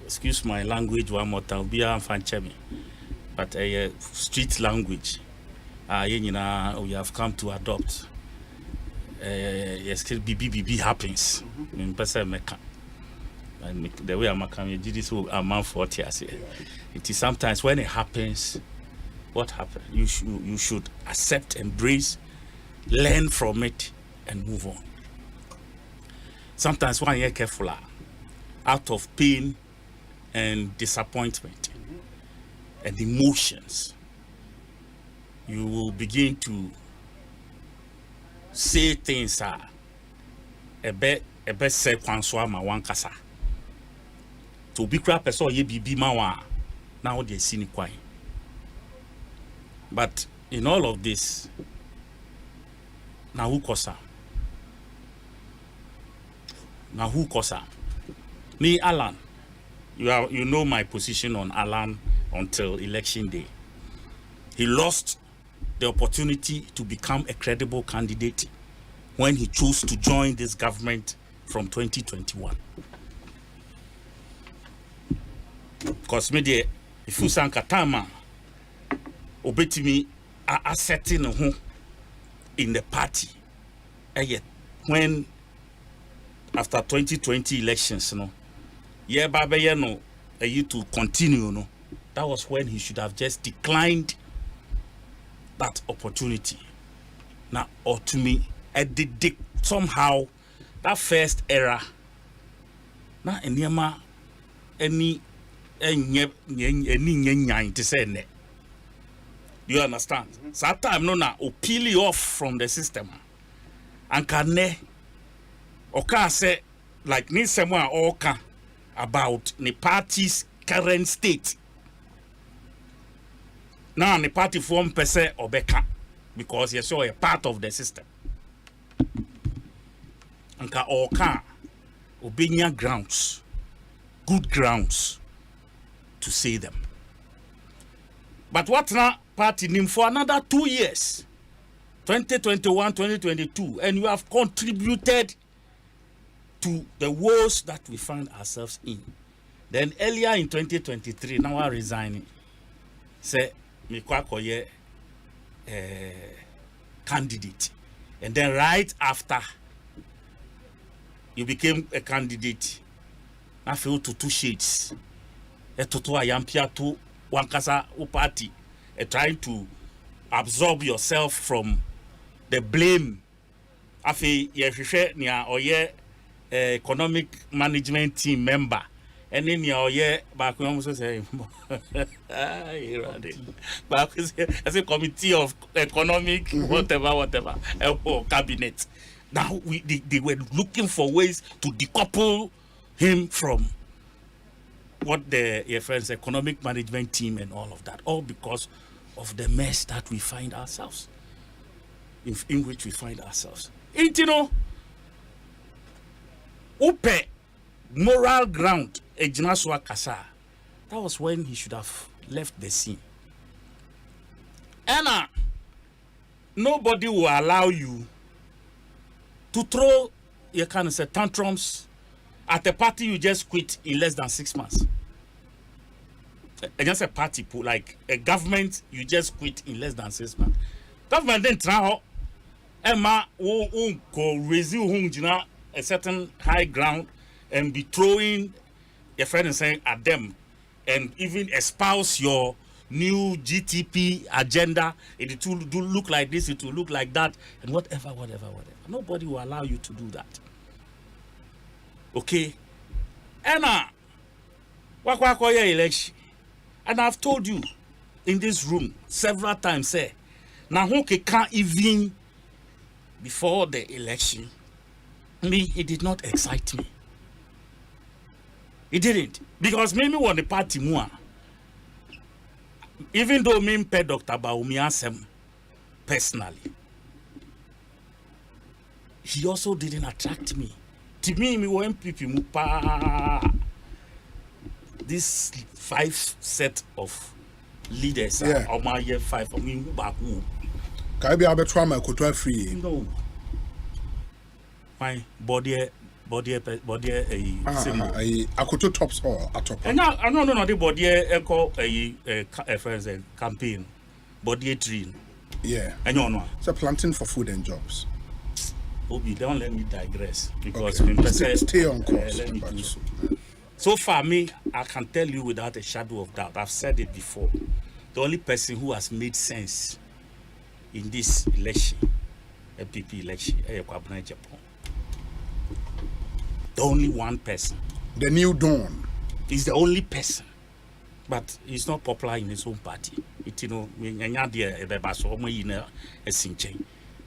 excuse my language one more time, but a street language we have come to adopt. Yes, BBB happens. The way I'm coming, Judicial amount 40 years. It is sometimes when it happens, what happens? You should accept, embrace, learn from it, and move on. Sometimes when you're careful, out of pain and disappointment and emotions, you will begin to say things a bit say kwanswa ma wankasa to be crap person ye bibi ma wa now they see ni kwai. But in all of this, now who kosa me Alan, you know my position on Alan until election day. He lost the opportunity to become a credible candidate when he chose to join this government from 2021. Because me if you san katama obetimi asserting who in the party when after 2020 elections no to continue no, that was when he should have just declined that opportunity. Now, or to me, somehow that first era. Now, any to say ne. You understand? So that time no na peel you off from the system. And can ne oka say like ni someone oka about the party's current state. Now the party form per se obeka because you're so a part of the system. Anka oka obinya grounds, good grounds to say them. But what now party name for another 2 years, 2021, 2022, and you have contributed to the woes that we find ourselves in. Then earlier in 2023, now I resigning. Say me kwakoye candidate. And then right after you became a candidate, I feel to two shades. A toto ayampia to wankasa party, trying to absorb yourself from the blame. Afi ye nia oye economic management team member. And then you back when almost say, back as a committee of economic, whatever, cabinet. Now they were looking for ways to decouple him from what the friends economic management team and all of that, all because of the mess that we find ourselves, in which we find ourselves. And you know, upe moral ground. That was when he should have left the scene. And nobody will allow you to throw your kind of tantrums at a party you just quit in less than 6 months. Just a party, like a government you just quit in less than 6 months. Government then try Emma go raise a certain high ground and be throwing your friend is saying at them and even espouse your new GTP agenda. It will look like this, it will look like that, and whatever. Nobody will allow you to do that. Okay? And election. And I've told you in this room several times, say, now who can't even before the election, it did not excite me. It didn't. Because me want the party more. Even though me pay Dr. Baumi Asem personally, he also didn't attract me. To me want people this 5 set of leaders on my year 5 of me back home.
Can I be able to try my control free?
No. My body
akoto tops all at top.
And now I don't know the body echo a friends campaign body tree.
Yeah.
And you know.
It's a planting for food and jobs.
Obi, don't let me digress because
stay on course.
Let me do so far me, I can tell you without a shadow of doubt. I've said it before. The only person who has made sense in this election, MPP election, Japan. The only one person.
The new dawn.
He's the only person, but he's not popular in his own party.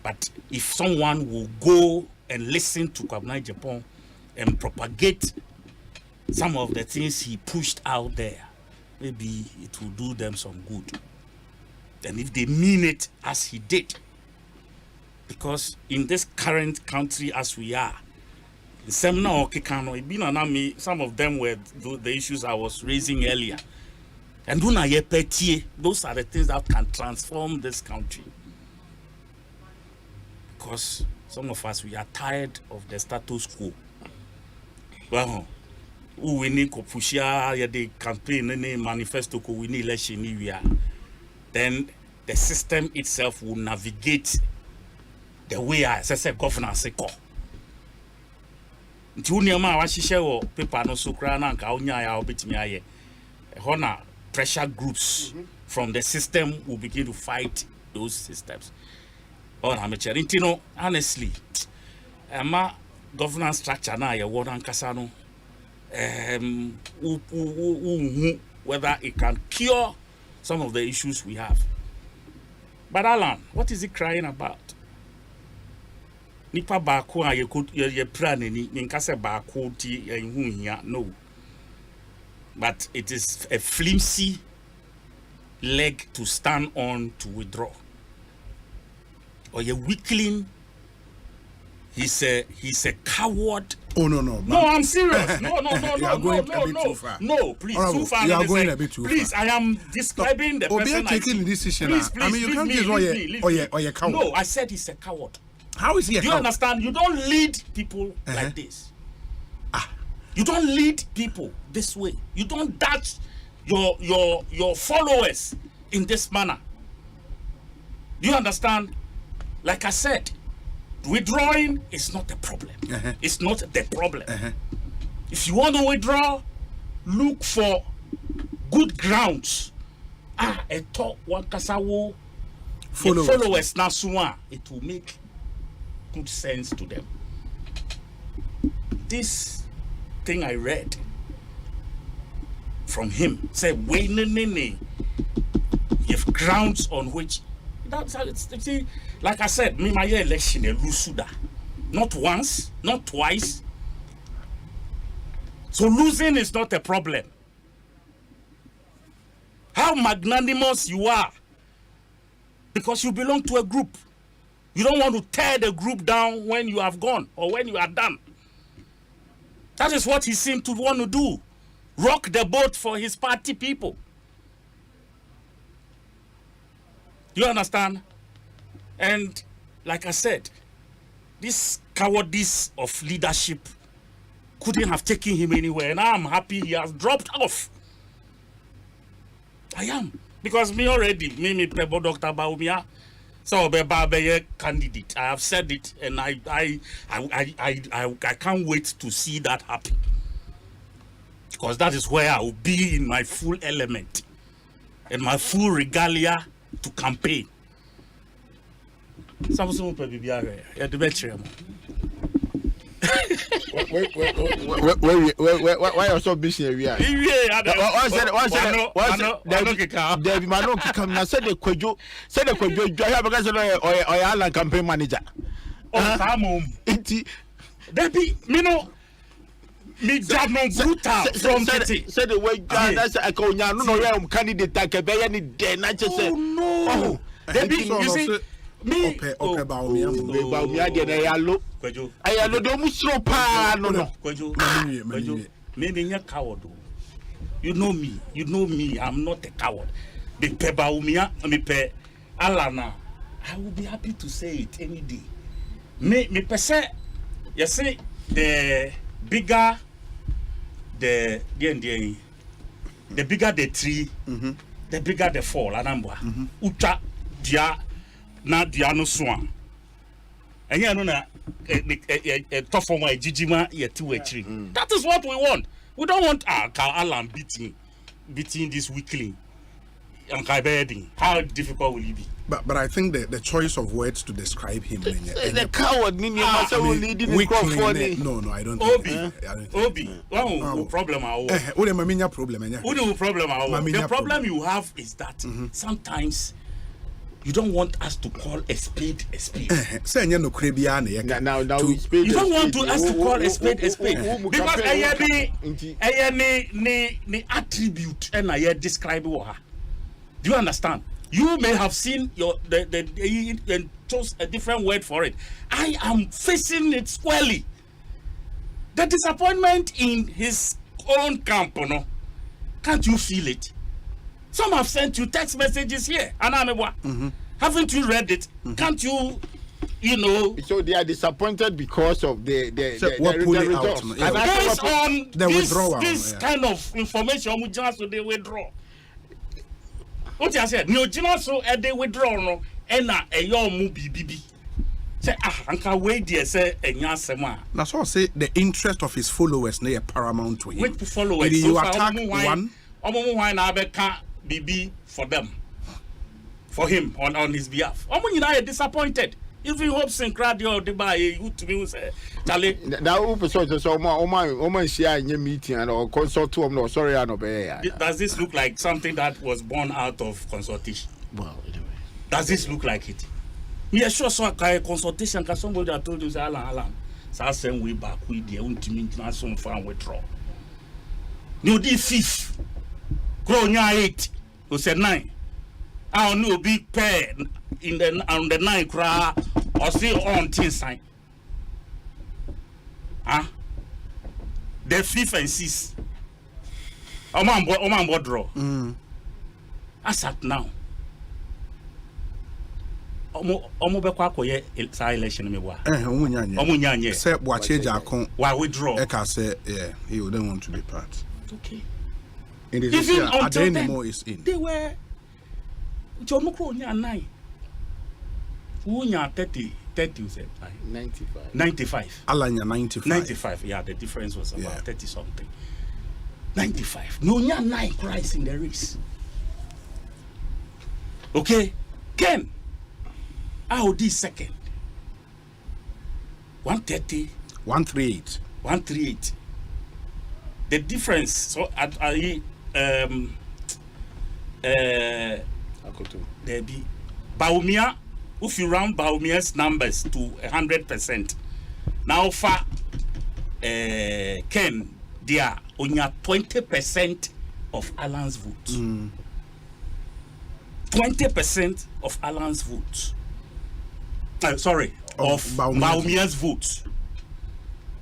But if someone will go and listen to Kwabena Japan and propagate some of the things he pushed out there, maybe it will do them some good. And if they mean it as he did, because in this current country as we are, some of them were the issues I was raising earlier. And those are the things that can transform this country. Because some of us, we are tired of the status quo. Well, we need to push the campaign, manifesto, we need election. Then the system itself will navigate the way I say governance. Pressure groups from the system will begin to fight those systems. Honestly, governance structure now whether it can cure some of the issues we have. But Alan, what is he crying about? Nipa baako a ye plan ni nkase baako ti enhu hia no. But it is a flimsy leg to stand on to withdraw. Or a weakling. He's a coward.
Oh no.
No, I'm serious. No.
You are going a bit too far.
No, please,
too far. You are going a bit too far.
Please, I am describing the person.
Taking the decision.
Please,
I mean, you can't give or coward.
No, I said he's a coward.
How is he a coward?
Do you understand? You don't lead people like this. You don't lead people this way. You don't dash your followers in this manner. Do you understand? Like I said, withdrawing is not a problem. It's not the problem. If you want to withdraw, look for good grounds. A talk one kasawo followers nasuma. It will make good sense to them. This thing I read from him said, "Wait, you have grounds on which." That's how it's. See, like I said, me my election a lusuda, not once, not twice. So losing is not a problem. How magnanimous you are, because you belong to a group. You don't want to tear the group down when you have gone or when you are done. That is what he seemed to want to do. Rock the boat for his party people. You understand? And like I said, this cowardice of leadership couldn't have taken him anywhere. And I'm happy he has dropped off. I am. Because me Dr. Baumia, so be candidate. I have said it, and I can't wait to see that happen. Because that is where I will be in my full element and my full regalia to campaign. Why
are you so busy? There be man who come now. Said the Kojo. I have a campaign manager.
There be me job no brutal from city.
Said the way that's a Konya no candidate take be any day. Not just say
no. There be you see. Me
about me yellow. I yellow do musro pa no.
Me coward. You know me. I'm not a coward. Me pe Baumia, me pe Alana. I will be happy to say it any day. Me per se. You see, the bigger the bigger the tree, the bigger the fall. Anambwa. Ucha dia. Na diano swan. And you know a tough one my jijima yet two tree. That is what we want. We don't want our Alan beating this weakling. How difficult will it be?
But I think the choice of words to describe him.
The coward,
weak. No, I don't.
Obi, problem. The problem you have is that sometimes you don't want us to call a spade a spade.
Now,
you don't want us to call a spade a spade because any attribute and I describe her. Do you understand? You may have seen and chose a different word for it. I am facing it squarely. The disappointment in his own camp, no? Can't you feel it? Some have sent you text messages here. Haven't you read it? Can't you,
So they are disappointed because of the results.
Based on this kind of information, we just they withdraw. What I said, so they withdraw no, and a young BB. Say anka wait there say enya sema.
That's what I say. The interest of his followers near paramount to him.
Which followers?
You attack one.
Na beka BB for them, for him on his behalf. Are disappointed. Even hopes and crowd your debate you to be say Charlie.
That person so my share in your meeting or consult to him. No, sorry, I no be.
Does this look like something that was born out of consultation?
Well, anyway.
Does this look like it? Yeah, sure. So a consultation. Cause somebody that told you say Alan. So I send way back with the ultimate some fan withdraw. No, this fifth. Grow near 8. You said 9. I don't know big pair in on the 9 cry or still on tin sign. The 5th and 6th. Oman board draw. I sat now. Omo be kwa koye election me wa. Omunyanye.
Say Bwache
why withdraw?
Eka say he wouldn't want to be part.
Okay.
Even until then, is in.
They were Jomukro 9. Unya 30 you said 95.
Alanya 95.
95, yeah, the difference was about 30 something. 95. No 9 Christ in the race. Okay, Ken. How this second? 130.
138.
138. The difference. So there be Baumia. If you round Baumia's numbers to 100%, now for Ken, they are only 20% of Alan's votes. 20% of Alan's votes. Sorry, of Baumia's votes.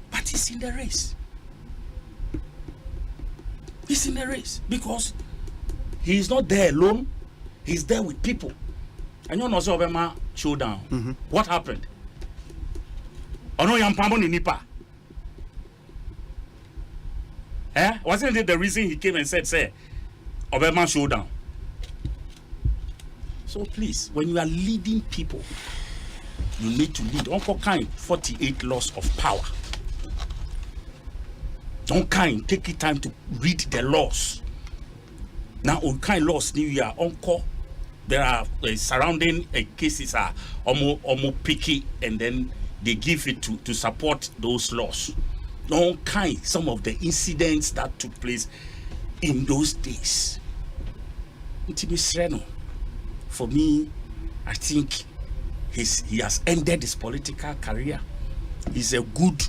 But he's in the race. He's in the race because he's not there alone. He's there with people. And you know, so Obama showdown. What happened? Ono yampamo ni nipa. Wasn't it the reason he came and said, say, Obama showdown? So please, when you are leading people, you need to lead. Uncle Kind, 48 laws of power. Don't kind take it time to read the laws. Now, on kind laws, New Year, Uncle. There are surrounding cases are almost picky, and then they give it to support those laws. No kind some of the incidents that took place in those days. For me, I think he has ended his political career. He's a good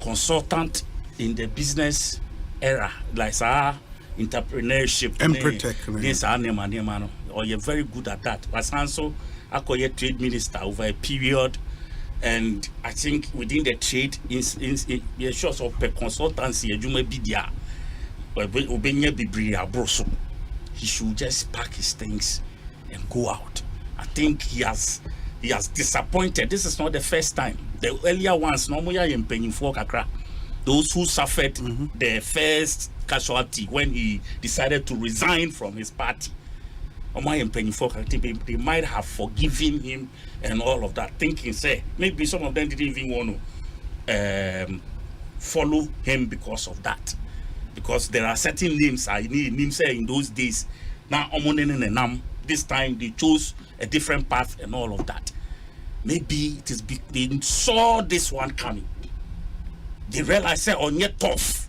consultant in the business era, like entrepreneurship. Or you're very good at that. But also, I call you trade minister over a period, and I think within the trade, in sort of a consultancy, you may be there. He should just pack his things and go out. I think he has disappointed. This is not the first time. The earlier ones, normally in paying for Kakra, those who suffered the first casualty when he decided to resign from his party. They might have forgiven him and all of that, thinking, say, maybe some of them didn't even want to follow him because of that. Because there are certain names I need names in those days, Now nam. This time they chose a different path and all of that. Maybe it is they saw this one coming. They realized say on yet tough.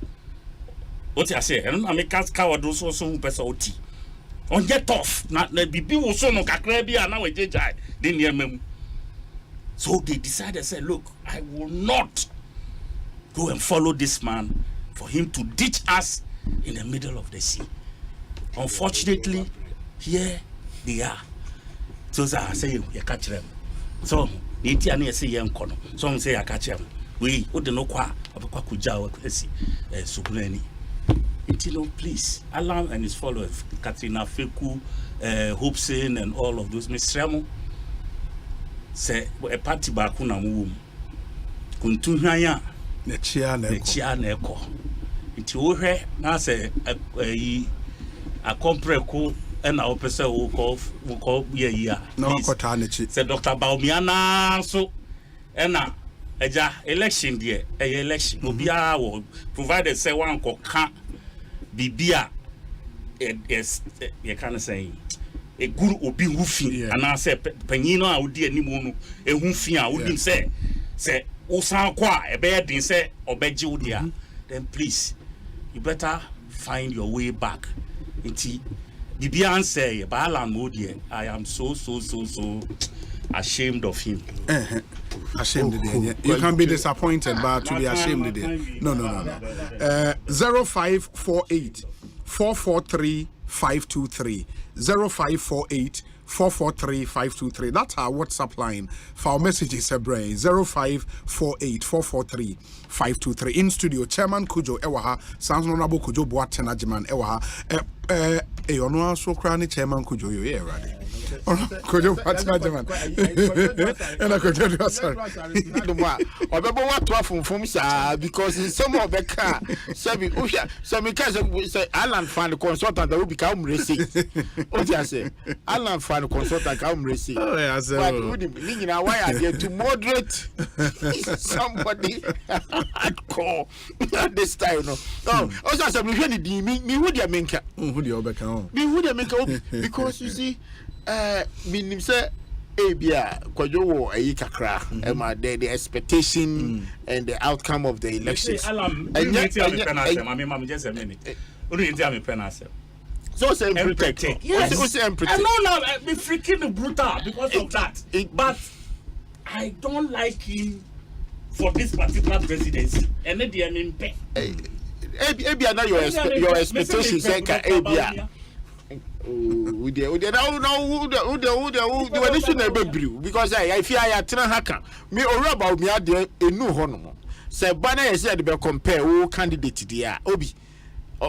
What I say? I make us coward also some person oti. On yet tough. Now the bibi was so no kakrebi and now we jai. Didn't so they decided say, look, I will not go and follow this man for him to ditch us in the middle of the sea. Unfortunately, here they are. So I say you catch them. So the Indian say young corner. Some say I catch them. We would no kwa kujawa kwesi subreni. Please allow and his followers, Katrina Feku, Hobson and all of those Mr. Say a party back on a womb. Kuntuhaya Nechia Neko. It will hear now say a compreco and our person will call yeah. No, said Dr. Baumiana so and now. Election dear, election will be our provided say one can be beer. Yes, you can't say a good will be woofing, and I said, Penino, I would dear Nimono, a woofing, I wouldn't say, Osan qua, a bed didn't say, or bed Judia. Then please, you better find your way back. Inti, the Bian say, Balan Modier, I am so ashamed of him.
Ashamed of it. You can be disappointed, but to be ashamed of it. No. 0548 443 523. 0548 443 523. That's our WhatsApp line. For our messages, 0548 443 523. In studio, Chairman Kujo Ewaha, Sans Honorable Kujo Boatena Jiman Ewaha. Ono so crani Chairman Kujo, you hear, right? Kujo Boatena Jiman. And I could tell you, sorry. What to from sir, because in some of the car, some because say Alan find the consultant that will become racist. What I say? Alan find the consultant come racist. Oh, yeah, so. But why are they to moderate somebody hardcore this time? No. Also, some me who they make because you see, me say. Ebia kwajo ayi kakra the expectation and the outcome of the elections. So say protected.
Yes. I know now be freaking brutal because of that. But I don't like him for this particular presidency. And then I mean
Ebia now your expectations say Ebia. Because I fear I tena haka me ora about me ade enu ho no se bana ye say be compare o candidate dia obi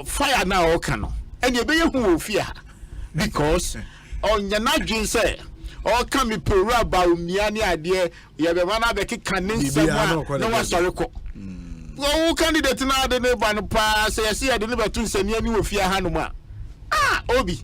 fire na o ka no ene be ye hu ofia because on na dwin say o ka me ora about me ani ade ye be mana be keka ne nsema no wa sorry ko o candidate na ade ne ba no pa say ye say ade ne betu nsani ani ofia ha no ma obi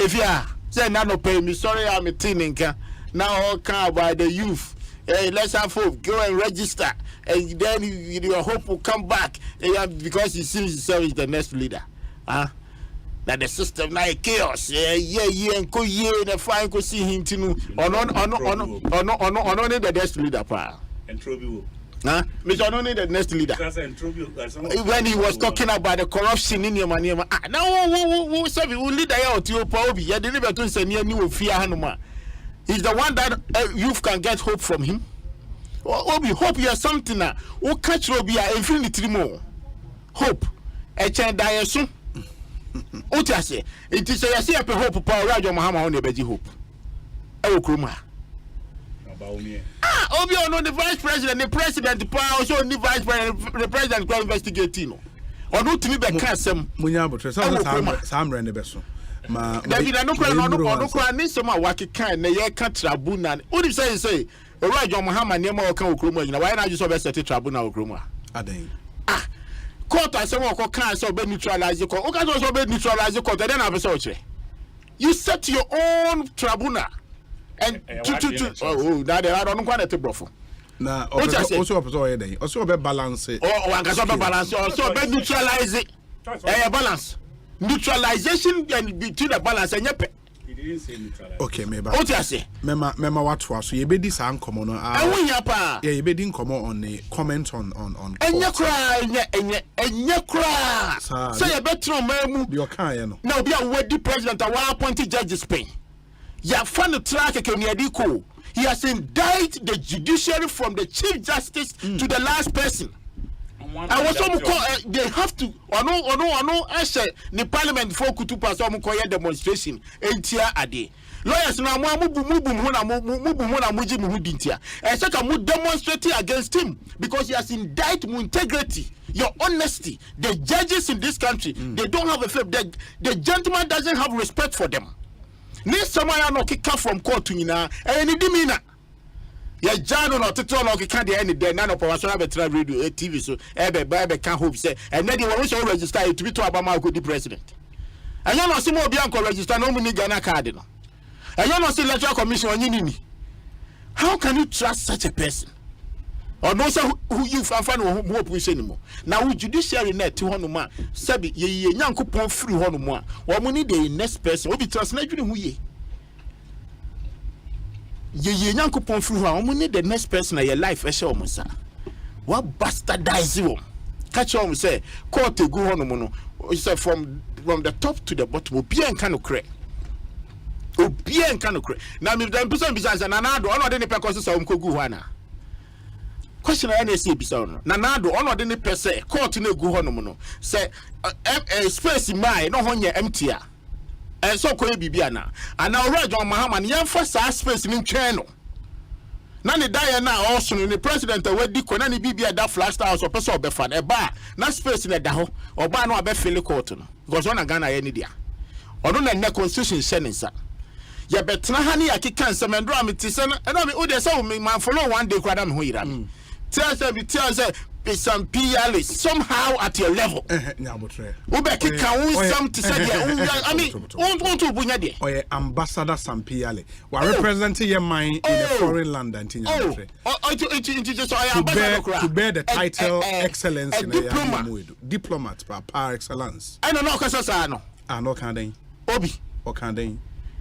if you are saying no pay me, sorry, I'm a teenager. Now all come by the youth. Hey, let's have hope. Go and register, and then your hope will come back. Because he sees himself as the next leader. That the system now chaos. And go the fine go see him to know. On the next leader,
and Trobi.
Mr. Only the next leader. When he was talking about the corruption in your money, now who leader out to your poverty? You deliver to say near new fear Hanuma. He's the one that youth can get hope from him. Obi, hope you are something now. Who catch Robi infinity more hope. A chain die soon. What I say? It is a see a hope power Raja Mahama on the Beji hope. Oh, Kruma. Obi on the vice president, the president also the vice president, the president go investigating. Or not to be back some
Munyabo, some render beso.
David, I no cry, need some waki can, they can't tribunal. What you say? Raja Mahama Nemo Kruma, why not you so best at the tribunal Kruma? Court as someone can so be neutralize the court. Okay, also be neutralize the court, then have a search. You set your own tribunal. And now they are on quite a brofo.
Now, also be balance it.
Oh, one can balance, also be neutralize it. Balance. neutralization and between the balance and yepe.
He didn't say neutralization.
Okay, maybe.
What you say?
Mema what was so you be this uncommon. Yeah, you be didn't come on the comment on.
Enya cry. So you better memu.
Your car, you know.
Now be a worthy president. I want appointed judges Spain. Ya fan the track Kenyadiko. He has indicted the judiciary from the chief justice to the last person. I was they have to no answer the parliament for kutu pass omukoye demonstration entia ade lawyers na mubu muji dintia e say ka mu demonstrate against him because he has indicted integrity, your honesty. The judges in this country, they don't have a faith. The gentleman doesn't have respect for them. Need someone no kick from court to nyina any dimina. Ya jano no tito no kika de any day nano power so betra radio TV so ebe can hope say and then they want to register to be to Obama go the president. And you know see mo bia ko register no mu ni Ghana card no. And you know see electoral commission onyi. How can you trust such a person? Or no say who you fan who opposition anymore. Now we judiciary net to hono ma sabi ye nyankopon free hono mo a wo mo ni the next person obi trust na dwene hu ye. Ye nyankopon free ho we need the next person in your life e show musa what bastardize you catch on say court go hono mo no say from the top to the bottom obi en kan okre na me dem person bi say na do ono de ne pe koso so mkogu ho ana question na say bi so no na do ono de ne pe say court na go hono mo no say space mai no ho nya empty a so ko bibia na ana already on Mahama yan for space ni ntwen no na ne da ya na also no president wadi ko na ne bibia da flash house person obefa na ba na space na da ho oba na obefile court no because on Ghana ya ni dia ono na constitution shenisa ya betna ha ni akika nsemendro ametise na me o de say me man follow one day kwada me ho yira me tell say some PLA somehow at your level. Ubeki can some to say I mean, want to bunya de.
Oye ambassador some PLA. We are representing your mind in a foreign land and to bear the title excellence in a diplomat par excellence.
I don't know kasa no.
No can dey.
Obi
o can dey.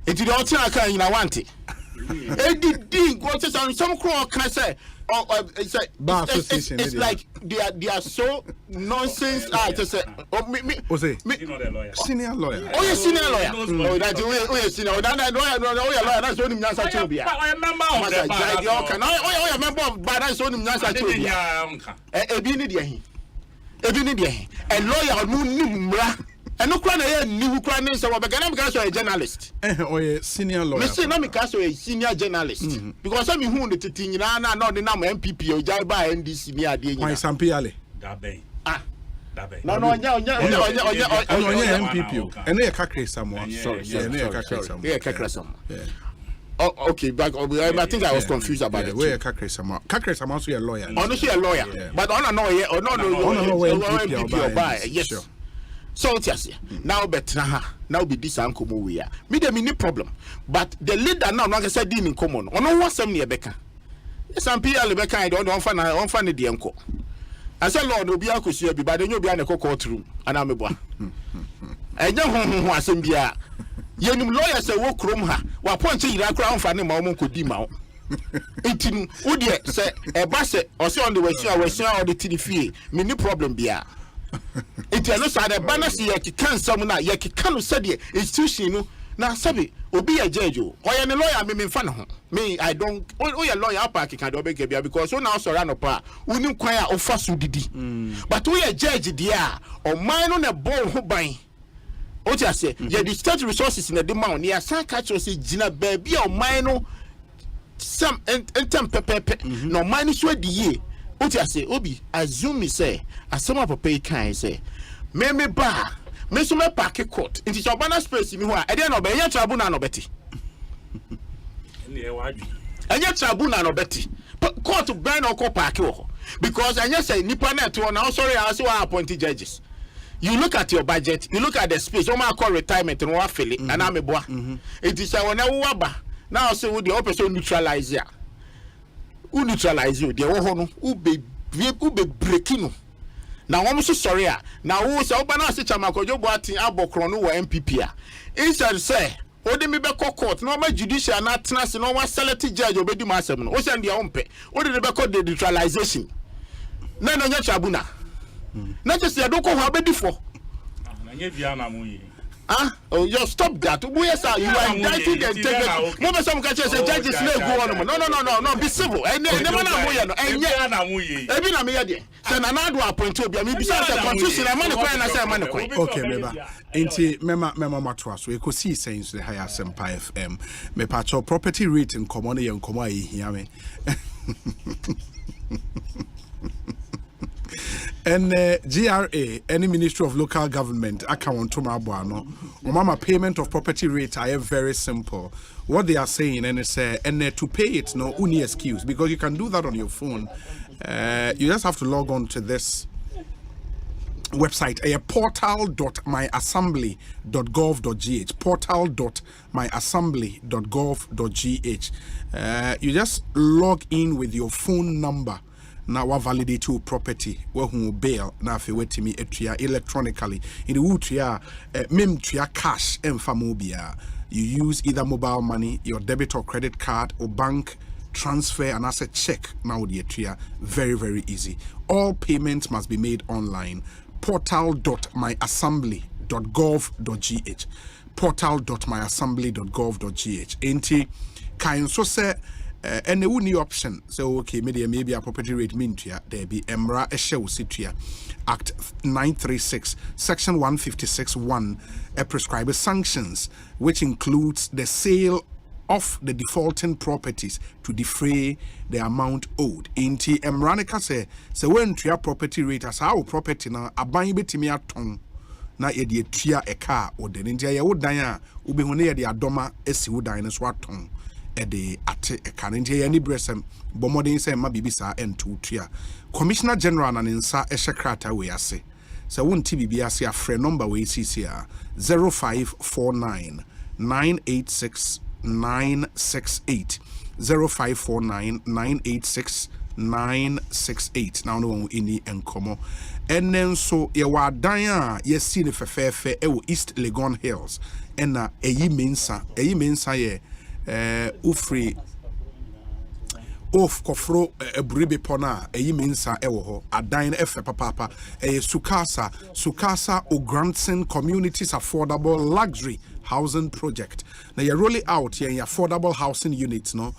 Enti do tia kan ina want. Edi go to some crow can say it's like they are so nonsense. Just say
Osei,
senior lawyer. Oh, yes, senior lawyer. Oh, that's senior. Oh, lawyer. That's only Nyansa Chobia.
I remember.
Oh, member, but that's only Nyansa Chobia. Ebini dia. A lawyer no nimra. And no crane new crane so because a journalist.
Oh, senior lawyer.
Me say na me because a senior journalist. Because I'm who the thing na no the name MPP o jai ba NDC me ade
nyina. Why Sampiale?
Dabe. Dabe.
No
MPP. And you kakre someone. Sorry. Yeah, kakre someone.
Oh, okay, but I think I was confused about it.
Where kakre someone. Kakre someone also a lawyer.
Honestly a lawyer. But on no MPP. Yes. So now better now be this uncle we are. Me the mini problem. But the leader now not say in common. On what some near Becca. Some PL Becca I don't find the uncle. I said Lord no be uncle see but then you be an courtroom and I'm a boy. And young who was in the young lawyer say walk room her while punching that crown for the moment could be mount. It would say a basset or so on the way or the TV mini problem be. It is not a banner see you can summon you can say the institution no na sabi obi a judge or a lawyer me fan me I don't a lawyer park can do because so now surround pa uni kwaya ofasu didi but we a judge there or mine on a ball who buy o just say yeah the state resources in the demand near san catch us jina baby or mine some entem pepe no mine so the year. What I say, Obi, assume me say, Asempa papa can say, me ba, me so me park court. It is your banner space in who I don't know, but you tribunal no betty. And you tribunal no betty. Court to burn or co park because I just say Nipa net to now sorry, I see what appointed judges. You look at your budget, you look at the space, you might call retirement and what feel it, and I'm a boy. It is our now now say with the opposition neutralize ya. Who neutralize you? The one who be breaking. Now I'm so sorry. Now who say Obana say Chamakojo Boatin abokro no MPP a. Instead say ode me be court no ma judicial na tenase no one select judge obedi masem no. O say dia ompe. Ode ne be call the neutralization. Na no nya tribunal. Na just ya do ko ho abedi fo.
Na nya bia na mo yi.
Oh, just stop that. Yes, sir. You are indicting the integrity. No, some can say judges go on. No. Be civil. And never know who you know. And yet, every na me yet. Send another appoint to be. Me besides the constitution, I'm money coin. I say money coin.
Okay, member. Ain't member matwa. So Ekosiisen saying the higher Asempa FM. Me patcho property rate in common and common here me. And GRA, any Ministry of Local Government, account to my boano. Mama payment of property rate are very simple. What they are saying, and it's and to pay it, no only excuse, because you can do that on your phone. You just have to log on to this website, portal.myassembly.gov.gh. Portal.myassembly.gov.gh. You just log in with your phone number. Now we validate your property who bail na fe wetimi etua electronically in the wootria memtua cash emfamobia. You use either mobile money, your debit or credit card, or bank transfer and asset check. Now the etua very easy. All payments must be made online. Portal.myassembly.gov.gh. Portal.myassembly.gov.gh. Enti kain so say and the only option, so okay, maybe a property rate mintia, there be Emra Eshew Sitia Act 936, Section 156(1), prescribes sanctions, which includes the sale of the defaulting properties to defray the amount owed. Inti Emranica say, so when your property rate as our property now, a buying betimi aton. Na ye de tua a car or the India ya would dine, ubehone de adoma esi would dine as waton. The at a current any bresem bomodin say ma bibisa and two tia. Commissioner General and insa eshakrata we ase. So won't TBB as a friend number we CCR 0549 986 968 0549 986 968. Now no any encomo. And then so ye wa dan ye see the fefe ewo East Legon Hills and na eyi mensa ye ufri of kofro bribe pona eyi mensa ewo ho adan efe papa Sukasa O'Grandson Communities Affordable Luxury Housing Project. Now you're rolling out here affordable housing units no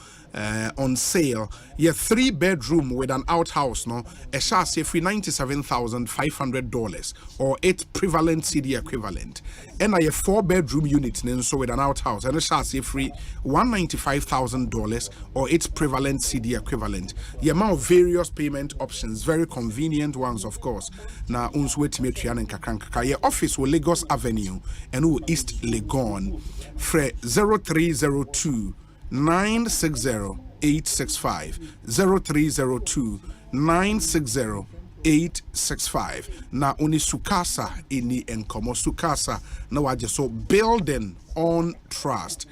on sale. Your 3-bedroom with an outhouse no a chassis free $97,500 or 8 prevalent CD equivalent. And a 4-bedroom unit so with an outhouse and a chassis free $195,000 or 8 prevalent CD equivalent. The amount of various payment options, very convenient ones of course. Now unswet metrian and kakanka. Your office will Lagos Avenue and East Legon. Fre 0302 960 865 0302 960 865. Na uni Sukasa ini enkomo Sukasa na waje so building on trust.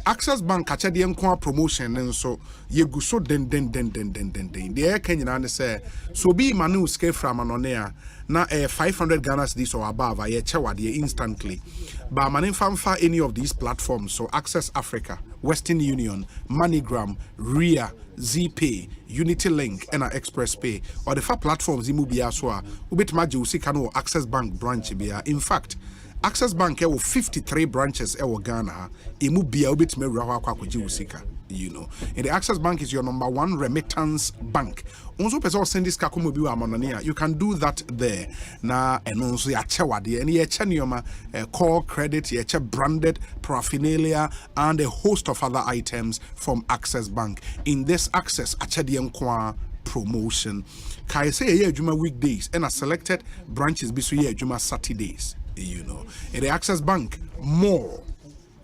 Access Bank achade enko promotion nso yegu so den the Kenya na say so be manu scale from anonea na 500 Ghana cedis or above aye chewade instantly ba manin famfa any of these platforms. So Access Africa, Western Union, MoneyGram, Ria, ZPay, Unity Link, and Express Pay, or the fa platforms imu bia so a ubetmaje usika no Access Bank branch bia. In fact, Access Bank have 53 branches in Ghana. Imu bia ubetme rawa kwa kuji usika. You know, and the Access Bank is your number 1 remittance bank. Also, person send this kakumu biwa amanania. You can do that there. Na and also ya chewadi and ya chenioma call credit, ya branded paraphernalia and a host of other items from Access Bank. In this Access achadiemkwa promotion, kai say ye juma weekdays and a selected branches bisu ye juma Saturdays. You know, in the Access Bank more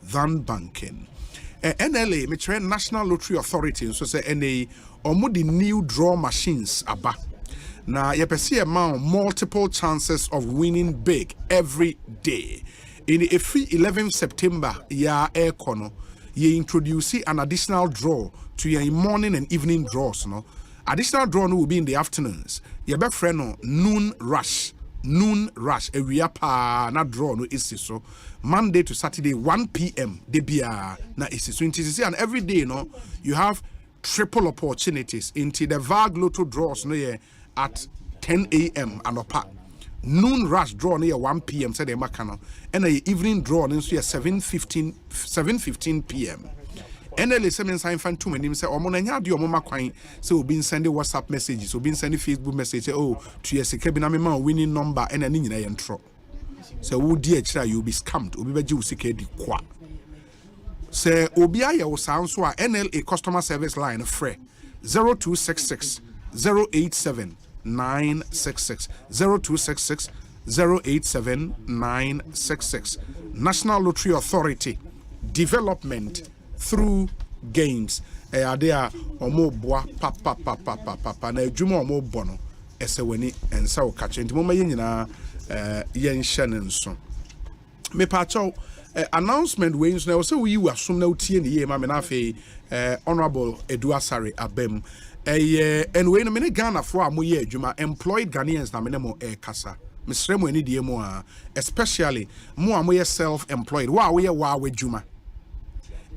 than banking. NLA, Mitre National Lottery Authority, so say NA, or the new draw machines aba. Now, you see amount multiple chances of winning big every day. In the free 11th September, air corner, you introduce an additional draw to your morning and evening draws, no. Additional draw will be in the afternoons. Your best friend no noon rush. Area pa na draw no is so Monday to Saturday 1 p.m. debia na is so and every day you have triple opportunities into the VAG Lotto draws at 10 a.m. and opa. Noon rush draw near 1 p.m. said the makano and a evening draw into 7:15 p.m. NLA semen sign fan 2 men say or monanya di omoma kwan say obi sending WhatsApp messages obi sending Facebook message say oh to your sika bi na me ma winning number and ani nyina ye ntro say wo di akira you be scammed obi beji wo sika di kwa say obi aye wo san so a NLA customer service line free 0266 087 966 0266 087 966 National Lottery Authority Development through games there omo boa papa na adwuma omo bono ese wani ensa wo kache ntimo ma yenyina yen hye nso me pa chaw announcement we nso na say we asom na utie ne ye ma me na fe honorable Edu Asare abem and we no me Ghana for amoye adwuma employed Ghanaians na me mo kasa mesrɛ mo ani die mo especially mo amoye self employed wa we adwuma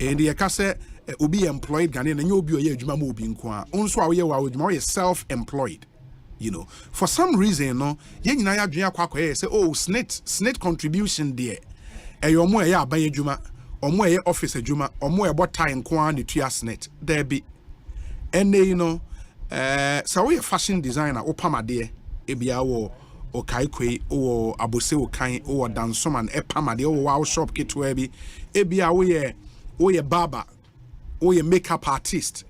and the kase obi employed Ghanaian and you be adwuma mo obi nko a onso a we adwuma self employed for some reason ye nyina ya adwuma kwakwa say oh snit contribution there omo aban adwuma omo office adwuma omo time nko a ne tua snit there be and so we fashion designer opamade ebia wo o kaikwe o abose o kan o dansoman epamade o wow shop kitwe bi ebia wo ye barber wo ye makeup artist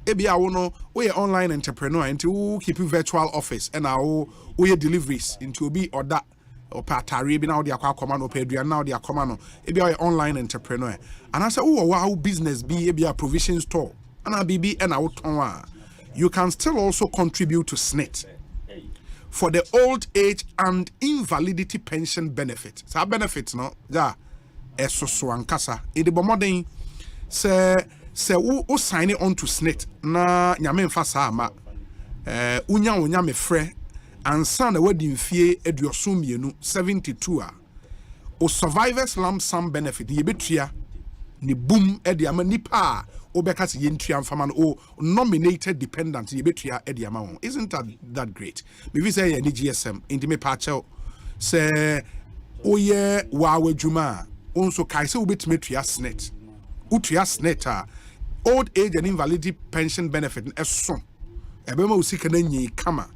ebia wo no wo ye online entrepreneur into wo keep virtual office and wo ye deliveries into obi order o patari bi na wo de akwa no pedua na wo de akoma no ebia wo ye online entrepreneur and I say wo wow business bi ebia provision store and bibi and wo ton a you can still also contribute to SNIT for the old age and invalidity pension benefit. So benefits no ja eso so ankasa e de bomoden se wo sign it on to SNIT na nyame mfa sa ma unya me frɛ ansa na wadi mfie aduoso mienu 72 a o survivors lump sum benefit ye betua ni boom e de ama nipa obeka se yentua mfama no nominated dependent ye betua e de ama won. Isn't that great? Maybe say any GSM into me pacho say oye wa wadwuma onso kai se obetime tua SNIT utua SNIT a old age and invalidity pension benefit eso ebema usika na nyi kama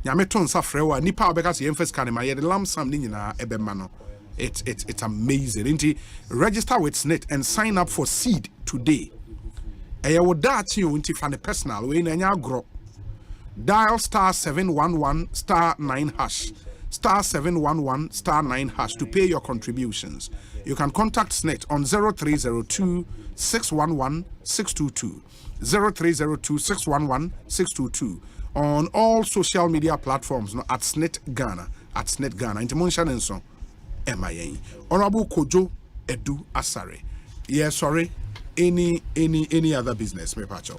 nyame ton sa frewa nipa obeka se yemfes kan ma ye de lam sam ni nyina ebema no. It's amazing. Inti register with SNIT and sign up for seed today. Would that you inti fan personal way na agro. Dial star 711 star 9 hash. Star 711 star 9 hash to pay your contributions. You can contact SNIT on 0302 611 622. 0302 611 622 on all social media platforms at SNIT Ghana. At SNIT Ghana. Inti Monsha Nenson. MIA. Honorable Kojo Edu Asare. Yeah, sorry. Any other business, me pacho.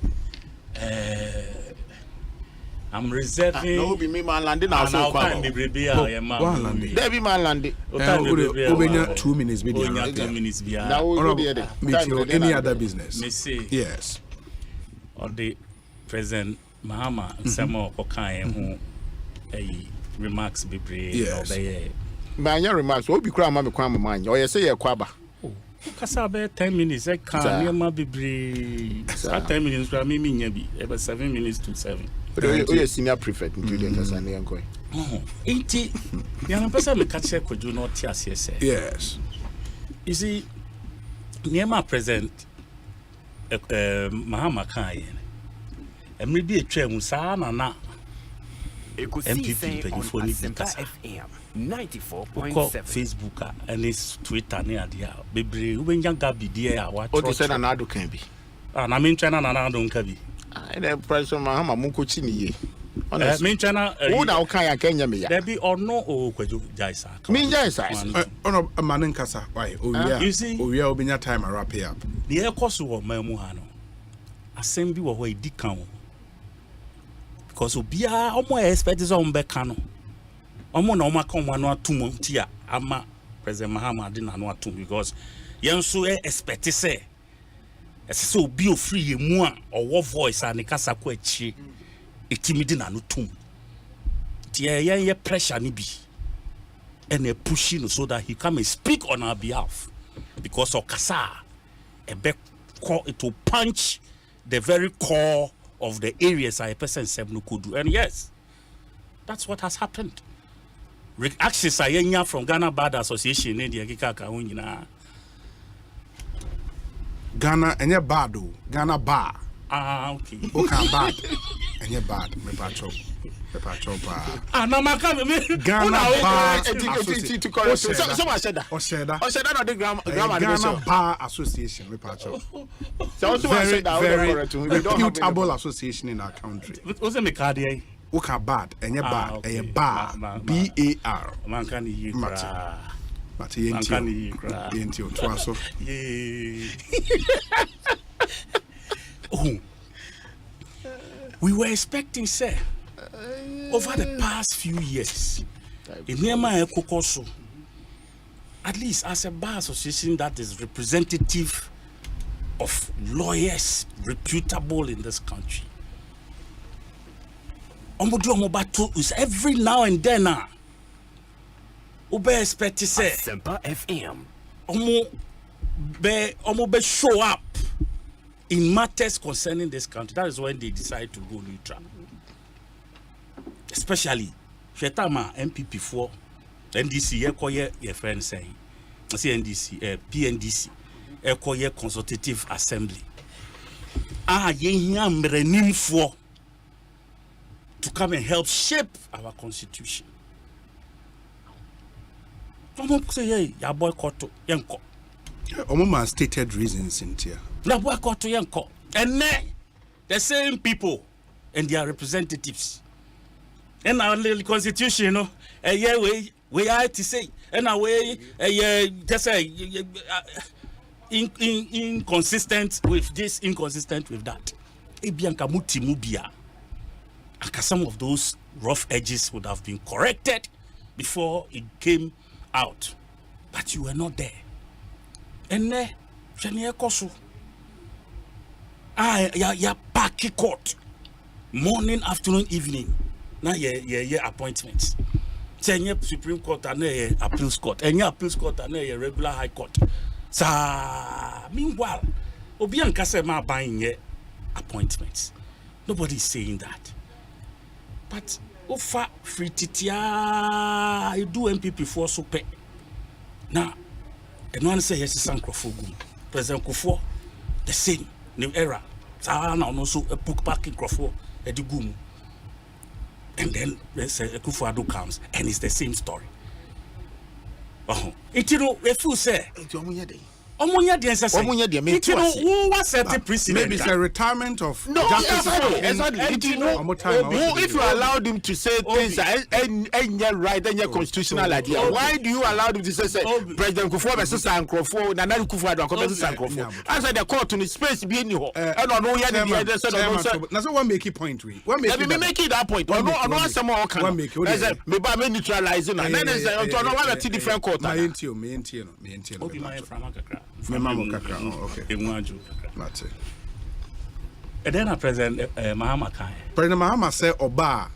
I'm reserving.
No, be me man landing now. So
far. There
be man landing.
Obenya 2 minutes.
2 minutes.
Now, any other business?
Me say
yes.
Or the President Mahama Samo Okaye who remarks be brave.
Yes. My remarks will be crying, Mamma Kwama mine, or you say a quabba.
Kasabe 10 minutes, I can't near my baby. 10 minutes for me, maybe about 7 minutes to 7.
But you're senior prefect, including Kasani and Koi.
80 young person, the catcher could do not yes.
Yes.
You see, near my present Mahama Kayen, and maybe a train with Sana.
Ekosiisen On Asempa FM 94.7
Facebook and his Twitter near the baby when young Gabi dear what
you said another can be.
And I mean China and I don't can be.
And then President Mahama Mukuchini.
Mean China
who now can Kenya me.
There be or no Kweju Jaisa.
Mean Jaisa.
On a man in Casa. Why?
You see,
we are being a time a wrap up.
The Ekosiisen On Asempa Asempa 94.7 94.7 Asempa Because Obia almost expected some back no. Omo na oma come one atum tia ama President Mahama didn't know atum because yenso expect say so be free mu a or voice and kasa ko achi etimidi na no tum. Tie ye pressure ni bi and a pushing so that he come and speak on our behalf because of kasa a back call it will punch the very core of the areas a person could do. And yes, that's what has happened. Access ayenya from Ghana Bar Association in the Kikaka Unina.
Ghana and your bad, Ghana Bar.
Okay.
Okay, bad. And your bad, me patrol.
No, my
Ghana Bar Association.
Someone said that. Not the
Ghana Bar Association, me patrol.
Very
reputable association in our country.
What's the card here?
Okay, bad. And your bad. And your bar. B-A-R.
Man can you
But he ain't you. Twaso.
We were expecting, sir, over the past few years, in Myanmar Ekokoso, at least as a bar association that is representative of lawyers reputable in this country. Is every now and then Obe expect to say
Asempa FM.
Omo be show up in matters concerning this country. That is when they decide to go neutral. Especially Shetama MPP4 NDC ekoye your friend saying I say NDC PNDC ekoye consultative assembly. Yen mrenim for to come and help shape our constitution. Ya boycott yanko.
Omoma stated reasons in here.
Na boycott yanko. And the same people and their representatives. And our little constitution, you know, we are to say, and our way, just say, inconsistent with this, inconsistent with that. Ebianka muti mubia. Some of those rough edges would have been corrected before it came out, but you were not there. And Kosu, ya party court, morning, afternoon, evening. Now ye appointments. Say Supreme Court and appeals court, and your appeals court and regular high court. Sa meanwhile, Obianka say ma buying ye appointments. Nobody is saying that. But Ofa free titia you do MPP for so pay. Now, and one say yes, Sankrofogum. President Kufo, the same new era. Sana also a book parking Krofo at the Gum. And then Kufuado comes and it's the same story. Oh, it you know if you say Omunya the answer.
Omunya the main two.
Who was set the precedent?
Maybe it's a retirement of
justice. If you allow them to say things and you're right, then your constitutional idea. Why do you allow them to say President Kufuor versus Sankrofo, Nana Kufuor versus Sankrofo? As the court in space being you. I don't know yet the other side.
That's one make it point.
Let me make it that point. No, some more can. Maybe I'm neutralizing. And then there's a different court.
Okay.
And then President Mahama Kai.
President Mahama said Oba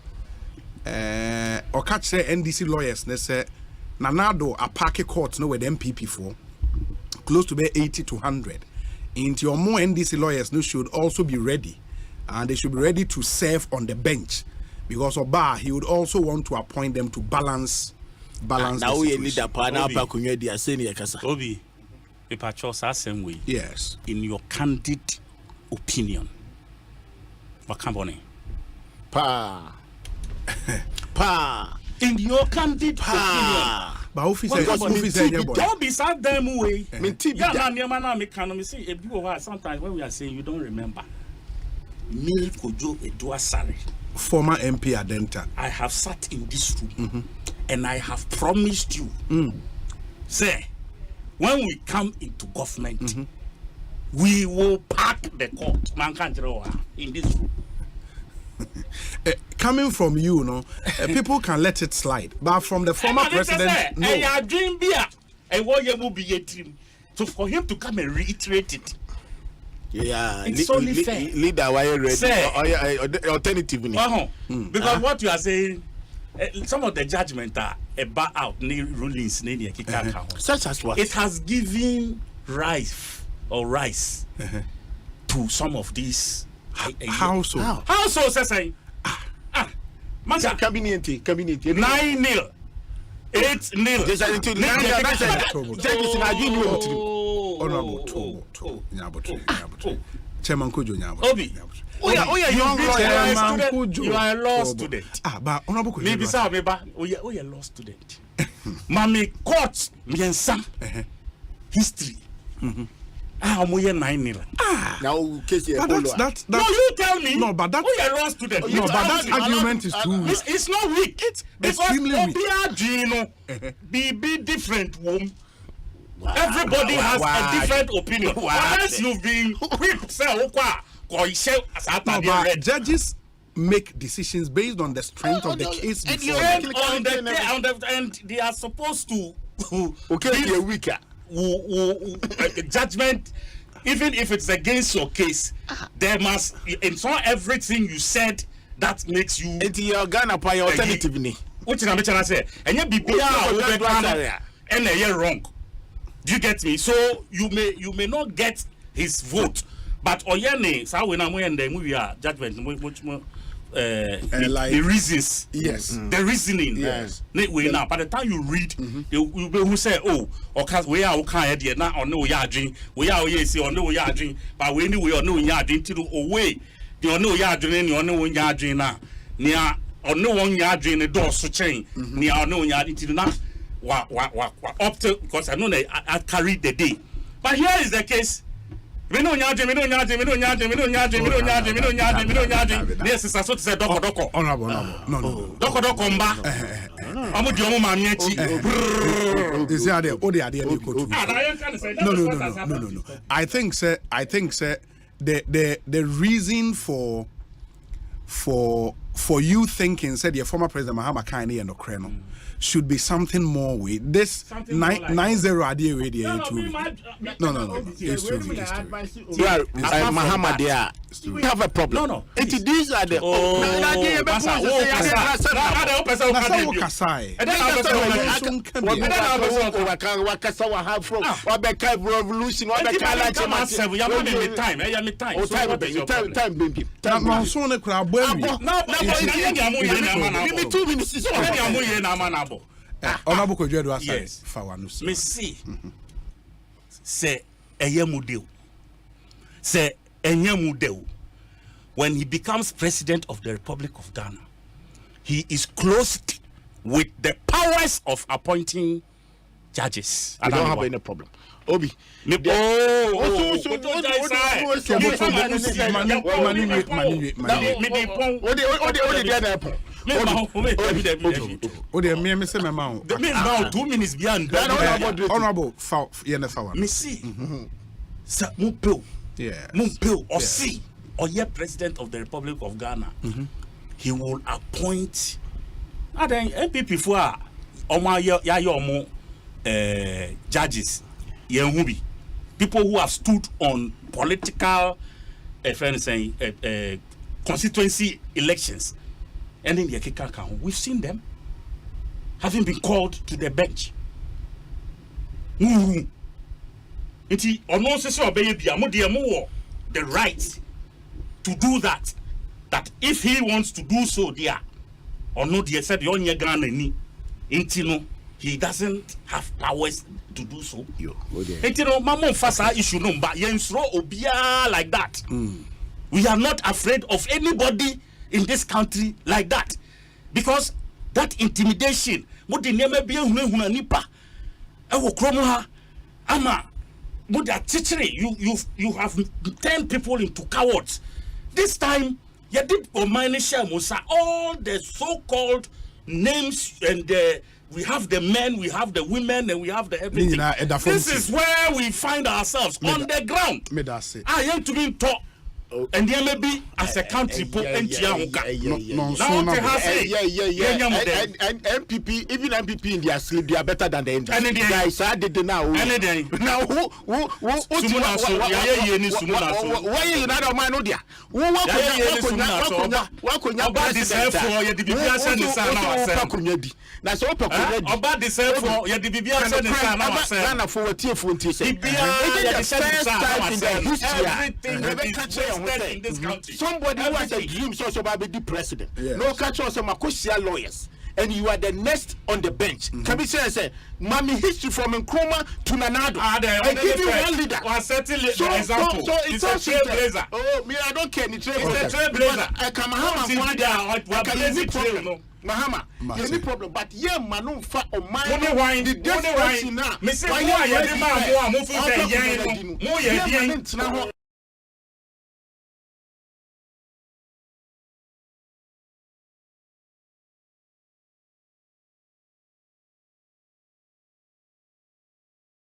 or catch say NDC lawyers they say Nanado a party court no with MPP for close to be 80 to 100. Into your more NDC lawyers no should also be ready and they should be ready to serve on the bench because Oba he would also want to appoint them to balance
now we need a partner
Obi same way.
Yes.
In your candid opinion. Wakambone. In your candid opinion.
But officer
don't be sad them way. Sometimes when we are saying you don't remember. Me Kojo Eduasare.
Former MP Adenta.
I have sat in this room and I have promised you. Say when we come into government, we will pack the court. Man can't draw in this room.
Coming from you, no, people can let it slide, but from the former president, no.
So for him to come and reiterate it,
yeah,
it's only fair.
Leader, why you ready? Alternatively,
because what you are saying, some of the judgment are about out rulings,
such as what?
It has given rise to some of these.
How so?
How so, say?
Cabinet
9-0, 8-0.
Judges in Honorable Chairman Kojo
Obi. You are a law student.
But Honorable Kojo.
Maybe a law student. Mami court miensa history. I'm 9-0.
Now, case
that's
no, you tell me.
No, but that
we are law student.
No, but that argument is too weak.
It's not weak.
It's
because
extremely weak.
Be different. Everybody has a different opinion. Unless you've been whipped, say,
no, but judges make decisions based on the strength of the case
and they are supposed to
be weaker.
Judgment, even if it's against your case, there must everything you said that makes you
Ghana by alternatively.
Which is I say, and you wrong. Do you get me? So you may not get his vote, but oyene sa we na mo and we are judgment which the reasons,
yes,
the reasoning,
yes.
We now by the time you read, you will say, oh, okay, we are okay there now or no yarding, we are yes or no yarding, but we anyway or no yarding to away the or no yarding or no yarding now near or no one yarding the door so chain near or no yarding to now up to because I know I carried the day, but here is the case. We don't yard. Yes, it's so to say doko.
Honorable, no.
Doko mba. Amu di omo mamiechi.
Is there No. I think sir the reason for you thinking said your former president Mahama Kane and Okreno should be something more with this 9-0 idea radio. No. It's too weak.
Mahama there. We have a problem.
No.
These are the
Honorable Kojo
yes. Me see. Say Eyemudeu. Say Enyemudeu. When he becomes president of the Republic of Ghana, he is closed with the powers of appointing judges.
I don't have any problem. Obi.
Honorable
Missy. Mumpel.
Yeah.
Mumpel or see or yet president of the Republic of Ghana. He will appoint then MPP for judges. People who have stood on political constituency elections. And in the we've seen them having been called to the bench. The right to do that. That if he wants to do so, there or no, he said he doesn't have powers to do so. Issue like that. We are not afraid of anybody in this country like that, because that intimidation. You have turned people into cowards. This time, all the so-called names, and we have the men, we have the women, and we have the everything. This is where we find ourselves on the ground. I am to be taught. and there may be as a country po and
MPP, even MPP in their sleep, they are better than the industry. Guys, I did now. Now, who why you not a man? That's all.
About the same for your DBS and the
for what you want to say. In this country. Somebody who has a dream so about the president. No catch us Makosia lawyers. And you are the next on the bench. Can we say, Mommy history from Nkrumah to Nanado. I give you one leader. So it's a trailblazer. Oh, me, I don't care. It's a trailblazer. I come Mahama, there's no problem, but yeah, Manu fa o man. The desperation now. Me say, why you the man more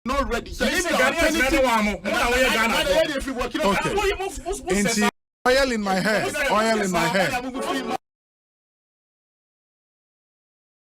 not ready. So
oil in my hair.